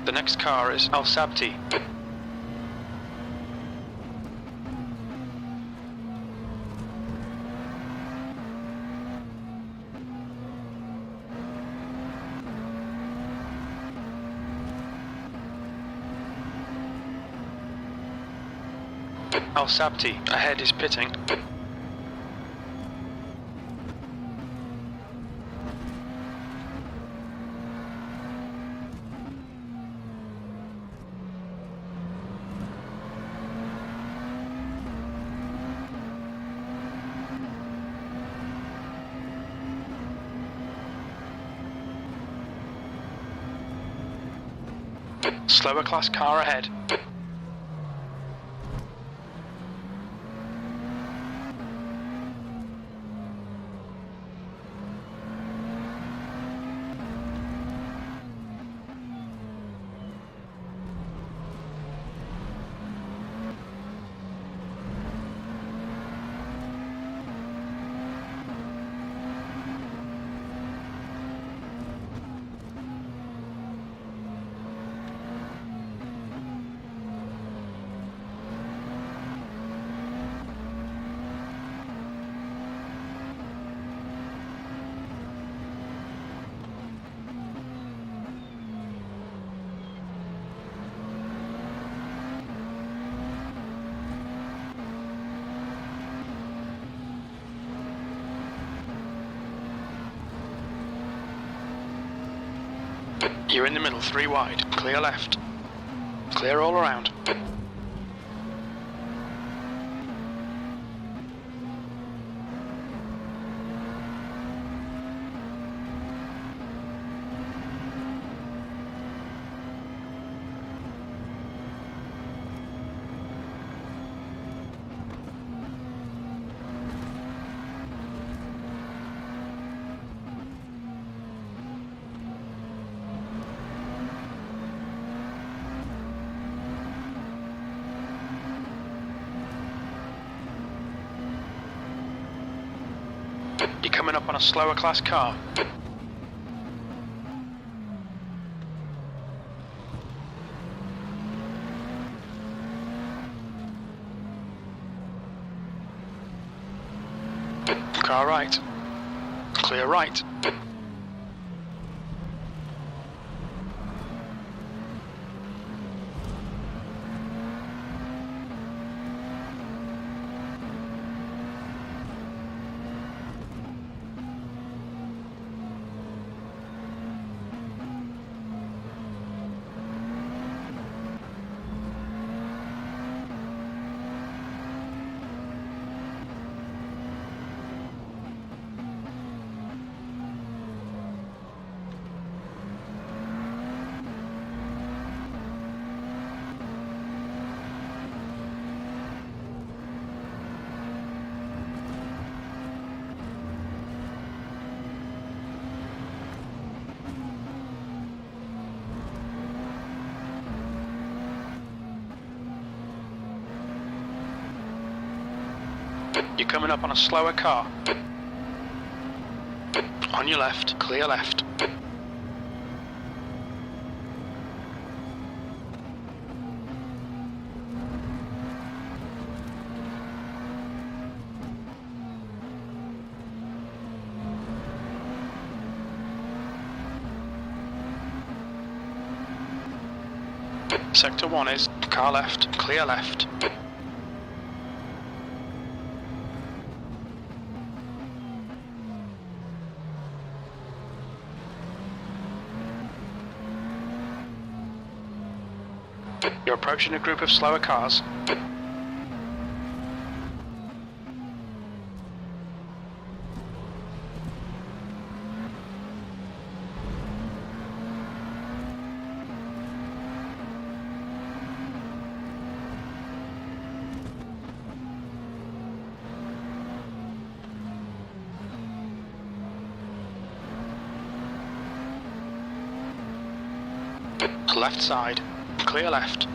The next car is Al Sabti. Al Sabti, ahead is pitting. Slower class car ahead. You're in the middle, 3 wide. Clear left. Clear all around. You're coming up on a slower class car. Car right. Clear right. You're coming up on a slower car. On your left, clear left. Sector 1 is car left, clear left. You're approaching a group of slower cars. Left side, clear left.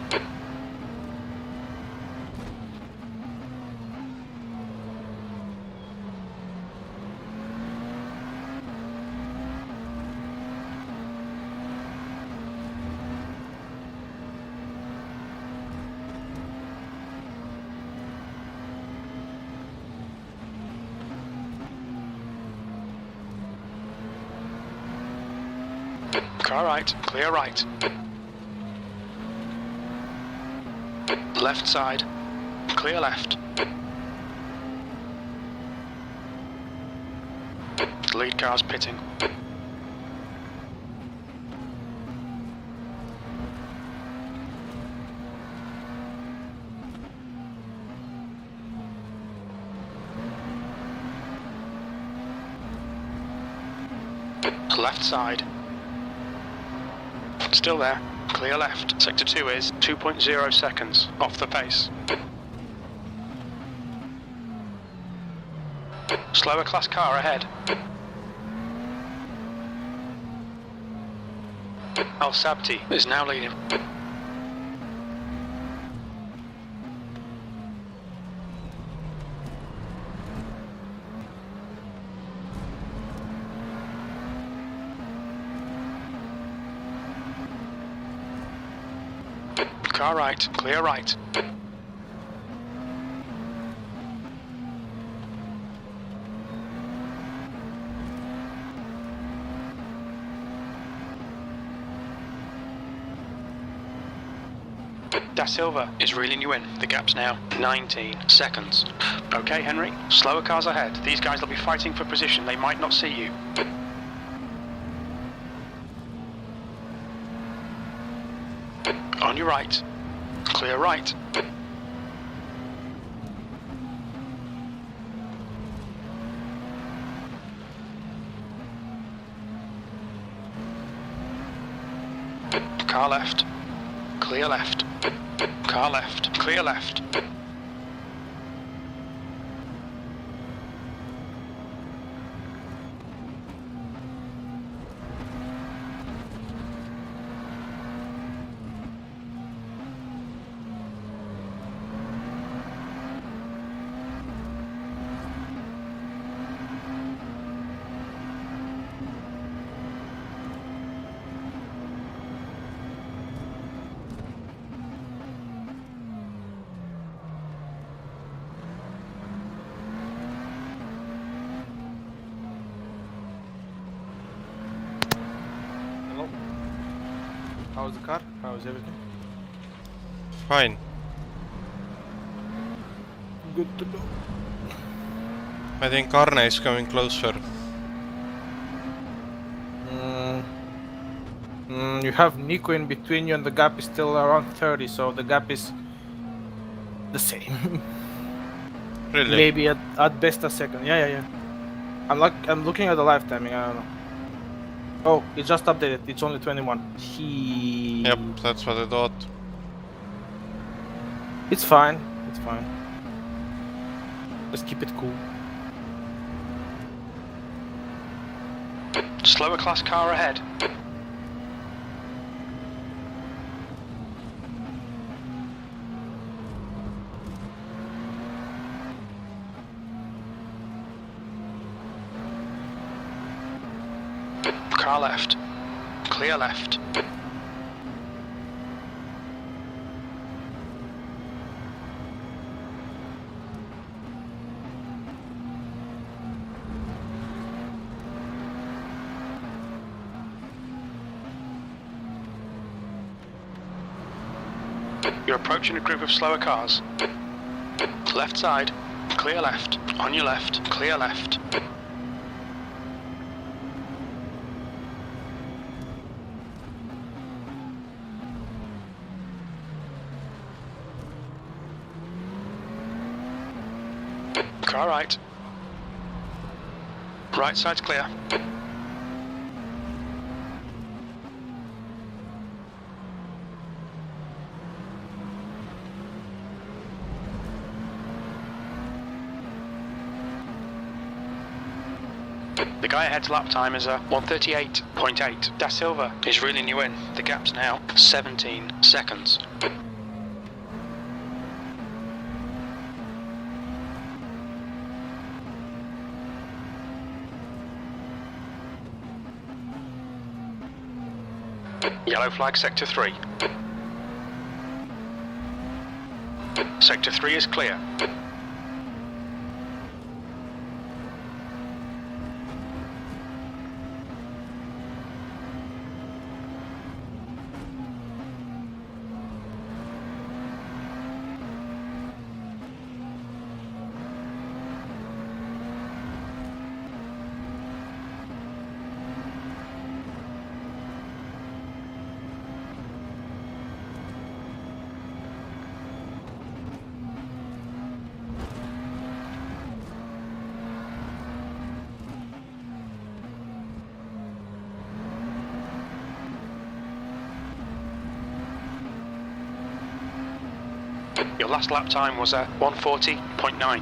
Car right, clear right. Left side, clear left. Lead car's pitting. Left side. Still there. Clear left. Sector 2 is 2.0 seconds off the pace. Slower class car ahead. Al Sabti is now leading. Car right, clear right. Da Silva is reeling you in. The gap's now 19 seconds. Okay, Henry, slower cars ahead. These guys will be fighting for position. They might not see you. On your right. Clear right. Car left. Clear left. Car left. Clear left. How's the car? How's everything? Fine. Good to know. I think Arne is coming closer. You have Nico in between you and the gap is still around 30, so the gap is the same. Really? Maybe at best a second. Yeah. I'm looking at the live timing, I don't know. Oh, it just updated. It's only 21. Yep, that's what I thought. It's fine. It's fine. Just keep it cool. Slower class car ahead. Car left. Clear left. You're approaching a group of slower cars. Left side. Clear left. On your left. Clear left. Car right. Right side's clear. The guy ahead's lap time is a 1:38.8. Da Silva is reeling you in. The gap's now 17 seconds. Yellow flag sector 3. Sector 3 is clear. Your last lap time was a 1:40.9.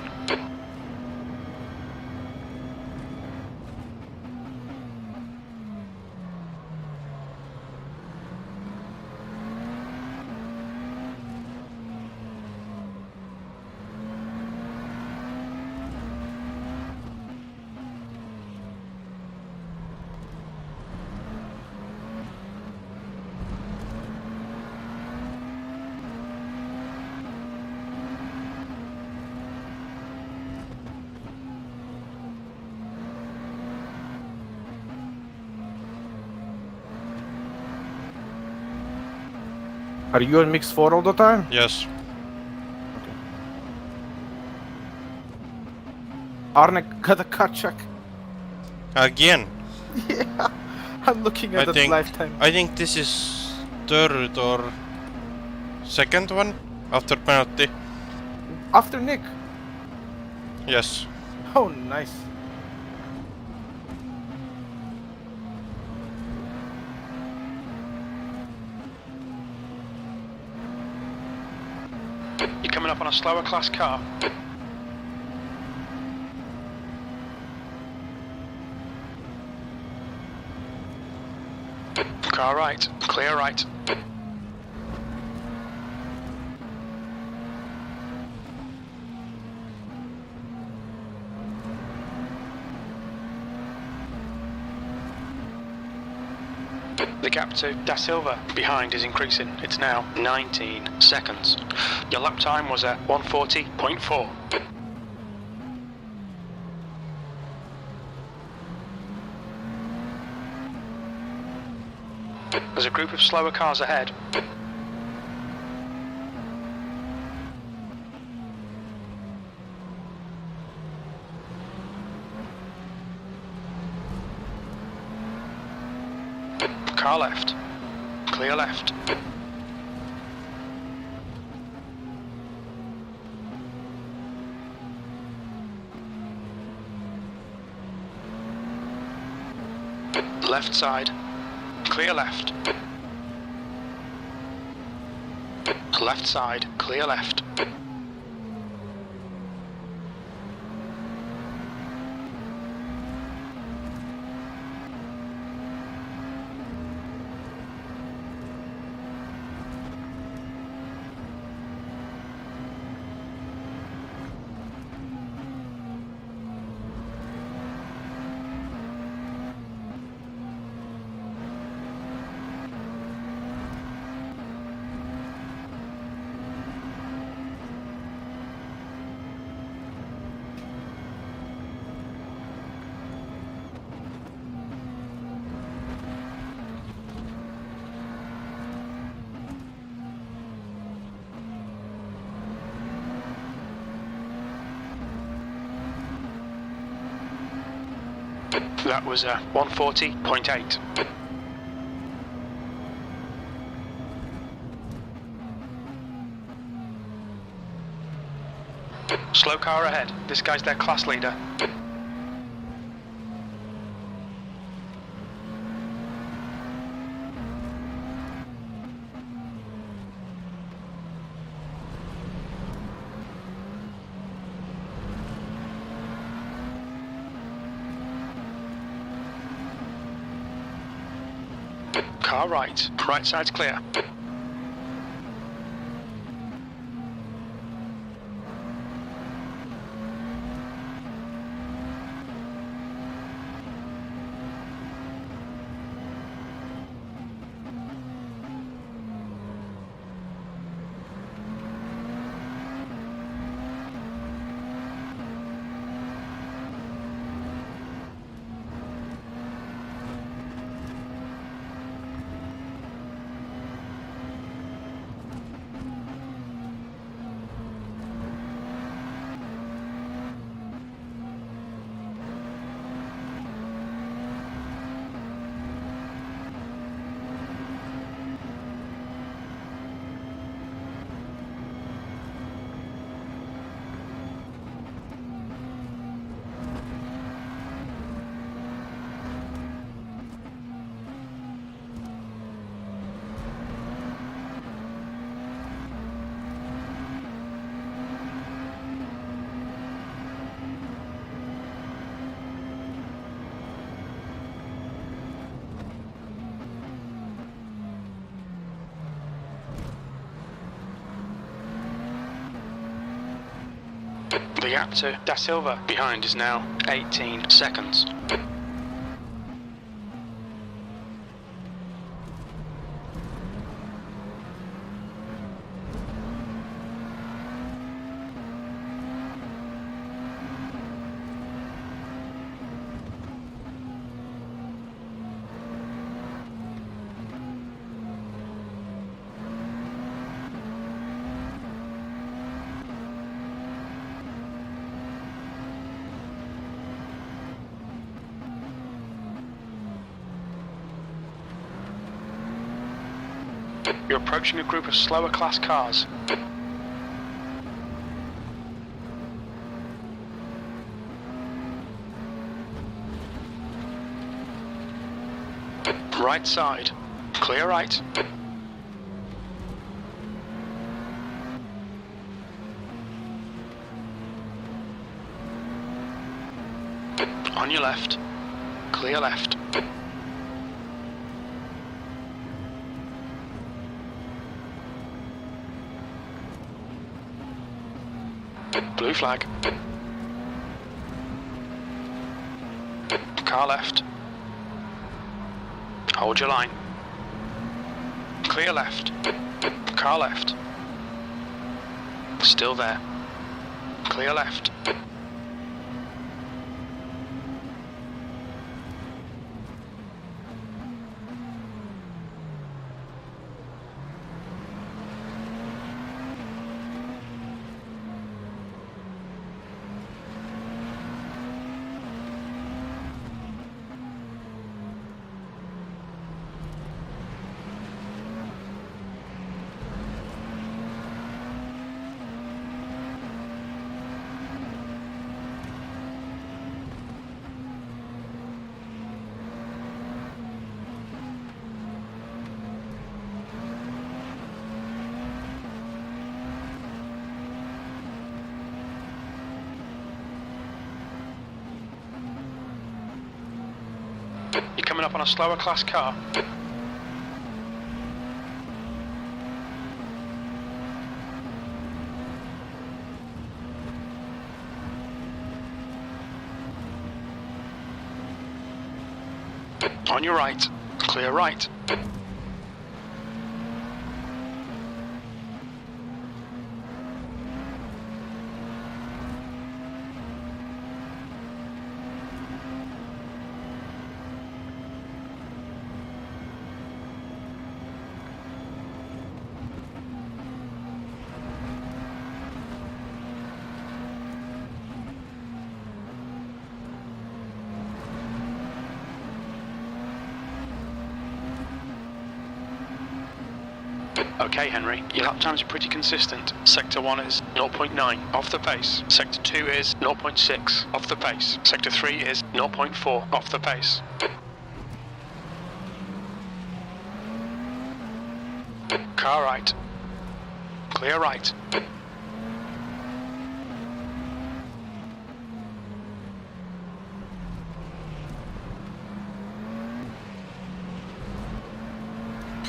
Are you on mix 4 all the time? Yes. Okay. Arne got a car check. Again? Yeah. I'm looking at the lifetime. I think this is third or second one after penalty. After Nick? Yes. Oh, nice. You're coming up on a slower class car. Car right, clear right. The gap to Da Silva behind is increasing. It's now 19 seconds. Your lap time was a 1:40.4. There's a group of slower cars ahead. Car left. Clear left. Left side. Clear left. Left side. Clear left. That was 140.8. Slow car ahead. This guy's their class leader. Car right. Right side's clear. The gap to Da Silva behind is now 18 seconds. You're approaching a group of slower class cars. Right side. Clear right. On your left. Clear left. Blue flag. Car left. Hold your line. Clear left. Car left. Still there. Clear left. You're coming up on a slower class car. On your right. Clear right. Okay, Henry, your lap times are pretty consistent. Sector 1 is 0.9 off the pace. Sector 2 is 0.6 off the pace. Sector 3 is 0.4 off the pace. Car right. Clear right.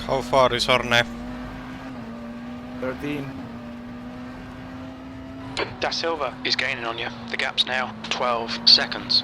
How far is Arne? 13. Da Silva is gaining on you. The gap's now 12 seconds.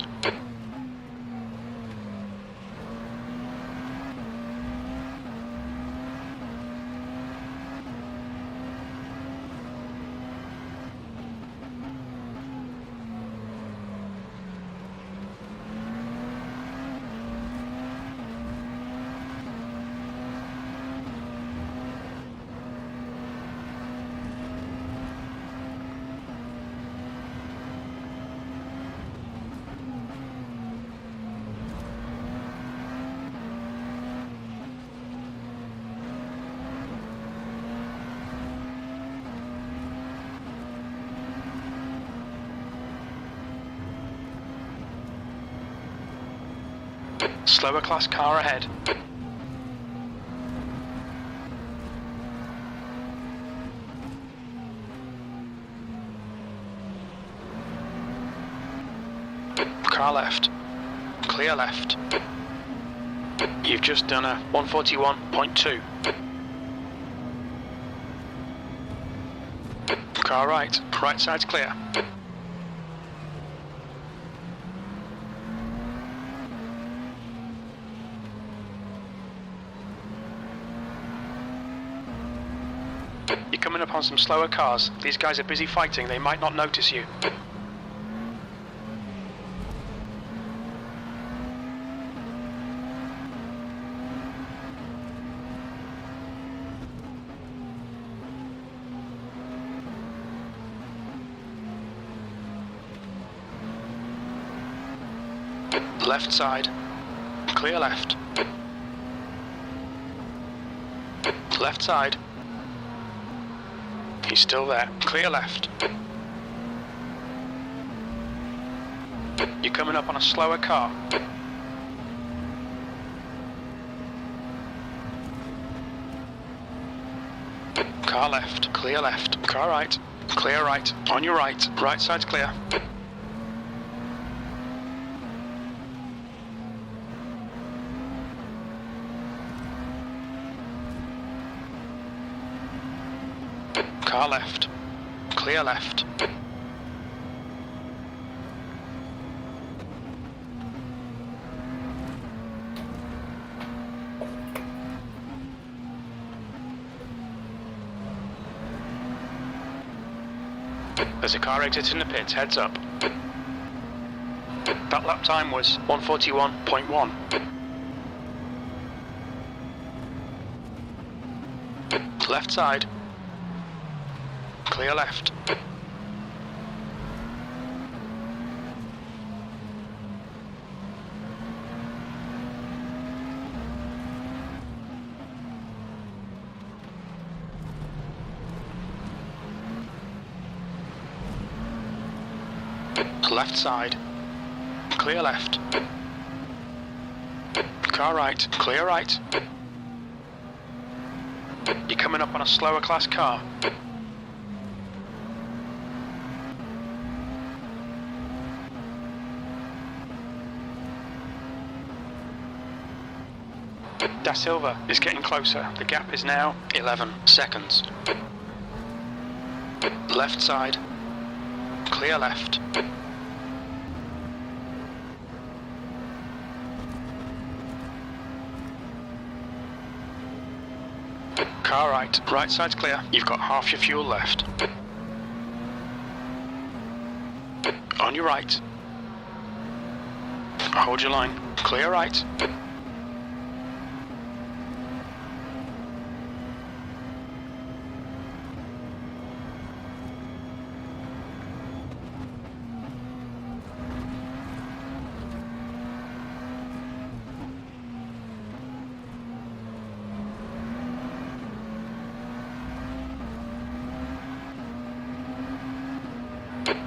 Slower class car ahead. Car left. Clear left. You've just done a 141.2. Car right. Right side's clear. You're coming up on some slower cars. These guys are busy fighting, they might not notice you. Left side. Clear left. Left side. He's still there. Clear left. You're coming up on a slower car. Car left. Clear left. Car right. Clear right. On your right. Right side's clear. Car left. Clear left. There's a car exiting the pits, heads up. That lap time was 141.1. Left side. Clear left. Left side. Clear left. Car right. Clear right. You're coming up on a slower class car. Da Silva is getting closer. The gap is now 11 seconds. Left side. Clear left. Car right. Right side's clear. You've got half your fuel left. On your right. Hold your line. Clear right.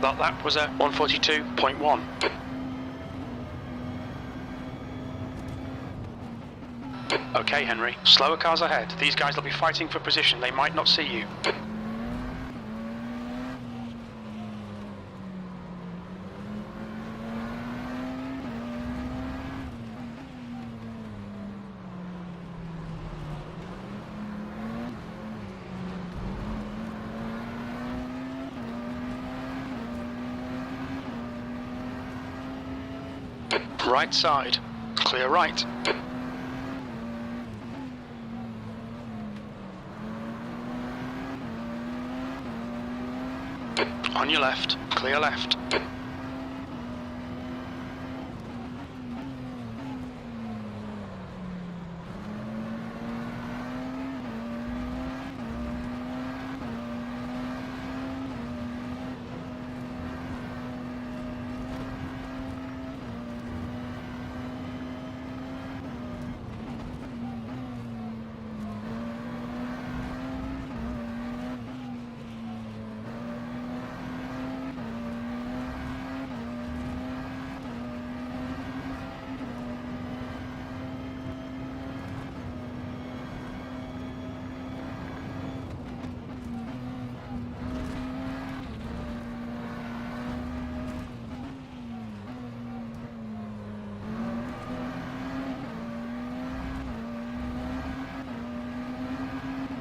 That lap was at 142.1. Okay, Henry. Slower cars ahead. These guys will be fighting for position. They might not see you. Right side. Clear right. On your left. Clear left.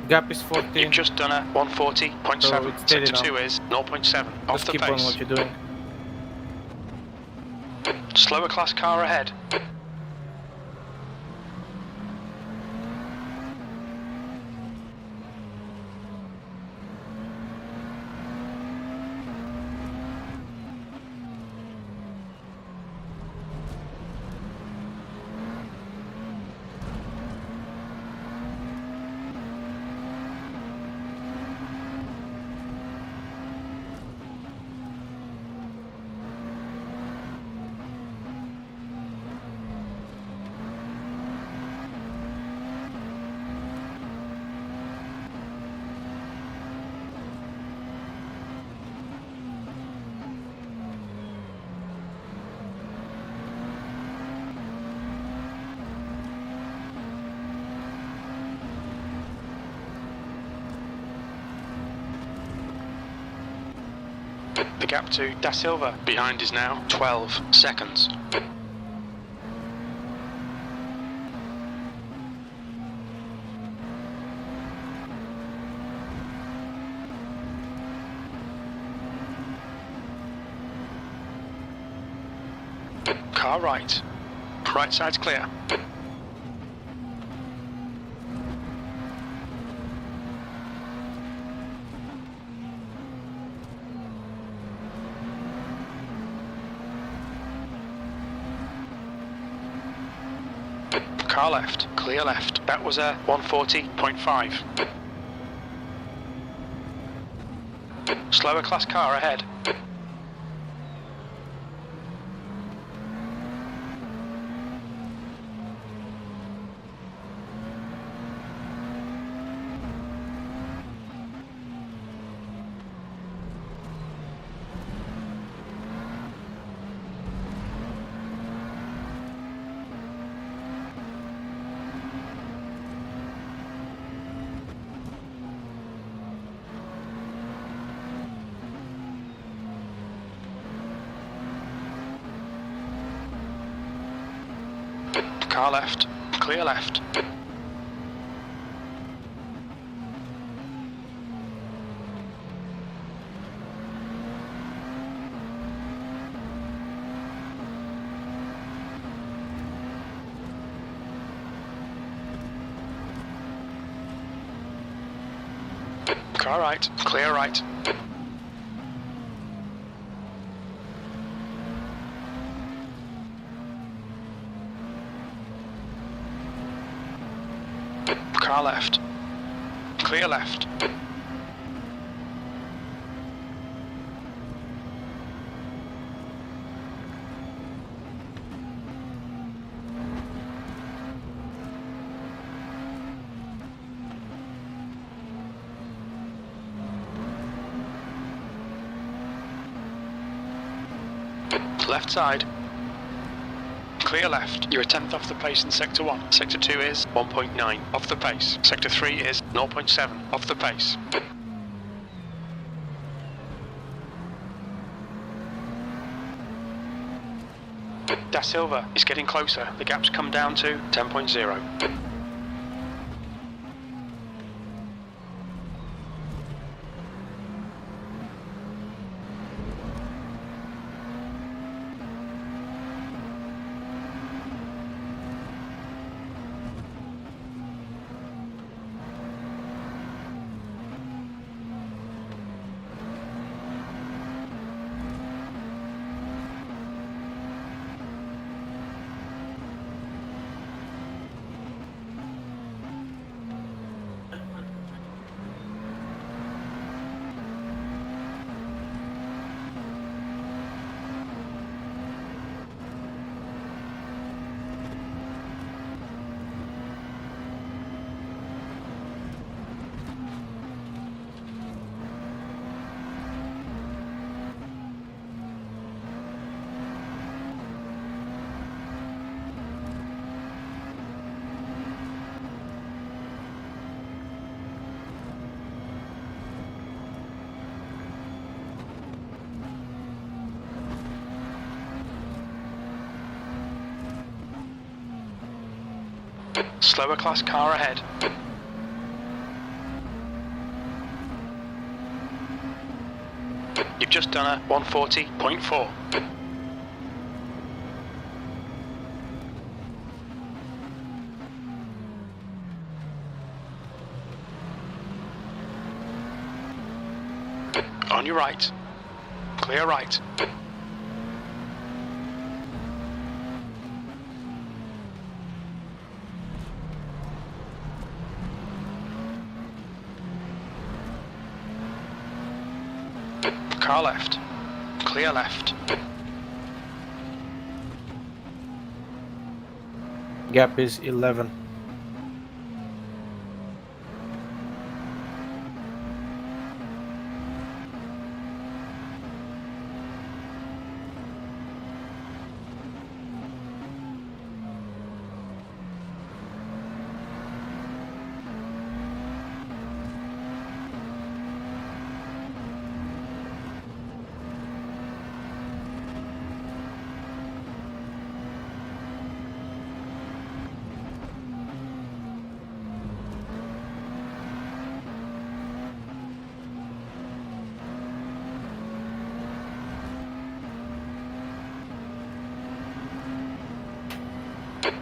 Gap is 14. You've just done a 140.7. So it's steady Sector now. 2 is 0.7. Off Just the keep pace. on what you're doing. Slower class car ahead. The gap to Da Silva behind is now 12 seconds. Car right. Right side's clear. Car left, clear left. That was a 140.5. Slower class car ahead. Car left, clear left. Car right. Clear right. Car left. Clear left. Left side. Clear left. You're a tenth off the pace in Sector 1. Sector 2 is 1.9 off the pace. Sector 3 is 0.7 off the pace. Da Silva is getting closer. The gap's come down to 10.0. Slower class car ahead. You've just done a 140.4. On your right. Clear right. Car left. Clear left. Gap is 11.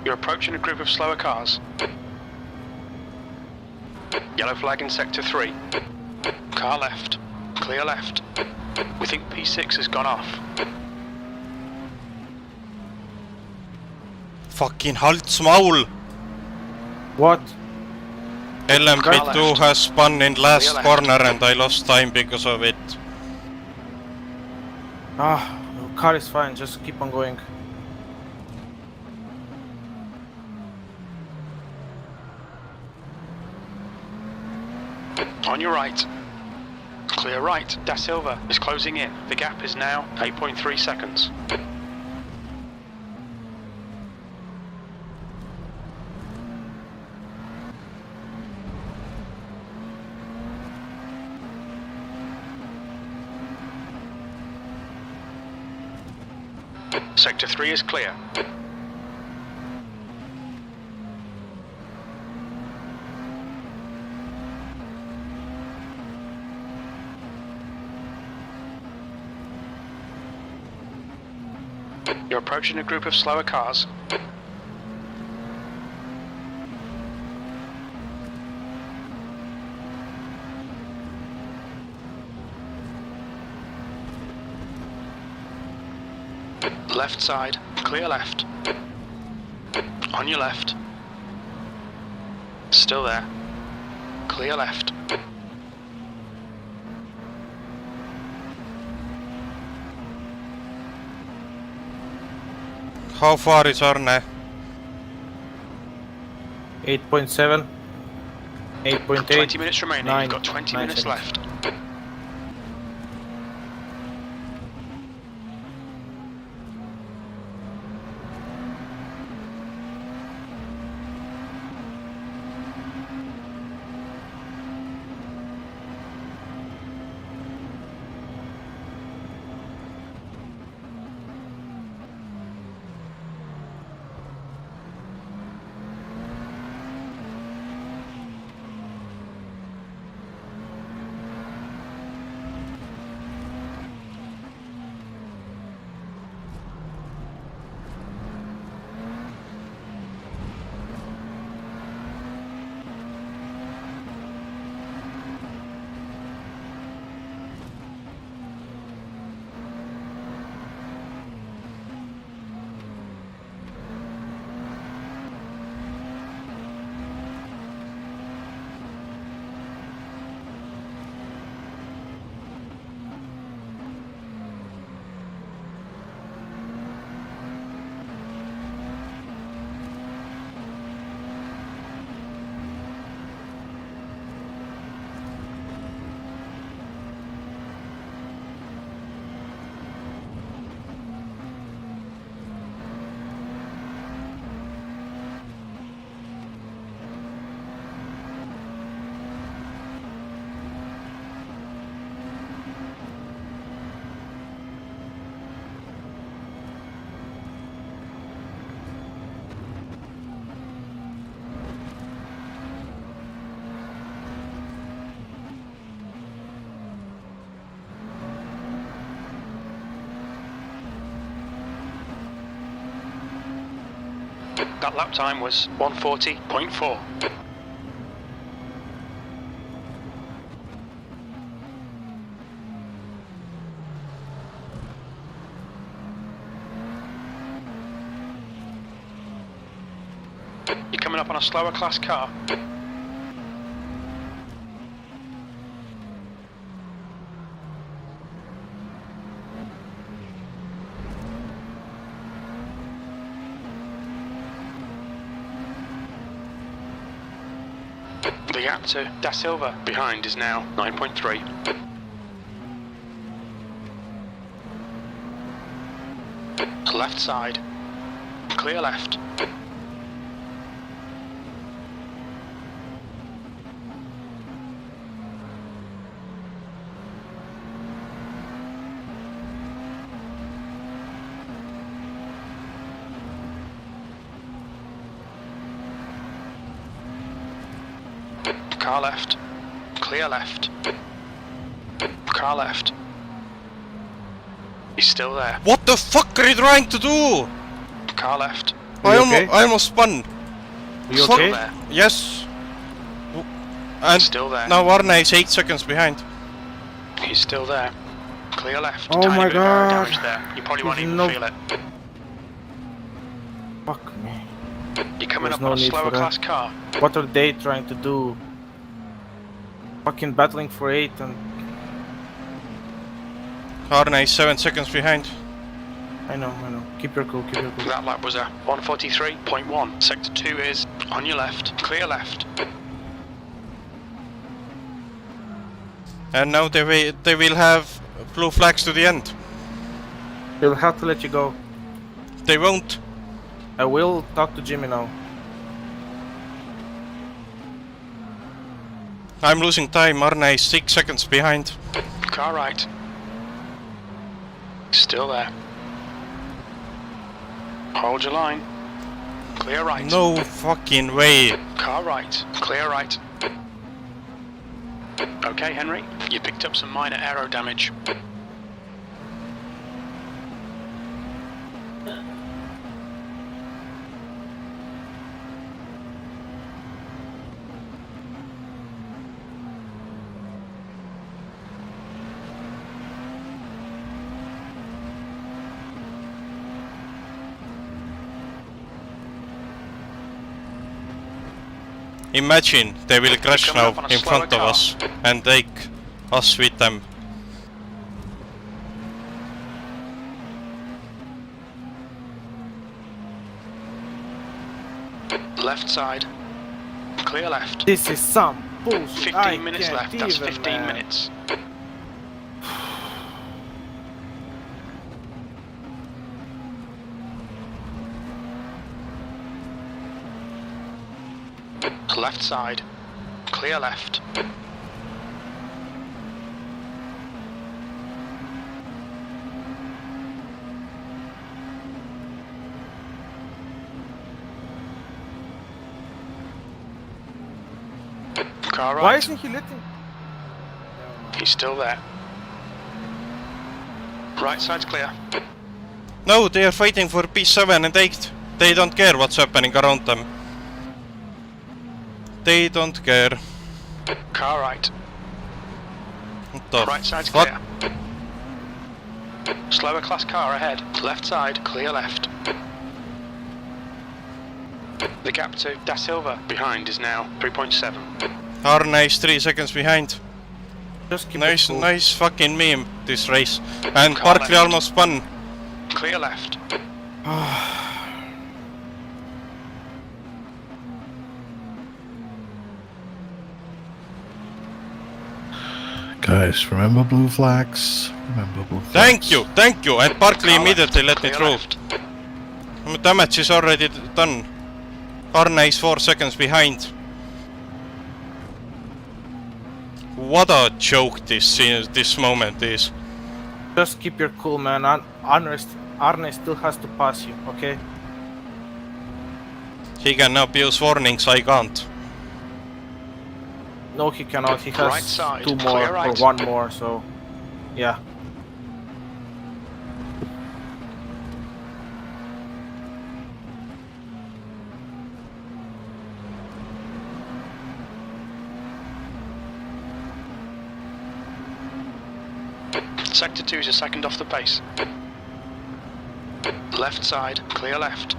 You're approaching a group of slower cars. Yellow flag in Sector 3. Car left. Clear left. We think P6 has gone off. Fucking halts maul! What? LMP2 has spun in last corner and I lost time because of it. Ah, car is fine, just keep on going. On your right. Clear right. Da Silva is closing in. The gap is now 8.3 seconds. Sector 3 is clear. You're approaching a group of slower cars. Left side, clear left. On your left. Still there. Clear left. How far is Arne? 8.7. 8.8. 20 minutes remaining. 9, You've got 20 9 minutes seconds. left. That lap time was 1:40.4. You're coming up on a slower class car. The gap to Da Silva behind is now 9.3. Left side. Clear left. Car left. Clear left. Car left. He's still there. What the fuck are you trying to do? Car left. I almost spun. You Fuck okay? There. Yes. And Still there. now Arne is 8 seconds behind. He's still there. Clear left. Oh Tiny my bit of aero God. damage there. You probably won't There's even no- feel it. Fuck me. You're coming There's up no on a need slower for that. class car. What are they trying to do? Fucking battling for 8 and Arne is 7 seconds behind. I know. Keep your cool, keep your cool. That lap was a 1:43.1. Sector 2 is on your left. Clear left. And now they will have blue flags to the end. They'll have to let you go. They won't. I will talk to Jimmy now. I'm losing time. Arne is 6 seconds behind. Car right. Still there. Hold your line. Clear right. No fucking way. Car right. Clear right. Okay, Henry. You picked up some minor aero damage. Imagine they will crash Coming now up on a in slower front of car. us and take us with them. Left side. Clear left. This is some bullshit. 15 minutes left. That's 15 minutes. Left side. Clear left. Car right. Why isn't he letting? He's still there. Right side's clear. No, they are fighting for P7 and 8. They don't care what's happening around them. They don't care. Car right. What the Right side's fuck? clear. Slower class car ahead. Left side, clear left. The gap to Da Silva behind is now 3.7. Arne is 3 seconds behind. Just keep Nice, it cool. nice fucking meme, this race. And Car Barkley left. almost spun. Clear left. Guys, remember blue flags. Remember blue flags. Thank you. And Barkley Car immediately left, let me clear through. left. Damage is already done. Arne is 4 seconds behind. What a joke this moment is. Just keep your cool, man. Arne still has to pass you, okay? He can abuse warnings, I can't. No, he cannot. He has Right side, 2 clear more right. or 1 more, so yeah. Sector 2 is a second off the pace. Left side, clear left.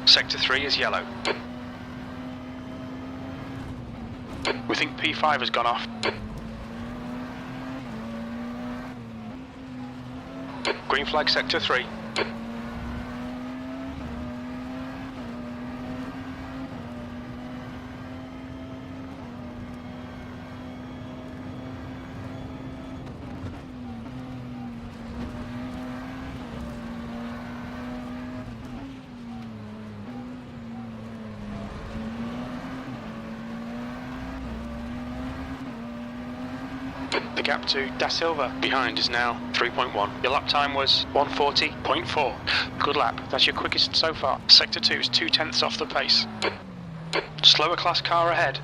Sector 3 is yellow. We think P5 has gone off. Green flag Sector 3. The gap to Da Silva behind is now 3.1. Your lap time was 1:40.4. Good lap. That's your quickest so far. Sector 2 is 0.2 off the pace. Slower class car ahead.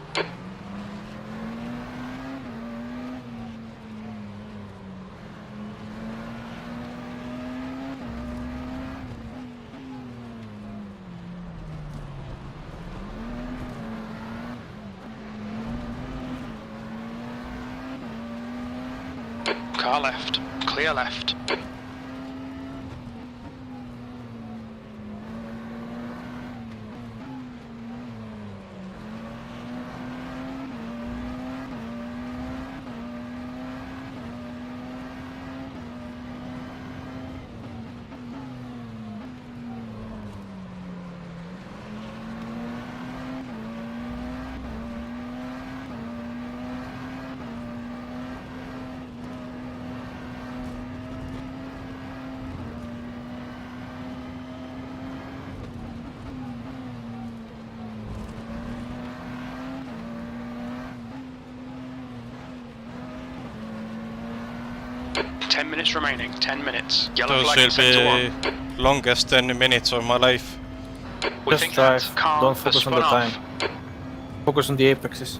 Car left, clear left. 10 minutes remaining. 10 minutes. Yellow Those flag will in sector be 1. longest 10 minutes of my life. We Just think drive. that car Don't has focus on spun the off. time. Focus on the apexes.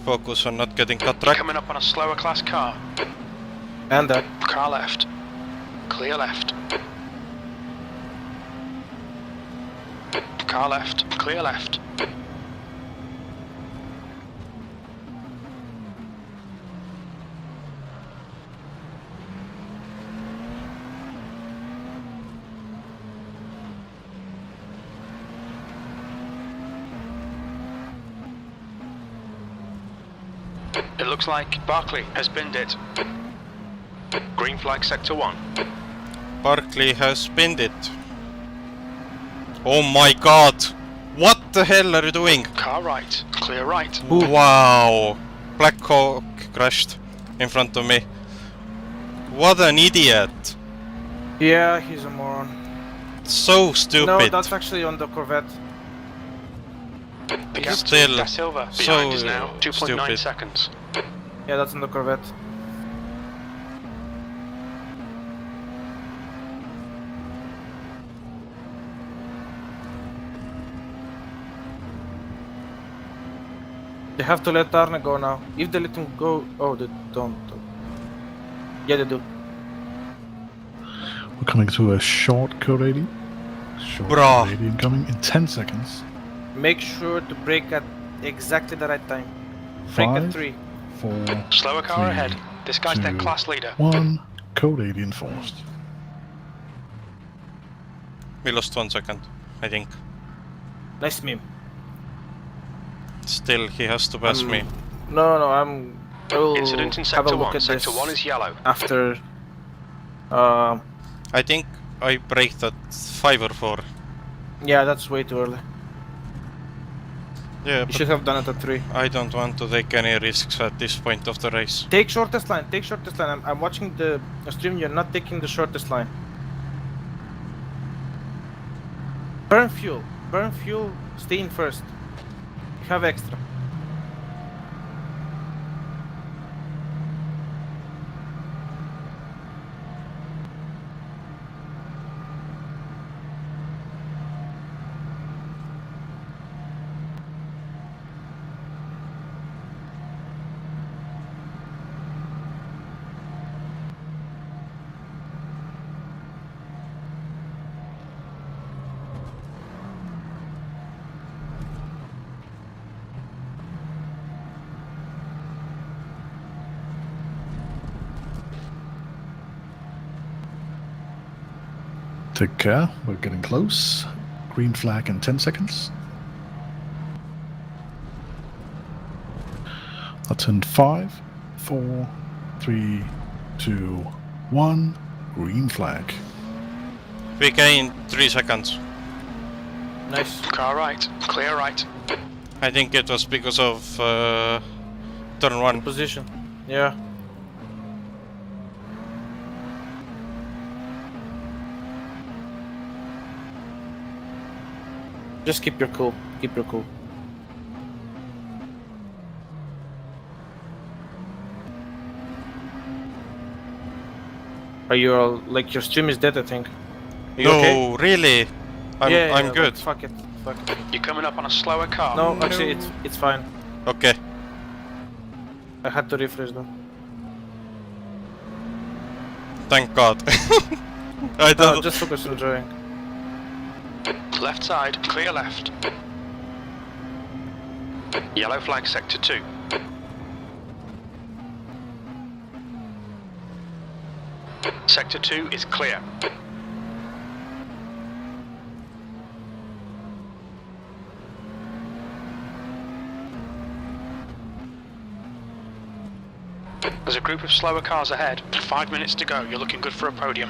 Focus on not getting cut You're track. coming up on a slower class car. And that. Car left. Clear left. Car left. Clear left. It looks like Barkley has binned it. Green flag sector 1. Barkley has spinned it. Oh my god! What the hell are you doing? Car right. Clear right. Wow! Black Hawk crashed in front of me. What an idiot! Yeah, he's a moron. So stupid. No, that's actually on the Corvette. Still Da Silva behind so us now. 2.9 stupid. seconds. Yeah, that's on the Corvette. They have to let Arne go now. If they let him go... Oh, they don't. Yeah, they do. We're coming to a short code 80. Short Bruh. code 80 incoming in 10 seconds. Make sure to brake at exactly the right time. Brake at 5, 3. 4, Slower car 3, ahead. This guy's their 2, class leader. 1. Code 80 enforced. We lost 1 second, I think. Nice meme. Still, he has to pass me. No, I will Incident in have a sector look 1. at Sector this 1 is yellow. after. I think I braked at 5 or 4. Yeah, that's way too early. Yeah, You but should have done it at 3. I don't want to take any risks at this point of the race. Take shortest line. Take shortest line. I'm watching the stream. You're not taking the shortest line. Burn fuel. Burn fuel. Stay in first. You have extra. Take care, we're getting close. Green flag in 10 seconds. That's in 5, 4, 3, 2, 1. Green flag. We gained 3 seconds. Nice. Car right. Clear right. I think it was because of turn 1. Position. Yeah. Just keep your cool. Keep your cool. Are you all, like, your stream is dead, I think. Are you No, okay? really? I'm good. Fuck it. Fuck it. You're coming up on a slower car. No, actually, it's fine. Okay. I had to refresh though. Thank God. I No, don't. just focus on drawing. Left side. Clear left. Yellow flag sector 2. Sector 2 is clear. There's a group of slower cars ahead. 5 minutes to go. You're looking good for a podium.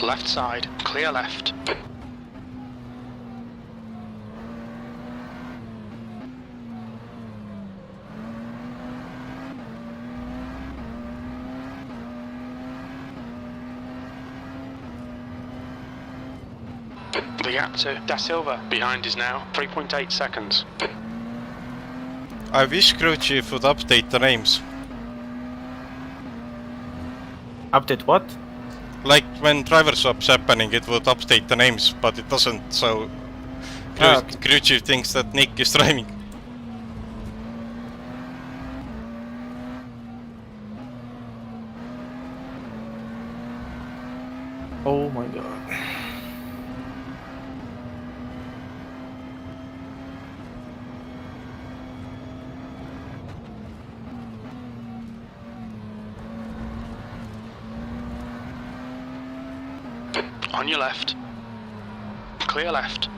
Left side. Clear left. The gap to Da Silva behind is now 3.8 seconds. I wish crew chief would update the names. Update what? Like when driver swap's happening, it would update the names, but it doesn't, so crew chief thinks that Nick is driving. Oh my god. On your left. Clear left.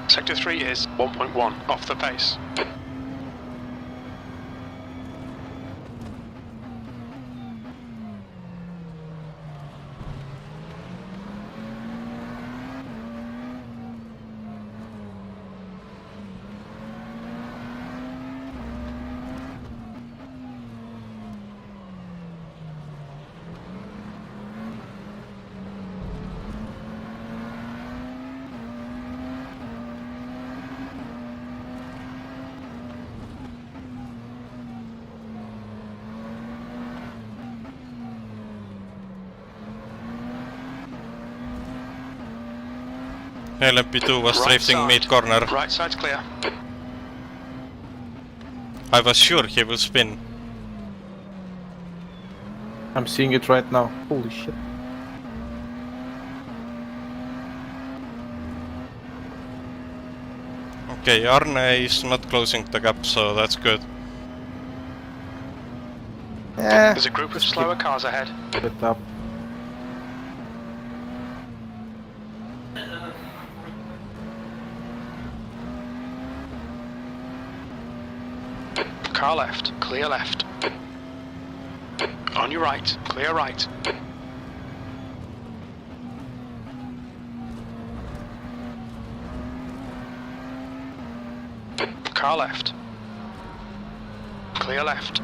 Sector 3 is 1.1 off the pace. LMP2 was Right drifting side. mid-corner. Right side's clear. I was sure he will spin. I'm seeing it right now. Holy shit. Okay, Arne is not closing the gap, so that's good. Yeah. There's a group of slower cars ahead. Get up. Car left, clear left. On your right, clear right. Car left. Clear left.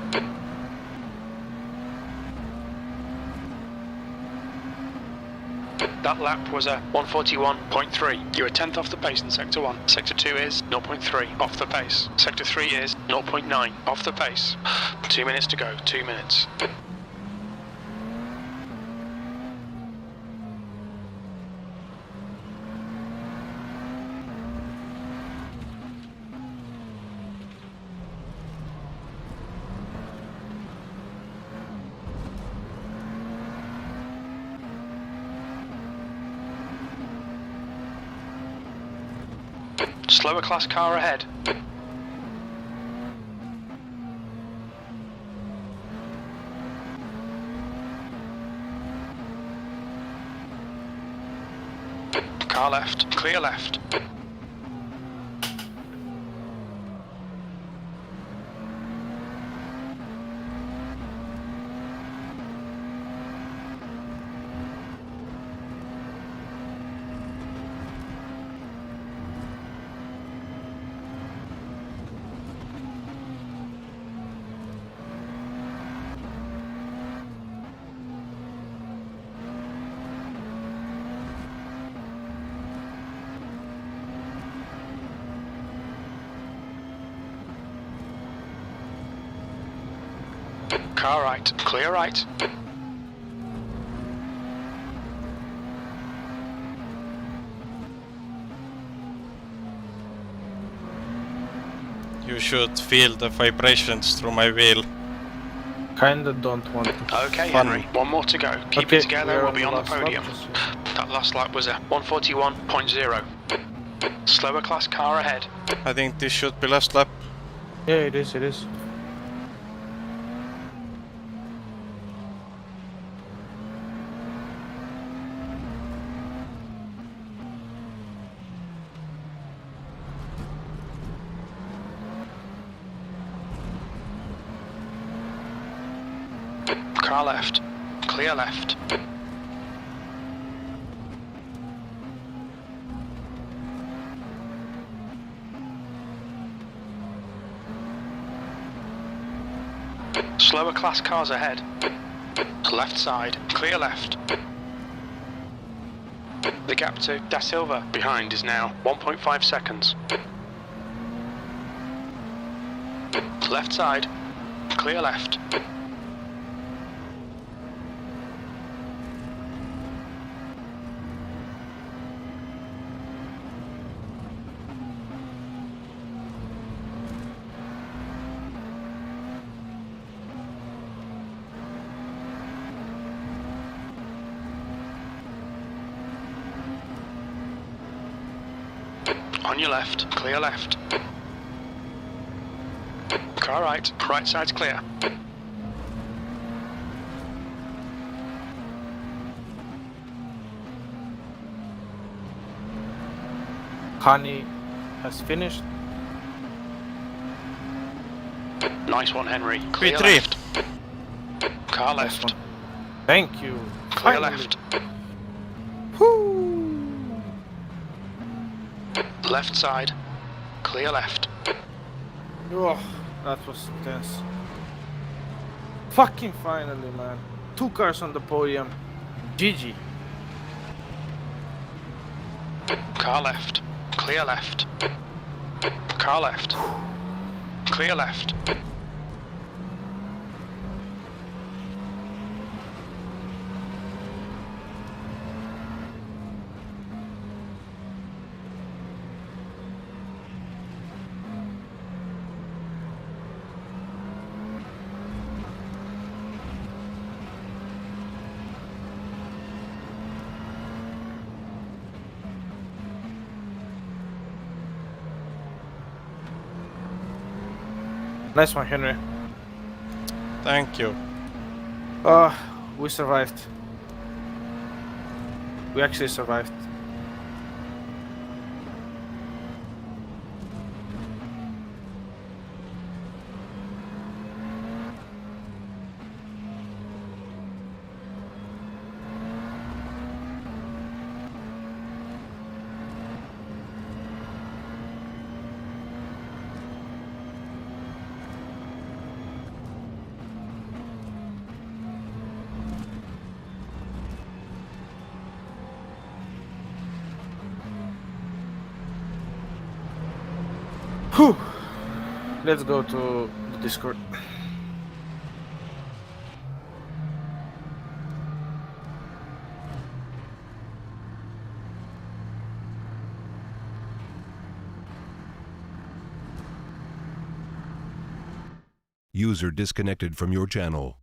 That lap was a 141.3. You were 10th off the pace in Sector 1. Sector 2 is 0.3 off the pace. Sector 3 is 0.9 off the pace. 2 minutes to go, 2 minutes. Slower class car ahead. Car left, clear left. Car right, clear right. You should feel the vibrations through my wheel. Kinda don't want to. Okay, Fun. Henry, one more to go. Keep Okay, it together, we're we'll on be the on the last lap, podium. just- That last lap was a 141.0. Slower class car ahead. I think this should be last lap. Yeah, it is, it is. Car left, clear left. Slower class cars ahead. Left side, clear left. The gap to Da Silva behind is now 1.5 seconds. Left side, clear left. On your left, clear left. Car right, right side's clear. Connie has finished. Nice one, Henry. Clear P3. left. Car left. Thank you. Clear Finally. left. Woo! Left side, clear left. Oh, that was intense. Fucking finally, man. 2 cars on the podium. GG. Car left, clear left. Car left, clear left. Nice one, Henry. Thank you. We survived. We actually survived. Whew. Let's go to the Discord. User disconnected from your channel.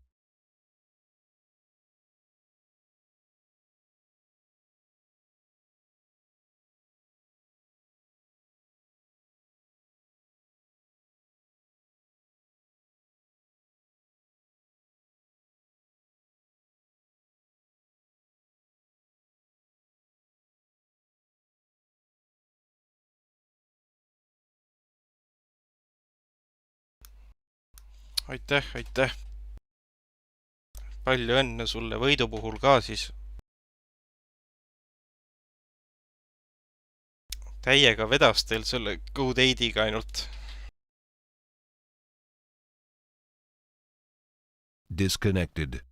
Aitäh, aitäh. Palju õnne sulle võidu puhul ka siis. Täiega vedas teil selle Go-Date'iga ainult. Disconnected.